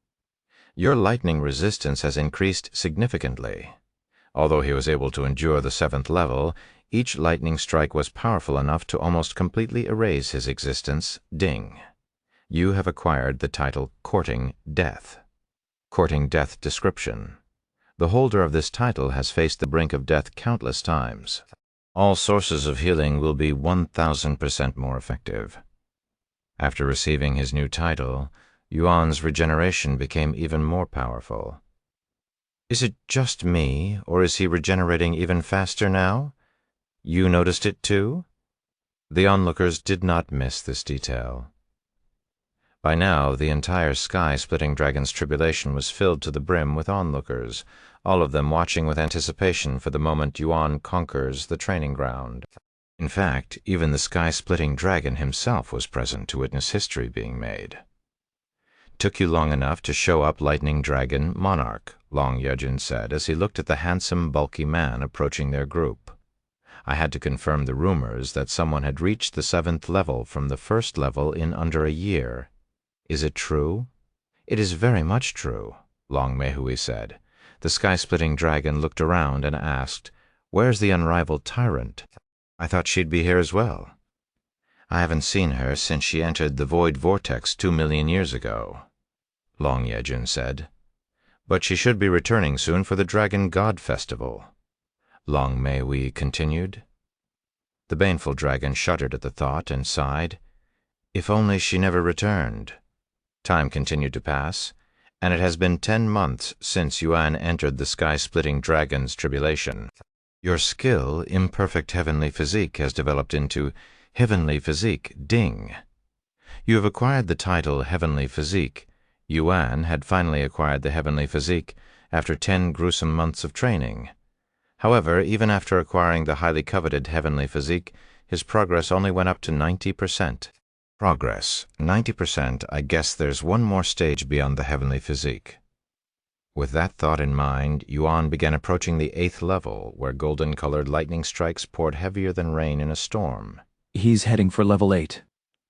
Your lightning resistance has increased significantly. Although he was able to endure the 7th level, each lightning strike was powerful enough to almost completely erase his existence. Ding. You have acquired the title Courting Death. Courting Death Description. The holder of this title has faced the brink of death countless times. All sources of healing will be 1000% more effective. After receiving his new title, Yuan's regeneration became even more powerful. Is it just me, or is he regenerating even faster now? You noticed it too? The onlookers did not miss this detail. By now, the entire sky-splitting dragon's tribulation was filled to the brim with onlookers, all of them watching with anticipation for the moment Yuan conquers the training ground. In fact, even the sky-splitting dragon himself was present to witness history being made. "Took you long enough to show up, lightning dragon monarch," Long Yejun said as he looked at the handsome, bulky man approaching their group. "I had to confirm the rumors that someone had reached the 7th level from the 1st level in under a year. Is it true?" "It is very much true," Long Mehui said. The sky-splitting dragon looked around and asked, "Where's the unrivaled tyrant? I thought she'd be here as well." "I haven't seen her since she entered the void vortex 2 million years ago," Long Yejun said. "But she should be returning soon for the Dragon God Festival," Long Mehui continued. The baneful dragon shuddered at the thought and sighed. If only she never returned. Time continued to pass, and it has been 10 months since Yuan entered the sky-splitting dragon's tribulation. Your skill, imperfect heavenly physique, has developed into heavenly physique, ding. You have acquired the title heavenly physique. Yuan had finally acquired the heavenly physique after 10 gruesome months of training. However, even after acquiring the highly coveted heavenly physique, his progress only went up to 90%. Progress, 90%, I guess there's one more stage beyond the heavenly physique. With that thought in mind, Yuan began approaching the 8th level, where golden-colored lightning strikes poured heavier than rain in a storm. He's heading for level 8.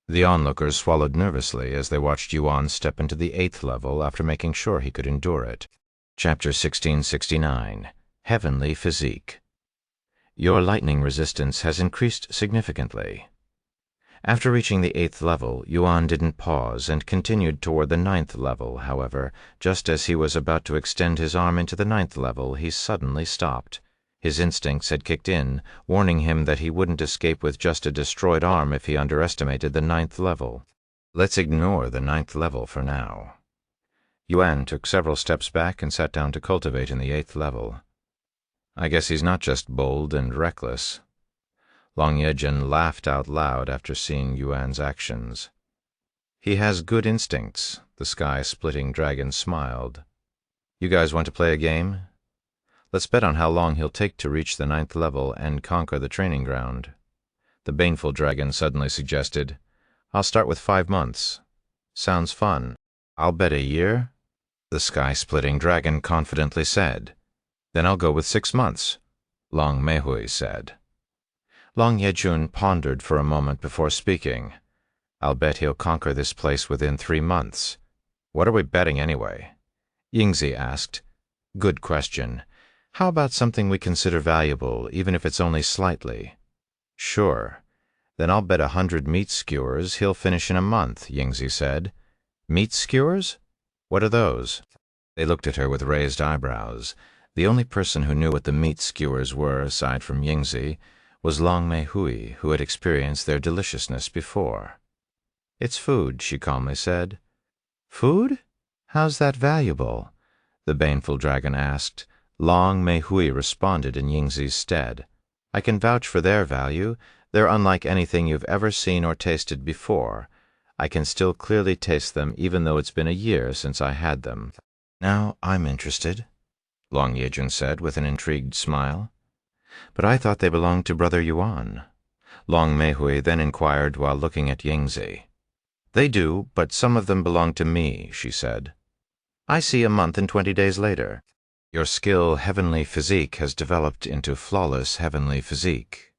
The onlookers swallowed nervously as they watched Yuan step into the 8th level after making sure he could endure it. Chapter 1669. Heavenly Physique. Your lightning resistance has increased significantly. After reaching the 8th level, Yuan didn't pause and continued toward the 9th level. However, just as he was about to extend his arm into the 9th level, he suddenly stopped. His instincts had kicked in, warning him that he wouldn't escape with just a destroyed arm if he underestimated the 9th level. Let's ignore the 9th level for now. Yuan took several steps back and sat down to cultivate in the 8th level. I guess he's not just bold and reckless. Long Yejun laughed out loud after seeing Yuan's actions. He has good instincts, the sky-splitting dragon smiled. You guys want to play a game? Let's bet on how long he'll take to reach the 9th level and conquer the training ground. The baneful dragon suddenly suggested, I'll start with 5 months. Sounds fun. I'll bet a year, the sky-splitting dragon confidently said. Then I'll go with 6 months, Long Mehui said. Long Yejun pondered for a moment before speaking. I'll bet he'll conquer this place within 3 months. What are we betting anyway? Yingzi asked. Good question. How about something we consider valuable, even if it's only slightly? Sure. Then I'll bet 100 meat skewers he'll finish in a month, Yingzi said. Meat skewers? What are those? They looked at her with raised eyebrows. The only person who knew what the meat skewers were, aside from Yingzi, was Long Mehui, who had experienced their deliciousness before. It's food, she calmly said. Food? How's that valuable? The baneful dragon asked. Long Mehui responded in Yingzi's stead. I can vouch for their value. They're unlike anything you've ever seen or tasted before. I can still clearly taste them even though it's been a year since I had them. Now I'm interested, Long Yejun said with an intrigued smile. But I thought they belonged to Brother Yuan. Long Mehui then inquired while looking at Yingzi. They do, but some of them belong to me, she said. I see a month and 20 days later. Your skill heavenly physique has developed into flawless heavenly physique.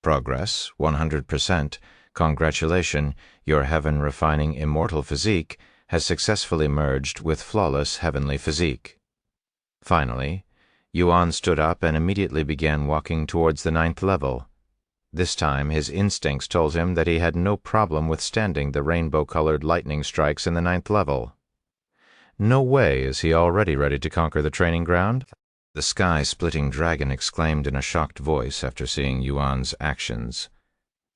Progress, 100%. Congratulations, your heaven-refining immortal physique has successfully merged with flawless heavenly physique. Finally, Yuan stood up and immediately began walking towards the 9th level. This time his instincts told him that he had no problem withstanding the rainbow-colored lightning strikes in the 9th level. No way is he already ready to conquer the training ground, the sky-splitting dragon exclaimed in a shocked voice after seeing Yuan's actions.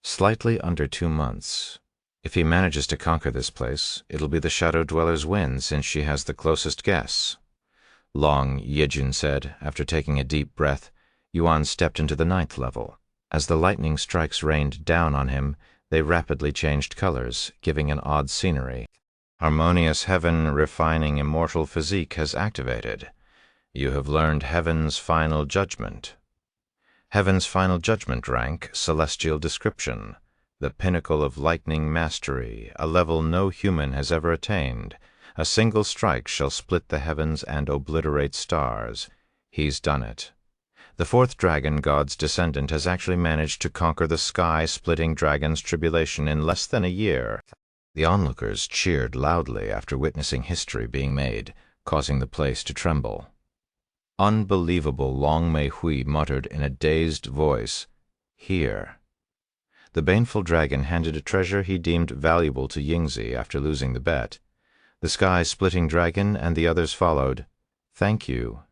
Slightly under 2 months. If he manages to conquer this place, it'll be the Shadow Dweller's win since she has the closest guess. Long Yejun said, after taking a deep breath. Yuan stepped into the 9th level. As the lightning strikes rained down on him, they rapidly changed colors, giving an odd scenery. Harmonious heaven refining immortal physique has activated. You have learned heaven's final judgment. Heaven's final judgment rank, celestial description, the pinnacle of lightning mastery, a level no human has ever attained. A single strike shall split the heavens and obliterate stars. He's done it. The fourth dragon god's descendant has actually managed to conquer the sky-splitting dragon's tribulation in less than a year. The onlookers cheered loudly after witnessing history being made, causing the place to tremble. Unbelievable, Long Mei Hui muttered in a dazed voice, "Here." The baneful dragon handed a treasure he deemed valuable to Yingzi after losing the bet. The sky-splitting dragon and the others followed. "Thank you."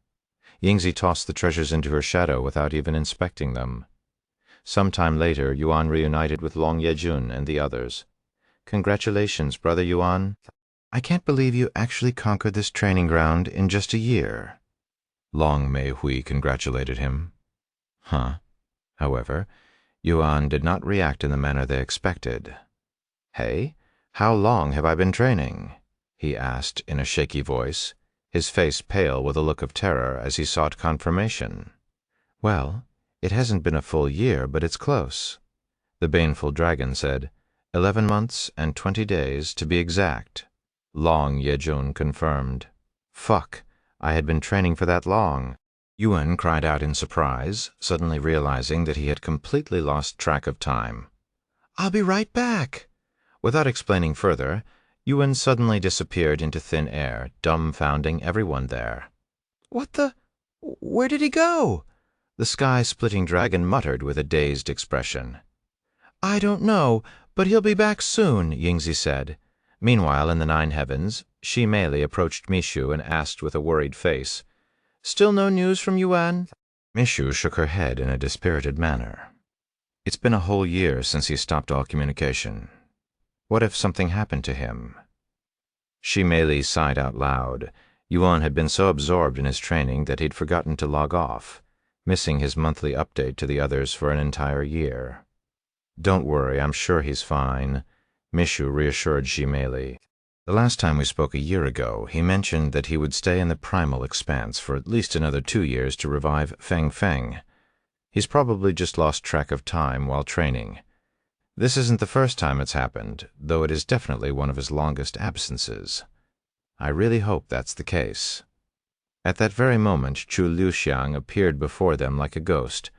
Yingzi tossed the treasures into her shadow without even inspecting them. Some time later, Yuan reunited with Long Yejun and the others. "Congratulations, Brother Yuan. I can't believe you actually conquered this training ground in just a year." Long Mei Hui congratulated him. However, Yuan did not react in the manner they expected. "Hey, how long have I been training?" he asked in a shaky voice, his face pale with a look of terror as he sought confirmation. "Well, it hasn't been a full year, but it's close," the baneful dragon said. 11 months and 20 days, to be exact," Long Yejun confirmed. "Fuck, I had been training for that long." Yuan cried out in surprise, suddenly realizing that he had completely lost track of time. "I'll be right back." Without explaining further, Yuan suddenly disappeared into thin air, dumbfounding everyone there. "What the? Where did he go?" the sky-splitting dragon muttered with a dazed expression. "I don't know, but he'll be back soon," Yingzi said. Meanwhile, in the nine heavens, Shi Meili approached Mishu and asked with a worried face, "Still no news from Yuan?" Mishu shook her head in a dispirited manner. "It's been a whole year since he stopped all communication. What if something happened to him?" Shi Meili sighed out loud. Yuan had been so absorbed in his training that he'd forgotten to log off, missing his monthly update to the others for an entire year. "Don't worry, I'm sure he's fine," Mishu reassured Shi Meili. "The last time we spoke a year ago, he mentioned that he would stay in the primal expanse for at least another 2 years to revive Feng Feng. He's probably just lost track of time while training. This isn't the first time it's happened, though it is definitely one of his longest absences. I really hope that's the case." At that very moment, Chu Liuxiang appeared before them like a ghost,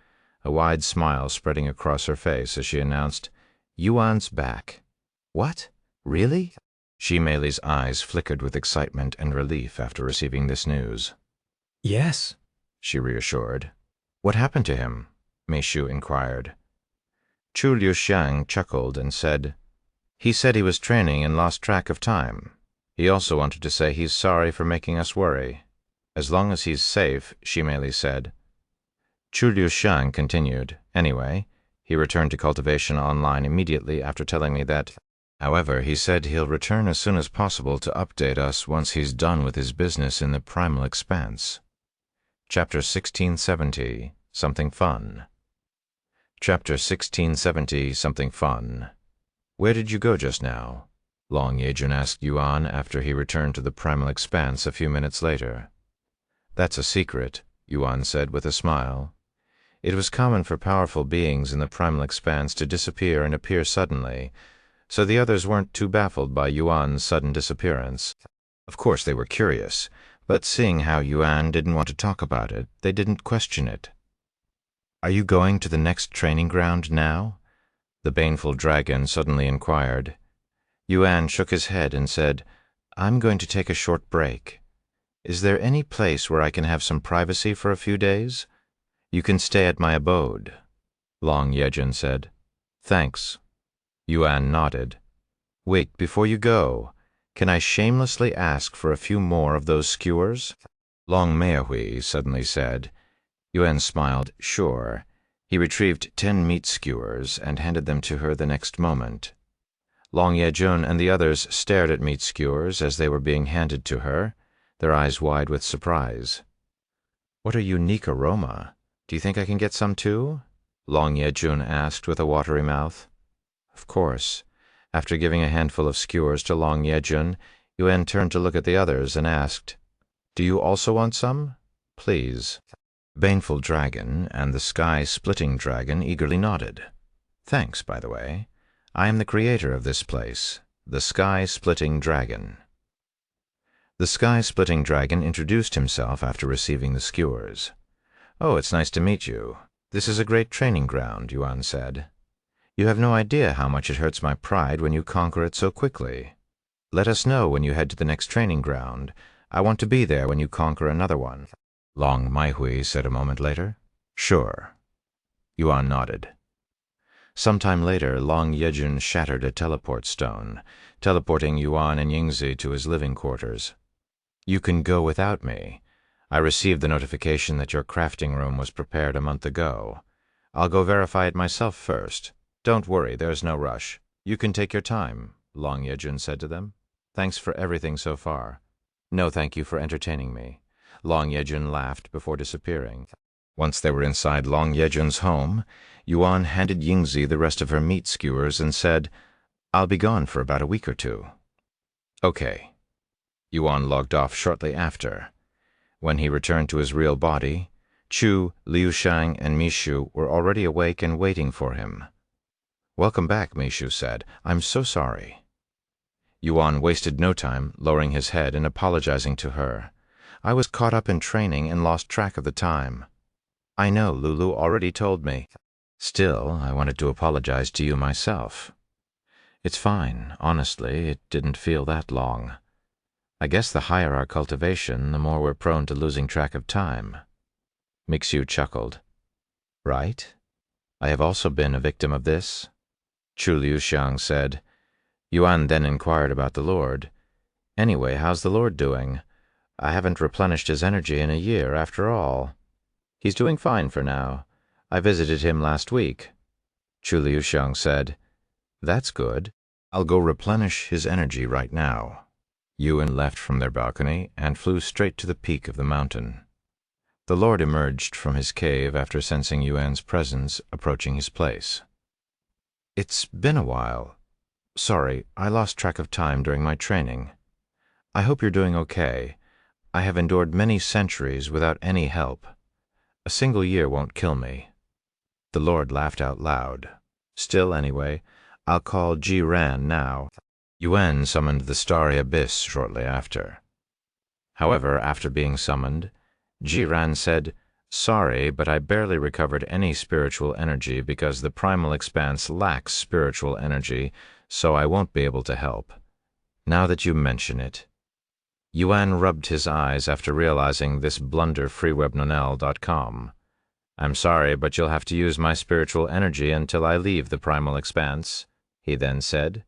a wide smile spreading across her face as she announced, "Yuan's back." "What? Really?" Shi Meili's eyes flickered with excitement and relief after receiving this news. Yes, she reassured. "What happened to him?" Meishu inquired. Chu Liuxiang chuckled and said, "He said he was training and lost track of time. He also wanted to say he's sorry for making us worry. As long as he's safe," Shi Meili said. Chu Liuxiang continued, "Anyway, he returned to Cultivation online immediately after telling me that. However, he said he'll return as soon as possible to update us once he's done with his business in the primal expanse." Chapter 1670, Something Fun. Chapter 1670, Something Fun. "Where did you go just now?" Long Yejun asked Yuan after he returned to the primal expanse a few minutes later. "That's a secret," Yuan said with a smile. It was common for powerful beings in the primal expanse to disappear and appear suddenly, so the others weren't too baffled by Yuan's sudden disappearance. Of course they were curious, but seeing how Yuan didn't want to talk about it, they didn't question it. "Are you going to the next training ground now?" the baneful dragon suddenly inquired. Yuan shook his head and said, "I'm going to take a short break. Is there any place where I can have some privacy for a few days? You can stay at my abode," Long Yejun said. "Thanks." Yuan nodded. "Wait, before you go, can I shamelessly ask for a few more of those skewers?" Long Mei Hui suddenly said. Yuan smiled, "Sure." He retrieved 10 meat skewers and handed them to her the next moment. Long Yejun and the others stared at meat skewers as they were being handed to her, their eyes wide with surprise. "What a unique aroma. Do you think I can get some too?" Long Yejun asked with a watery mouth. Of course. After giving a handful of skewers to Long Yejun, Yuan turned to look at the others and asked, "Do you also want some? Please." Baneful Dragon and the Sky-Splitting Dragon eagerly nodded. Thanks, by the way. I am the creator of this place, the Sky-Splitting Dragon. The Sky-Splitting Dragon introduced himself after receiving the skewers. Oh, it's nice to meet you. This is a great training ground, Yuan said. You have no idea how much it hurts my pride when you conquer it so quickly. Let us know when you head to the next training ground. I want to be there when you conquer another one. Long Maihui said a moment later. Sure. Yuan nodded. Sometime later, Long Yejun shattered a teleport stone, teleporting Yuan and Yingzi to his living quarters. You can go without me. I received the notification that your crafting room was prepared a month ago. I'll go verify it myself first. Don't worry, there's no rush. You can take your time, Long Yejun said to them. Thanks for everything so far. No, thank you for entertaining me. Long Yejun laughed before disappearing. Once they were inside Long Yejun's home, Yuan handed Yingzi the rest of her meat skewers and said, I'll be gone for about a week or two. Okay. Yuan logged off shortly after. When he returned to his real body, Chu, Liu Shang, and Mishu were already awake and waiting for him. Welcome back, Mishu said. I'm so sorry. Yuan wasted no time lowering his head and apologizing to her. I was caught up in training and lost track of the time. I know, Lulu already told me. Still, I wanted to apologize to you myself. It's fine, honestly, it didn't feel that long. I guess the higher our cultivation, the more we're prone to losing track of time. Mixu chuckled. Right? I have also been a victim of this. Chu Liuxiang said. Yuan then inquired about the Lord. Anyway, how's the Lord doing? I haven't replenished his energy in a year, after all. He's doing fine for now. I visited him last week. Chu Liuxiang said. That's good. I'll go replenish his energy right now. Yuan left from their balcony and flew straight to the peak of the mountain. The Lord emerged from his cave after sensing Yuan's presence approaching his place. It's been a while. Sorry, I lost track of time during my training. I hope you're doing okay. I have endured many centuries without any help. A single year won't kill me. The Lord laughed out loud. Still, anyway, I'll call Ji Ran now. Yuan summoned the starry abyss shortly after. However, after being summoned, Ji Ran said, Sorry, but I barely recovered any spiritual energy because the primal expanse lacks spiritual energy, so I won't be able to help. Now that you mention it. Yuan rubbed his eyes after realizing this blunder freewebnonel.com. I'm sorry, but you'll have to use my spiritual energy until I leave the primal expanse, he then said.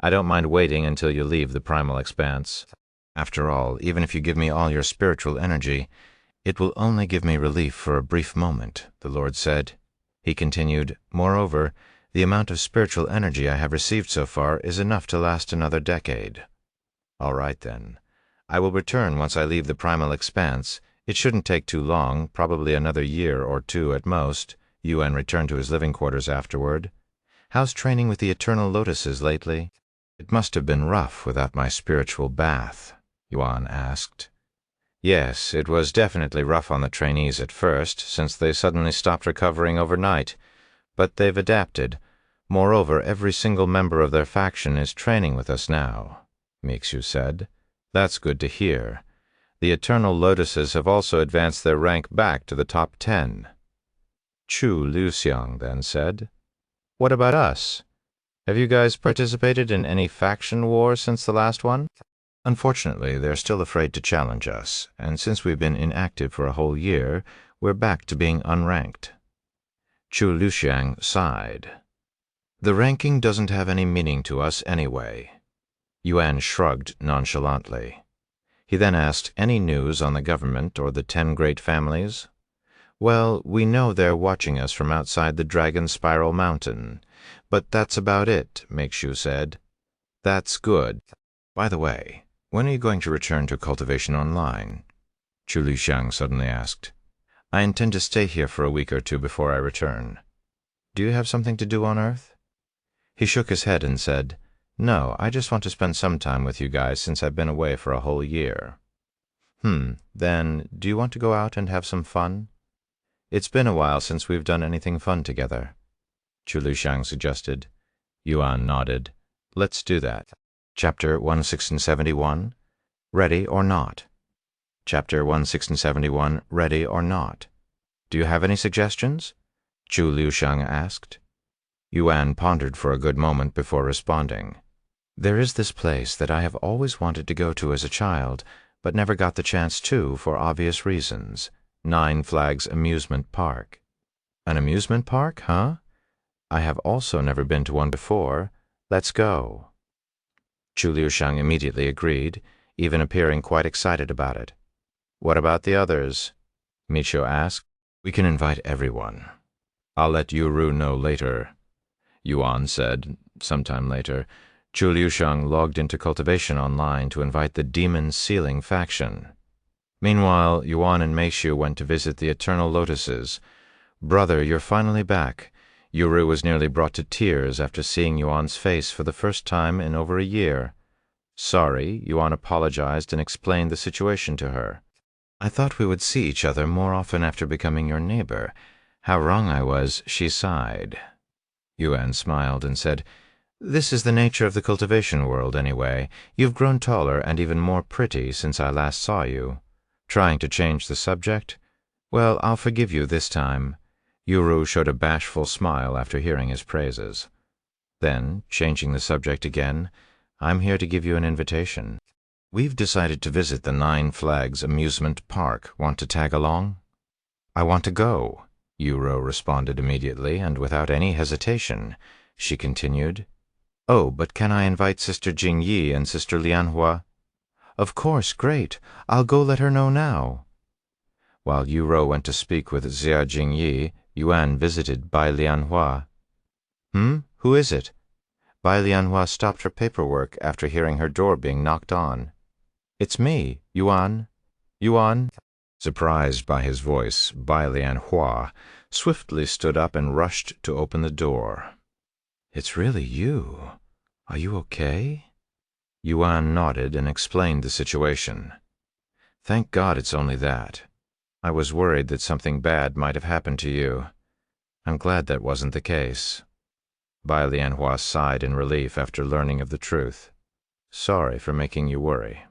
I don't mind waiting until you leave the primal expanse. After all, even if you give me all your spiritual energy, it will only give me relief for a brief moment, the Lord said. He continued, Moreover, the amount of spiritual energy I have received so far is enough to last another decade. All right, then. I will return once I leave the primal expanse. It shouldn't take too long, probably another year or two at most. Yuan returned to his living quarters afterward. How's training with the eternal lotuses lately? It must have been rough without my spiritual bath, Yuan asked. Yes, it was definitely rough on the trainees at first, since they suddenly stopped recovering overnight. But they've adapted. Moreover, every single member of their faction is training with us now, Mixu said. That's good to hear. The Eternal Lotuses have also advanced their rank back to the top 10. Chu Liuxiang then said, What about us? Have you guys participated in any faction war since the last one? Unfortunately, they're still afraid to challenge us, and since we've been inactive for a whole year, we're back to being unranked. Chu Liuxiang sighed. The ranking doesn't have any meaning to us anyway. Yuan shrugged nonchalantly. He then asked, Any news on the government or the 10 great families? Well, we know they're watching us from outside the Dragon Spiral Mountain, but that's about it, Meixu said. That's good. By the way, when are you going to return to Cultivation Online? Chu Liuxiang suddenly asked. I intend to stay here for a week or two before I return. Do you have something to do on Earth? He shook his head and said, No, I just want to spend some time with you guys since I've been away for a whole year. Then, do you want to go out and have some fun? It's been a while since we've done anything fun together, Chu Liushang suggested. Yuan nodded. Let's do that. Chapter 171, Ready or Not. Chapter 171, Ready or Not. Do you have any suggestions? Chu Liushang asked. Yuan pondered for a good moment before responding. There is this place that I have always wanted to go to as a child, but never got the chance to for obvious reasons. 9 Flags Amusement Park. An amusement park, huh? I have also never been to one before. Let's go. Chu Liushang immediately agreed, even appearing quite excited about it. What about the others? Michio asked. We can invite everyone. I'll let Yuru know later, Yuan said. Sometime later, Chu Liushang logged into Cultivation online to invite the Demon Sealing faction. Meanwhile, Yuan and Meishu went to visit the Eternal Lotuses. Brother, you're finally back. Yuru was nearly brought to tears after seeing Yuan's face for the first time in over a year. Sorry, Yuan apologized and explained the situation to her. I thought we would see each other more often after becoming your neighbor. How wrong I was, she sighed. Yuan smiled and said, This is the nature of the cultivation world anyway. You've grown taller and even more pretty since I last saw you. Trying to change the subject? Well, I'll forgive you this time. Yuru showed a bashful smile after hearing his praises. Then, changing the subject again, I'm here to give you an invitation. We've decided to visit the 9 Flags Amusement Park. Want to tag along? I want to go, Yuru responded immediately and without any hesitation. She continued, Oh, but can I invite Sister Jingyi and Sister Lianhua? Of course, great. I'll go let her know now. While Yuro went to speak with Xia Jingyi, Yuan visited Bai Lianhua. Who is it? Bai Lianhua stopped her paperwork after hearing her door being knocked on. It's me, Yuan. Yuan? Surprised by his voice, Bai Lianhua swiftly stood up and rushed to open the door. It's really you. Are you okay? Yuan nodded and explained the situation. Thank God it's only that. I was worried that something bad might have happened to you. I'm glad that wasn't the case. Bai Lianhua sighed in relief after learning of the truth. Sorry for making you worry.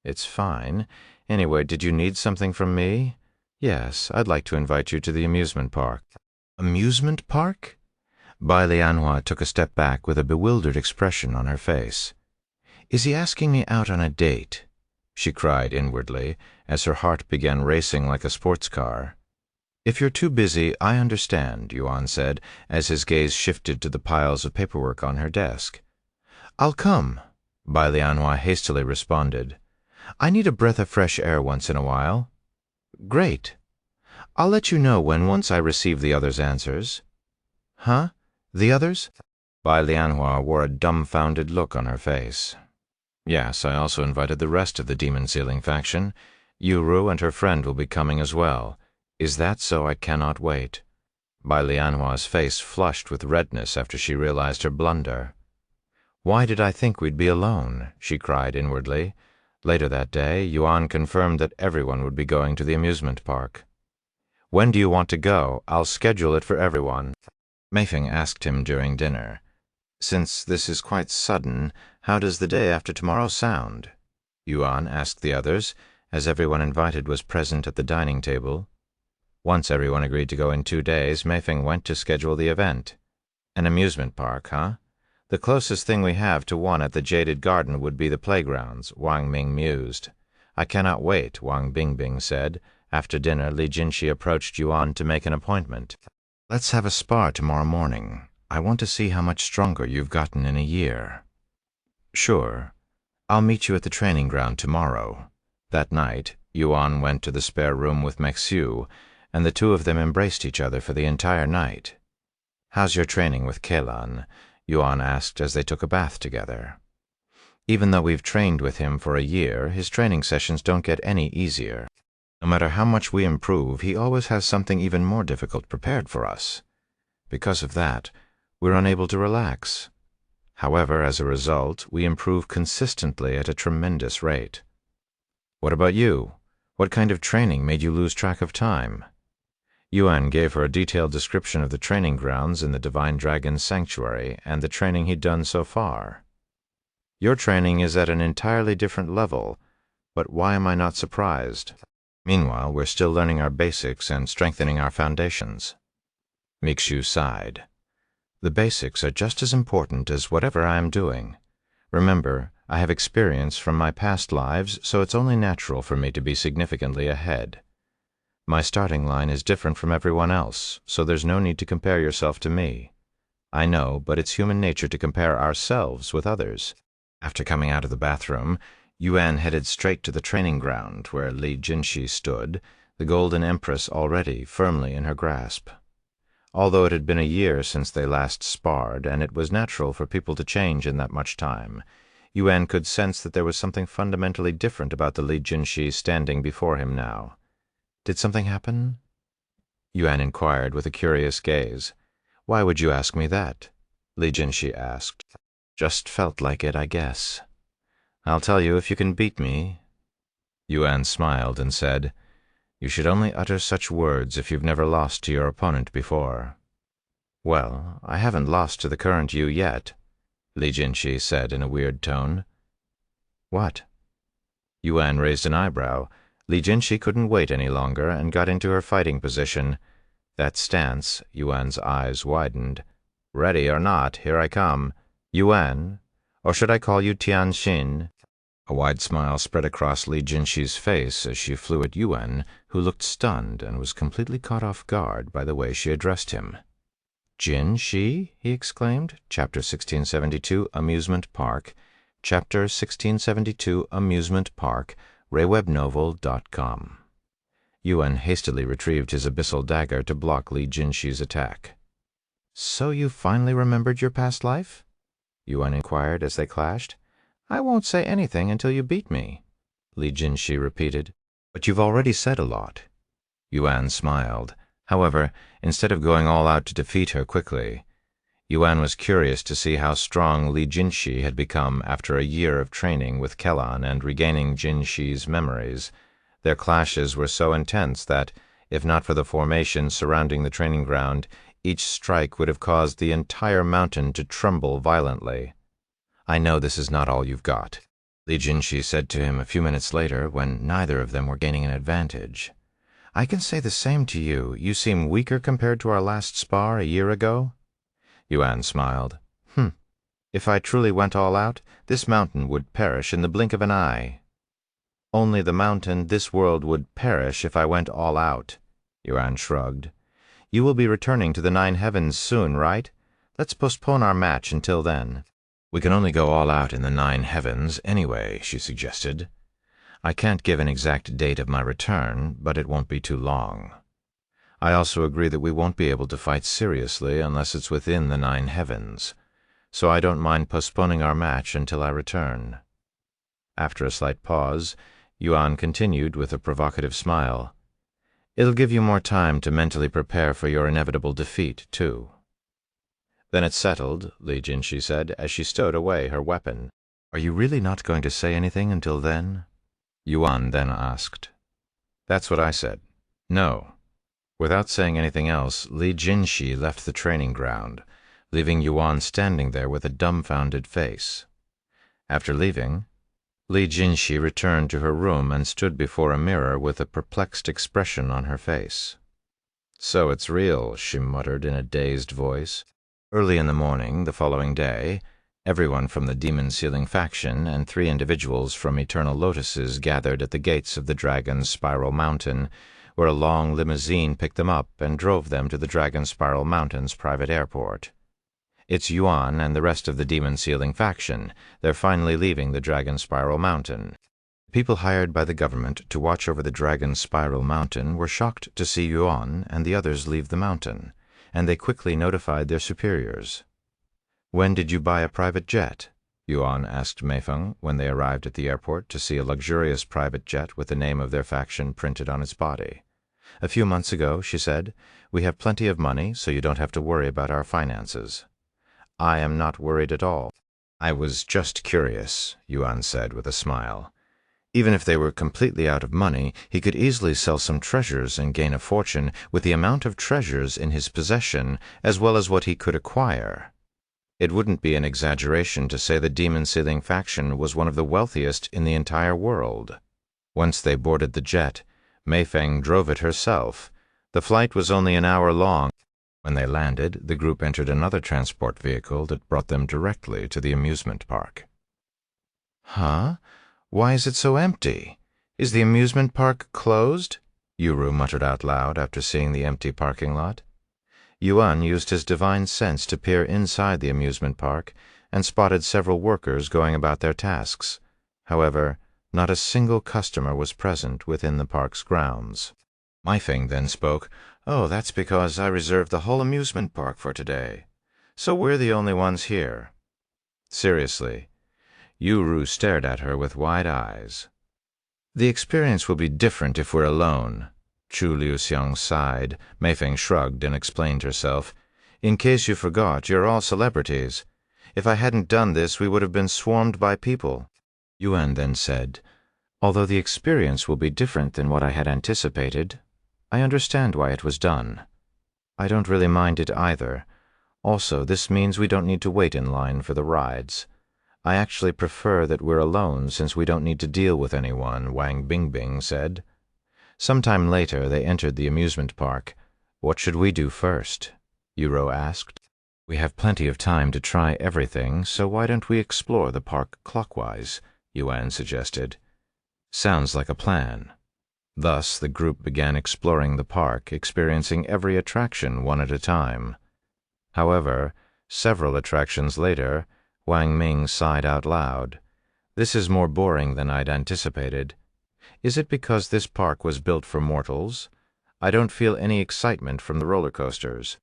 It's fine. Anyway, did you need something from me? Yes, I'd like to invite you to the amusement park. Amusement park? Bai Lianhua took a step back with a bewildered expression on her face. Is he asking me out on a date? She cried inwardly, as her heart began racing like a sports car. If you're too busy, I understand, Yuan said, as his gaze shifted to the piles of paperwork on her desk. I'll come, Bai Lianhua hastily responded. I need a breath of fresh air once in a while. Great. I'll let you know once I receive the others' answers. Huh? The others? Bai Lianhua wore a dumbfounded look on her face. Yes, I also invited the rest of the Demon Sealing faction. Yuru and her friend will be coming as well. Is that so? I cannot wait. Bai Lianhua's face flushed with redness after she realized her blunder. Why did I think we'd be alone? She cried inwardly. Later that day, Yuan confirmed that everyone would be going to the amusement park. When do you want to go? I'll schedule it for everyone. Meifeng asked him during dinner. Since this is quite sudden, how does the day after tomorrow sound? Yuan asked the others, as everyone invited was present at the dining table. Once everyone agreed to go in 2 days, Meifeng went to schedule the event. An amusement park, huh? The closest thing we have to one at the Jaded Garden would be the playgrounds, Wang Ming mused. I cannot wait, Wang Bingbing said. After dinner, Li Jinxi approached Yuan to make an appointment. Let's have a spar tomorrow morning. I want to see how much stronger you've gotten in a year. Sure. I'll meet you at the training ground tomorrow. That night, Yuan went to the spare room with Mexiu, and the two of them embraced each other for the entire night. How's your training with Kelan? Yuan asked as they took a bath together. Even though we've trained with him for a year, his training sessions don't get any easier. No matter how much we improve, he always has something even more difficult prepared for us. Because of that, we're unable to relax. However, as a result, we improve consistently at a tremendous rate. What about you? What kind of training made you lose track of time? Yuan gave her a detailed description of the training grounds in the Divine Dragon's sanctuary and the training he'd done so far. Your training is at an entirely different level, but why am I not surprised? Meanwhile, we're still learning our basics and strengthening our foundations. Mixu sighed. The basics are just as important as whatever I am doing. Remember, I have experience from my past lives, so it's only natural for me to be significantly ahead. My starting line is different from everyone else, so there's no need to compare yourself to me. I know, but it's human nature to compare ourselves with others. After coming out of the bathroom, Yuan headed straight to the training ground where Li Jinshi stood, the Golden Empress already firmly in her grasp. Although it had been a year since they last sparred, and it was natural for people to change in that much time, Yuan could sense that there was something fundamentally different about the Li Jinshi standing before him now. Did something happen? Yuan inquired with a curious gaze. Why would you ask me that? Li Jinshi asked. Just felt like it, I guess. I'll tell you if you can beat me. Yuan smiled and said, You should only utter such words if you've never lost to your opponent before. Well, I haven't lost to the current you yet, Li Jinshi said in a weird tone. What? Yuan raised an eyebrow. Li Jinshi couldn't wait any longer and got into her fighting position. That stance, Yuan's eyes widened. Ready or not, here I come. Yuan, or should I call you Tianxin? A wide smile spread across Li Jinshi's face as she flew at Yuan, who looked stunned and was completely caught off guard by the way she addressed him. Jin Shi? He exclaimed. Chapter 1672, Amusement Park. Chapter 1672, Amusement Park, raywebnovel.com. Yuan hastily retrieved his abyssal dagger to block Li Jinshi's attack. So you finally remembered your past life? Yuan inquired as they clashed. I won't say anything until you beat me, Li Jinshi repeated. But you've already said a lot. Yuan smiled. However, instead of going all out to defeat her quickly, Yuan was curious to see how strong Li Jinshi had become after a year of training with Kellan and regaining Jinshi's memories. Their clashes were so intense that, if not for the formation surrounding the training ground, each strike would have caused the entire mountain to tremble violently. I know this is not all you've got, Li Jinshi said to him a few minutes later when neither of them were gaining an advantage. I can say the same to you. You seem weaker compared to our last spar a year ago. Yuan smiled. If I truly went all out, this mountain would perish in the blink of an eye. Only the mountain, this world, would perish if I went all out, Yuan shrugged. You will be returning to the 9 heavens soon, right? Let's postpone our match until then. We can only go all out in the 9 heavens anyway, she suggested. I can't give an exact date of my return, but it won't be too long. I also agree that we won't be able to fight seriously unless it's within the 9 heavens, so I don't mind postponing our match until I return. After a slight pause, Yuan continued with a provocative smile. It'll give you more time to mentally prepare for your inevitable defeat, too. Then it's settled, Li Jinshi said, as she stowed away her weapon. Are you really not going to say anything until then? Yuan then asked. That's what I said. No. Without saying anything else, Li Jinshi left the training ground, leaving Yuan standing there with a dumbfounded face. After leaving, Li Jinshi returned to her room and stood before a mirror with a perplexed expression on her face. So it's real, she muttered in a dazed voice. Early in the morning, the following day, everyone from the Demon Sealing faction and 3 individuals from Eternal Lotuses gathered at the gates of the Dragon's Spiral Mountain, where a long limousine picked them up and drove them to the Dragon Spiral Mountain's private airport. It's Yuan and the rest of the Demon Sealing faction. They're finally leaving the Dragon Spiral Mountain. People hired by the government to watch over the Dragon Spiral Mountain were shocked to see Yuan and the others leave the mountain, and they quickly notified their superiors. When did you buy a private jet? Yuan asked Meifeng when they arrived at the airport to see a luxurious private jet with the name of their faction printed on its body. A few months ago, she said. We have plenty of money, so you don't have to worry about our finances. I am not worried at all. I was just curious, Yuan said with a smile. Even if they were completely out of money, he could easily sell some treasures and gain a fortune with the amount of treasures in his possession as well as what he could acquire. It wouldn't be an exaggeration to say the demon-sealing faction was one of the wealthiest in the entire world. Once they boarded the jet, Meifeng drove it herself. The flight was only an hour long. When they landed, the group entered another transport vehicle that brought them directly to the amusement park. "Huh? Why is it so empty? Is the amusement park closed?" Yuru muttered out loud after seeing the empty parking lot. Yuan used his divine sense to peer inside the amusement park and spotted several workers going about their tasks. However, not a single customer was present within the park's grounds. Meifeng then spoke. "Oh, that's because I reserved the whole amusement park for today. So we're the only ones here." Seriously. Yuru stared at her with wide eyes. "The experience will be different if we're alone." Chu Liuxiang sighed. Meifeng shrugged and explained herself. "In case you forgot, you're all celebrities. If I hadn't done this, we would have been swarmed by people." Yuan then said, "Although the experience will be different than what I had anticipated, I understand why it was done. I don't really mind it either. Also, this means we don't need to wait in line for the rides. I actually prefer that we're alone since we don't need to deal with anyone," Wang Bingbing said. Sometime later, they entered the amusement park. "What should we do first?" Yuro asked. "We have plenty of time to try everything, so why don't we explore the park clockwise?" Yuan suggested. "Sounds like a plan." Thus, the group began exploring the park, experiencing every attraction one at a time. However, several attractions later, Wang Ming sighed out loud. "This is more boring than I'd anticipated. Is it because this park was built for mortals? I don't feel any excitement from the roller coasters."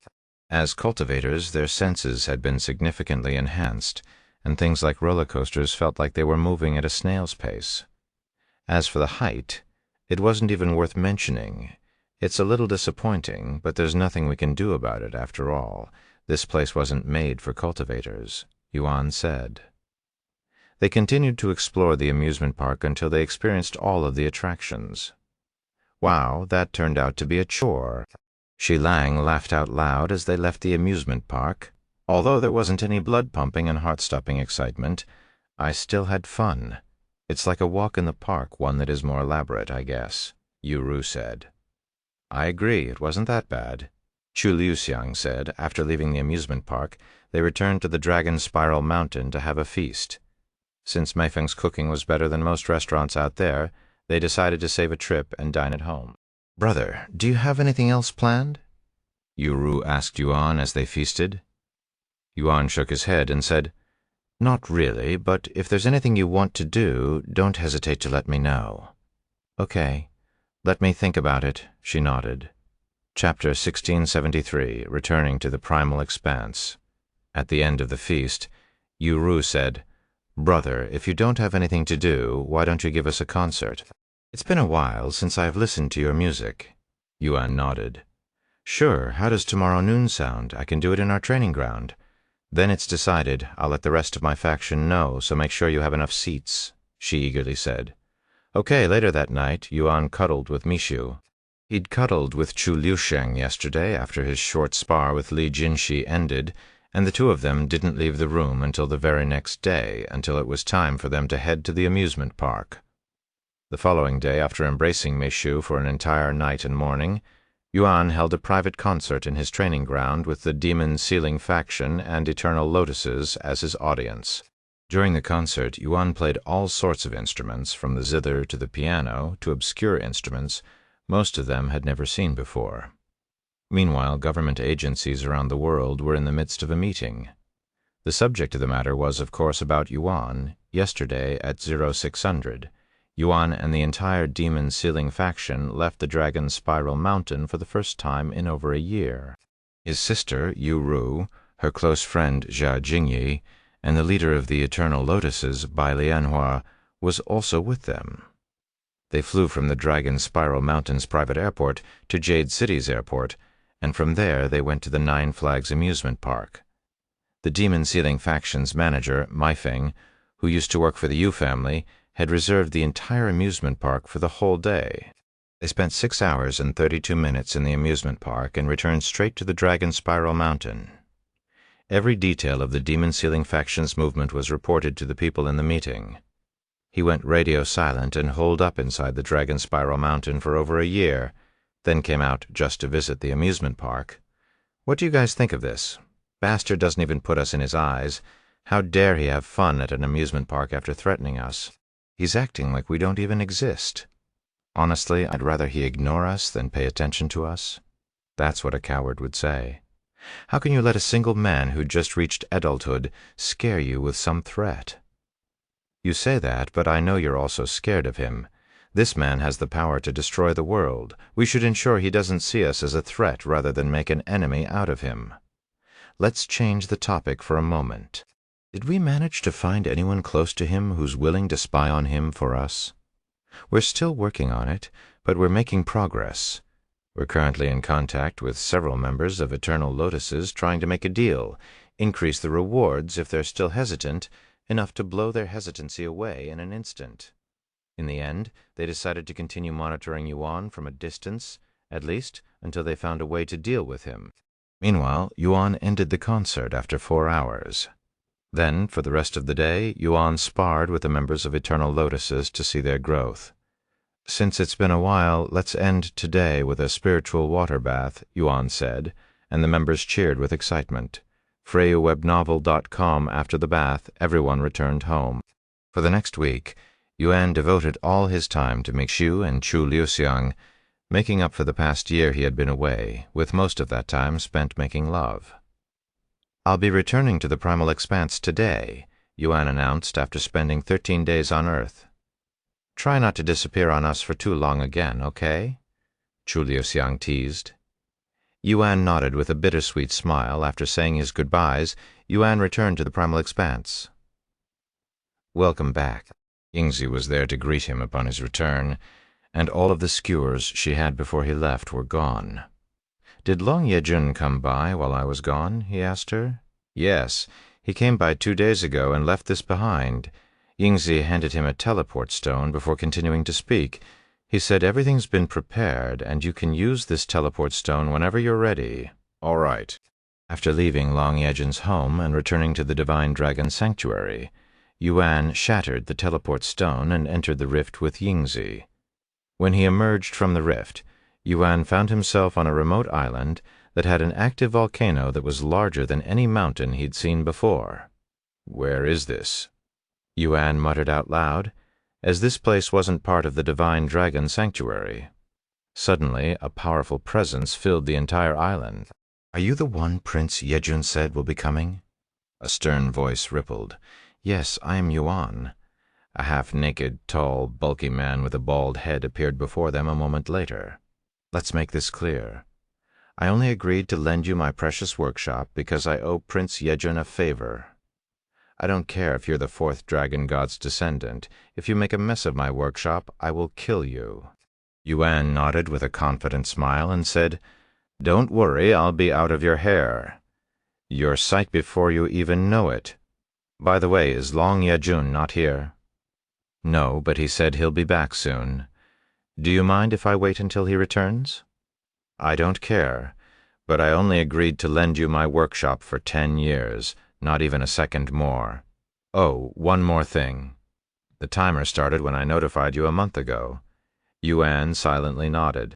As cultivators, their senses had been significantly enhanced, and things like roller coasters felt like they were moving at a snail's pace. As for the height, it wasn't even worth mentioning. It's a little disappointing, but there's nothing we can do about it after all. This place wasn't made for cultivators, Yuan said. They continued to explore the amusement park until they experienced all of the attractions. Wow, that turned out to be a chore. Shi Lang laughed out loud as they left the amusement park. "Although there wasn't any blood-pumping and heart-stopping excitement, I still had fun. It's like a walk in the park, one that is more elaborate, I guess," Yuru said. "I agree, it wasn't that bad," Chu Liuxiang said. After leaving the amusement park, they returned to the Dragon Spiral Mountain to have a feast. Since Meifeng's cooking was better than most restaurants out there, they decided to save a trip and dine at home. "Brother, do you have anything else planned?" Yuru asked Yuan as they feasted. Yuan shook his head and said, "Not really, but if there's anything you want to do, don't hesitate to let me know." "Okay, let me think about it," she nodded. Chapter 1673, Returning to the Primal Expanse. At the end of the feast, Yuru said, "Brother, if you don't have anything to do, why don't you give us a concert? It's been a while since I've listened to your music." Yuan nodded. "Sure, how does tomorrow noon sound? I can do it in our training ground." "Then it's decided. I'll let the rest of my faction know, so make sure you have enough seats," she eagerly said. Okay, later that night, Yuan cuddled with Mishu. He'd cuddled with Chu Liusheng yesterday after his short spar with Li Jinshi ended, and the two of them didn't leave the room until the very next day, until it was time for them to head to the amusement park. The following day, after embracing Mishu for an entire night and morning, Yuan held a private concert in his training ground with the demon-sealing faction and Eternal Lotuses as his audience. During the concert, Yuan played all sorts of instruments, from the zither to the piano to obscure instruments most of them had never seen before. Meanwhile, government agencies around the world were in the midst of a meeting. The subject of the matter was, of course, about Yuan. Yesterday, at 0600, Yuan and the entire demon-sealing faction left the Dragon Spiral Mountain for the first time in over a year. His sister, Yuru, her close friend, Jia Jingyi, and the leader of the Eternal Lotuses, Bai Lianhua, was also with them. They flew from the Dragon Spiral Mountain's private airport to Jade City's airport, and from there they went to the Nine Flags amusement park. The demon-sealing faction's manager, Meifeng, who used to work for the Yu family, had reserved the entire amusement park for the whole day. They spent 6 hours and 32 minutes in the amusement park and returned straight to the Dragon Spiral Mountain. Every detail of the demon-sealing faction's movement was reported to the people in the meeting. He went radio silent and holed up inside the Dragon Spiral Mountain for over a year, then came out just to visit the amusement park. What do you guys think of this? Bastard doesn't even put us in his eyes. How dare he have fun at an amusement park after threatening us? He's acting like we don't even exist. Honestly, I'd rather he ignore us than pay attention to us. That's what a coward would say. How can you let a single man who just reached adulthood scare you with some threat? You say that, but I know you're also scared of him. This man has the power to destroy the world. We should ensure he doesn't see us as a threat rather than make an enemy out of him. Let's change the topic for a moment. Did we manage to find anyone close to him who's willing to spy on him for us? We're still working on it, but we're making progress. We're currently in contact with several members of Eternal Lotuses trying to make a deal, increase the rewards if they're still hesitant, enough to blow their hesitancy away in an instant. In the end, they decided to continue monitoring Yuan from a distance, at least until they found a way to deal with him. Meanwhile, Yuan ended the concert after 4 hours. Then, for the rest of the day, Yuan sparred with the members of Eternal Lotuses to see their growth. Since it's been a while, let's end today with a spiritual water bath, Yuan said, and the members cheered with excitement. FreyaWebNovel.com. After the bath, everyone returned home. For the next week, Yuan devoted all his time to Mixu and Chu Liuxiang, making up for the past year he had been away, with most of that time spent making love. I'll be returning to the Primal Expanse today, Yuan announced after spending 13 days on Earth. Try not to disappear on us for too long again, okay? Chu Liuxiang teased. Yuan nodded with a bittersweet smile. After saying his goodbyes, Yuan returned to the Primal Expanse. Welcome back. Yingzi was there to greet him upon his return, and all of the skewers she had before he left were gone. Did Long Yejun come by while I was gone? He asked her. Yes, he came by 2 days ago and left this behind. Yingzi handed him a teleport stone before continuing to speak. He said everything's been prepared, and you can use this teleport stone whenever you're ready. All right. After leaving Long Yejun's home and returning to the Divine Dragon Sanctuary, Yuan shattered the teleport stone and entered the rift with Yingzi. When he emerged from the rift, Yuan found himself on a remote island that had an active volcano that was larger than any mountain he'd seen before. Where is this? Yuan muttered out loud, as this place wasn't part of the Divine Dragon Sanctuary. Suddenly, a powerful presence filled the entire island. Are you the one Prince Yejun said will be coming? A stern voice rippled. Yes, I am Yuan. A half-naked, tall, bulky man with a bald head appeared before them a moment later. Let's make this clear. I only agreed to lend you my precious workshop because I owe Prince Yejun a favor. I don't care if you're the 4th dragon god's descendant. If you make a mess of my workshop, I will kill you. Yuan nodded with a confident smile and said, Don't worry, I'll be out of your hair. Your sight before you even know it. By the way, is Long Yejun not here? No, but he said he'll be back soon. Do you mind if I wait until he returns? I don't care, but I only agreed to lend you my workshop for 10 years, not even a second more. Oh, one more thing. The timer started when I notified you a month ago. Yuan silently nodded.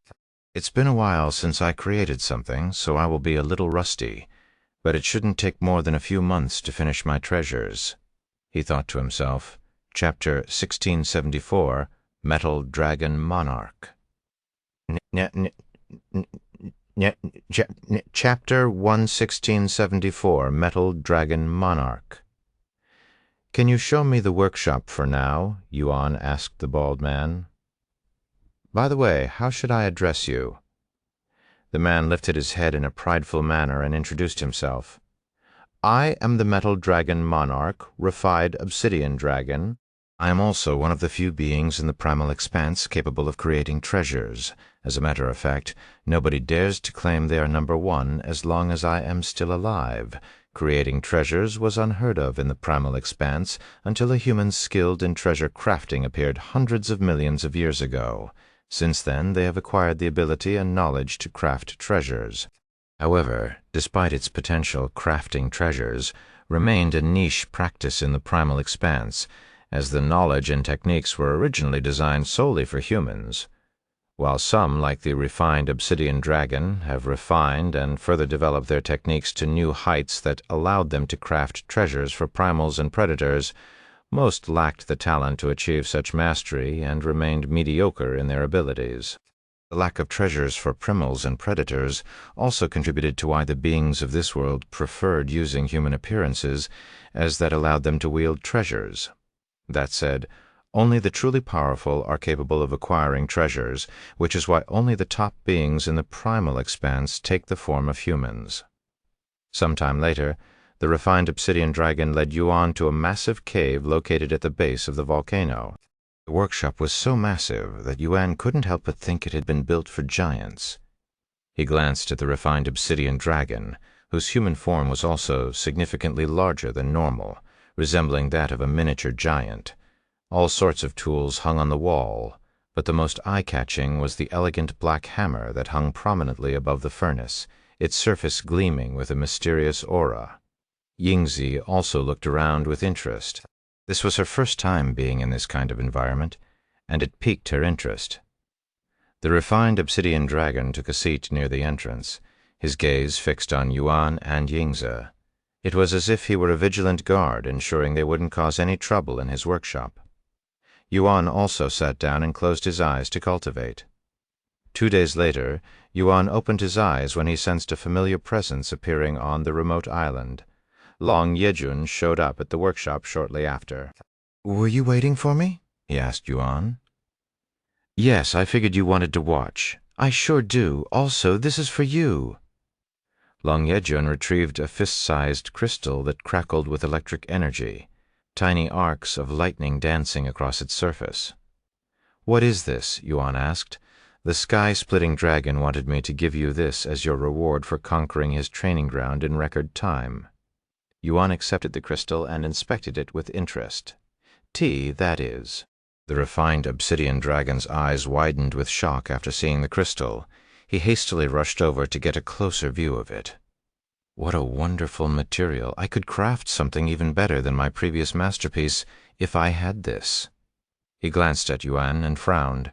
It's been a while since I created something, so I will be a little rusty, but it shouldn't take more than a few months to finish my treasures. He thought to himself, Chapter 1674, Metal Dragon Monarch. Chapter 1674, Metal Dragon Monarch. Can you show me the workshop for now? Yuan asked the bald man. By the way, how should I address you? The man lifted his head in a prideful manner and introduced himself. I am the Metal Dragon Monarch, Refined Obsidian Dragon. I am also one of the few beings in the Primal Expanse capable of creating treasures. As a matter of fact, nobody dares to claim they are number 1 as long as I am still alive. Creating treasures was unheard of in the primal expanse until a human skilled in treasure crafting appeared hundreds of millions of years ago. Since then, they have acquired the ability and knowledge to craft treasures. However, despite its potential, crafting treasures remained a niche practice in the primal expanse, as the knowledge and techniques were originally designed solely for humans. While some, like the refined obsidian dragon, have refined and further developed their techniques to new heights that allowed them to craft treasures for primals and predators, most lacked the talent to achieve such mastery and remained mediocre in their abilities. The lack of treasures for primals and predators also contributed to why the beings of this world preferred using human appearances, as that allowed them to wield treasures. That said, only the truly powerful are capable of acquiring treasures, which is why only the top beings in the primal expanse take the form of humans. Sometime later, the refined obsidian dragon led Yuan to a massive cave located at the base of the volcano. The workshop was so massive that Yuan couldn't help but think it had been built for giants. He glanced at the refined obsidian dragon, whose human form was also significantly larger than normal, resembling that of a miniature giant. All sorts of tools hung on the wall, but the most eye-catching was the elegant black hammer that hung prominently above the furnace, its surface gleaming with a mysterious aura. Yingzi also looked around with interest. This was her first time being in this kind of environment, and it piqued her interest. The refined obsidian dragon took a seat near the entrance, his gaze fixed on Yuan and Yingzi. It was as if he were a vigilant guard, ensuring they wouldn't cause any trouble in his workshop. Yuan also sat down and closed his eyes to cultivate. 2 days later, Yuan opened his eyes when he sensed a familiar presence appearing on the remote island. Long Yejun showed up at the workshop shortly after. "Were you waiting for me?" he asked Yuan. "Yes, I figured you wanted to watch. I sure do. Also, this is for you." Long Yejun retrieved a fist-sized crystal that crackled with electric energy, tiny arcs of lightning dancing across its surface. "What is this?" Yuan asked. "The sky-splitting dragon wanted me to give you this as your reward for conquering his training ground in record time." Yuan accepted the crystal and inspected it with interest. "Tea, that is." The refined obsidian dragon's eyes widened with shock after seeing the crystal. He hastily rushed over to get a closer view of it. "What a wonderful material! I could craft something even better than my previous masterpiece if I had this." He glanced at Yuan and frowned.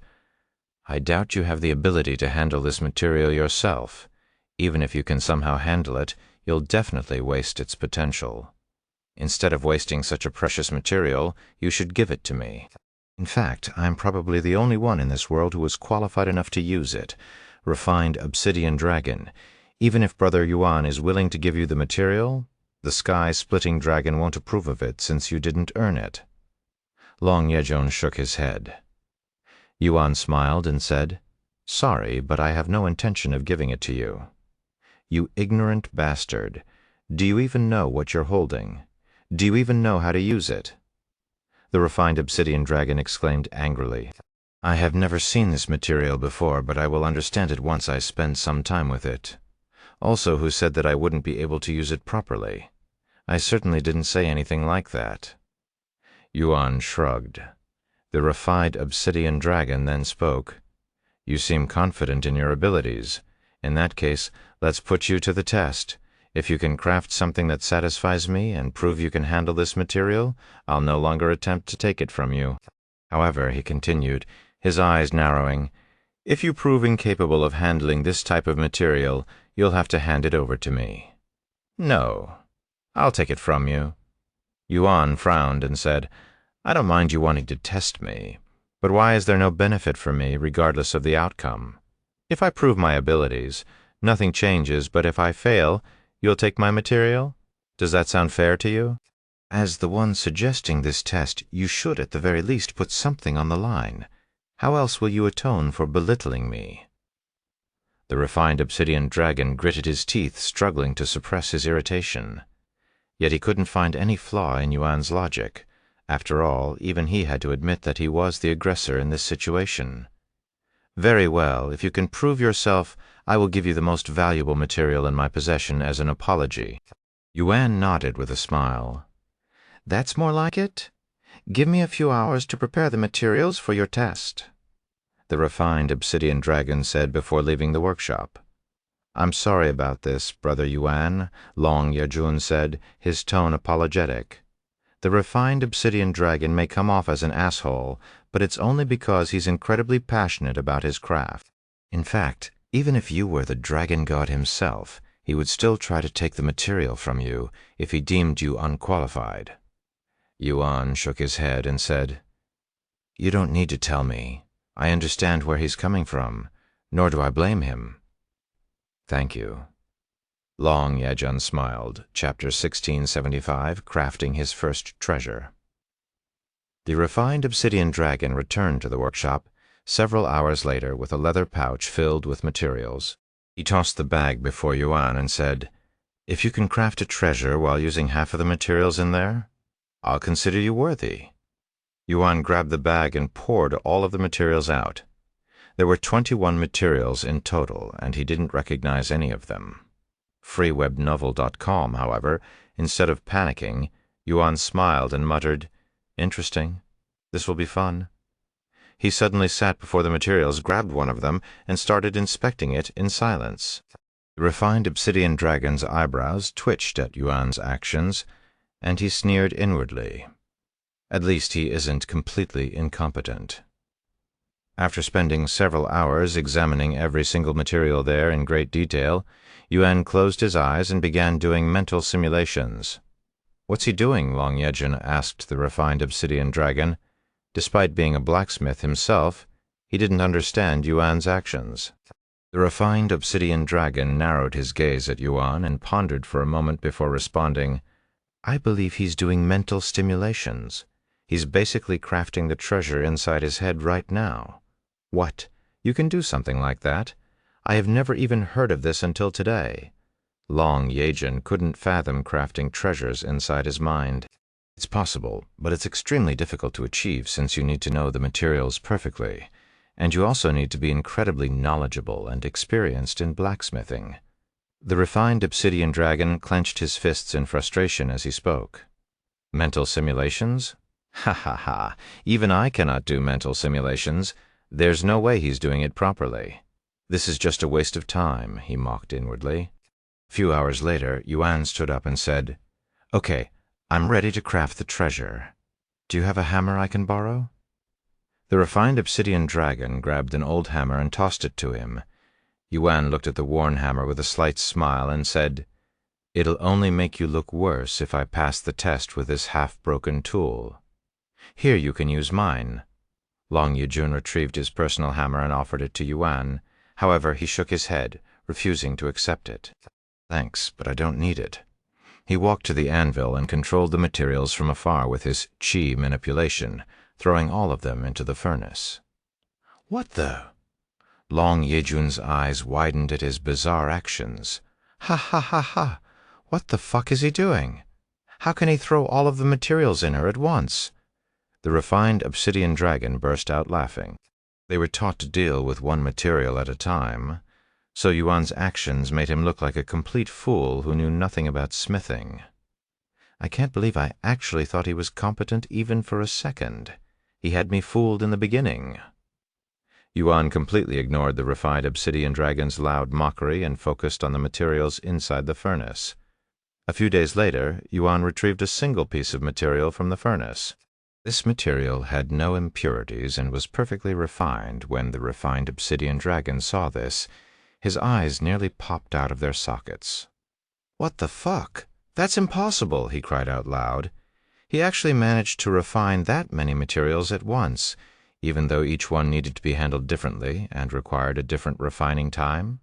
"I doubt you have the ability to handle this material yourself. Even if you can somehow handle it, you'll definitely waste its potential. Instead of wasting such a precious material, you should give it to me. In fact, I'm probably the only one in this world who is qualified enough to use it. Refined obsidian dragon. Even if Brother Yuan is willing to give you the material, the sky-splitting dragon won't approve of it since you didn't earn it." Long Yejun shook his head. Yuan smiled and said, "Sorry, but I have no intention of giving it to you." "You ignorant bastard. Do you even know what you're holding? Do you even know how to use it?" The refined obsidian dragon exclaimed angrily, "I have never seen this material before, but I will understand it once I spend some time with it. Also, who said that I wouldn't be able to use it properly? I certainly didn't say anything like that." Yuan shrugged. The refined obsidian dragon then spoke. "You seem confident in your abilities. In that case, let's put you to the test. If you can craft something that satisfies me and prove you can handle this material, I'll no longer attempt to take it from you. However," he continued, his eyes narrowing, "if you prove incapable of handling this type of material, you'll have to hand it over to me." "No, I'll take it from you." Yuan frowned and said, "I don't mind you wanting to test me, but why is there no benefit for me regardless of the outcome? If I prove my abilities, nothing changes, but if I fail, you'll take my material? Does that sound fair to you? As the one suggesting this test, you should at the very least put something on the line. How else will you atone for belittling me?" The refined obsidian dragon gritted his teeth, struggling to suppress his irritation. Yet he couldn't find any flaw in Yuan's logic. After all, even he had to admit that he was the aggressor in this situation. "Very well, if you can prove yourself, I will give you the most valuable material in my possession as an apology." Yuan nodded with a smile. "That's more like it. Give me a few hours to prepare the materials for your test," the refined obsidian dragon said before leaving the workshop. "I'm sorry about this, Brother Yuan," Long Yejun said, his tone apologetic. "The refined obsidian dragon may come off as an asshole, but it's only because he's incredibly passionate about his craft. In fact, even if you were the dragon god himself, he would still try to take the material from you if he deemed you unqualified." Yuan shook his head and said, "You don't need to tell me. I understand where he's coming from, nor do I blame him." "Thank you." Long Yejun smiled. Chapter 1675, Crafting His First Treasure. The refined obsidian dragon returned to the workshop several hours later with a leather pouch filled with materials. He tossed the bag before Yuan and said, "If you can craft a treasure while using half of the materials in there, I'll consider you worthy." Yuan grabbed the bag and poured all of the materials out. There were 21 materials in total, and he didn't recognize any of them. freewebnovel.com, however, instead of panicking, Yuan smiled and muttered, "Interesting. This will be fun." He suddenly sat before the materials, grabbed one of them, and started inspecting it in silence. The refined obsidian dragon's eyebrows twitched at Yuan's actions, and he sneered inwardly. At least he isn't completely incompetent. After spending several hours examining every single material there in great detail, Yuan closed his eyes and began doing mental simulations. "What's he doing?" Long Yejun asked the refined obsidian dragon. Despite being a blacksmith himself, he didn't understand Yuan's actions. The refined obsidian dragon narrowed his gaze at Yuan and pondered for a moment before responding, "I believe he's doing mental stimulations. He's basically crafting the treasure inside his head right now." "What? You can do something like that? I have never even heard of this until today." Long Yejun couldn't fathom crafting treasures inside his mind. "It's possible, but it's extremely difficult to achieve since you need to know the materials perfectly, and you also need to be incredibly knowledgeable and experienced in blacksmithing." The refined obsidian dragon clenched his fists in frustration as he spoke. "Mental simulations? Ha ha ha! Even I cannot do mental simulations. There's no way he's doing it properly. This is just a waste of time," he mocked inwardly. A few hours later, Yuan stood up and said, "Okay, I'm ready to craft the treasure. Do you have a hammer I can borrow?" The refined obsidian dragon grabbed an old hammer and tossed it to him. Yuan looked at the worn hammer with a slight smile and said, "It'll only make you look worse if I pass the test with this half-broken tool. Here, you can use mine." Long Yejun retrieved his personal hammer and offered it to Yuan. However, he shook his head, refusing to accept it. "Thanks, but I don't need it." He walked to the anvil and controlled the materials from afar with his chi manipulation, throwing all of them into the furnace. "What the?" Long Yejun's eyes widened at his bizarre actions. "Ha ha ha ha! What the fuck is he doing? How can he throw all of the materials in her at once?" The refined obsidian dragon burst out laughing. They were taught to deal with one material at a time, so Yuan's actions made him look like a complete fool who knew nothing about smithing. "I can't believe I actually thought he was competent even for a second. He had me fooled in the beginning." Yuan completely ignored the refined obsidian dragon's loud mockery and focused on the materials inside the furnace. A few days later, Yuan retrieved a single piece of material from the furnace. This material had no impurities and was perfectly refined. When the refined obsidian dragon saw this, his eyes nearly popped out of their sockets. "What the fuck? That's impossible!" he cried out loud. He actually managed to refine that many materials at once, even though each one needed to be handled differently and required a different refining time.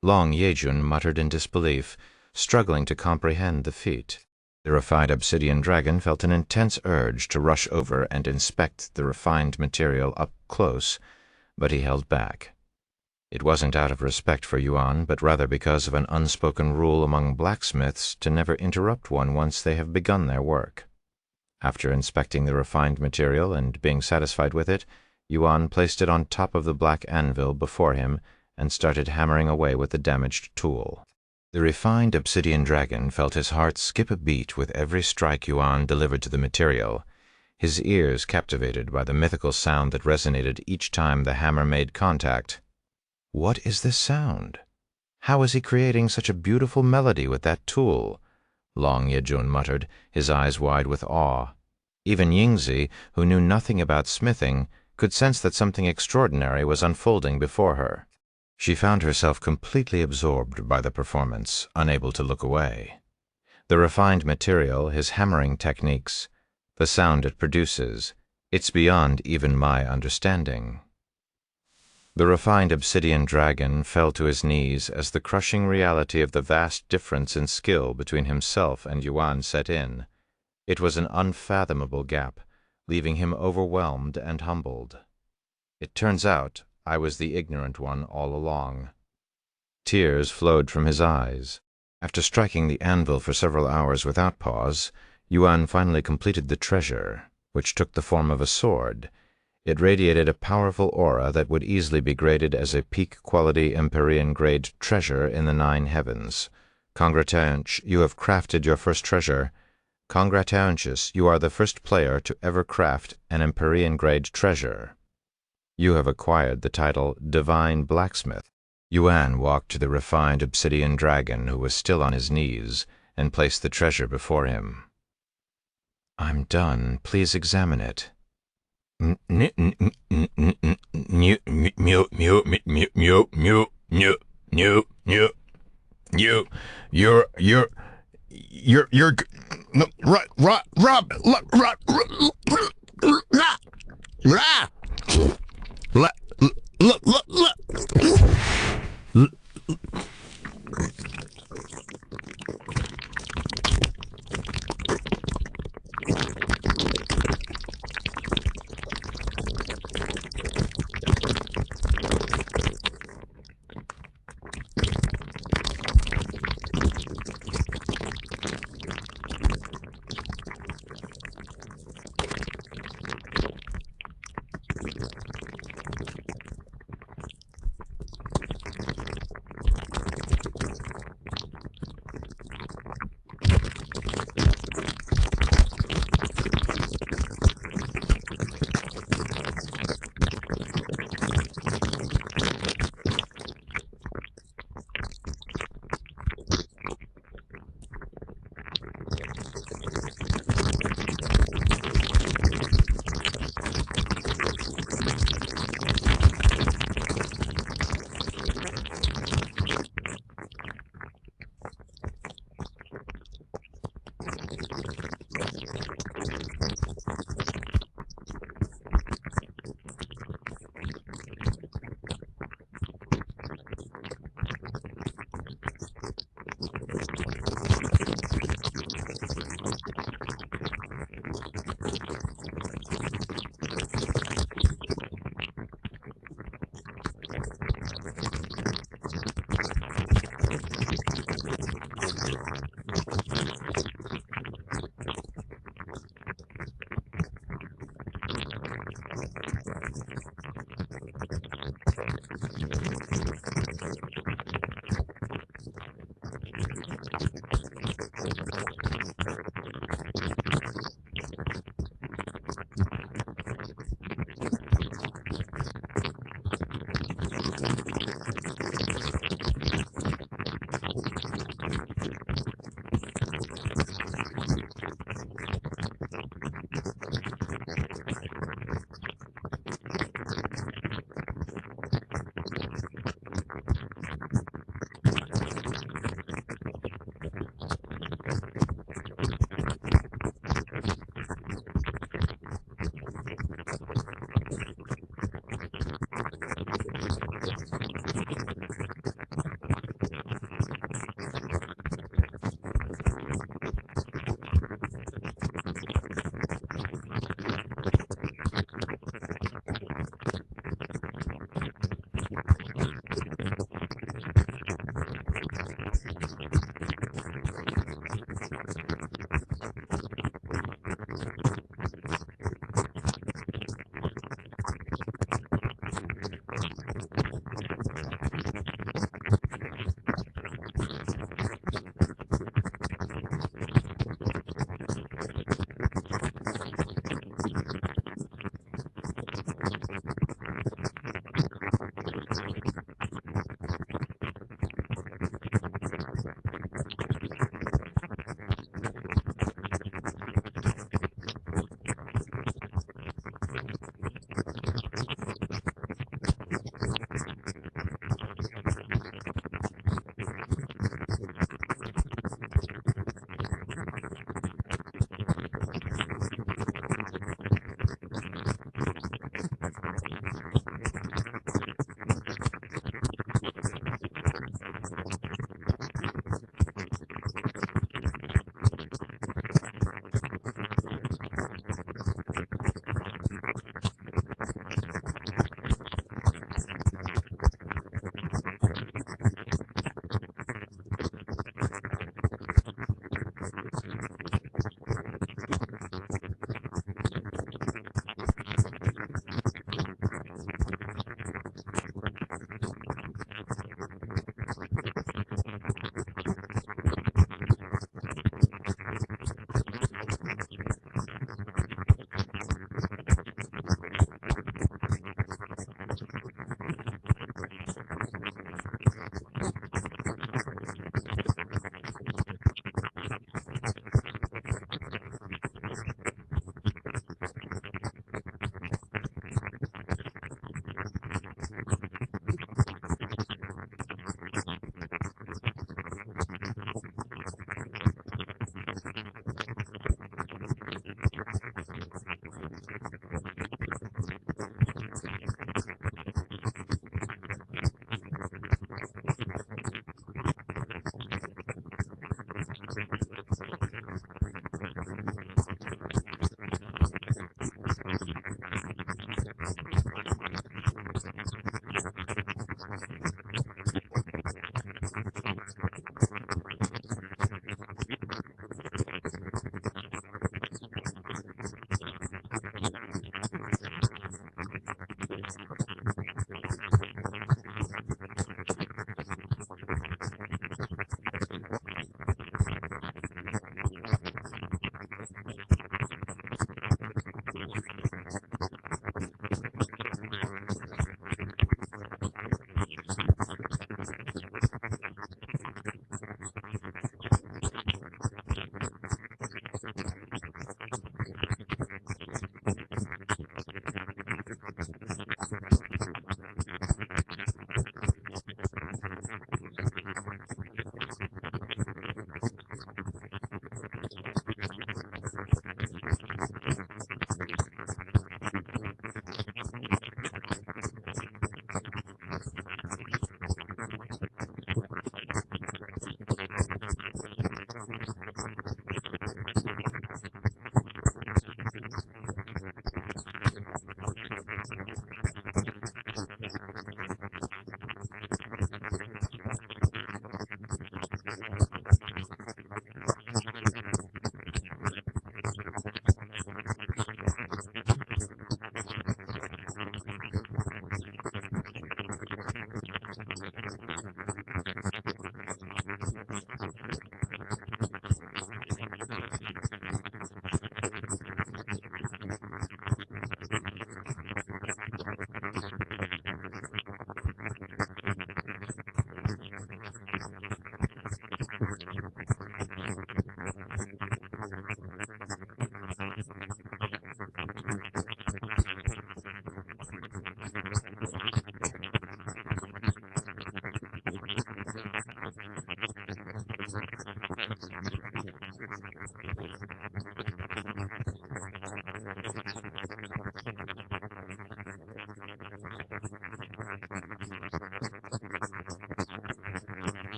Long Yejun muttered in disbelief, struggling to comprehend the feat. The refined obsidian dragon felt an intense urge to rush over and inspect the refined material up close, but he held back. It wasn't out of respect for Yuan, but rather because of an unspoken rule among blacksmiths to never interrupt one once they have begun their work. After inspecting the refined material and being satisfied with it, Yuan placed it on top of the black anvil before him and started hammering away with the damaged tool. The refined obsidian dragon felt his heart skip a beat with every strike Yuan delivered to the material, his ears captivated by the mythical sound that resonated each time the hammer made contact. What is this sound? How is he creating such a beautiful melody with that tool? Long Yejun muttered, his eyes wide with awe. Even Yingzi, who knew nothing about smithing, could sense that something extraordinary was unfolding before her. She found herself completely absorbed by the performance, unable to look away. The refined material, his hammering techniques, the sound it produces, it's beyond even my understanding. The refined obsidian dragon fell to his knees as the crushing reality of the vast difference in skill between himself and Yuan set in. It was an unfathomable gap, leaving him overwhelmed and humbled. It turns out I was the ignorant one all along. Tears flowed from his eyes. After striking the anvil for several hours without pause, Yuan finally completed the treasure, which took the form of a sword. It radiated a powerful aura that would easily be graded as a peak-quality Empyrean-grade treasure in the 9 heavens. Congratulations, you have crafted your first treasure. Congratulations, you are the first player to ever craft an Empyrean-grade treasure. You have acquired the title Divine Blacksmith. Yuan walked to the refined obsidian dragon, who was still on his knees, and placed the treasure before him. I'm done. Please examine it.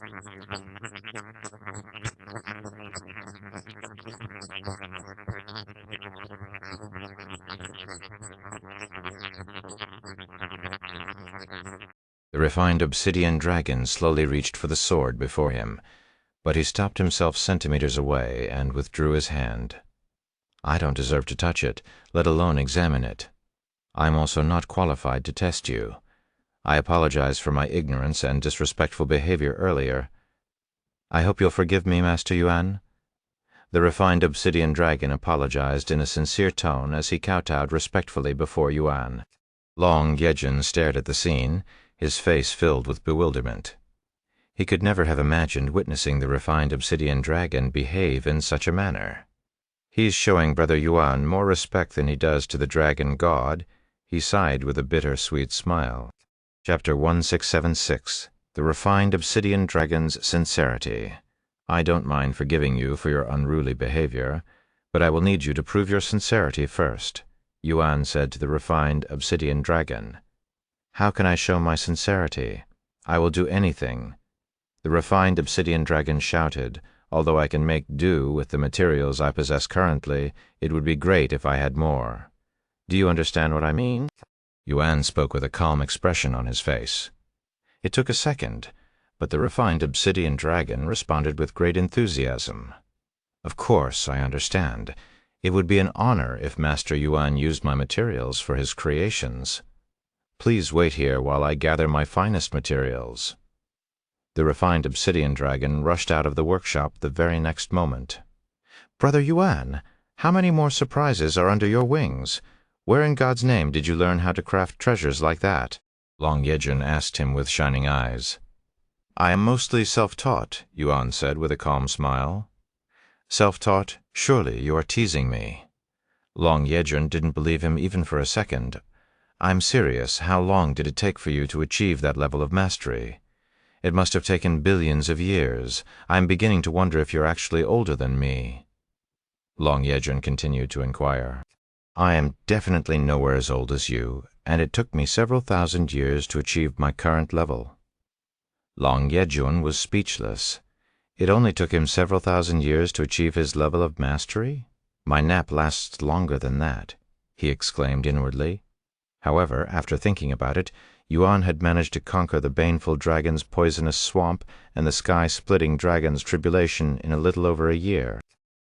The refined obsidian dragon slowly reached for the sword before him, but he stopped himself centimeters away and withdrew his hand. I don't deserve to touch it, let alone examine it. I'm also not qualified to test you. I apologize for my ignorance and disrespectful behavior earlier. I hope you'll forgive me, Master Yuan. The refined obsidian dragon apologized in a sincere tone as he kowtowed respectfully before Yuan. Long Yejun stared at the scene, his face filled with bewilderment. He could never have imagined witnessing the refined obsidian dragon behave in such a manner. He's showing Brother Yuan more respect than he does to the dragon god, he sighed with a bitter-sweet smile. Chapter 1676 The Refined Obsidian Dragon's Sincerity. I don't mind forgiving you for your unruly behavior, but I will need you to prove your sincerity first, Yuan said to the refined obsidian dragon. How can I show my sincerity? I will do anything. The refined obsidian dragon shouted, although I can make do with the materials I possess currently, it would be great if I had more. Do you understand what I mean? Yuan spoke with a calm expression on his face. It took a second, but the refined obsidian dragon responded with great enthusiasm. Of course, I understand. It would be an honor if Master Yuan used my materials for his creations. Please wait here while I gather my finest materials. The refined obsidian dragon rushed out of the workshop the very next moment. Brother Yuan, how many more surprises are under your wings? Where in God's name did you learn how to craft treasures like that? Long Yejun asked him with shining eyes. I am mostly self-taught, Yuan said with a calm smile. Self-taught? Surely you are teasing me. Long Yejun didn't believe him even for a second. I'm serious. How long did it take for you to achieve that level of mastery? It must have taken billions of years. I'm beginning to wonder if you're actually older than me. Long Yejun continued to inquire. I am definitely nowhere as old as you, and it took me several thousand years to achieve my current level. Long Yejun was speechless. It only took him several thousand years to achieve his level of mastery? My nap lasts longer than that, he exclaimed inwardly. However, after thinking about it, Yuan had managed to conquer the baneful dragon's poisonous swamp and the sky-splitting dragon's tribulation in a little over a year.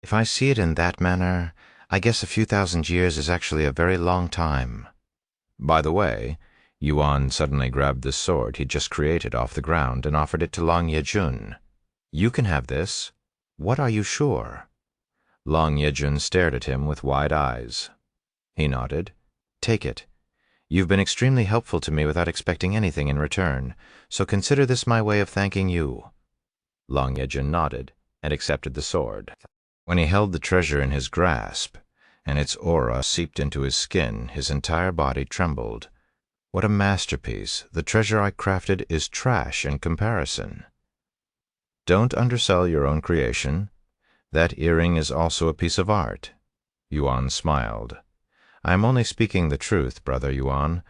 If I see it in that manner, I guess a few thousand years is actually a very long time. By the way, Yuan suddenly grabbed the sword he'd just created off the ground and offered it to Long Yejun. You can have this. What are you sure? Long Yejun stared at him with wide eyes. He nodded. Take it. You've been extremely helpful to me without expecting anything in return, so consider this my way of thanking you. Long Yejun nodded and accepted the sword. When he held the treasure in his grasp, and its aura seeped into his skin, his entire body trembled. What a masterpiece! The treasure I crafted is trash in comparison. Don't undersell your own creation. That earring is also a piece of art. Yuan smiled. I am only speaking the truth, Brother Yuan.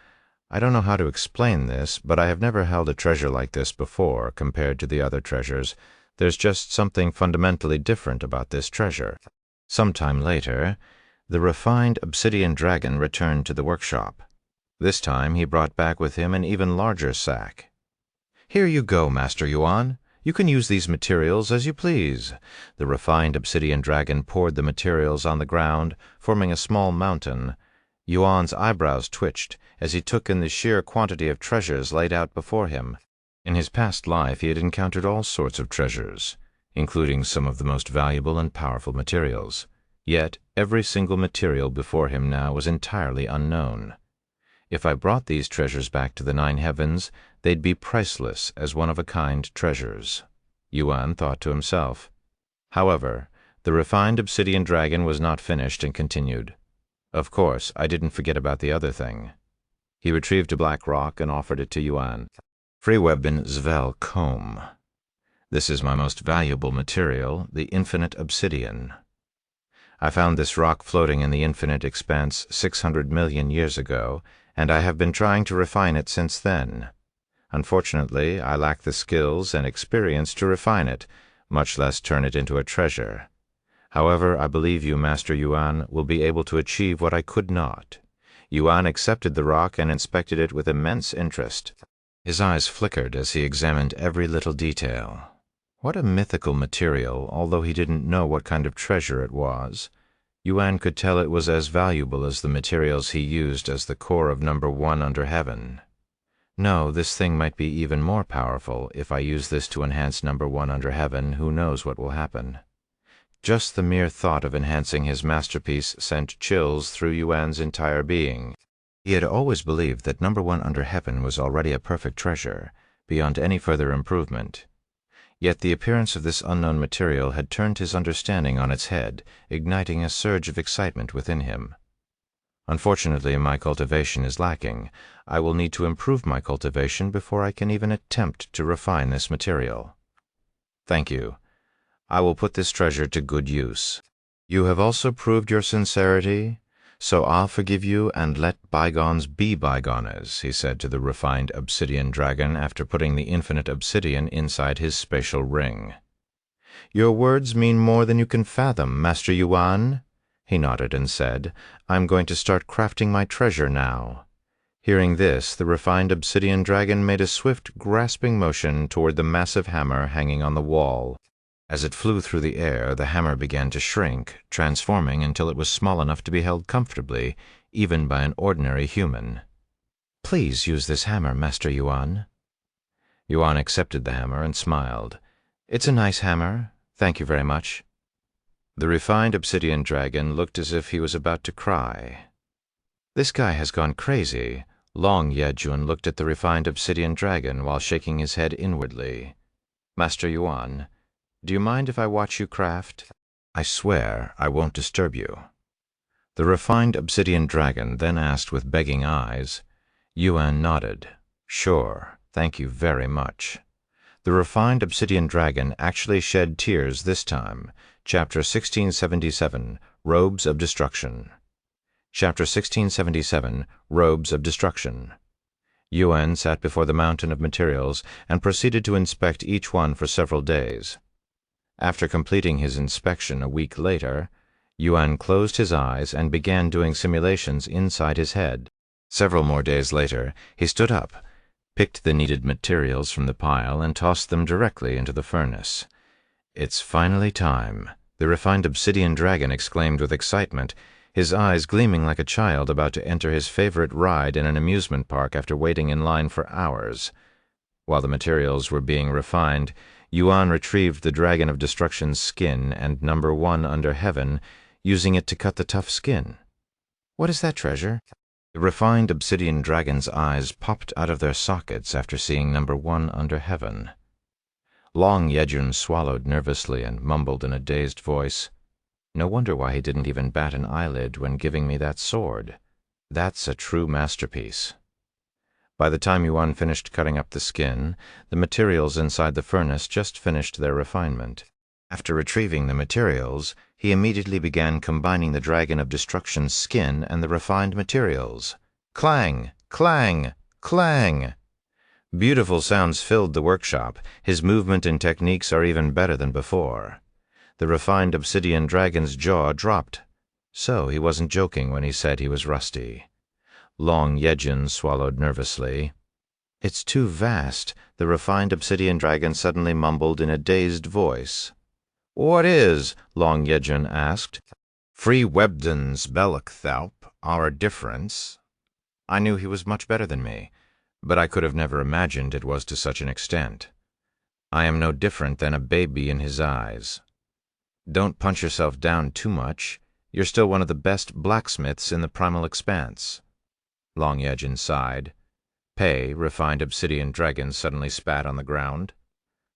I don't know how to explain this, but I have never held a treasure like this before compared to the other treasures. There's just something fundamentally different about this treasure. Sometime later, the refined obsidian dragon returned to the workshop. This time he brought back with him an even larger sack. Here you go, Master Yuan. You can use these materials as you please. The refined obsidian dragon poured the materials on the ground, forming a small mountain. Yuan's eyebrows twitched as he took in the sheer quantity of treasures laid out before him. In his past life he had encountered all sorts of treasures, including some of the most valuable and powerful materials. Yet every single material before him now was entirely unknown. If I brought these treasures back to the Nine Heavens, they'd be priceless as one-of-a-kind treasures, Yuan thought to himself. However, the refined obsidian dragon was not finished and continued. Of course, I didn't forget about the other thing. He retrieved a black rock and offered it to Yuan. Freewebben Zvel comb. This is my most valuable material, the infinite obsidian. I found this rock floating in the infinite expanse 600 million years ago, and I have been trying to refine it since then. Unfortunately, I lack the skills and experience to refine it, much less turn it into a treasure. However, I believe you, Master Yuan, will be able to achieve what I could not." Yuan accepted the rock and inspected it with immense interest. His eyes flickered as he examined every little detail. What a mythical material, although he didn't know what kind of treasure it was. Yuan could tell it was as valuable as the materials he used as the core of number 1 under heaven. No, this thing might be even more powerful. If I use this to enhance number 1 under heaven, who knows what will happen. Just the mere thought of enhancing his masterpiece sent chills through Yuan's entire being. He had always believed that number 1 under heaven was already a perfect treasure, beyond any further improvement. Yet the appearance of this unknown material had turned his understanding on its head, igniting a surge of excitement within him. Unfortunately, my cultivation is lacking. I will need to improve my cultivation before I can even attempt to refine this material. Thank you. I will put this treasure to good use. You have also proved your sincerity, so I'll forgive you and let bygones be bygones, he said to the refined obsidian dragon after putting the infinite obsidian inside his spatial ring. Your words mean more than you can fathom, Master Yuan. He nodded and said, I'm going to start crafting my treasure now. Hearing this, the refined obsidian dragon made a swift, grasping motion toward the massive hammer hanging on the wall. As it flew through the air, the hammer began to shrink, transforming until it was small enough to be held comfortably, even by an ordinary human. Please use this hammer, Master Yuan. Yuan accepted the hammer and smiled. It's a nice hammer. Thank you very much. The refined obsidian dragon looked as if he was about to cry. This guy has gone crazy. Long Yejun looked at the refined obsidian dragon while shaking his head inwardly. Master Yuan, do you mind if I watch you craft? I swear I won't disturb you. The refined obsidian dragon then asked with begging eyes. Yuan nodded. Sure, thank you very much. The refined obsidian dragon actually shed tears this time. Chapter 1677, Robes of Destruction. Chapter 1677, Robes of Destruction. Yuan sat before the mountain of materials and proceeded to inspect each one for several days. After completing his inspection a week later, Yuan closed his eyes and began doing simulations inside his head. Several more days later, he stood up, picked the needed materials from the pile, and tossed them directly into the furnace. It's finally time, the refined obsidian dragon exclaimed with excitement, his eyes gleaming like a child about to enter his favorite ride in an amusement park after waiting in line for hours. While the materials were being refined, Yuan retrieved the Dragon of Destruction's skin and number 1 under heaven, using it to cut the tough skin. What is that treasure? The refined obsidian dragon's eyes popped out of their sockets after seeing number 1 under heaven. Long Yejun swallowed nervously and mumbled in a dazed voice, No wonder why he didn't even bat an eyelid when giving me that sword. That's a true masterpiece. By the time Yuan finished cutting up the skin, the materials inside the furnace just finished their refinement. After retrieving the materials, he immediately began combining the Dragon of Destruction's skin and the refined materials. Clang! Clang! Clang! Beautiful sounds filled the workshop. His movement and techniques are even better than before. The refined obsidian dragon's jaw dropped. So he wasn't joking when he said he was rusty. Long Yejun swallowed nervously. It's too vast, the refined obsidian dragon suddenly mumbled in a dazed voice. What is? Long Yejun asked. Free Webden's Bellochthaup, our difference. I knew he was much better than me, but I could have never imagined it was to such an extent. I am no different than a baby in his eyes. Don't punch yourself down too much. You're still one of the best blacksmiths in the primal expanse. Long Yejun sighed. Pei, refined obsidian dragon, suddenly spat on the ground.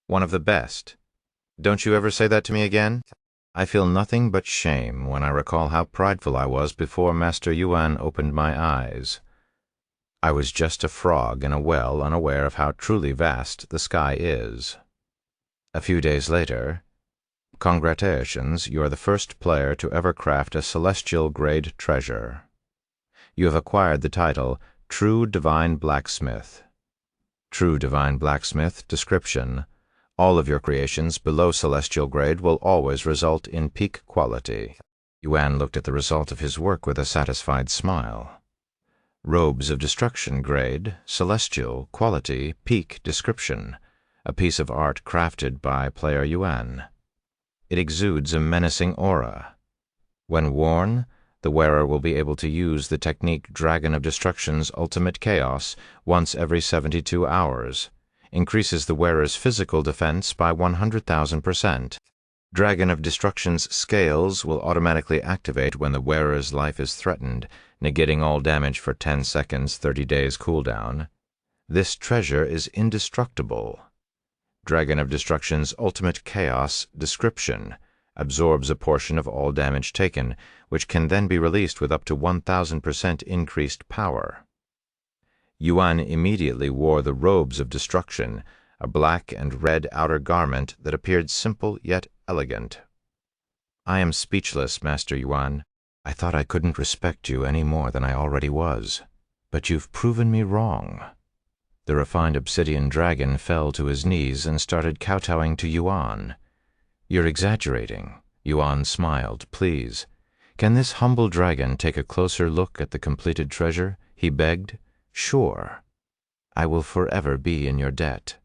One of the best. Don't you ever say that to me again? I feel nothing but shame when I recall how prideful I was before Master Yuan opened my eyes. I was just a frog in a well, unaware of how truly vast the sky is. A few days later, congratulations, you are the first player to ever craft a celestial-grade treasure. You have acquired the title True Divine Blacksmith. True divine blacksmith, description. All of your creations below celestial grade will always result in peak quality. Yuan looked at the result of his work with a satisfied smile. Robes of destruction grade, celestial, quality, peak, description. A piece of art crafted by player Yuan. It exudes a menacing aura. When worn, the wearer will be able to use the technique Dragon of Destruction's Ultimate Chaos once every 72 hours. Increases the wearer's physical defense by 100,000%. Dragon of Destruction's scales will automatically activate when the wearer's life is threatened, negating all damage for 10 seconds, 30 days cooldown. This treasure is indestructible. Dragon of Destruction's Ultimate Chaos description absorbs a portion of all damage taken, which can then be released with up to 1,000% increased power. Yuan immediately wore the Robes of Destruction, a black and red outer garment that appeared simple yet elegant. I am speechless, Master Yuan. I thought I couldn't respect you any more than I already was, but you've proven me wrong. The refined obsidian dragon fell to his knees and started kowtowing to Yuan. You're exaggerating. Yuan smiled. Please, can this humble dragon take a closer look at the completed treasure? He begged. Sure. I will forever be in your debt.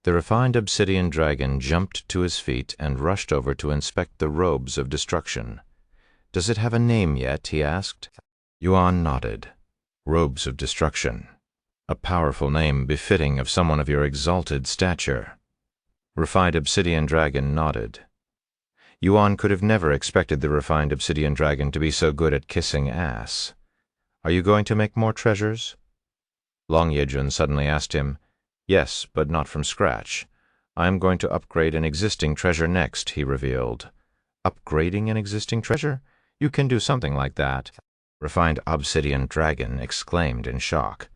The refined obsidian dragon jumped to his feet and rushed over to inspect the Robes of Destruction. Does it have a name yet? He asked. Yuan nodded. Robes of Destruction. A powerful name befitting of someone of your exalted stature. Refined obsidian dragon nodded. Yuan could have never expected the refined obsidian dragon to be so good at kissing ass. Are you going to make more treasures? Long Yejun suddenly asked him. Yes, but not from scratch. I am going to upgrade an existing treasure next, he revealed. Upgrading an existing treasure? You can do something like that. Refined obsidian dragon exclaimed in shock.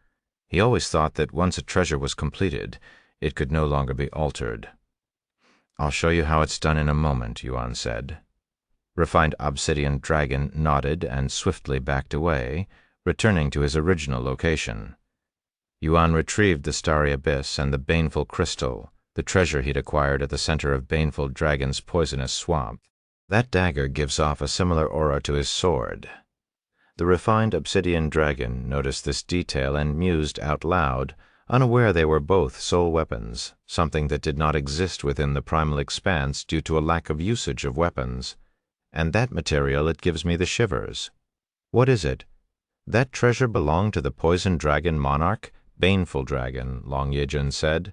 He always thought that once a treasure was completed, it could no longer be altered. I'll show you how it's done in a moment, Yuan said. Refined obsidian dragon nodded and swiftly backed away, returning to his original location. Yuan retrieved the starry abyss and the baneful crystal, the treasure he'd acquired at the center of baneful dragon's poisonous swamp. That dagger gives off a similar aura to his sword. The refined obsidian dragon noticed this detail and mused out loud, unaware they were both soul weapons, something that did not exist within the primal expanse due to a lack of usage of weapons. And that material, it gives me the shivers. What is it? That treasure belonged to the poison dragon monarch? Baneful dragon, Long Yejun said.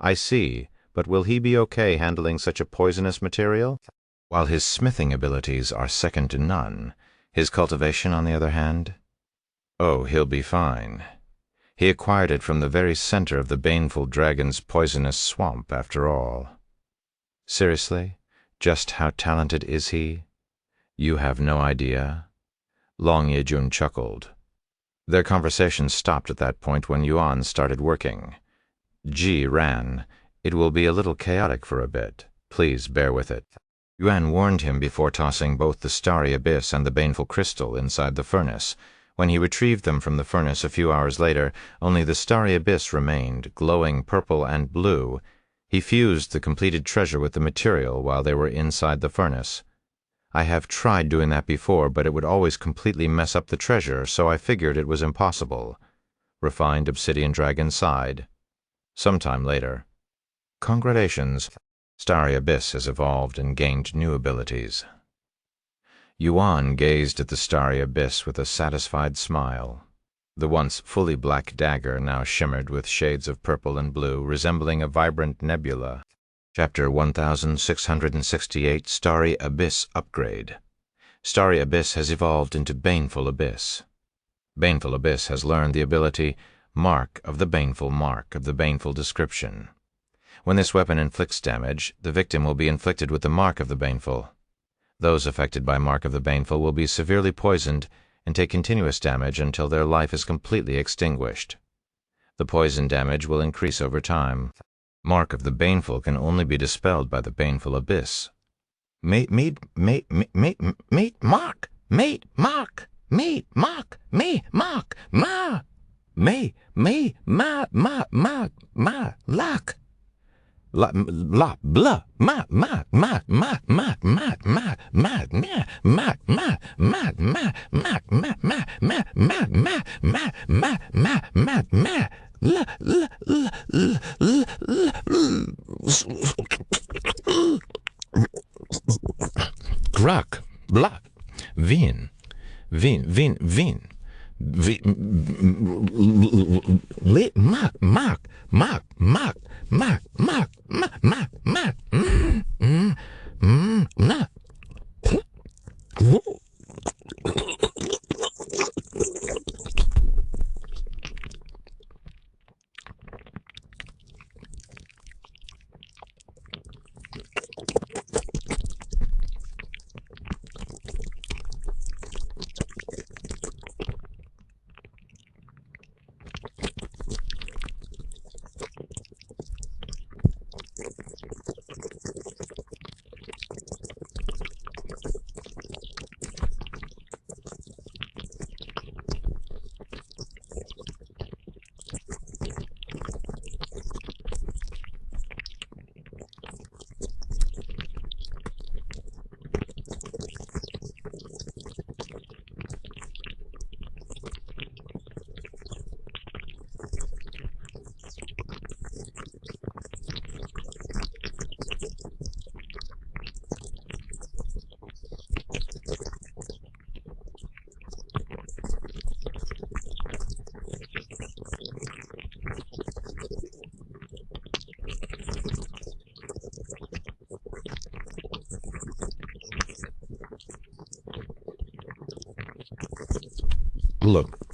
I see, but will he be okay handling such a poisonous material? While his smithing abilities are second to none, his cultivation, on the other hand? Oh, he'll be fine. He acquired it from the very center of the baneful dragon's poisonous swamp, after all. Seriously? Just how talented is he? You have no idea? Long Yejun chuckled. Their conversation stopped at that point when Yuan started working. Ji ran. It will be a little chaotic for a bit. Please bear with it. Yuan warned him before tossing both the starry abyss and the baneful crystal inside the furnace. When he retrieved them from the furnace a few hours later, only the starry abyss remained, glowing purple and blue. He fused the completed treasure with the material while they were inside the furnace. I have tried doing that before, but it would always completely mess up the treasure, so I figured it was impossible. Refined obsidian dragon sighed. Sometime later. Congratulations. Starry Abyss has evolved and gained new abilities. Yuan gazed at the starry abyss with a satisfied smile. The once fully black dagger now shimmered with shades of purple and blue, resembling a vibrant nebula. Chapter 1668 Starry Abyss Upgrade. Starry Abyss has evolved into Baneful Abyss. Baneful Abyss has learned the ability Mark of the Baneful description. When this weapon inflicts damage, the victim will be inflicted with the Mark of the Baneful. Those affected by Mark of the Baneful will be severely poisoned and take continuous damage until their life is completely extinguished. The poison damage will increase over time. Mark of the Baneful can only be dispelled by the Baneful Abyss. Mark, ma! my, luck. La, blah, Gruck, blah, vin, lit, nah. Look.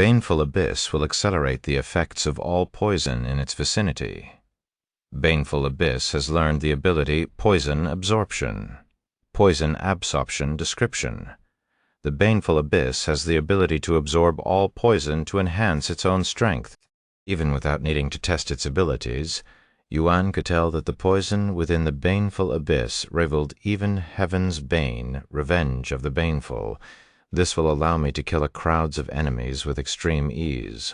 Baneful abyss will accelerate the effects of all poison in its vicinity. Baneful abyss has learned the ability poison absorption, poison absorption description. The baneful abyss has the ability to absorb all poison to enhance its own strength. Even without needing to test its abilities, Yuan could tell that the poison within the baneful abyss rivaled even heaven's bane, revenge of the baneful. This will allow me to kill crowds of enemies with extreme ease.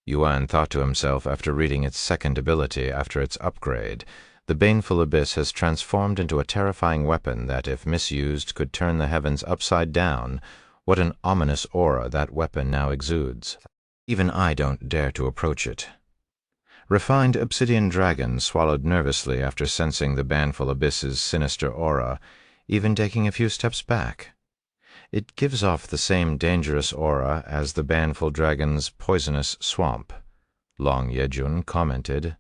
Yuan thought to himself after reading its second ability after its upgrade. The baneful abyss has transformed into a terrifying weapon that, if misused, could turn the heavens upside down. What an ominous aura that weapon now exudes. Even I don't dare to approach it. Refined obsidian dragon swallowed nervously after sensing the baneful abyss's sinister aura, even taking a few steps back. It gives off the same dangerous aura as the baneful dragon's poisonous swamp, Long Yejun commented.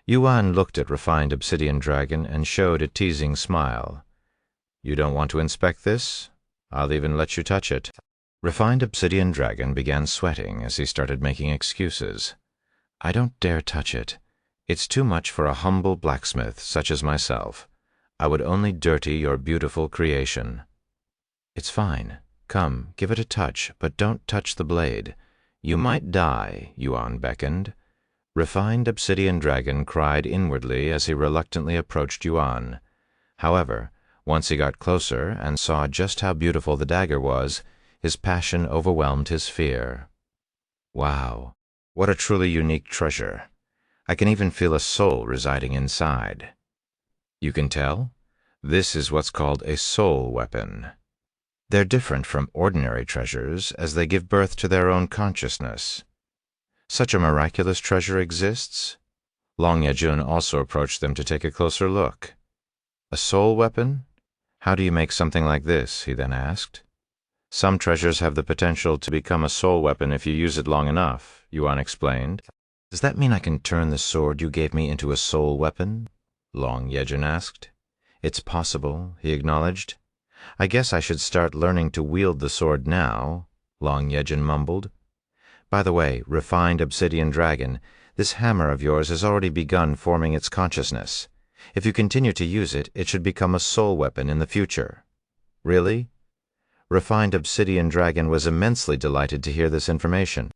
Yuan looked at refined obsidian dragon and showed a teasing smile. You don't want to inspect this? I'll even let you touch it. Refined obsidian dragon began sweating as he started making excuses. I don't dare touch it. It's too much for a humble blacksmith such as myself. I would only dirty your beautiful creation. It's fine. Come, give it a touch, but don't touch the blade. You might die, Yuan beckoned. Refined obsidian dragon cried inwardly as he reluctantly approached Yuan. However, once he got closer and saw just how beautiful the dagger was, his passion overwhelmed his fear. Wow, what a truly unique treasure. I can even feel a soul residing inside. You can tell? This is what's called a soul weapon. They're different from ordinary treasures as they give birth to their own consciousness. Such a miraculous treasure exists? Long Yejun also approached them to take a closer look. A soul weapon? How do you make something like this? He then asked. Some treasures have the potential to become a soul weapon if you use it long enough, Yuan explained. Does that mean I can turn the sword you gave me into a soul weapon? Long Yejun asked. It's possible, he acknowledged. I guess I should start learning to wield the sword now, Long Yejun mumbled. By the way, refined obsidian dragon, this hammer of yours has already begun forming its consciousness. If you continue to use it, it should become a soul weapon in the future. Really? Refined obsidian dragon was immensely delighted to hear this information.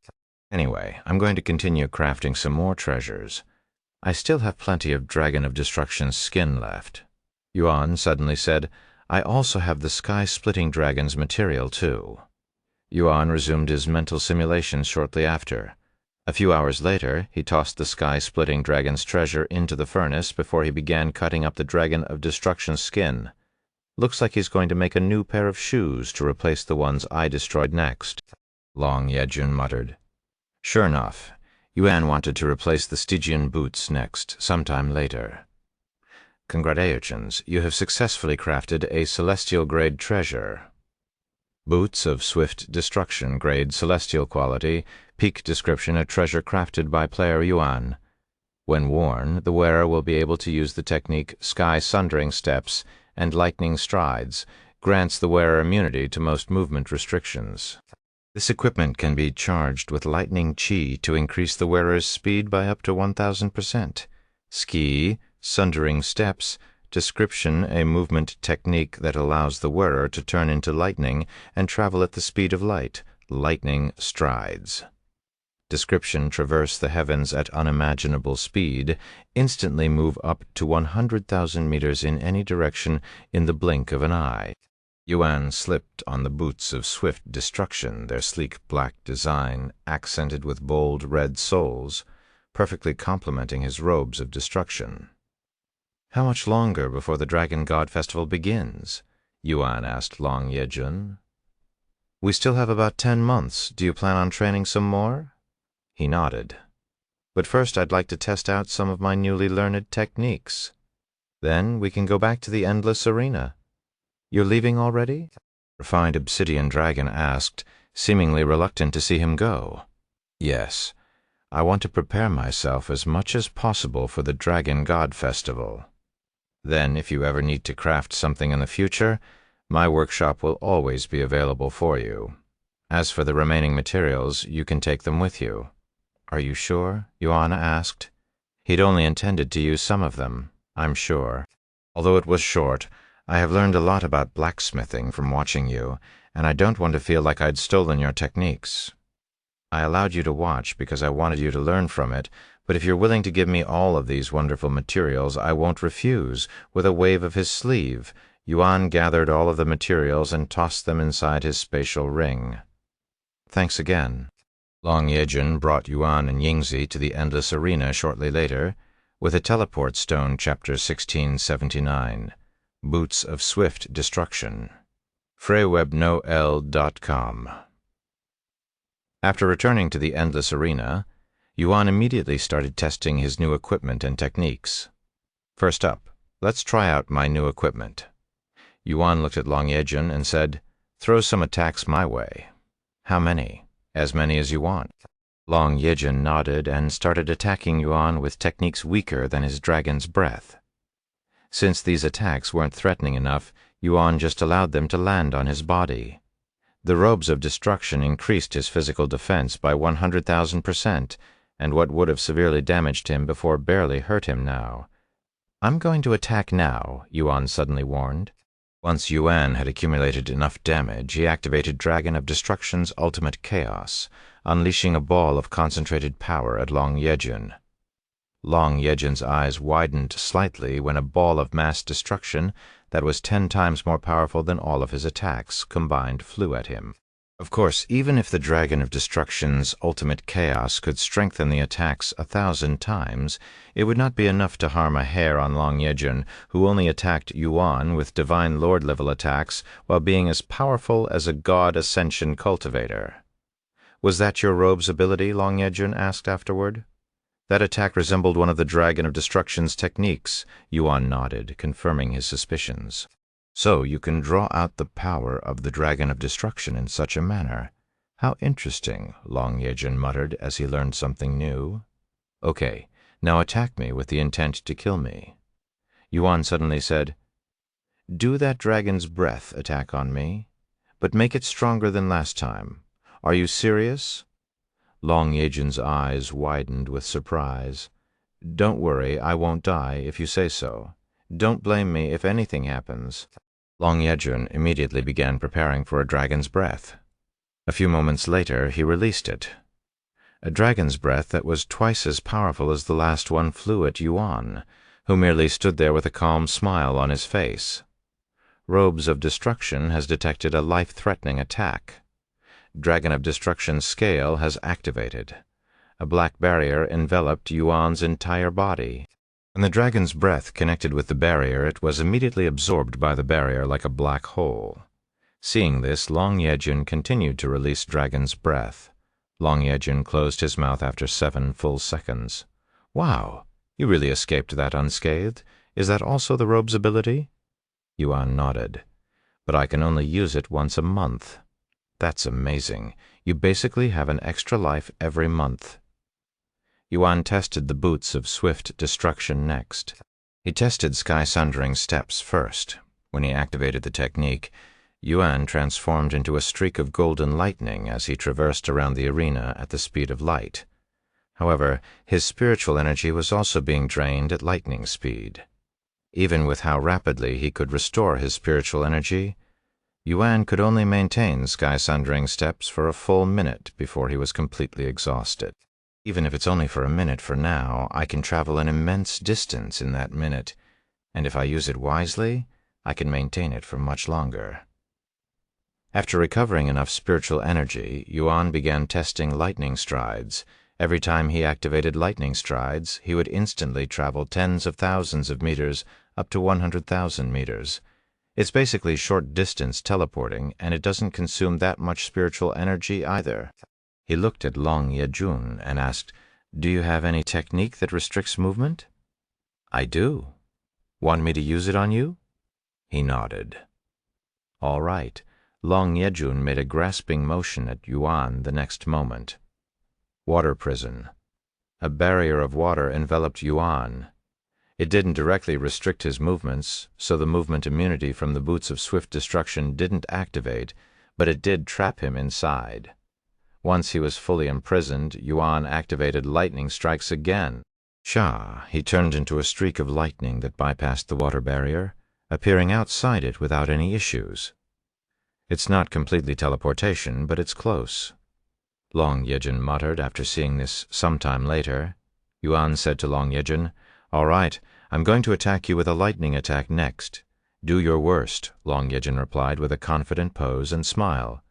Anyway, I'm going to continue crafting some more treasures. I still have plenty of Dragon of Destruction's skin left. Yuan suddenly said, I also have the sky-splitting dragon's material too. Yuan resumed his mental simulations shortly after. A few hours later, he tossed the sky-splitting dragon's treasure into the furnace before he began cutting up the Dragon of Destruction's skin. Looks like he's going to make a new pair of shoes to replace the ones I destroyed next, Long Yejun muttered. Sure enough, Yuan wanted to replace the Stygian boots next, sometime later. Congratulations, you have successfully crafted a celestial-grade treasure. Boots of swift destruction grade celestial quality, peak description a treasure crafted by player Yuan. When worn, the wearer will be able to use the technique Sky Sundering Steps and Lightning Strides, grants the wearer immunity to most movement restrictions. This equipment can be charged with lightning chi to increase the wearer's speed by up to 1000%. Ski, Sundering Steps, description a movement technique that allows the wearer to turn into lightning and travel at the speed of light, lightning strides. Description traverse the heavens at unimaginable speed, instantly move up to 100,000 meters in any direction in the blink of an eye. Yuan slipped on the boots of swift destruction, their sleek black design accented with bold red soles, perfectly complementing his robes of destruction. How much longer before the Dragon God Festival begins? Yuan asked Long Yejun. We still have about 10 months. Do you plan on training some more? He nodded. But first I'd like to test out some of my newly learned techniques. Then we can go back to the endless arena. You're leaving already? Refined Obsidian Dragon asked, seemingly reluctant to see him go. Yes, I want to prepare myself as much as possible for the Dragon God Festival. Then, if you ever need to craft something in the future, my workshop will always be available for you. As for the remaining materials, you can take them with you. Are you sure? Yuan asked. He'd only intended to use some of them, I'm sure. Although it was short, I have learned a lot about blacksmithing from watching you, and I don't want to feel like I'd stolen your techniques. I allowed you to watch because I wanted you to learn from it, but if you're willing to give me all of these wonderful materials, I won't refuse. With a wave of his sleeve, Yuan gathered all of the materials and tossed them inside his spatial ring. Thanks again. Long Yejun brought Yuan and Yingzi to the Endless Arena shortly later, with a teleport stone. Chapter 1679, Boots of Swift Destruction. freywebnoel.com. After returning to the Endless Arena, Yuan immediately started testing his new equipment and techniques. First up, let's try out my new equipment. Yuan looked at Long Yejun and said, "Throw some attacks my way." "How many?" "As many as you want." Long Yejun nodded and started attacking Yuan with techniques weaker than his dragon's breath. Since these attacks weren't threatening enough, Yuan just allowed them to land on his body. The robes of destruction increased his physical defense by 100,000%, and what would have severely damaged him before barely hurt him now. "I'm going to attack now," Yuan suddenly warned. Once Yuan had accumulated enough damage, he activated Dragon of Destruction's ultimate chaos, unleashing a ball of concentrated power at Long Yejun. Long Yejun's eyes widened slightly when a ball of mass destruction that was 10 times more powerful than all of his attacks combined flew at him. Of course, even if the Dragon of Destruction's ultimate chaos could strengthen the attacks 1,000 times, it would not be enough to harm a hair on Long Yejun, who only attacked Yuan with Divine Lord-level attacks while being as powerful as a God Ascension cultivator. "Was that your robe's ability?" Long Yejun asked afterward. "That attack resembled one of the Dragon of Destruction's techniques," Yuan nodded, confirming his suspicions. "So you can draw out the power of the Dragon of Destruction in such a manner. How interesting," Long Yejun muttered as he learned something new. "Okay, now attack me with the intent to kill me." Yuan suddenly said, "Do that dragon's breath attack on me, but make it stronger than last time. Are you serious?" Long Yejun's eyes widened with surprise. "Don't worry, I won't die if you say so. Don't blame me if anything happens." Long Yejun immediately began preparing for a dragon's breath. A few moments later, he released it. A dragon's breath that was twice as powerful as the last one flew at Yuan, who merely stood there with a calm smile on his face. Robes of Destruction has detected a life-threatening attack. Dragon of Destruction's scale has activated. A black barrier enveloped Yuan's entire body. When the dragon's breath connected with the barrier, it was immediately absorbed by the barrier like a black hole. Seeing this, Long Yejun continued to release dragon's breath. Long Yejun closed his mouth after 7 full seconds. "Wow, you really escaped that unscathed. Is that also the robe's ability?" Yuan nodded. "But I can only use it once a month." "That's amazing. You basically have an extra life every month." Yuan tested the boots of swift destruction next. He tested sky-sundering steps first. When he activated the technique, Yuan transformed into a streak of golden lightning as he traversed around the arena at the speed of light. However, his spiritual energy was also being drained at lightning speed. Even with how rapidly he could restore his spiritual energy, Yuan could only maintain sky-sundering steps for a full minute before he was completely exhausted. "Even if it's only for a minute for now, I can travel an immense distance in that minute, and if I use it wisely, I can maintain it for much longer." After recovering enough spiritual energy, Yuan began testing lightning strides. Every time he activated lightning strides, he would instantly travel tens of thousands of meters up to 100,000 meters. It's basically short-distance teleporting, and it doesn't consume that much spiritual energy either. He looked at Long Yejun and asked, "Do you have any technique that restricts movement?" "I do. Want me to use it on you?" He nodded. All right. Long Yejun made a grasping motion at Yuan the next moment. Water prison. A barrier of water enveloped Yuan. It didn't directly restrict his movements, so the movement immunity from the boots of swift destruction didn't activate, but it did trap him inside. Once he was fully imprisoned, Yuan activated lightning strikes again. He turned into a streak of lightning that bypassed the water barrier, appearing outside it without any issues. It's not completely teleportation, but it's close. Long Yejun muttered after seeing this sometime later. Yuan said to Long Yejun, "All right, I'm going to attack you with a lightning attack next." "Do your worst," Long Yejun replied with a confident pose and smile.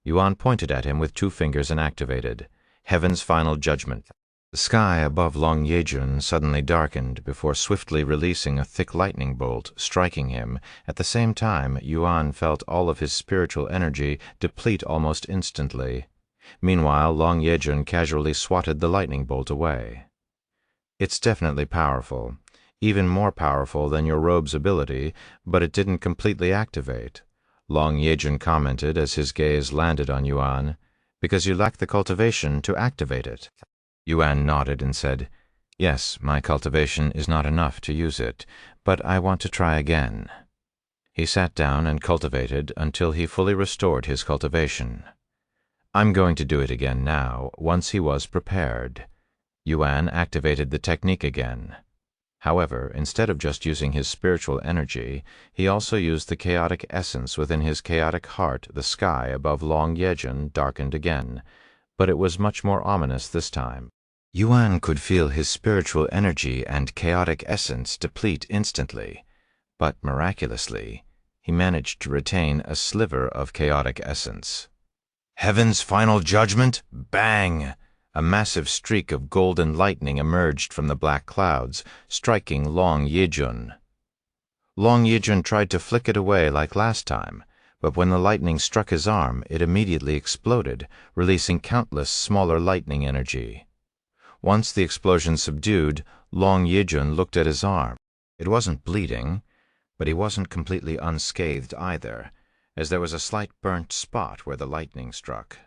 Yuan pointed at him with 2 fingers and activated Heaven's Final Judgment. The sky above Long Yejun suddenly darkened before swiftly releasing a thick lightning bolt, striking him. At the same time, Yuan felt all of his spiritual energy deplete almost instantly. Meanwhile, Long Yejun casually swatted the lightning bolt away. It's definitely powerful, even more powerful than your robe's ability, but it didn't completely activate. Long Yejun commented as his gaze landed on Yuan, "Because you lack the cultivation to activate it." Yuan nodded and said, "Yes, my cultivation is not enough to use it, but I want to try again." He sat down and cultivated until he fully restored his cultivation. I'm going to do it again now, once he was prepared. Yuan activated the technique again. However, instead of just using his spiritual energy, he also used the chaotic essence within his chaotic heart. The sky above Long Yejun darkened again, but it was much more ominous this time. Yuan could feel his spiritual energy and chaotic essence deplete instantly, but miraculously, he managed to retain a sliver of chaotic essence. Heaven's Final Judgment! Bang! A massive streak of golden lightning emerged from the black clouds, striking Long Yejun. Long Yejun tried to flick it away like last time, but when the lightning struck his arm, it immediately exploded, releasing countless smaller lightning energy. Once the explosion subdued, Long Yejun looked at his arm. It wasn't bleeding, but he wasn't completely unscathed either, as there was a slight burnt spot where the lightning struck.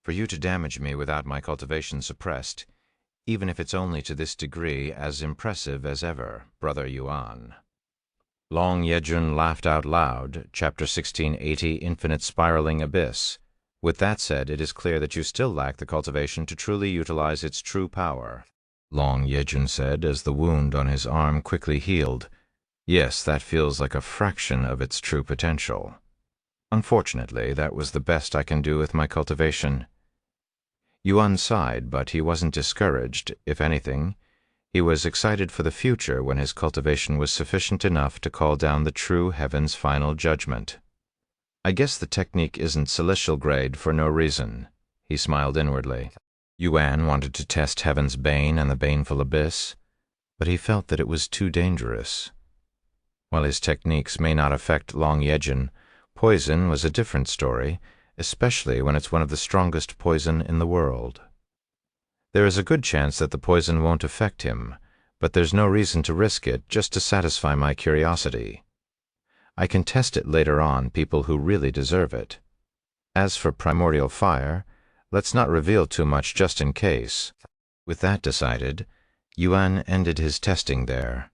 For you to damage me without my cultivation suppressed, even if it's only to this degree, as impressive as ever, Brother Yuan. Long Yejun laughed out loud. Chapter 1680, Infinite Spiraling Abyss. With that said, it is clear that you still lack the cultivation to truly utilize its true power. Long Yejun said as the wound on his arm quickly healed. Yes, that feels like a fraction of its true potential. Unfortunately, that was the best I can do with my cultivation. Yuan sighed, but he wasn't discouraged. If anything, he was excited for the future when his cultivation was sufficient enough to call down the true Heaven's Final Judgment. I guess the technique isn't celestial grade for no reason. He smiled inwardly. Yuan wanted to test Heaven's Bane and the Baneful Abyss, but he felt that it was too dangerous. While his techniques may not affect Long Yejun, poison was a different story, especially when it's one of the strongest poison in the world. There is a good chance that the poison won't affect him, but there's no reason to risk it just to satisfy my curiosity. I can test it later on people who really deserve it. As for primordial fire, let's not reveal too much just in case. With that decided, Yuan ended his testing there.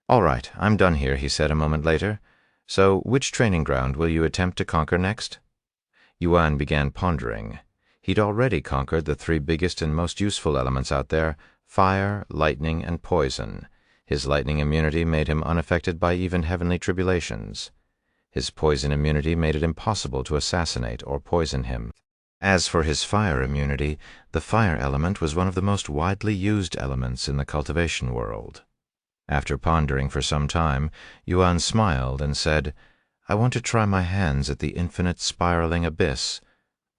"All right, I'm done here," he said a moment later. "So which training ground will you attempt to conquer next?" Yuan began pondering. He'd already conquered the 3 biggest and most useful elements out there: fire, lightning, and poison. His lightning immunity made him unaffected by even heavenly tribulations. His poison immunity made it impossible to assassinate or poison him. As for his fire immunity, the fire element was one of the most widely used elements in the cultivation world. After pondering for some time, Yuan smiled and said, "I want to try my hands at the infinite spiraling abyss."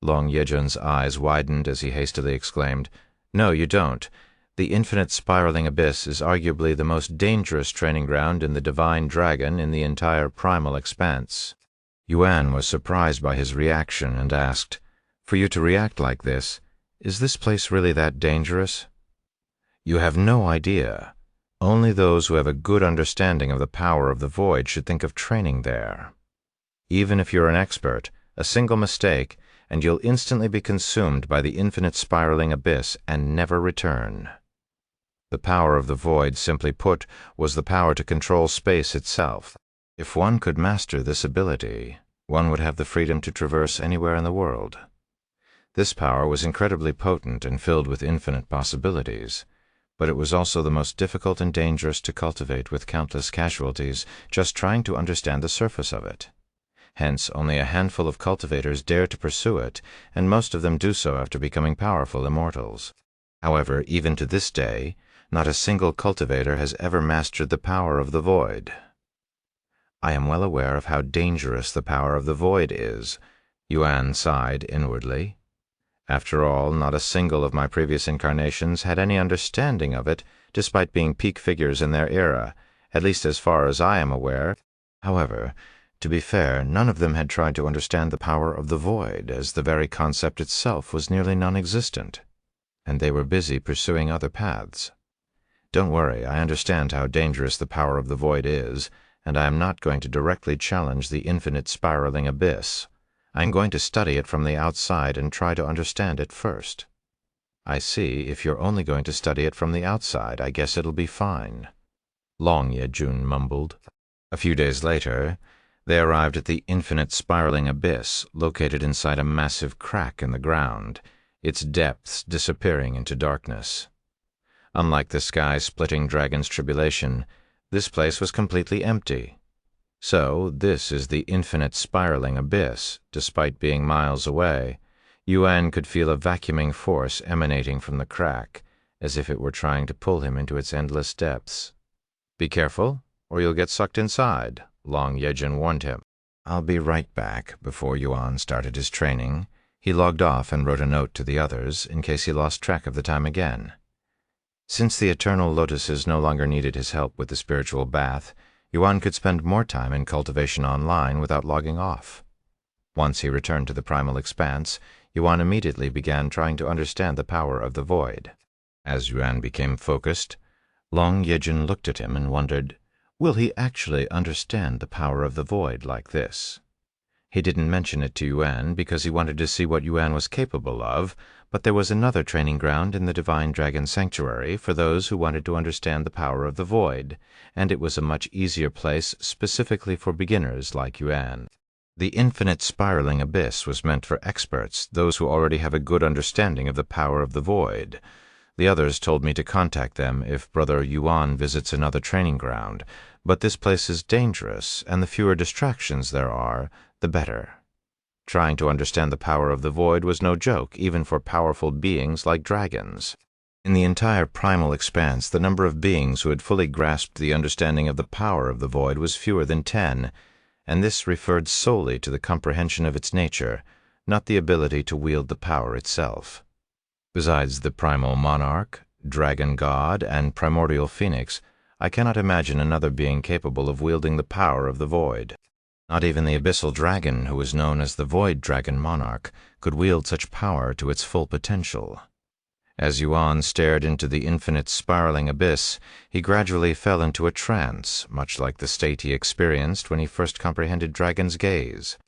Long Yejun's eyes widened as he hastily exclaimed, "No, you don't. The infinite spiraling abyss is arguably the most dangerous training ground in the divine dragon in the entire primal expanse." Yuan was surprised by his reaction and asked, "For you to react like this, is this place really that dangerous?" "You have no idea. Only those who have a good understanding of the power of the void should think of training there. Even if you're an expert, a single mistake, and you'll instantly be consumed by the infinite spiraling abyss and never return." The power of the void, simply put, was the power to control space itself. If one could master this ability, one would have the freedom to traverse anywhere in the world. This power was incredibly potent and filled with infinite possibilities, but it was also the most difficult and dangerous to cultivate, with countless casualties just trying to understand the surface of it. Hence, only a handful of cultivators dare to pursue it, and most of them do so after becoming powerful immortals. However, even to this day, not a single cultivator has ever mastered the power of the void. I am well aware of how dangerous the power of the void is, Yuan sighed inwardly. After all, not a single of my previous incarnations had any understanding of it, despite being peak figures in their era, at least as far as I am aware. However, to be fair, none of them had tried to understand the power of the void, as the very concept itself was nearly non-existent, and they were busy pursuing other paths. Don't worry, I understand how dangerous the power of the void is, and I am not going to directly challenge the infinite spiraling abyss. I am going to study it from the outside and try to understand it first. I see. If you're only going to study it from the outside, I guess it'll be fine, Long Yejun mumbled. A few days later, they arrived at the infinite spiraling abyss, located inside a massive crack in the ground, its depths disappearing into darkness. Unlike the sky-splitting dragon's tribulation, this place was completely empty. So, this is the infinite spiraling abyss. Despite being miles away, Yuan could feel a vacuuming force emanating from the crack, as if it were trying to pull him into its endless depths. Be careful, or you'll get sucked inside, Long Yejun warned him. I'll be right back. Before Yuan started his training, he logged off and wrote a note to the others, in case he lost track of the time again. Since the Eternal Lotuses no longer needed his help with the spiritual bath, Yuan could spend more time in Cultivation Online without logging off. Once he returned to the primal expanse, Yuan immediately began trying to understand the power of the void. As Yuan became focused, Long Yejun looked at him and wondered, will he actually understand the power of the void like this? He didn't mention it to Yuan because he wanted to see what Yuan was capable of, but there was another training ground in the Divine Dragon Sanctuary for those who wanted to understand the power of the void, and it was a much easier place specifically for beginners like Yuan. The infinite spiraling abyss was meant for experts, those who already have a good understanding of the power of the void. The others told me to contact them if Brother Yuan visits another training ground, but this place is dangerous, and the fewer distractions there are, the better. Trying to understand the power of the void was no joke, even for powerful beings like dragons. In the entire primal expanse, the number of beings who had fully grasped the understanding of the power of the void was fewer than 10, and this referred solely to the comprehension of its nature, not the ability to wield the power itself. Besides the primal monarch, dragon god, and primordial phoenix, I cannot imagine another being capable of wielding the power of the void. Not even the abyssal dragon, who was known as the Void Dragon Monarch, could wield such power to its full potential. As Yuan stared into the infinite spiraling abyss, he gradually fell into a trance, much like the state he experienced when he first comprehended Dragon's gaze.